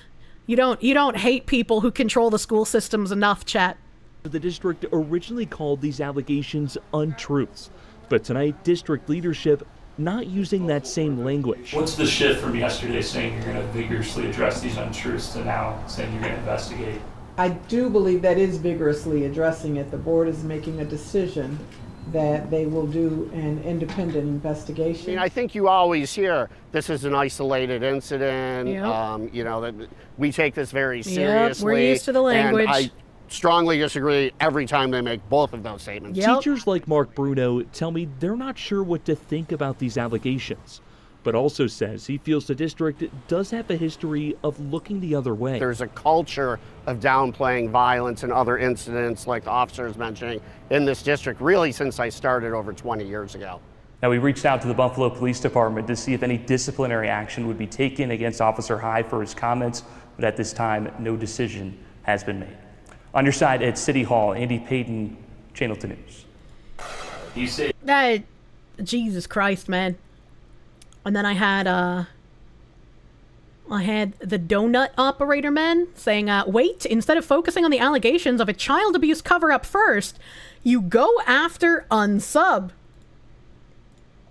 You don't hate people who control the school systems enough, chat.
The district originally called these allegations untruths, but tonight district leadership not using that same language.
What's the shift from yesterday saying you're going to vigorously address these untruths to now saying you're going to investigate?
I do believe that is vigorously addressing it. The board is making a decision that they will do an independent investigation.
I mean, I think you always hear this is an isolated incident.
Yep.
You know, that we take this very seriously.
Yep, we're used to the language.
And I strongly disagree every time they make both of those statements.
Yep.
Teachers like Mark Bruno tell me they're not sure what to think about these allegations, but also says he feels the district does have a history of looking the other way.
There's a culture of downplaying violence and other incidents like the officer is mentioning in this district really since I started over 20 years ago.
Now, we reached out to the Buffalo Police Department to see if any disciplinary action would be taken against Officer High for his comments, but at this time, no decision has been made. On your side at City Hall, Andy Payton, Channel 2 News. You say
that, Jesus Christ, man. And then I had the donut operator man saying, wait, instead of focusing on the allegations of a child abuse cover-up first, you go after unsub.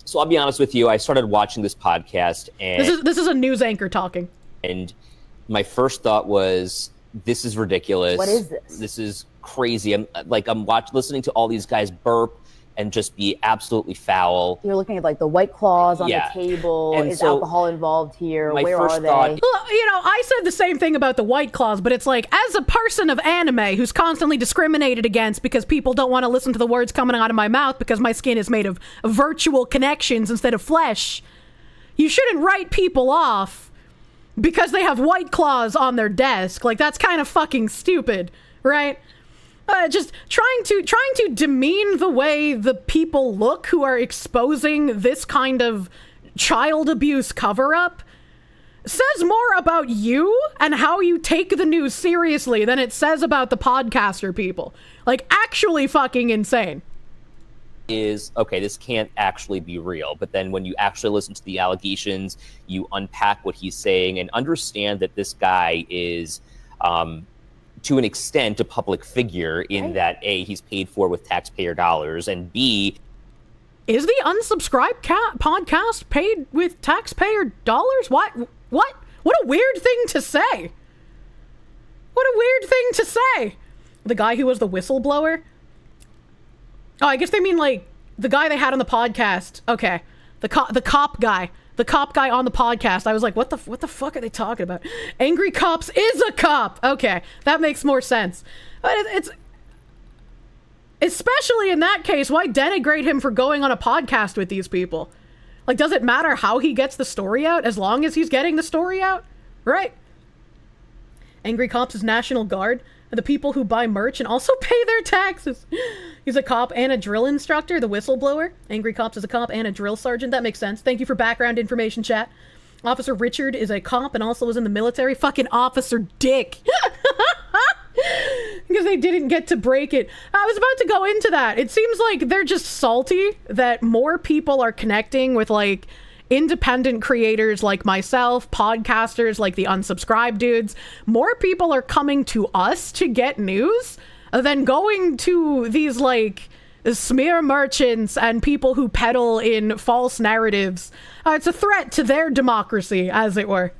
So I'll be honest with you, I started watching this podcast and
this is a news anchor talking.
And my first thought was, this is ridiculous.
What is this?
This is crazy. I'm listening to all these guys burp and just be absolutely foul.
You're looking at like the White Claws on
Yeah.
the table.
And
Is
so
alcohol involved here?
my
Where
first
are they?
thought-
Well, you know, I said the same thing about the White Claws, but it's like, as a person of anime who's constantly discriminated against because people don't want to listen to the words coming out of my mouth because my skin is made of virtual connections instead of flesh, you shouldn't write people off because they have White Claws on their desk. Like, that's kind of fucking stupid, right? Just trying to demean the way the people look who are exposing this kind of child abuse cover-up says more about you and how you take the news seriously than it says about the podcaster people. Like, actually fucking insane.
Is, okay, this can't actually be real. But then when you actually listen to the allegations, you unpack what he's saying and understand that this guy is, to an extent, a public figure in that A, he's paid for with taxpayer dollars, and B,
is the Unsubscribed podcast paid with taxpayer dollars? What a weird thing to say. What a weird thing to say. The guy who was the whistleblower? Oh, I guess they mean like the guy they had on the podcast. Okay. The cop guy. The cop guy on the podcast. I was like, what the fuck are they talking about? Angry Cops is a cop. Okay, that makes more sense. But it's especially in that case, why denigrate him for going on a podcast with these people? Like, does it matter how he gets the story out as long as he's getting the story out? Right. Angry Cops is National Guard, and the people who buy merch and also pay their taxes. He's a cop and a drill instructor, the whistleblower. Angry Cops is a cop and a drill sergeant. That makes sense. Thank you for background information, chat. Officer Richard is a cop and also was in the military. Fucking Officer Dick. Because they didn't get to break it. I was about to go into that. It seems like they're just salty that more people are connecting with, like, independent creators like myself, podcasters like the Unsubscribed dudes. More people are coming to us to get news than going to these, like, smear merchants and people who peddle in false narratives. It's a threat to their democracy, as it were.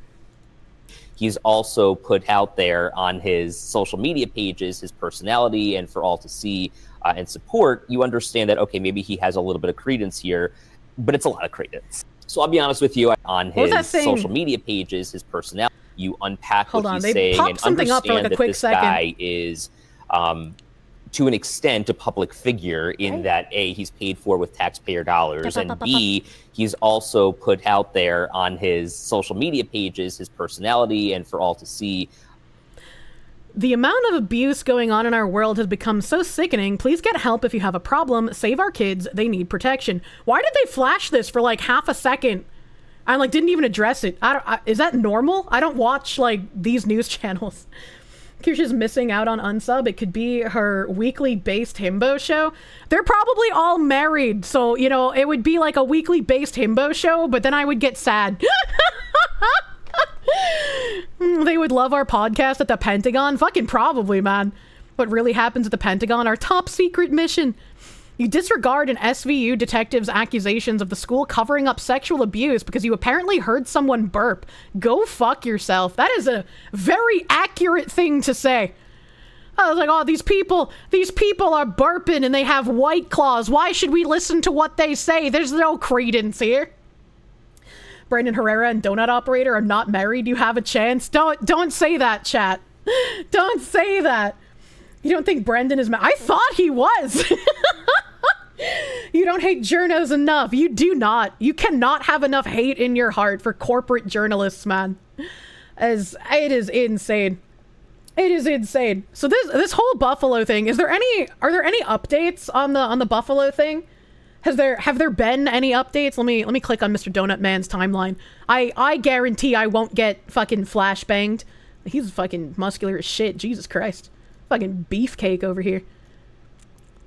He's also put out there on his social media pages his personality, and for all to see and support, you understand that, okay, maybe he has a little bit of credence here, but it's a lot of credence. So I'll be honest with you, on his social media pages, his personality, you unpack what he's saying and understand that this guy is, to an extent, a public figure in that A, he's paid for with taxpayer dollars, and B, he's also put out there on his social media pages his personality, and for all to see.
The amount of abuse going on in our world has become so sickening. Please get help if you have a problem. Save our kids. They need protection. Why did they flash this for like half a second? I like didn't even address it. Is that normal? I don't watch like these news channels. Kirsche's missing out on unsub. It could be her weekly based himbo show. They're probably all married, so you know it would be like a weekly based himbo show, but then I would get sad. They would love our podcast at the Pentagon. Fucking probably, man. What really happens at the Pentagon? Our top secret mission. You disregard an SVU detective's accusations of the school covering up sexual abuse because you apparently heard someone burp. Go fuck yourself. That is a very accurate thing to say. I was like, oh, these people are burping and they have White Claws. Why should we listen to what they say? There's no credence here. Brandon Herrera and Donut Operator are not married. You have a chance. Don't say that, chat. Don't say that. You don't think Brendan is I thought he was. You don't hate journos enough. You do not. You cannot have enough hate in your heart for corporate journalists, man. As it is insane. It is insane. So this whole Buffalo thing, are there any updates on the Buffalo thing? Have there been any updates? Let me click on Mr. Donut Man's timeline. I guarantee I won't get fucking flashbanged. He's fucking muscular as shit. Jesus Christ. Fucking beefcake over here.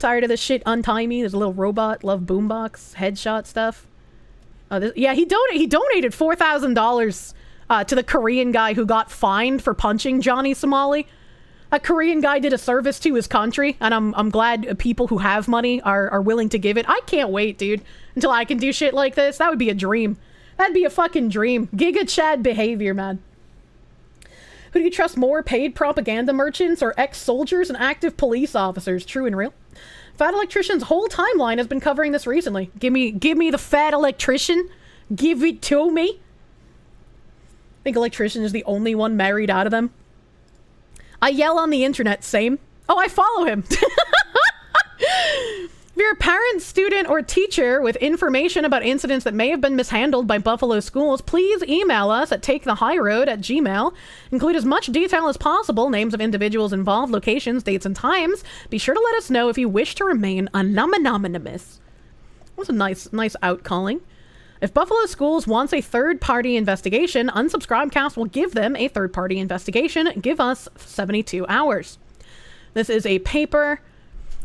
Tired of this shit, untie me. There's a little robot, love boombox, headshot stuff. Yeah, he donated $4,000 to the Korean guy who got fined for punching Johnny Somali. A Korean guy did a service to his country, and I'm glad people who have money are willing to give it. I can't wait, dude, until I can do shit like this. That would be a dream. That'd be a fucking dream. Giga Chad behavior, man. Who do you trust more, paid propaganda merchants or ex-soldiers and active police officers? True and real. Fat Electrician's whole timeline has been covering this recently. Give me the Fat Electrician. Give it to me. I think Electrician is the only one married out of them. I yell on the internet, same. Oh, I follow him. If you're a parent, student, or teacher with information about incidents that may have been mishandled by Buffalo schools, please email us at takethehighroad@gmail.com. Include as much detail as possible, names of individuals involved, locations, dates, and times. Be sure to let us know if you wish to remain anonymous. That was a nice outcalling. If Buffalo Schools wants a third-party investigation, Unsubscribecast will give them a third-party investigation. Give us 72 hours. This is a paper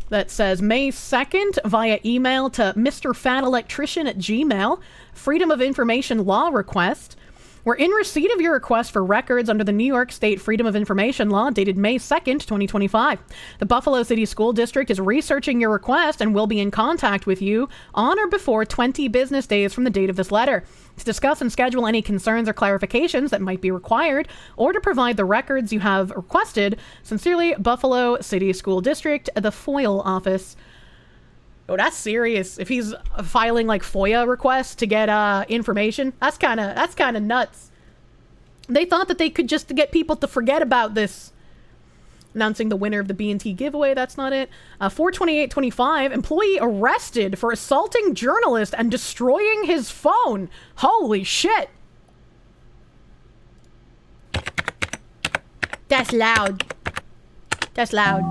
that says May 2nd via email to MrFatElectrician@gmail. Freedom of Information Law request. We're in receipt of your request for records under the New York State Freedom of Information Law dated May 2nd, 2025. The Buffalo City School District is researching your request and will be in contact with you on or before 20 business days from the date of this letter to discuss and schedule any concerns or clarifications that might be required or to provide the records you have requested. Sincerely, Buffalo City School District, the FOIL office. Oh, that's serious. If he's filing like FOIA requests to get information, that's kind of nuts. They thought that they could just get people to forget about this. announcing the winner of the B&T giveaway. That's not it. 42825, employee arrested for assaulting journalist and destroying his phone. Holy shit. That's loud. That's loud.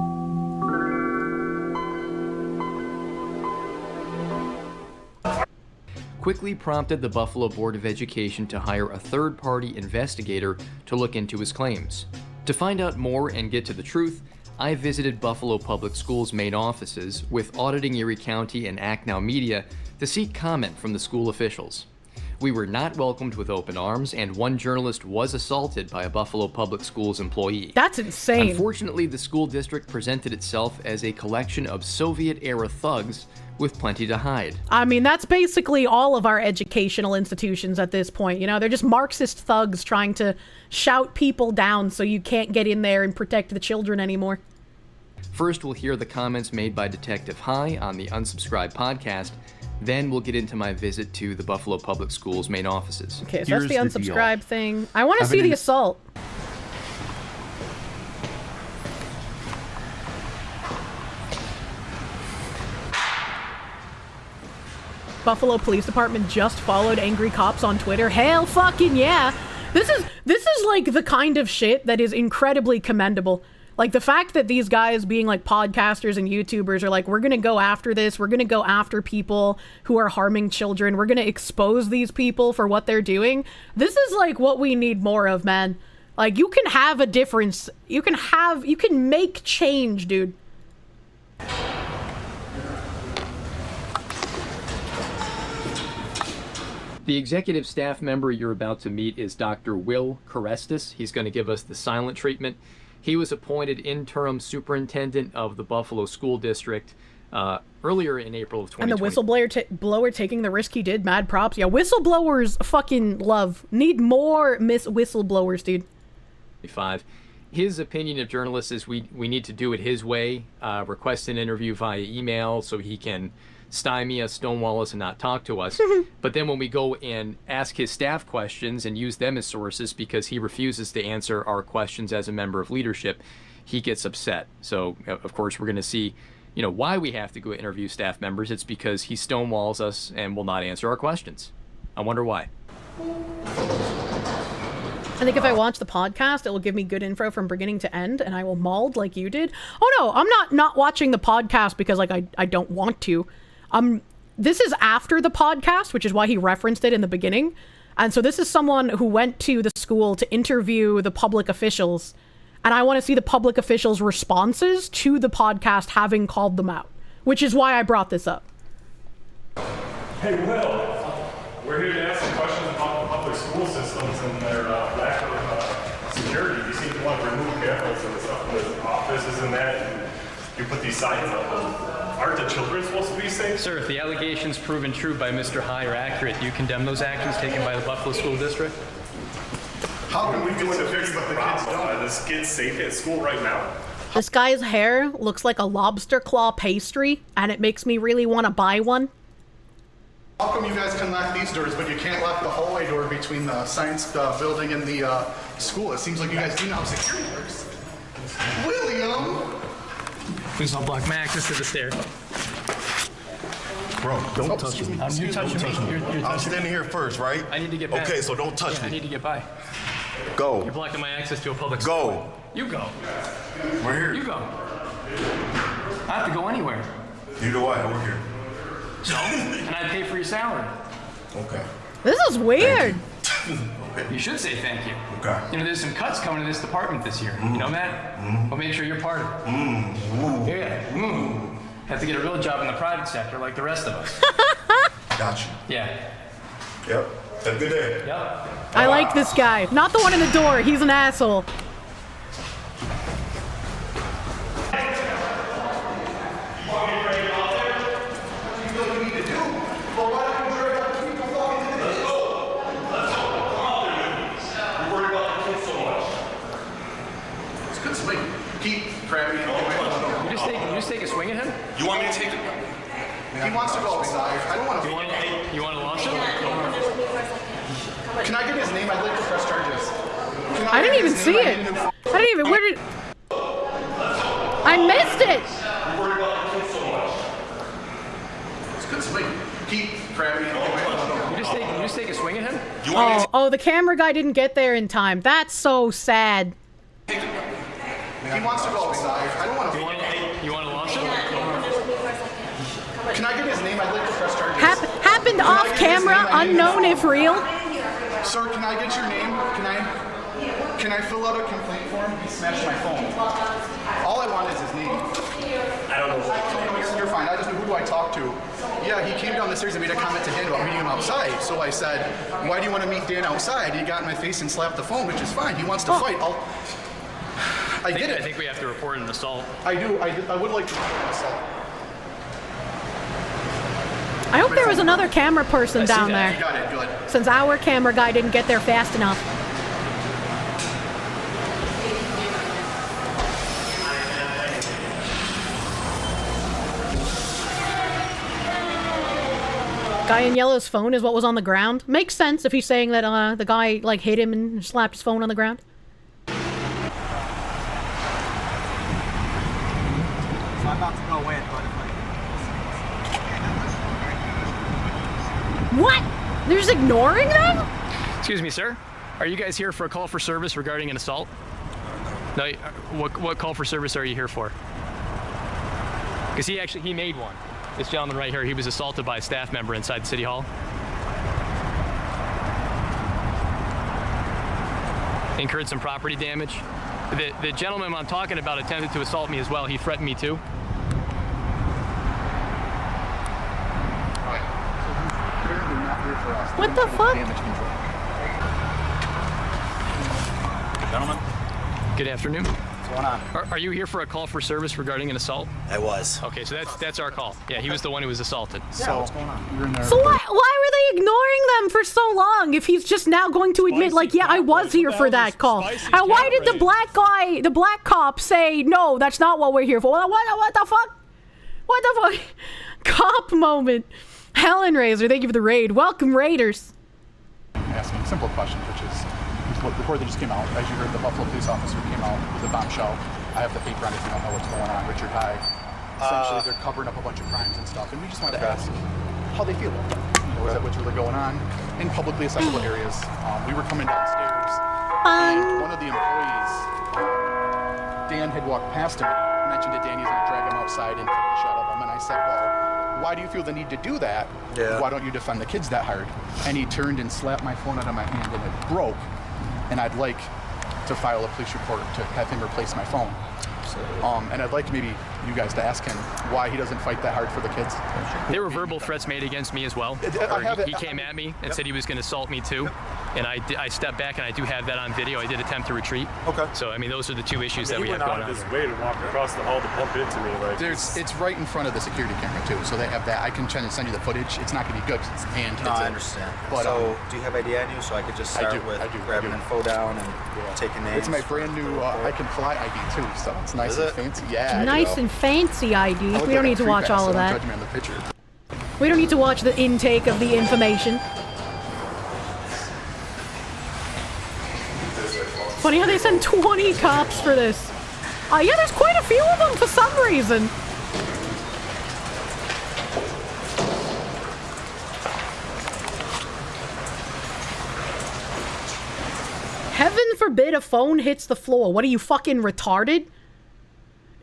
Quickly prompted the Buffalo Board of Education to hire a third-party investigator to look into his claims. To find out more and get to the truth, I visited Buffalo Public Schools' main offices with Auditing Erie County and Act Now Media to seek comment from the school officials. We were not welcomed with open arms, and one journalist was assaulted by a Buffalo Public Schools employee.
That's insane.
Unfortunately, the school district presented itself as a collection of Soviet-era thugs with plenty to hide.
I mean, that's basically all of our educational institutions at this point. You know, they're just Marxist thugs trying to shout people down so you can't get in there and protect the children anymore.
First, we'll hear the comments made by Detective High on the Unsubscribed podcast. Then we'll get into my visit to the Buffalo Public Schools main offices.
Okay, so that's the unsubscribe thing. I want to see the assault. Buffalo Police Department just followed angry cops on Twitter. Hell fucking yeah. This is like the kind of shit that is incredibly commendable. Like the fact that these guys being like podcasters and YouTubers are like, we're going to go after this. We're going to go after people who are harming children. We're going to expose these people for what they're doing. This is like what we need more of, man. Like you can have a difference. You can make change, dude.
The executive staff member you're about to meet is Dr. Will Korestis. He's going to give us the silent treatment. He was appointed interim superintendent of the Buffalo School District earlier in April of 2020.
And the whistleblower taking the risk he did, mad props. Yeah, whistleblowers fucking love. Need more whistleblowers, dude.
His opinion of journalists is we need to do it his way, request an interview via email so he can stymie us, stonewall us, and not talk to us. But then when we go and ask his staff questions and use them as sources because he refuses to answer our questions as a member of leadership, he gets upset. So, of course, we're going to see, why we have to go interview staff members. It's because he stonewalls us and will not answer our questions. I wonder why.
I think if I watch the podcast, it will give me good info from beginning to end, and I will mauled like you did. Oh no, I'm not watching the podcast because I don't want to. This is after the podcast, which is why he referenced it in the beginning. And so this is someone who went to the school to interview the public officials. And I want to see the public officials' responses to the podcast having called them out, which is why I brought this up.
Hey, Will, we're here to ask some questions about the public school systems and their lack of security. You seem to want to remove cameras and stuff with offices and that. And you put these signs up. Aren't the children supposed to be safe?
Sir, if the allegations proven true by Mr. High are accurate, do you condemn those actions taken by the Buffalo School District?
How can we do it to fix the problem? Are the kids safe at school right now?
This guy's hair looks like a lobster claw pastry, and it makes me really want to buy one.
How come you guys can lock these doors, but you can't lock the hallway door between the science building and the school? It seems like you guys do know how security works. William!
Please don't block my access to the stair.
Bro, don't touch me.
You're touching me. You're
I'm
touching
standing
me.
here first, right?
I need to get back.
Okay, so don't touch
Yeah,
me.
I need to get by.
Go.
You're blocking my access to a public
Go.
school. You go.
We're here.
You go. I have to go anywhere.
You do what? We're here.
So? And I pay for your salary.
Okay.
This is weird.
You should say thank you.
Okay.
There's some cuts coming to this department this year. You know that? We'll make sure you're part of it. Yeah. Have to get a real job in the private sector like the rest of us.
Gotcha.
Yeah.
Yep. Have a good day.
Yep.
I like this guy. Not the one in the door. He's an asshole.
You just take a swing at him?
You want me to take it? He wants to go outside. I don't want to.
You want to launch him?
Can I get his name? I'd like to press charges.
I didn't even see it. I didn't even. Where did? I missed it.
You're worried about the kids so much. It's good swing. Keep grabbing it.
You just take a swing at him?
Oh, the camera guy didn't get there in time. That's so sad.
He wants to go outside. I don't want to.
You want to launch him?
Can I get his name? I'd like to press charges.
Happened off camera, unknown if real.
Sir, can I get your name? Can I fill out a complaint form? He smashed my phone. All I want is his name. I don't know. You're fine. I just know, who do I talk to? Yeah, he came down the stairs and made a comment to Dan about meeting him outside. So I said, why do you want to meet Dan outside? He got in my face and slapped the phone, which is fine. He wants to fight. I get it.
I think we have to report an assault.
I do. I would like to report an assault.
I hope there was another camera person down there.
You got it. Good.
Since our camera guy didn't get there fast enough. Guy in yellow's phone is what was on the ground. Makes sense if he's saying that the guy like hit him and slapped his phone on the ground.
So I'm about to go in, but
What? They're just ignoring them?
Excuse me, sir. Are you guys here for a call for service regarding an assault? No. What call for service are you here for? Because he made one. This gentleman right here, he was assaulted by a staff member inside City Hall. Incurred some property damage. The gentleman I'm talking about attempted to assault me as well. He threatened me too.
What the fuck?
Gentlemen. Good afternoon.
What's going on?
Are you here for a call for service regarding an assault?
I was.
Okay, so that's our call. Yeah, he was the one who was assaulted.
So what's going on? You're in there.
So why were they ignoring them for so long if he's just now going to admit, like, yeah, I was here for that call? And why did the black cop say, no, that's not what we're here for? What the fuck? What the fuck? Cop moment. Helen Razor, thank you for the raid. Welcome, Raiders.
Asking simple questions, which is, the report that just came out, as you heard, the Buffalo police officer came out with a bombshell. I have the paper on if you don't know what's going on. Richard High. Essentially, they're covering up a bunch of crimes and stuff, and we just wanted to ask how they feel about that. You know, is that what's really going on in publicly accessible areas? We were coming downstairs, and one of the employees, Dan had walked past him, mentioned to Dan he's going to drag him outside and take the shot of him, and I said, well, why do you feel the need to do that? Yeah. Why don't you defend the kids that hard? And he turned and slapped my phone out of my hand, and it broke. And I'd like to file a police report to have him replace my phone. And I'd like maybe you guys to ask him why he doesn't fight that hard for the kids.
There were verbal threats made against me as well. He came at me and said he was going to assault me too. And I stepped back, and I do have that on video. I did attempt to retreat. Okay. So, I mean, those are the two issues that we have going on.
He went out of his way to walk across the hall to bump into me. Like,
it's right in front of the security camera too, so they have that. I can try to send you the footage. It's not going to be good because it's hand.
No, I understand. But so, do you have ID on you so I could just start with grabbing info down and taking names?
It's my brand new I can fly ID too, so it's nice and fancy. Yeah.
Nice and fancy ID. We don't need to watch all of that.
Judge me on the picture.
We don't need to watch the intake of the information. Funny how they send 20 cops for this. Yeah, there's quite a few of them for some reason. Heaven forbid a phone hits the floor. What are you, fucking retarded?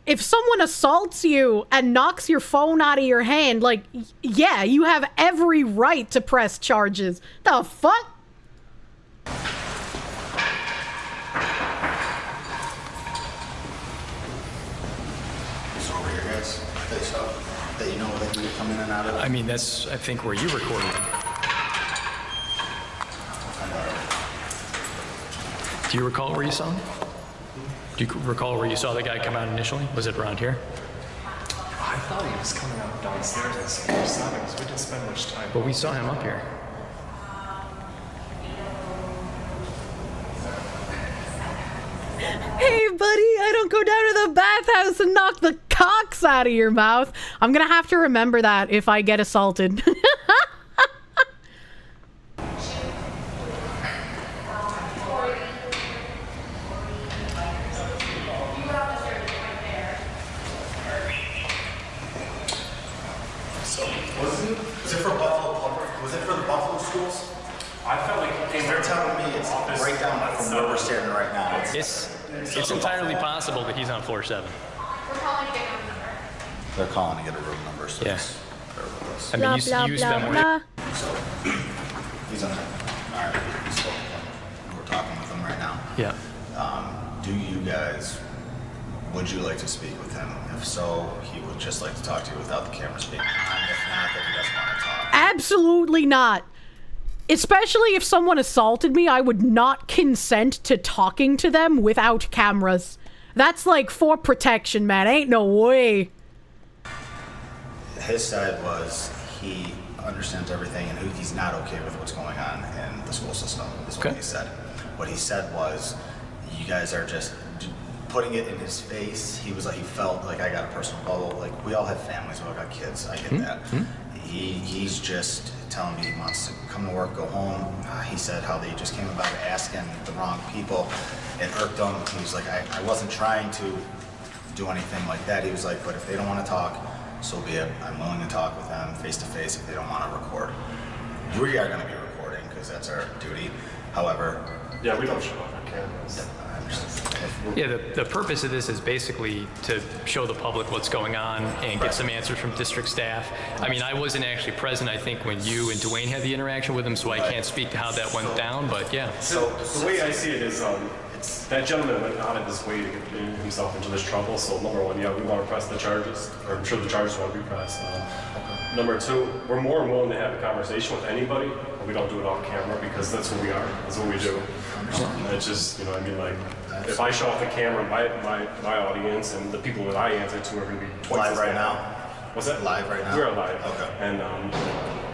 If someone assaults you and knocks your phone out of your hand, like, yeah, you have every right to press charges. The fuck?
That you know where they come in and out of?
I mean, that's, I think, where you recorded it. Do you recall where you saw him? Do you recall where you saw the guy come out initially? Was it around here?
I thought he was coming out downstairs and senior sobbing, so we didn't spend much time.
But we saw him up here.
Hey, buddy, I don't go down to the bathhouse and knock the cocks out of your mouth. I'm gonna have to remember that if I get assaulted.
It's entirely possible that he's on floor 7.
They're calling to get a room number, so just bear with us.
I mean, you spend more.
So, he's on there. All right, he's spoken to him. We're talking with him right now.
Yeah.
Do you guys, would you like to speak with him? If so, he would just like to talk to you without the cameras being on. If not, then he doesn't want to talk.
Absolutely not. Especially if someone assaulted me, I would not consent to talking to them without cameras. That's like for protection, man. Ain't no way.
His side was he understands everything and he's not okay with what's going on in the school system, is what he said. What he said was, you guys are just putting it in his face. He was like, he felt like I got a personal bubble. Like, we all have families, we all got kids. I get that. He's just telling me he wants to come to work, go home. He said how they just came about asking the wrong people. It irked him. He was like, I wasn't trying to do anything like that. He was like, but if they don't want to talk, so be it. I'm willing to talk with them face to face if they don't want to record. We are going to be recording because that's our duty. However,
yeah, we don't show off our cameras.
Yeah, the purpose of this is basically to show the public what's going on and get some answers from district staff. I mean, I wasn't actually present, I think, when you and Dwayne had the interaction with him, so I can't speak to how that went down, but yeah.
So the way I see it is, that gentleman went out of his way to get himself into this trouble. So number one, yeah, we want to press the charges, or I'm sure the charges want to be pressed. Number two, we're more than willing to have a conversation with anybody, but we don't do it off camera because that's who we are. That's what we do. It's just, you know, I mean, like, if I show off the camera, my audience and the people that I answer to are going to be twice
live
as
right
bad.
now.
What's that?
Live right now.
We're live.
Okay.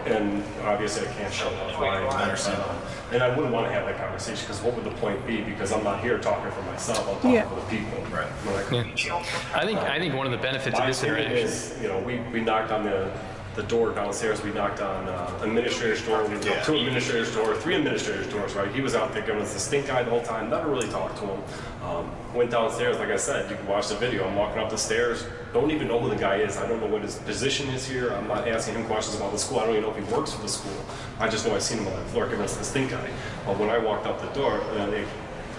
And obviously I can't show off my.
I understand.
And I wouldn't want to have that conversation because what would the point be? Because I'm not here talking for myself. I'm talking for the people. Right.
I think one of the benefits of this interaction
is, you know, we knocked on the door downstairs. We knocked on administrator's door. We knocked 2 administrators' doors, 3 administrators' doors. Right. He was out there giving us the stink eye the whole time. Never really talked to him. Went downstairs. Like I said, you can watch the video. I'm walking up the stairs. Don't even know who the guy is. I don't know what his position is here. I'm not asking him questions about the school. I don't even know if he works for the school. I just know I've seen him on the floor giving us the stink eye. But when I walked up the door,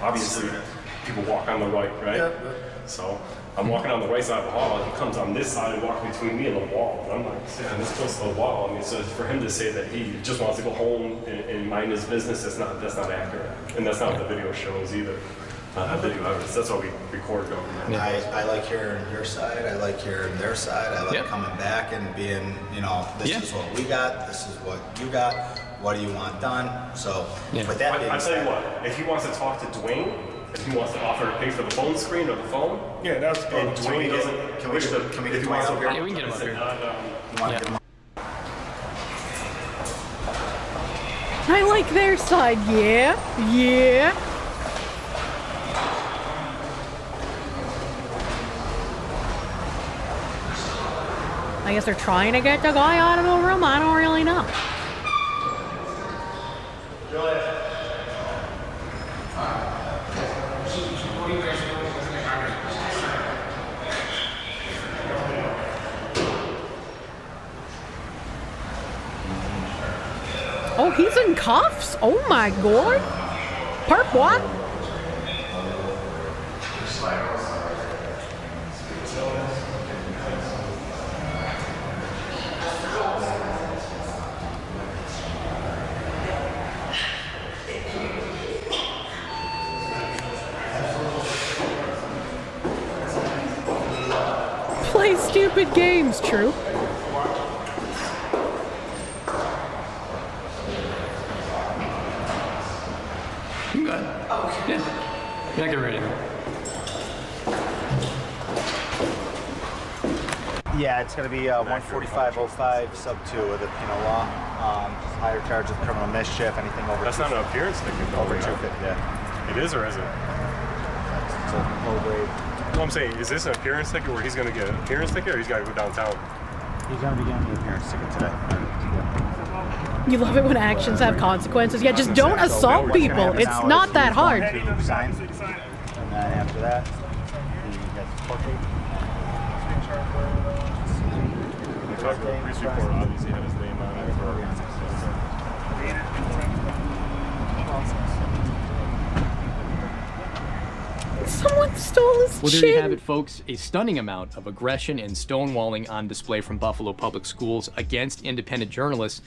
obviously people walk on the right, right? So I'm walking on the right side of the hall. He comes on this side and walks between me and the wall. And I'm like, sitting this close to the wall. I mean, so for him to say that he just wants to go home and mind his business, that's not accurate. And that's not what the video shows either. Video evidence. That's why we record government.
I like hearing your side. I like hearing their side. I like coming back and being, you know, this is what we got. This is what you got. What do you want done? So, with that being
I tell
said,
you what. If he wants to talk to Dwayne, if he wants to offer to pay for the phone screen or the phone,
that's
and Dwayne doesn't.
Can we get Dwayne up here?
Yeah, we can get him up here.
I like their side, yeah. I guess they're trying to get the guy out of the room. I don't really know. Oh, he's in cuffs? Oh my god. Perp what? Play stupid games, true.
You got it. Yeah. You're not getting ready.
Yeah, it's going to be 145.05 sub 2 of the penal law. Higher charge of criminal mischief, anything over.
That's not an appearance ticket.
Over 250, yeah.
It is, or is it?
It's a low grade.
Well, I'm saying, is this an appearance ticket where he's going to get an appearance ticket, or he's got to go downtown?
He's going to be getting the appearance ticket today.
You love it when actions have consequences. Yeah, just don't assault people. It's not that hard.
And then after that, he gets the court date.
The police report obviously had his name on it.
Stole his
Well, there
chin.
you have it, folks. A stunning amount of aggression and stonewalling on display from Buffalo Public Schools against independent journalists.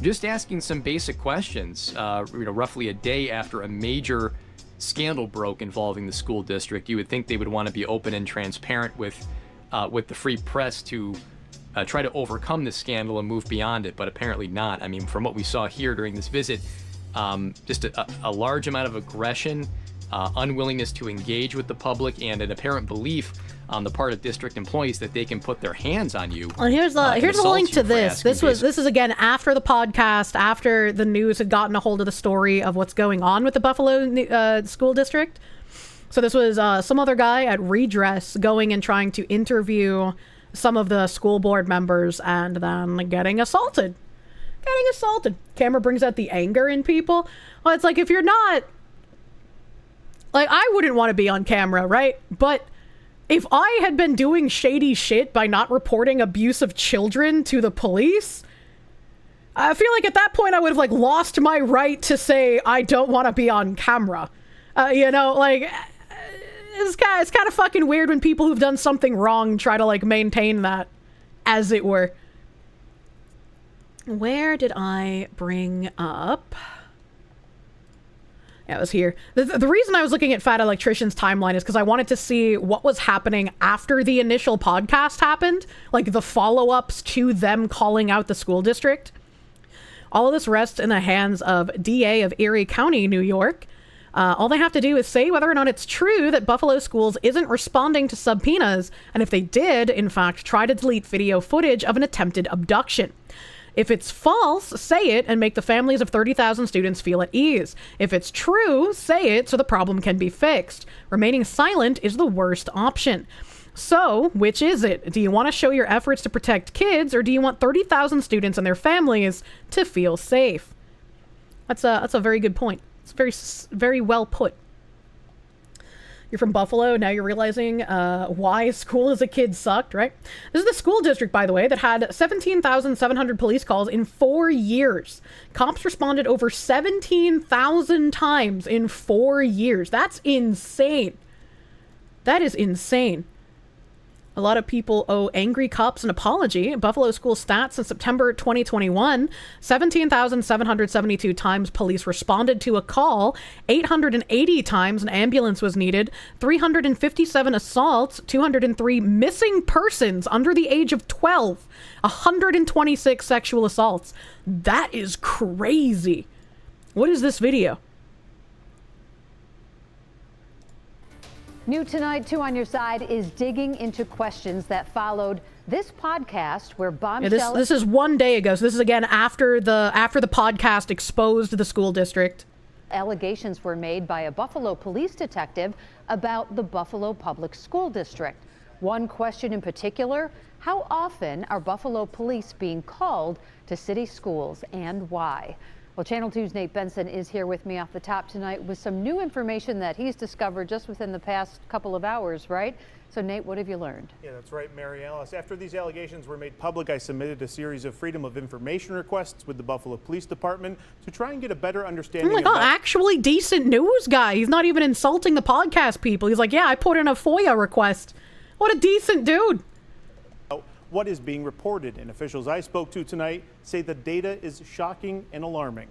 Just asking some basic questions. Roughly a day after a major scandal broke involving the school district, you would think they would want to be open and transparent with the free press to try to overcome this scandal and move beyond it, but apparently not. I mean, from what we saw here during this visit, just a large amount of aggression, unwillingness to engage with the public, and an apparent belief on the part of district employees that they can put their hands on you.
Well, here's a link to this. This is again after the podcast, after the news had gotten a hold of the story of what's going on with the Buffalo school district. So this was some other guy at Redress going and trying to interview some of the school board members and then getting assaulted. Camera brings out the anger in people. Well, it's like, if you're not, like, I wouldn't want to be on camera, right? But if I had been doing shady shit by not reporting abuse of children to the police, I feel like at that point I would have lost my right to say I don't want to be on camera. It's kind of fucking weird when people who've done something wrong try to maintain that, as it were. Where did I bring up? Yeah, it was here. The reason I was looking at Fat Electrician's timeline is because I wanted to see what was happening after the initial podcast happened, the follow-ups to them calling out the school district. All of this rests in the hands of DA of Erie County, New York. All they have to do is say whether or not it's true that Buffalo Schools isn't responding to subpoenas, and if they did, in fact, try to delete video footage of an attempted abduction. If it's false, say it and make the families of 30,000 students feel at ease. If it's true, say it so the problem can be fixed. Remaining silent is the worst option. So, which is it? Do you want to show your efforts to protect kids, or do you want 30,000 students and their families to feel safe? That's a very good point. It's very, very well put. You're from Buffalo, now you're realizing why school as a kid sucked, right? This is the school district, by the way, that had 17,700 police calls in 4 years. Cops responded over 17,000 times in 4 years. That's insane. That is insane. A lot of people owe angry cops an apology. Buffalo school stats in September 2021, 17,772 times police responded to a call, 880 times an ambulance was needed, 357 assaults, 203 missing persons under the age of 12, 126 sexual assaults. That is crazy. What is this video?
New tonight, 2 on Your Side is digging into questions that followed this podcast where bombshell...
This is 1 day ago, so this is again after the podcast exposed the school district.
Allegations were made by a Buffalo police detective about the Buffalo Public School District. One question in particular, how often are Buffalo police being called to city schools and why? Well, Channel 2's Nate Benson is here with me off the top tonight with some new information that he's discovered just within the past couple of hours, right? So, Nate, what have you learned?
Yeah, that's right, Mary Alice. After these allegations were made public, I submitted a series of Freedom of Information requests with the Buffalo Police Department to try and get a better understanding
of actually decent news guy. He's not even insulting the podcast people. He's like, yeah, I put in a FOIA request. What a decent dude.
What is being reported, and officials I spoke to tonight say the data is shocking and alarming.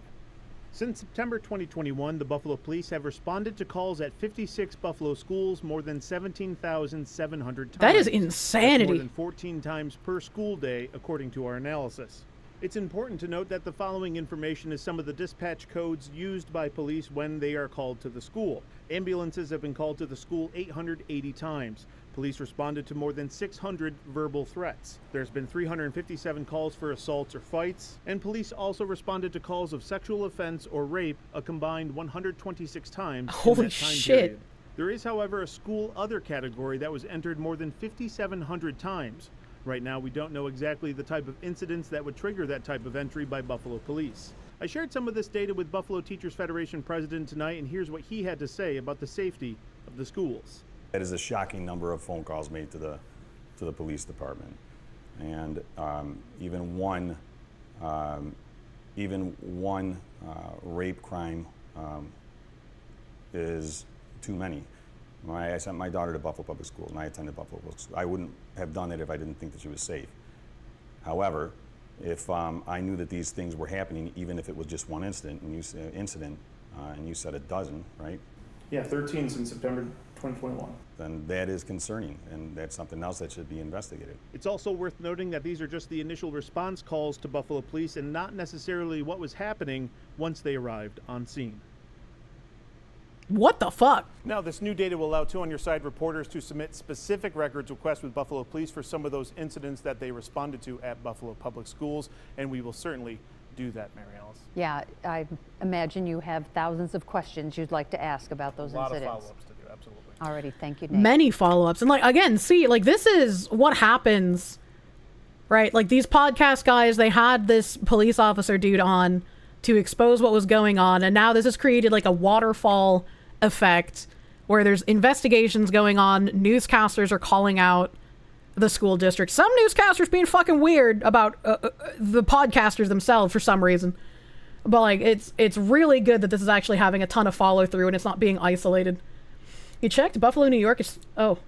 Since September 2021, the Buffalo Police have responded to calls at 56 Buffalo schools more than 17,700 times.
That is insanity.
That's more than 14 times per school day, according to our analysis. It's important to note that the following information is some of the dispatch codes used by police when they are called to the school. Ambulances have been called to the school 880 times. Police responded to more than 600 verbal threats. There's been 357 calls for assaults or fights, and police also responded to calls of sexual offense or rape a combined 126 times.
Holy shit.
Period. There is, however, a school other category that was entered more than 5,700 times. Right now, we don't know exactly the type of incidents that would trigger that type of entry by Buffalo Police. I shared some of this data with Buffalo Teachers Federation President tonight, and here's what he had to say about the safety of the schools.
That is a shocking number of phone calls made to the police department, and even one rape crime is too many. I sent my daughter to Buffalo Public School, and I attended Buffalo Public School. I wouldn't have done it if I didn't think that she was safe. However, if I knew that these things were happening, even if it was just one incident, and you said a dozen, right?
Yeah, 13 since September 2021.
Then that is concerning, and that's something else that should be investigated.
It's also worth noting that these are just the initial response calls to Buffalo police and not necessarily what was happening once they arrived on scene.
What the fuck?
Now, this new data will allow Two on Your Side reporters to submit specific records requests with Buffalo police for some of those incidents that they responded to at Buffalo Public Schools, and we will certainly do that, Mary Alice.
Yeah, I imagine you have thousands of questions you'd like to ask about those incidents.
A lot of follow-ups to do, absolutely.
Alrighty, thank you, Nate.
Many follow-ups. And like, again, see, like this is what happens, right? Like these podcast guys, they had this police officer dude on to expose what was going on, and now this has created like a waterfall effect where there's investigations going on, newscasters are calling out the school district. Some newscasters being fucking weird about the podcasters themselves for some reason. But like, it's really good that this is actually having a ton of follow through and it's not being isolated. You checked? Buffalo, New York is... Oh.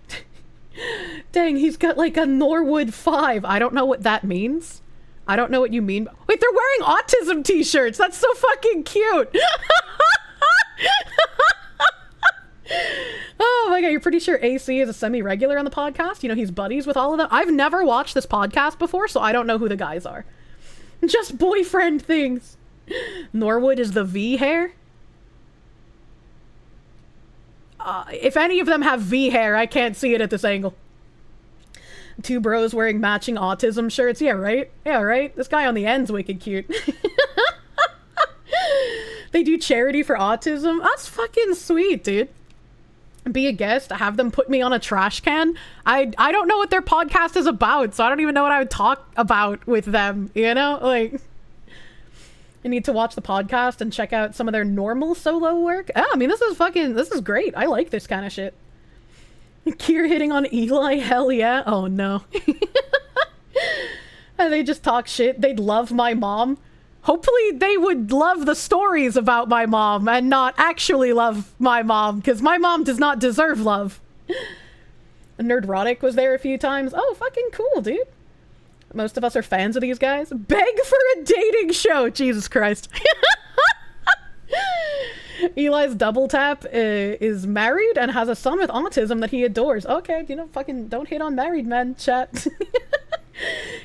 Dang, he's got like a Norwood 5. I don't know what that means. I don't know what you mean. Wait, they're wearing autism t-shirts. That's so fucking cute. Oh my god, you're pretty sure AC is a semi-regular on the podcast? You know, he's buddies with all of them. I've never watched this podcast before, so I don't know who the guys are. Just boyfriend things. Norwood is the V hair? If any of them have V hair, I can't see it at this angle. Two bros wearing matching autism shirts. Yeah, right? Yeah, right? This guy on the end's wicked cute. They do charity for autism. That's fucking sweet, dude. Be a guest, have them put me on a trash can. I don't know what their podcast is about, so I don't even know what I would talk about with them, you know? Like, I need to watch the podcast and check out some of their normal solo work. Yeah, I mean, this is great. I like this kind of shit. Kier hitting on Eli, hell yeah. Oh no. And they just talk shit. They'd love my mom. Hopefully they would love the stories about my mom and not actually love my mom, because my mom does not deserve love. Nerdrotic was there a few times. Oh, fucking cool, dude. Most of us are fans of these guys. Beg for a dating show. Jesus Christ. Eli's double tap is married and has a son with autism that he adores. Okay, you know, fucking don't hate on married men, chat.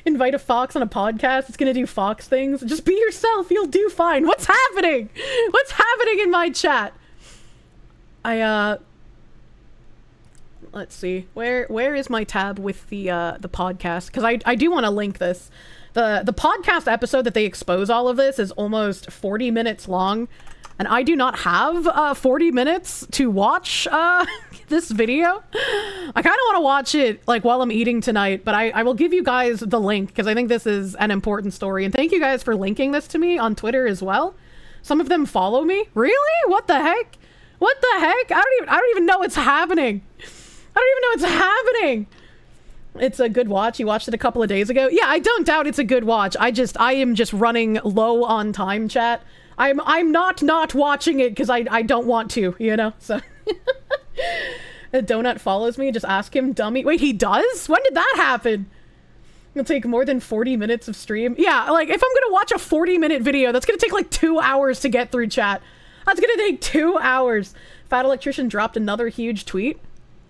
Invite a fox on a podcast. It's gonna do fox things. Just be yourself. You'll do fine. What's happening? What's happening in my chat? Let's see. Where is my tab with the podcast? Because I do want to link this. The podcast episode that they expose all of this is almost 40 minutes long. And I do not have 40 minutes to watch this video. I kind of want to watch it like while I'm eating tonight, but I will give you guys the link because I think this is an important story. And thank you guys for linking this to me on Twitter as well. Some of them follow me. Really? What the heck? What the heck? I don't even know what's happening. I don't even know what's happening. It's a good watch. You watched it a couple of days ago. Yeah, I don't doubt it's a good watch. I am just running low on time, chat. I'm not watching it because I don't want to, you know, so. A donut follows me, just ask him, dummy. Wait, he does? When did that happen? It'll take more than 40 minutes of stream. Yeah, like, if I'm gonna watch a 40-minute video, that's gonna take like 2 hours to get through, chat. That's gonna take 2 hours. Fat Electrician dropped another huge tweet,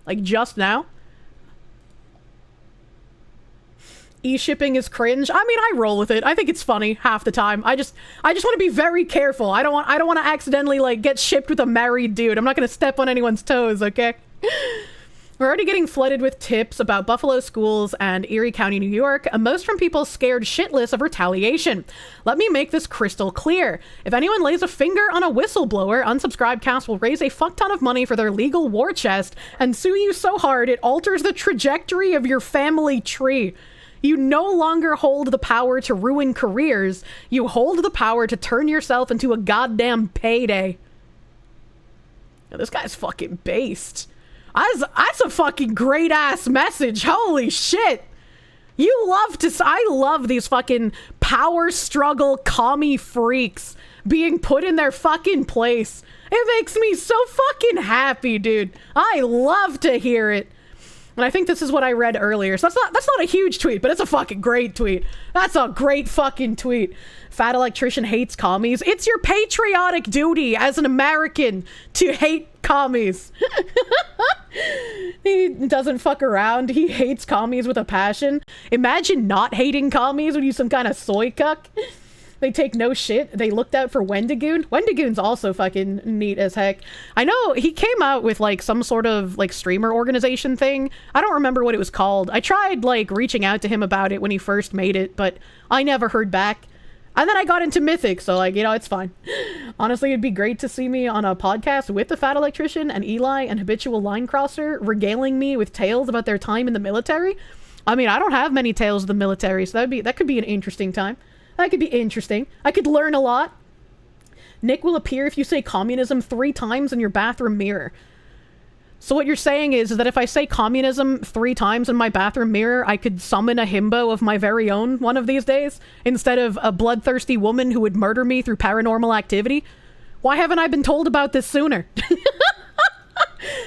like just now. E-shipping is cringe. I mean, I roll with it. I think it's funny half the time. I just want to be very careful. I don't want to accidentally like get shipped with a married dude. I'm not going to step on anyone's toes, okay? We're already getting flooded with tips about Buffalo schools and Erie County, New York, and most from people scared shitless of retaliation. Let me make this crystal clear. If anyone lays a finger on a whistleblower, Unsubscribed Cast will raise a fuck ton of money for their legal war chest and sue you so hard it alters the trajectory of your family tree. You no longer hold the power to ruin careers. You hold the power to turn yourself into a goddamn payday. Now, this guy's fucking based. That's a fucking great ass message. Holy shit. I love these fucking power struggle commie freaks being put in their fucking place. It makes me so fucking happy, dude. I love to hear it. And I think this is what I read earlier. So that's not a huge tweet, but it's a fucking great tweet. That's a great fucking tweet. Fat electrician hates commies. It's your patriotic duty as an American to hate commies. He doesn't fuck around. He hates commies with a passion. Imagine not hating commies when you some kind of soy cuck. They take no shit. They looked out for Wendigoon. Wendigoon's also fucking neat as heck. I know he came out with like some sort of like streamer organization thing. I don't remember what it was called. I tried like reaching out to him about it when he first made it, but I never heard back. And then I got into Mythic, so like, you know, it's fine. Honestly, it'd be great to see me on a podcast with the Fat Electrician and Eli and Habitual Line Crosser regaling me with tales about their time in the military. I mean, I don't have many tales of the military, so that could be an interesting time. That could be interesting. I could learn a lot. Nick will appear if you say communism 3 times in your bathroom mirror. So what you're saying is that if I say communism 3 times in my bathroom mirror, I could summon a himbo of my very own one of these days, instead of a bloodthirsty woman who would murder me through paranormal activity? Why haven't I been told about this sooner?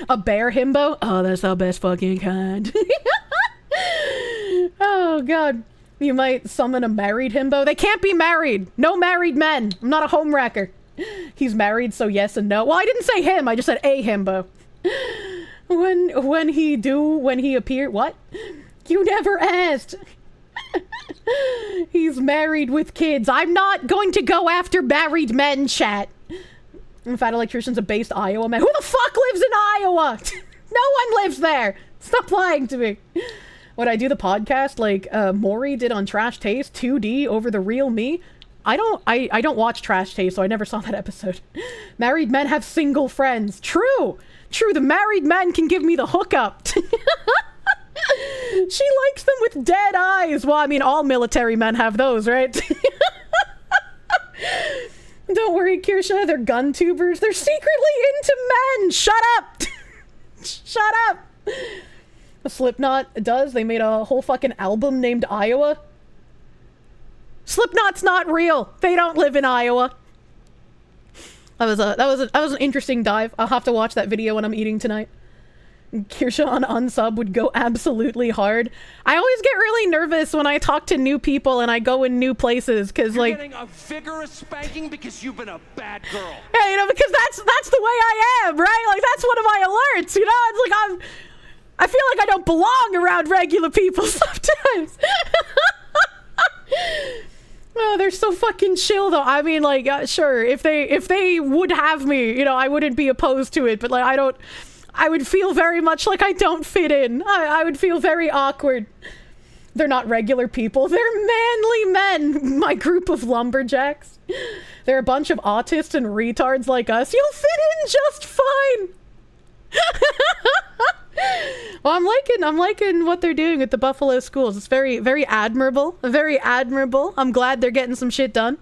A bear himbo? Oh, that's the best fucking kind. Oh, God. You might summon a married himbo. They can't be married. No married men. I'm not a homewrecker. He's married, so yes and no. Well, I didn't say him. I just said a himbo. When he appeared, what? You never asked. He's married with kids. I'm not going to go after married men, chat. Fat Electrician's a based Iowa man. Who the fuck lives in Iowa? No one lives there. Stop lying to me. Would I do the podcast like Maury did on Trash Taste, 2D over the real me? I don't watch Trash Taste, so I never saw that episode. Married men have single friends. True, the married men can give me the hookup. She likes them with dead eyes. Well, I mean, all military men have those, right? Don't worry, Kirsche, they're gun tubers. They're secretly into men. Shut up. Shut up. Slipknot does. They made a whole fucking album named Iowa. Slipknot's not real. They don't live in Iowa. That was an interesting dive. I'll have to watch that video when I'm eating tonight. Kirsche on unsub would go absolutely hard. I always get really nervous when I talk to new people and I go in new places because like
getting a vigorous spanking because you've been a bad girl.
Yeah, you know, because that's the way I am, right? Like that's one of my alerts. You know, it's like I feel like I don't belong around regular people sometimes. Oh, they're so fucking chill though. I mean, like, sure, if they would have me, you know, I wouldn't be opposed to it. But like, I would feel very much like I don't fit in. I would feel very awkward. They're not regular people. They're manly men. My group of lumberjacks. They're a bunch of autists and retards like us. You'll fit in just fine. Well, I'm liking what they're doing at the Buffalo schools. It's very, very admirable. Very admirable. I'm glad they're getting some shit done.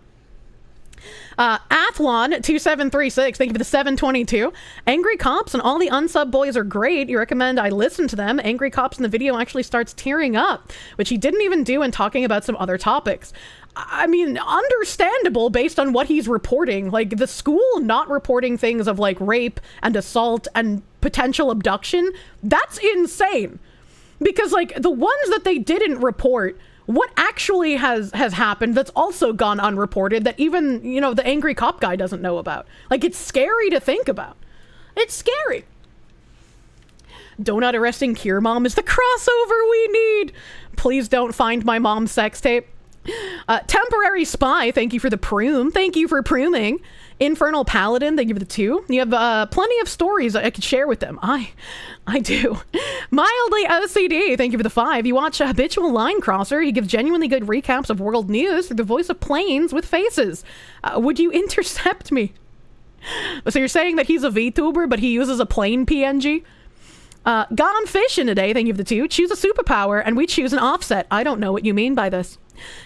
Athlon2736, thank you for the 722. Angry Cops and all the unsub boys are great. You recommend I listen to them. Angry Cops in the video actually starts tearing up, which he didn't even do in talking about some other topics. I mean, understandable based on what he's reporting. Like, the school not reporting things of, like, rape and assault and potential abduction, that's insane. Because, like, the ones that they didn't report, what actually has happened that's also gone unreported that even, you know, the angry cop guy doesn't know about. Like, it's scary to think about. It's scary. Donut arresting Cure Mom is the crossover we need. Please don't find my mom's sex tape. Temporary Spy, thank you for the prune. Thank you for pruning. Infernal Paladin, thank you for the 2. You have plenty of stories I could share with them. I do. Mildly OCD, thank you for the 5. You watch Habitual Line Crosser. He gives genuinely good recaps of world news through the voice of planes with faces. Would you intercept me? So you're saying that he's a VTuber, but he uses a plane PNG? Gone fishing today, thank you for the 2. Choose a superpower, and we choose an offset. I don't know what you mean by this.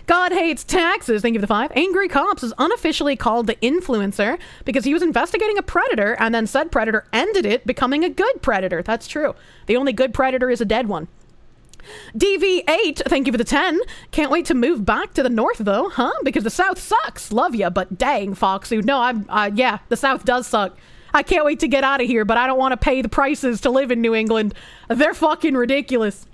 God hates taxes, thank you for the 5. Angry Cops is unofficially called the influencer because he was investigating a predator and then said predator ended it, becoming a good predator. That's true. The only good predator is a dead one. DV8, thank you for the 10. Can't wait to move back to the north, though, huh? Because the south sucks. Love ya, but dang, Foxy. No, yeah, the south does suck. I can't wait to get out of here, but I don't want to pay the prices to live in New England. They're fucking ridiculous.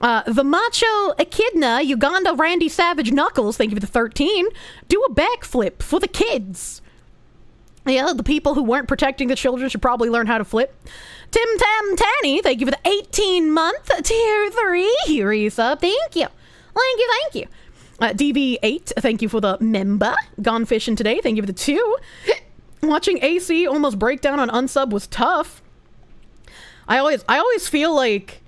The Macho Echidna, Uganda Randy Savage Knuckles, thank you for the 13. Do a backflip for the kids. Yeah, the people who weren't protecting the children should probably learn how to flip. Tim Tam Tanny, thank you for the 18-month tier 3 resub. Thank you. Thank you. DV8, thank you for the member. Gone fishing today, thank you for the 2. Watching AC almost break down on unsub was tough. I always feel like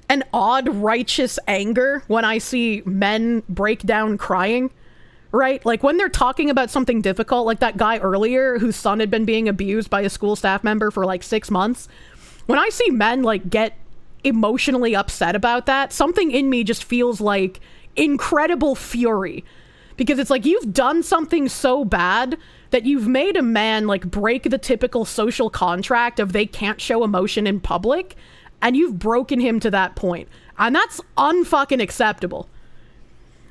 an odd righteous anger when I see men break down crying. Right? Like when they're talking about something difficult, like that guy earlier whose son had been being abused by a school staff member for like 6 months. When I see men like get emotionally upset about that, something in me just feels like incredible fury. Because it's like you've done something so bad that you've made a man like break the typical social contract of they can't show emotion in public, and you've broken him to that point. And that's unfucking acceptable.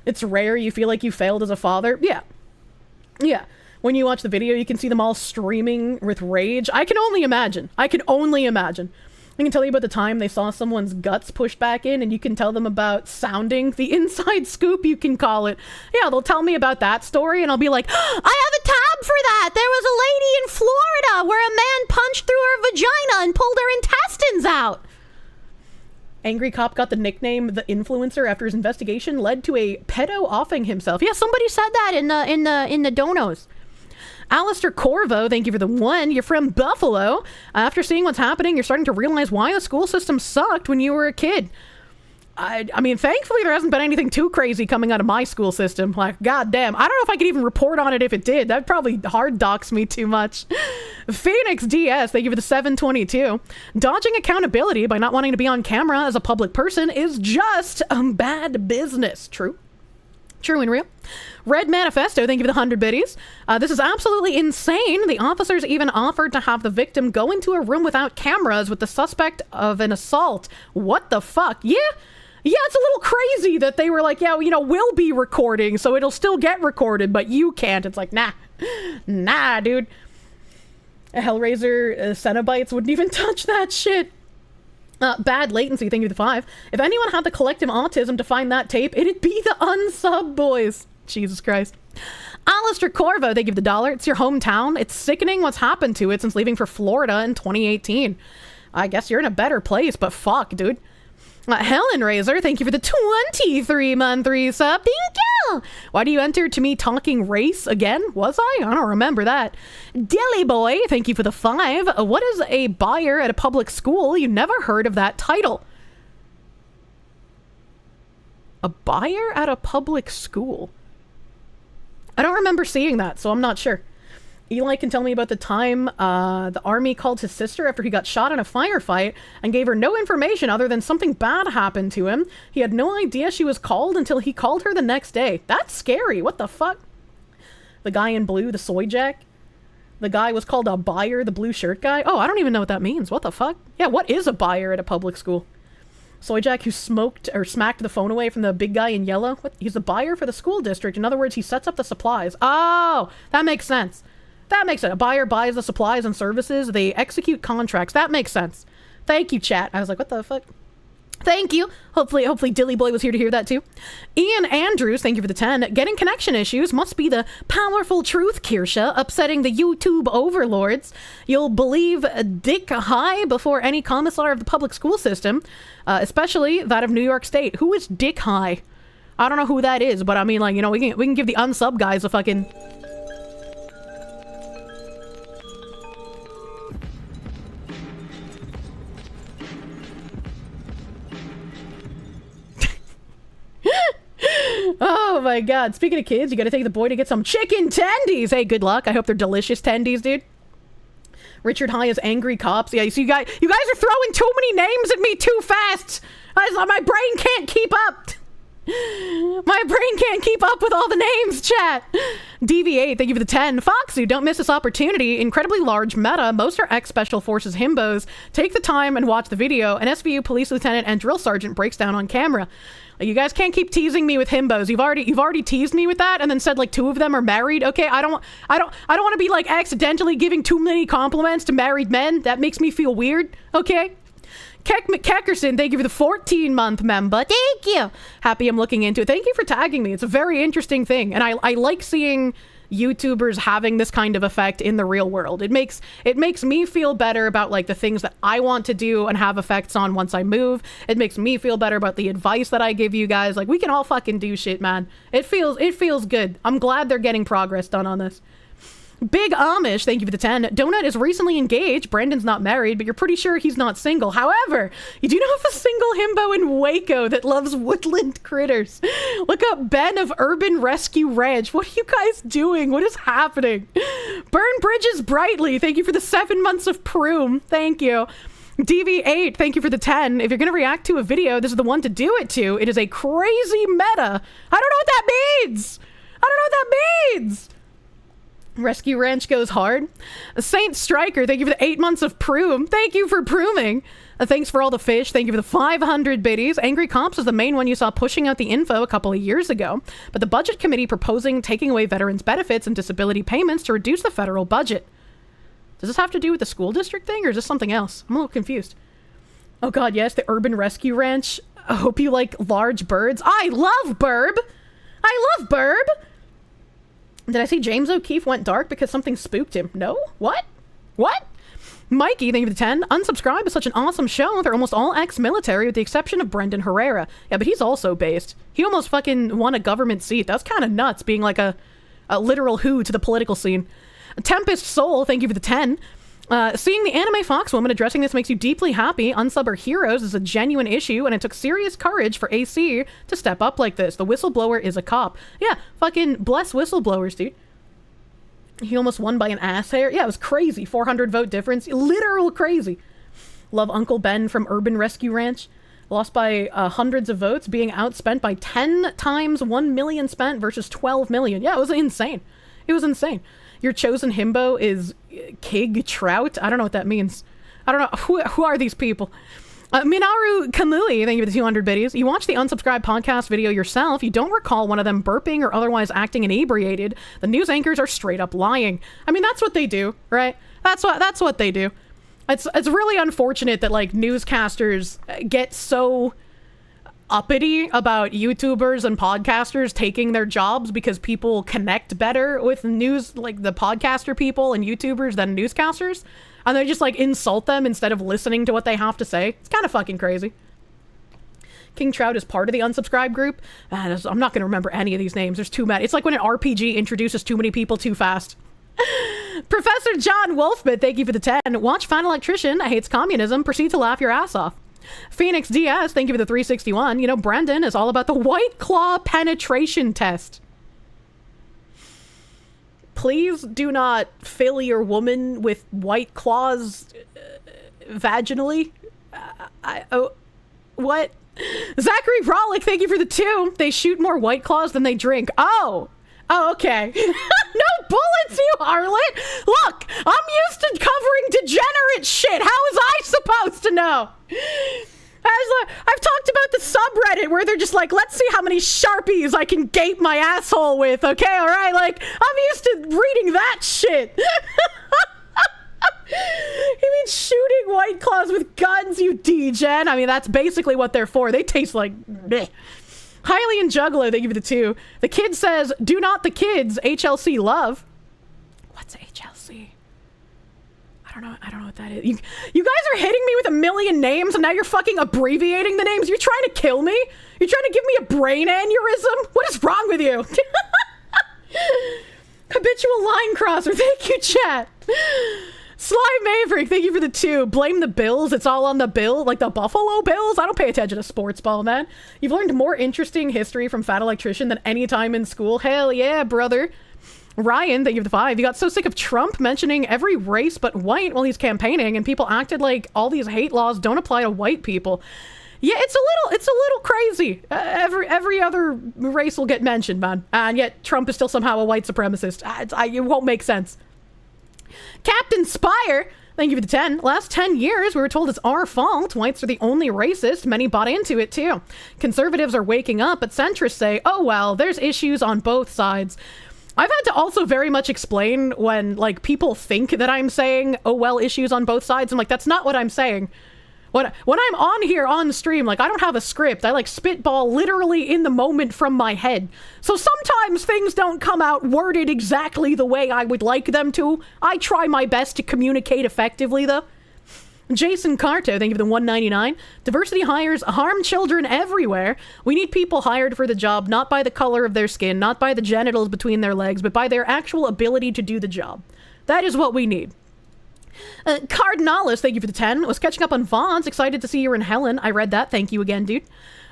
It's rare you feel like you failed as a father. Yeah. When you watch the video, you can see them all streaming with rage. I can only imagine. I can tell you about the time they saw someone's guts pushed back in, and you can tell them about sounding the inside scoop, you can call it. Yeah, they'll tell me about that story, and I'll be like, I have a tab for that. There was a lady in Florida where a man punched through her vagina and pulled her intestines out. Angry Cop got the nickname The Influencer after his investigation led to a pedo offing himself. Yeah, somebody said that in the donos. Alistair Corvo, thank you for the 1. You're from Buffalo. After seeing what's happening, you're starting to realize why the school system sucked when you were a kid. I mean, thankfully there hasn't been anything too crazy coming out of my school system. Like, goddamn, I don't know if I could even report on it if it did. That'd probably hard dox me too much. Phoenix DS, thank you for the 722. Dodging accountability by not wanting to be on camera as a public person is just bad business. True and real. Red Manifesto, thank you for the 100 biddies. This is absolutely insane. The officers even offered to have the victim go into a room without cameras with the suspect of an assault. What the fuck? Yeah, it's a little crazy that they were like, yeah, we'll be recording, so it'll still get recorded, but you can't. It's like, nah, dude. A Hellraiser Cenobites wouldn't even touch that shit. Bad latency, thank you for the 5. If anyone had the collective autism to find that tape, it'd be the unsub boys. Jesus Christ. Alistair Corvo, thank you for the $1. It's your hometown. It's sickening what's happened to it since leaving for Florida in 2018. I guess you're in a better place, but fuck, dude. Helen Razor, thank you for the 23-month resub. Thank you. Why do you enter to me talking race again? Was I? I don't remember that. Dilly Boy, thank you for the 5. What is a buyer at a public school? You never heard of that title. A buyer at a public school? I don't remember seeing that, so I'm not sure. Eli can tell me about the time the army called his sister after he got shot in a firefight and gave her no information other than something bad happened to him. He had no idea she was called until he called her the next day. That's scary. What the fuck? The guy in blue, the soy jack? The guy was called a buyer, the blue shirt guy? Oh, I don't even know what that means. What the fuck? Yeah, what is a buyer at a public school? Soy jack who smoked or smacked the phone away from the big guy in yellow? What? He's the buyer for the school district. In other words, he sets up the supplies. Oh, that makes sense. That makes sense. A buyer buys the supplies and services. They execute contracts. That makes sense. Thank you, chat. I was like, what the fuck? Thank you. Hopefully Dilly Boy was here to hear that too. Ian Andrews, thank you for the 10. Getting connection issues must be the powerful truth, Kirsche, upsetting the YouTube overlords. You'll believe Dick High before any commissar of the public school system, especially that of New York State. Who is Dick High? I don't know who that is, but I mean, like, we can give the unsub guys a fucking... Oh my god. Speaking of kids, you gotta take the boy to get some chicken tendies. Hey, good luck. I hope they're delicious tendies, dude. Richard High is angry cops. Yeah, you see, you guys are throwing too many names at me too fast. My brain can't keep up. My brain can't keep up with all the names, chat. DV8, thank you for the 10. Foxy, don't miss this opportunity. Incredibly large meta. Most are ex-Special Forces himbos. Take the time and watch the video. An SVU police lieutenant and drill sergeant breaks down on camera. You guys can't keep teasing me with himbos. You've already teased me with that and then said like 2 of them are married. Okay, I don't want to be like accidentally giving too many compliments to married men. That makes me feel weird. Okay? Keckerson, thank you for the 14-month member. Thank you. Happy I'm looking into it. Thank you for tagging me. It's a very interesting thing. And I like seeing YouTubers having this kind of effect in the real world. It makes me feel better about like the things that I want to do and have effects on once I move. It makes me feel better about the advice that I give you guys. Like we can all fucking do shit, man. It feels good. I'm glad they're getting progress done on this. Big Amish, thank you for the 10. Donut is recently engaged. Brandon's not married, but you're pretty sure he's not single. However, you do know of a single himbo in Waco that loves woodland critters. Look up Ben of Urban Rescue Ranch. What are you guys doing? What is happening? Burn Bridges Brightly, thank you for the 7 months of Proom. Thank you. DV8, thank you for the 10. If you're going to react to a video, this is the one to do it to. It is a crazy meta. I don't know what that means. Rescue Ranch goes hard. Saint Striker, thank you for the 8 months of Proom. Thank you for prooming. Thanks for all the fish. Thank you for the 500 biddies. Angry Comps is the main one you saw pushing out the info a couple of years ago. But the budget committee proposing taking away veterans' benefits and disability payments to reduce the federal budget. Does this have to do with the school district thing or is this something else? I'm a little confused. Oh god, yes, the Urban Rescue Ranch. I hope you like large birds. I love Burb. Did I see James O'Keefe went dark because something spooked him? No? What? Mikey, thank you for the 10. Unsubscribe is such an awesome show. They're almost all ex-military with the exception of Brendan Herrera. Yeah, but he's also based. He almost fucking won a government seat. That's kind of nuts, being like a literal who to the political scene. Tempest Soul, thank you for the 10. Seeing the anime Fox woman addressing this makes you deeply happy. Unsub our heroes is a genuine issue, and it took serious courage for AC to step up like this. The whistleblower is a cop. Yeah, fucking bless whistleblowers, dude. He almost won by an ass hair. Yeah, it was crazy. 400 vote difference. Literal crazy. Love Uncle Ben from Urban Rescue Ranch. Lost by hundreds of votes, being outspent by 10 times 1 million spent versus 12 million. Yeah, it was insane. Your chosen himbo is Kig Trout. I don't know what that means. I don't know. Who are these people? Minaru Kamui, thank you for the 200 biddies. You watch the unsubscribed podcast video yourself. You don't recall one of them burping or otherwise acting inebriated. The news anchors are straight up lying. I mean, that's what they do, right? That's what they do. It's really unfortunate that like newscasters get so uppity about YouTubers and podcasters taking their jobs because people connect better with news, like the podcaster people and YouTubers than newscasters, and they just like insult them instead of listening to what they have to say. It's kind of fucking crazy. King Trout is part of the unsubscribe group. I'm not going to remember any of these names. There's too many. It's like when an RPG introduces too many people too fast. Professor John Wolfman, thank you for the 10. Watch Fat Electrician hates communism. Proceed to laugh your ass off. Phoenix DS, thank you for the 361. You know, Brendan is all about the White Claw penetration test. Please do not fill your woman with White Claws vaginally. What? Zachary Rollick, thank you for the 2. They shoot more White Claws than they drink. Oh, okay. No bullets, you harlot! Look, I'm used to covering degenerate shit. How was I supposed to know? I've talked about the subreddit where they're just like, let's see how many Sharpies I can gape my asshole with, okay? All right, like, I'm used to reading that shit. You mean shooting White Claws with guns, you degen? I mean, that's basically what they're for. They taste like bleh. Hylian Juggalo, thank you for the 2. The kid says, do not the kids, HLC love. What's HLC? I don't know what that is. You guys are hitting me with a million names and now you're fucking abbreviating the names. You're trying to kill me? You're trying to give me a brain aneurysm? What is wrong with you? Habitual line crosser, thank you, chat. Sly Maverick, thank you for the 2. Blame the Bills. It's all on the bill, like the Buffalo Bills. I don't pay attention to sports ball, man. You've learned more interesting history from Fat Electrician than any time in school. Hell yeah, brother. Ryan, thank you for the 5. You got so sick of Trump mentioning every race but white while he's campaigning, and people acted like all these hate laws don't apply to white people. Yeah, it's a little crazy. Every other race will get mentioned, man, and yet Trump is still somehow a white supremacist. It won't make sense. Captain Spire, thank you for the 10. Last 10 years, we were told it's our fault. Whites are the only racist. Many bought into it, too. Conservatives are waking up, but centrists say, oh, well, there's issues on both sides. I've had to also very much explain when, like, people think that I'm saying, oh, well, issues on both sides. I'm like, that's not what I'm saying. When I'm on here on stream, like, I don't have a script. I, like, spitball literally in the moment from my head. So sometimes things don't come out worded exactly the way I would like them to. I try my best to communicate effectively, though. Jason Carto, thank you for the 199. Diversity hires harm children everywhere. We need people hired for the job, not by the color of their skin, not by the genitals between their legs, but by their actual ability to do the job. That is what we need. Cardinalis, thank you for the 10. Was catching up on VoDs. Excited to see you in Helen. I read that. Thank you again, dude.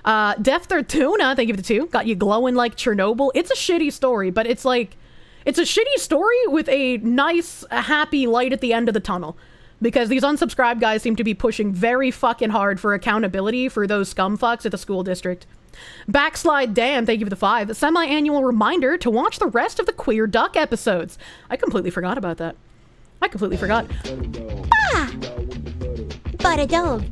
Def Tuna, thank you for the 2. Got you glowing like Chernobyl. It's a shitty story, but it's like, it's a shitty story with a nice, happy light at the end of the tunnel. Because these unsubscribed guys seem to be pushing very fucking hard for accountability for those scumfucks at the school district. Backslide Dan, thank you for the 5. A semi-annual reminder to watch the rest of the Queer Duck episodes. I completely forgot about that. I completely forgot.
Ah! But a dog.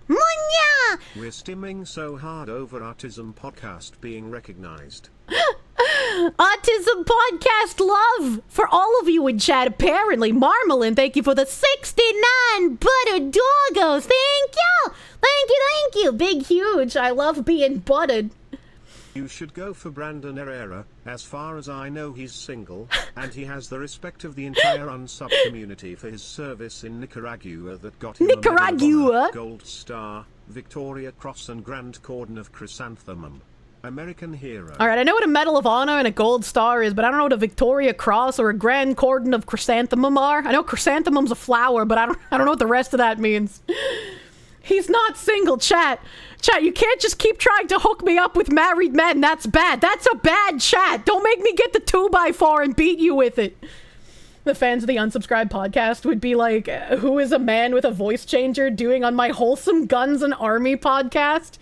Munya!
We're stimming so hard over Autism Podcast being recognized.
Autism Podcast love for all of you in chat, apparently. Marmalin, thank you for the 69 butter doggos. Thank you. Thank you, thank you. Big, huge. I love being buttered.
You should go for Brandon Herrera. As far as I know, he's single, and he has the respect of the entire unsub community for his service in Nicaragua that got him a Medal of Honor, Gold Star, Victoria Cross and Grand Cordon of Chrysanthemum. American hero.
All right, I know what a Medal of Honor and a Gold Star is, but I don't know what a Victoria Cross or a Grand Cordon of Chrysanthemum are. I know chrysanthemum's a flower, but I don't know what the rest of that means. He's not single, chat. Chat, you can't just keep trying to hook me up with married men. That's bad. That's a bad chat. Don't make me get the 2x4 and beat you with it. The fans of the Unsubscribed podcast would be like, who is a man with a voice changer doing on my Wholesome Guns and Army podcast?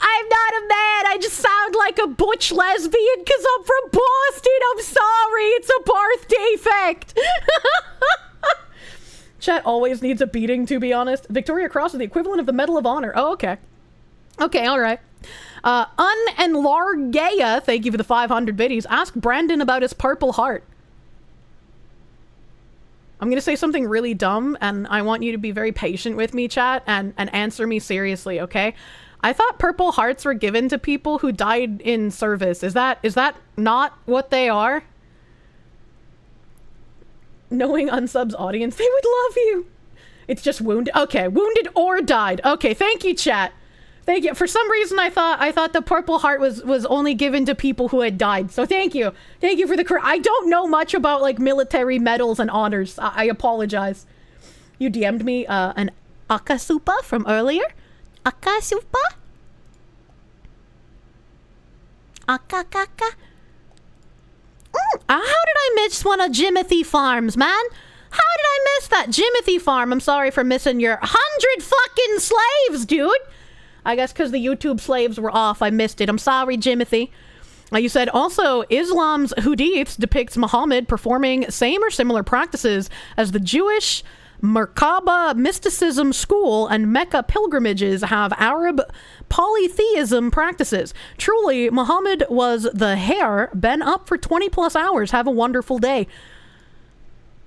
I'm not a man. I just sound like a butch lesbian because I'm from Boston. I'm sorry. It's a birth defect. Chat always needs a beating, to be honest. Victoria Cross is the equivalent of the Medal of Honor. Oh, okay. Okay, all right. and Largea, thank you for the 500 biddies. Ask Brandon about his purple heart. I'm going to say something really dumb, and I want you to be very patient with me, chat, and answer me seriously, okay? I thought purple hearts were given to people who died in service. Is that not what they are? Knowing Unsub's audience, they would love you. It's just wounded. Okay, wounded or died. Okay, thank you, chat. Thank you. For some reason, I thought the purple heart was only given to people who had died. So thank you. Thank you for the I don't know much about like military medals and honors. I apologize. You DM'd me an Akasupa from earlier. Akasupa? Akakaka? How did I miss one of Jimothy Farms, man? How did I miss that? Jimothy Farm, I'm sorry for missing your 100 fucking slaves, dude. I guess because the YouTube slaves were off, I missed it. I'm sorry, Jimothy. You said, also, Islam's Hadiths depicts Muhammad performing same or similar practices as the Jewish Merkaba mysticism school and Mecca pilgrimages have Arab polytheism practices. Truly, Muhammad was the hare, been up for 20 plus hours. Have a wonderful day.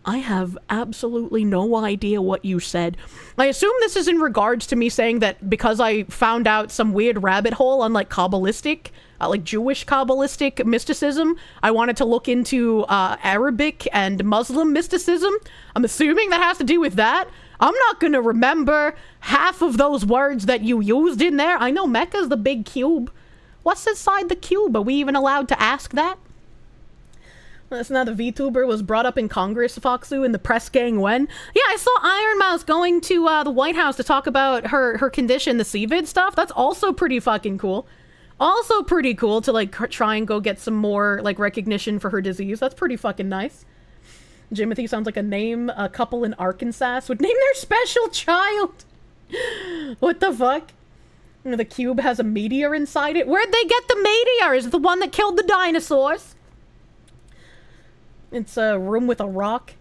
I have absolutely no idea what you said. I assume this is in regards to me saying that because I found out some weird rabbit hole on like Kabbalistic, like Jewish Kabbalistic mysticism, I wanted to look into Arabic and Muslim mysticism. I'm assuming that has to do with that. I'm not going to remember half of those words that you used in there. I know Mecca's the big cube. What's inside the cube? Are we even allowed to ask that? That's now the VTuber was brought up in Congress, Foxu, in the press gang when? Yeah, I saw Iron Mouse going to the White House to talk about her condition, the CVID stuff. That's also pretty fucking cool. Also pretty cool to, like, try and go get some more, like, recognition for her disease. That's pretty fucking nice. Jimothy sounds like a couple in Arkansas would name their special child. What the fuck? You know, the cube has a meteor inside it. Where'd they get the meteor? Is it the one that killed the dinosaurs? It's a room with a rock.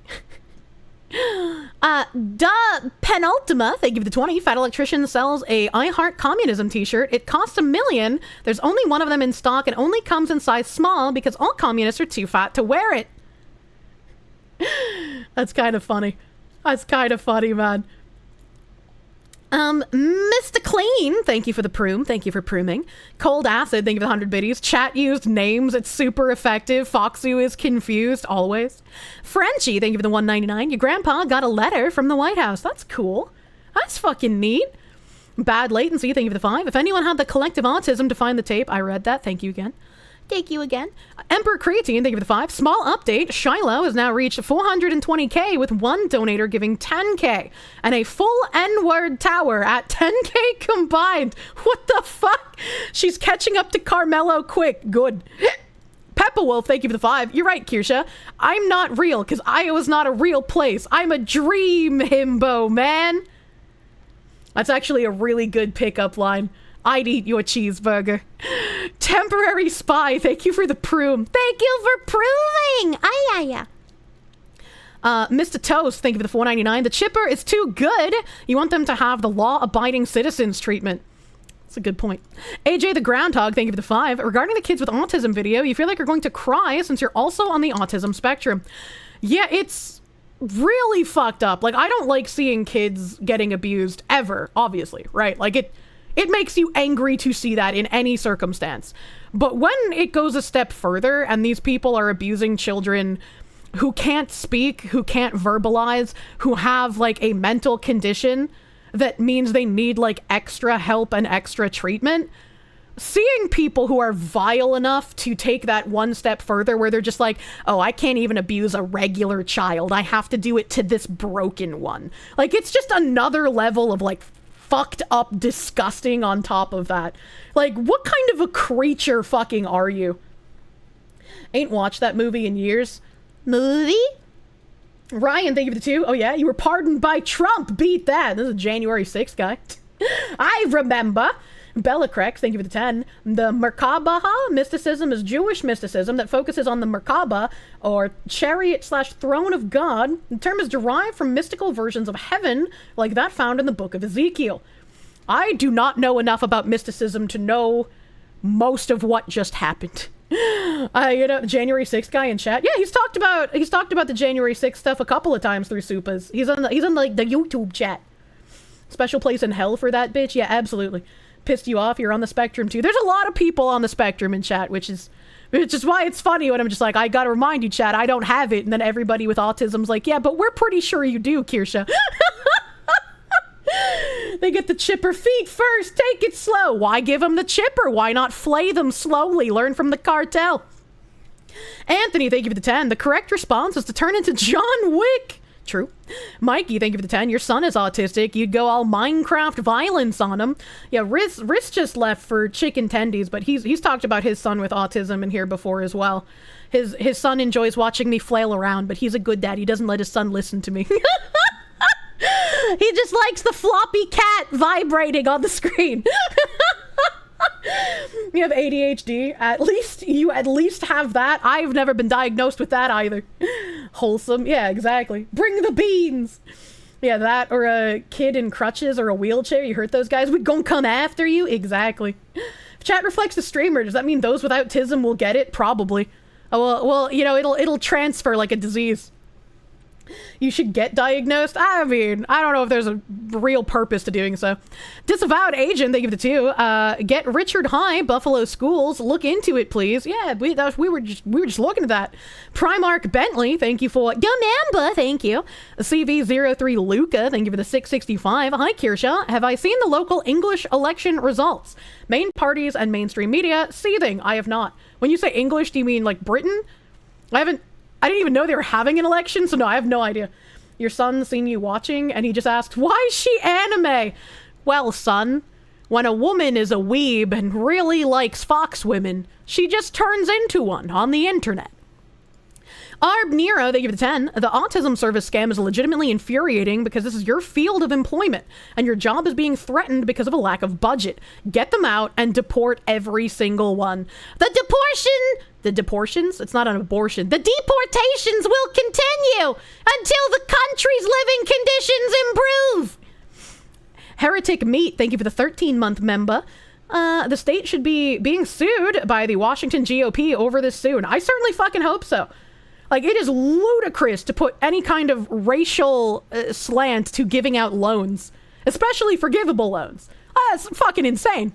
Penultima, thank you for the 20. Fat Electrician sells a I Heart Communism t-shirt. It costs $1 million. There's only one of them in stock and only comes in size small because all communists are too fat to wear it. That's kind of funny. That's kind of funny, man. Mr. Clean, thank you for the prune. Thank you for pruning. Cold Acid, thank you for the 100 biddies. Chat used names. It's super effective. Foxu is confused, always. Frenchie, thank you for the 199. Your grandpa got a letter from the White House. That's cool. That's fucking neat. Bad Latency, thank you for the 5. If anyone had the collective autism to find the tape, I read that. Thank you again. Thank you again. Emperor Creatine, thank you for the 5. Small update. Shiloh has now reached 420k with one donator giving 10k. And a full N-word tower at 10k combined. What the fuck? She's catching up to Carmelo quick. Good. Peppa Wolf, thank you for the 5. You're right, Kirsche. I'm not real, because Iowa's not a real place. I'm a dream himbo, man. That's actually a really good pickup line. I'd eat your cheeseburger. Temporary Spy, thank you for the prune.
Thank you for proving. Ay.
Mr. Toast, thank you for the 499. The chipper is too good. You want them to have the law-abiding citizens treatment. That's a good point. AJ the Groundhog, thank you for the 5. Regarding the kids with autism video, you feel like you're going to cry since you're also on the autism spectrum. Yeah, it's really fucked up. Like, I don't like seeing kids getting abused ever, obviously, right? Like, it makes you angry to see that in any circumstance. But when it goes a step further and these people are abusing children who can't speak, who can't verbalize, who have, like, a mental condition that means they need, like, extra help and extra treatment, seeing people who are vile enough to take that one step further where they're just like, oh, I can't even abuse a regular child. I have to do it to this broken one. Like, it's just another level of, like, fucked up disgusting on top of that. Like, what kind of a creature fucking are you? Ain't watched that movie in years.
Movie?
Ryan, thank you for the 2. Oh yeah, you were pardoned by Trump. Beat that. This is a January 6th guy. I remember. Bella Crex, thank you for the 10. The Merkaba mysticism is Jewish mysticism that focuses on the Merkaba, or chariot/throne of God. The term is derived from mystical versions of heaven, like that found in the book of Ezekiel. I do not know enough about mysticism to know most of what just happened. January 6th guy in chat. Yeah, he's talked about the January 6th stuff a couple of times through Supas. He's on like the YouTube chat. Special place in hell for that bitch? Yeah, absolutely. Pissed you off? You're on the spectrum too. There's a lot of people on the spectrum in chat, which is why it's funny when I'm just like, I gotta remind you, chat, I don't have it. And then everybody with autism's like, yeah, but we're pretty sure you do, Kirsche. They get the chipper feet first. Take it slow. Why give them the chipper? Why not flay them slowly? Learn from the cartel. Anthony, thank you for the 10. The correct response is to turn into John Wick. True. Mikey, thank you for the 10. Your son is autistic. You'd go all Minecraft violence on him. Yeah, Riz just left for chicken tendies, but he's talked about his son with autism in here before as well. His son enjoys watching me flail around, but he's a good dad. He doesn't let his son listen to me. He just likes the floppy cat vibrating on the screen. You have ADHD. You at least have that. I've never been diagnosed with that either. Wholesome. Yeah, exactly. Bring the beans. Yeah, that or a kid in crutches or a wheelchair. You hurt those guys, we gon' come after you. Exactly. If chat reflects the streamer, does that mean those with autism will get it? Probably. Oh, well, you know, it'll transfer like a disease. You should get diagnosed. I mean, I don't know if there's a real purpose to doing so. Disavowed agent, thank you for the 2. Get Richard High, Buffalo Schools. Look into it, please. Yeah, we were just looking at that. Primark Bentley, thank you for Gamamba, thank you. CV03 Luca, thank you for the 665. Hi, Kirsche. Have I seen the local English election results? Main parties and mainstream media seething. I have not. When you say English, do you mean like Britain? I I didn't even know they were having an election, so no, I have no idea. Your son's seen you watching, and he just asked, why is she anime? Well, son, when a woman is a weeb and really likes fox women, she just turns into one on the internet. Arb Nero, they give it a 10. The autism service scam is legitimately infuriating because this is your field of employment and your job is being threatened because of a lack of budget. Get them out and deport every single one. The deportations? It's not an abortion. The deportations will continue until the country's living conditions improve. Heretic Meat, thank you for the 13-month member. The state should be being sued by the Washington GOP over this soon. I certainly fucking hope so. Like, it is ludicrous to put any kind of racial slant to giving out loans, especially forgivable loans. That's fucking insane.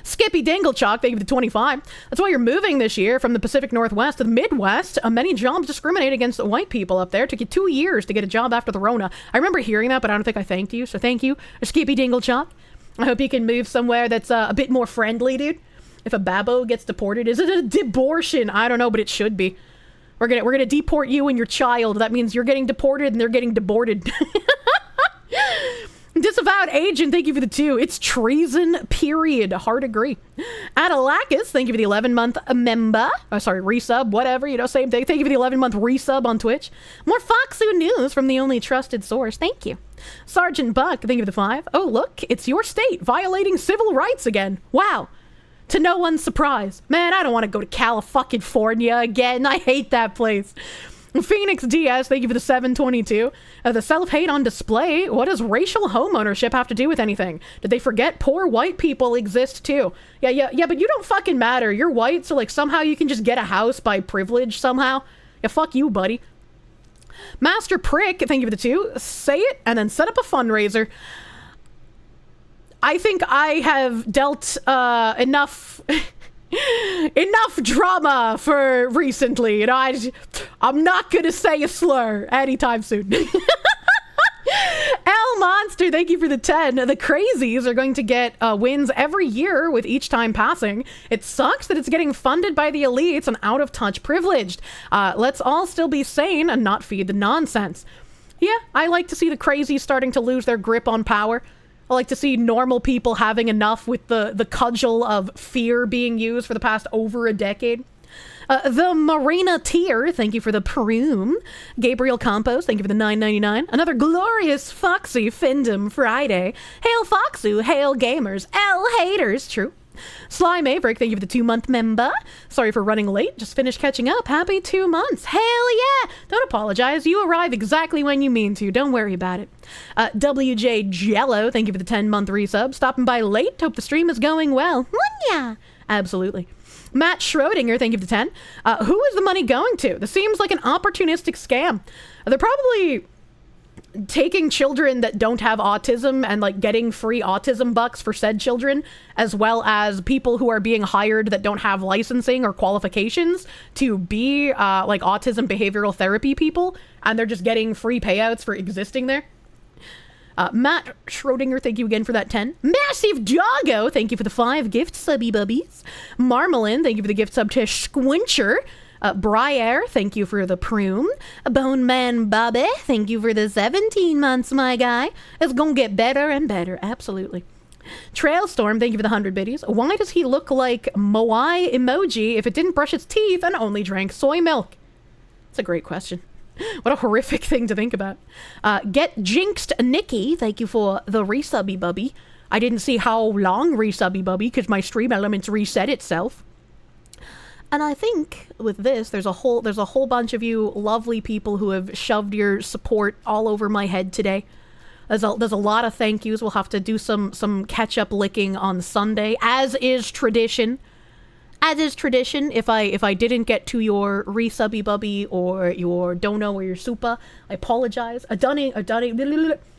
Skippy Dinglechalk, thank you for the 25. That's why you're moving this year from the Pacific Northwest to the Midwest. Many jobs discriminate against white people up there. It took you 2 years to get a job after the Rona. I remember hearing that, but I don't think I thanked you, so thank you, Skippy Dinglechalk. I hope you can move somewhere that's a bit more friendly, dude. If a babo gets deported, is it a debortion? I don't know, but it should be. We're gonna deport you and your child. That means you're getting deported and they're getting deported. Disavowed Agent, thank you for the 2. It's treason, period. Hard agree. Adalakis, thank you for the 11-month member. Oh, sorry, resub, whatever, same thing. Thank you for the 11-month resub on Twitch. More Foxu news from the only trusted source. Thank you. Sergeant Buck, thank you for the 5. Oh, look, it's your state violating civil rights again. Wow. To no one's surprise. Man, I don't want to go to California again. I hate that place. Phoenix Diaz, thank you for the 722. The self-hate on display. What does racial homeownership have to do with anything? Did they forget poor white people exist too? Yeah, but you don't fucking matter. You're white, so like somehow you can just get a house by privilege somehow. Yeah, fuck you, buddy. Master Prick, thank you for the 2. Say it and then set up a fundraiser. I think I have dealt enough drama for recently. I'm not gonna say a slur anytime soon. L Monster, thank you for the 10. The crazies are going to get wins every year with each time passing. It sucks that it's getting funded by the elites and out of touch privileged. Let's all still be sane and not feed the nonsense. Yeah, I like to see the crazies starting to lose their grip on power. I like to see normal people having enough with the cudgel of fear being used for the past over a decade. The Marina Tier, thank you for the Perum. Gabriel Campos, thank you for the $9.99. Another glorious Foxy Findom Friday. Hail Foxu, hail gamers, L haters, true. Sly Maverick, thank you for the 2-month member. Sorry for running late, just finished catching up. Happy 2 months. Hell yeah! Don't apologize, you arrive exactly when you mean to. Don't worry about it. WJ Jello, thank you for the 10-month resub. Stopping by late, hope the stream is going well. Yeah, absolutely. Matt Schrodinger, thank you for the 10. Who is the money going to? This seems like an opportunistic scam. They're probably taking children that don't have autism and like getting free autism bucks for said children, as well as people who are being hired that don't have licensing or qualifications to be like autism behavioral therapy people, and they're just getting free payouts for existing there. Matt Schrodinger, thank you again for that 10. Massive Jago, thank you for the 5 gift subby bubbies. Marmalin, thank you for the gift sub to Squincher. Briar, thank you for the prune. Bone Man Bobby, thank you for the 17 months, my guy. It's gonna get better and better, absolutely. Trailstorm, thank you for the 100 biddies. Why does he look like Moai emoji if it didn't brush its teeth and only drank soy milk? That's a great question. What a horrific thing to think about. Get Jinxed Nikki, thank you for the resubby bubby. I didn't see how long resubby bubby because my stream elements reset itself. And I think with this, there's a whole bunch of you lovely people who have shoved your support all over my head today. There's a lot of thank yous. We'll have to do some catch-up licking on Sunday, as is tradition. As is tradition, if I didn't get to your resubby bubby or your dono or your supa, I apologize.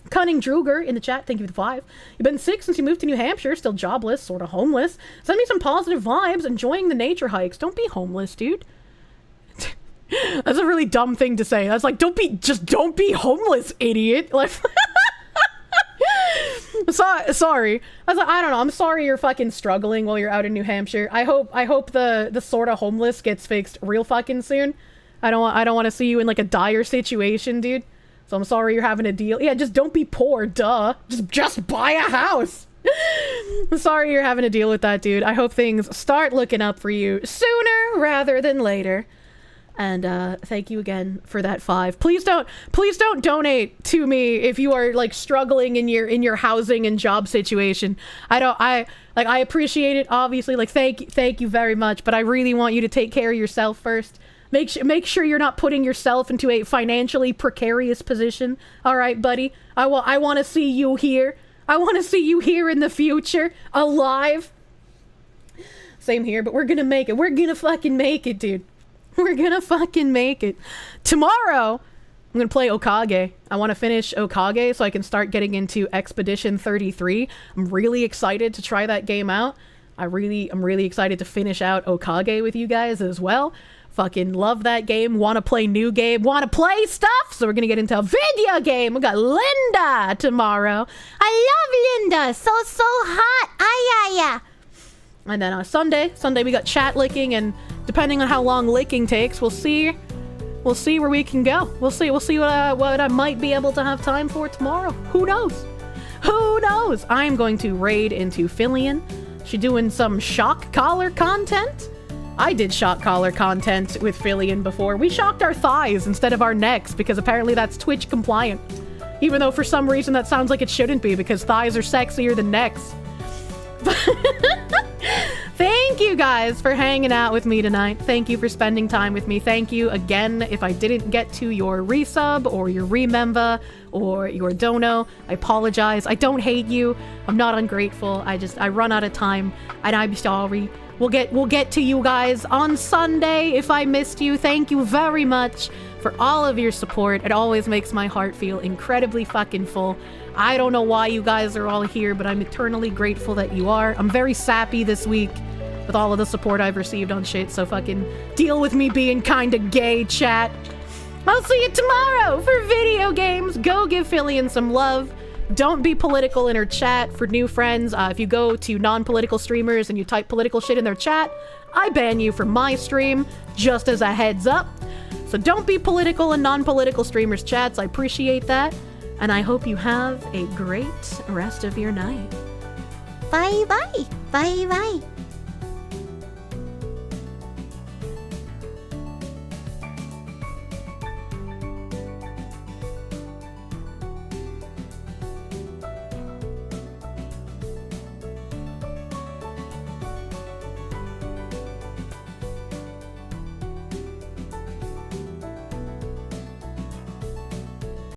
Cunning Druger in the chat, thank you for the 5. You've been sick since you moved to New Hampshire, still jobless, sort of homeless. Send me some positive vibes, enjoying the nature hikes. Don't be homeless, dude. That's a really dumb thing to say. That's like, don't be homeless, idiot. Like, sorry. I was like, I don't know. I'm sorry you're fucking struggling while you're out in New Hampshire. I hope the sort of homeless gets fixed real fucking soon. I don't want to see you in like a dire situation, dude. So I'm sorry you're having to deal. Yeah, just don't be poor, duh. Just buy a house. I'm sorry you're having to deal with that, dude. I hope things start looking up for you sooner rather than later. And thank you again for that 5. Please don't donate to me if you are like struggling in your housing and job situation. I appreciate it, obviously. Like thank you very much, but I really want you to take care of yourself first. Make sure you're not putting yourself into a financially precarious position. All right, buddy. I want to see you here. I want to see you here in the future, alive. Same here, but we're gonna make it. We're gonna fucking make it, dude. We're gonna fucking make it. Tomorrow, I'm gonna play Okage. I want to finish Okage so I can start getting into Expedition 33. I'm really excited to try that game out. I'm really excited to finish out Okage with you guys as well. Fucking love that game. Want to play new game. Want to play stuff. So we're going to get into a video game. We got Linda tomorrow.
I love Linda. So hot. Ay.
And then on Sunday we got chat licking, and depending on how long licking takes, we'll see where we can go. We'll see what I might be able to have time for tomorrow. Who knows? I'm going to raid into Fillion. She doing some shock collar content. I did shock collar content with Fillion before. We shocked our thighs instead of our necks because apparently that's Twitch compliant. Even though for some reason that sounds like it shouldn't be, because thighs are sexier than necks. Thank you guys for hanging out with me tonight. Thank you for spending time with me. Thank you again if I didn't get to your resub or your remember or your dono. I apologize. I don't hate you. I'm not ungrateful. I run out of time and I'm sorry. We'll get to you guys on Sunday if I missed you. Thank you very much for all of your support. It always makes my heart feel incredibly fucking full. I don't know why you guys are all here, but I'm eternally grateful that you are. I'm very sappy this week with all of the support I've received on shit, so fucking deal with me being kinda gay, chat. I'll see you tomorrow for video games. Go give Fillion some love. Don't be political in her chat. For new friends, if you go to non-political streamers and you type political shit in their chat, I ban you from my stream, just as a heads up. So don't be political in non-political streamers' chats. I appreciate that. And I hope you have a great rest of your night.
Bye-bye. Bye-bye.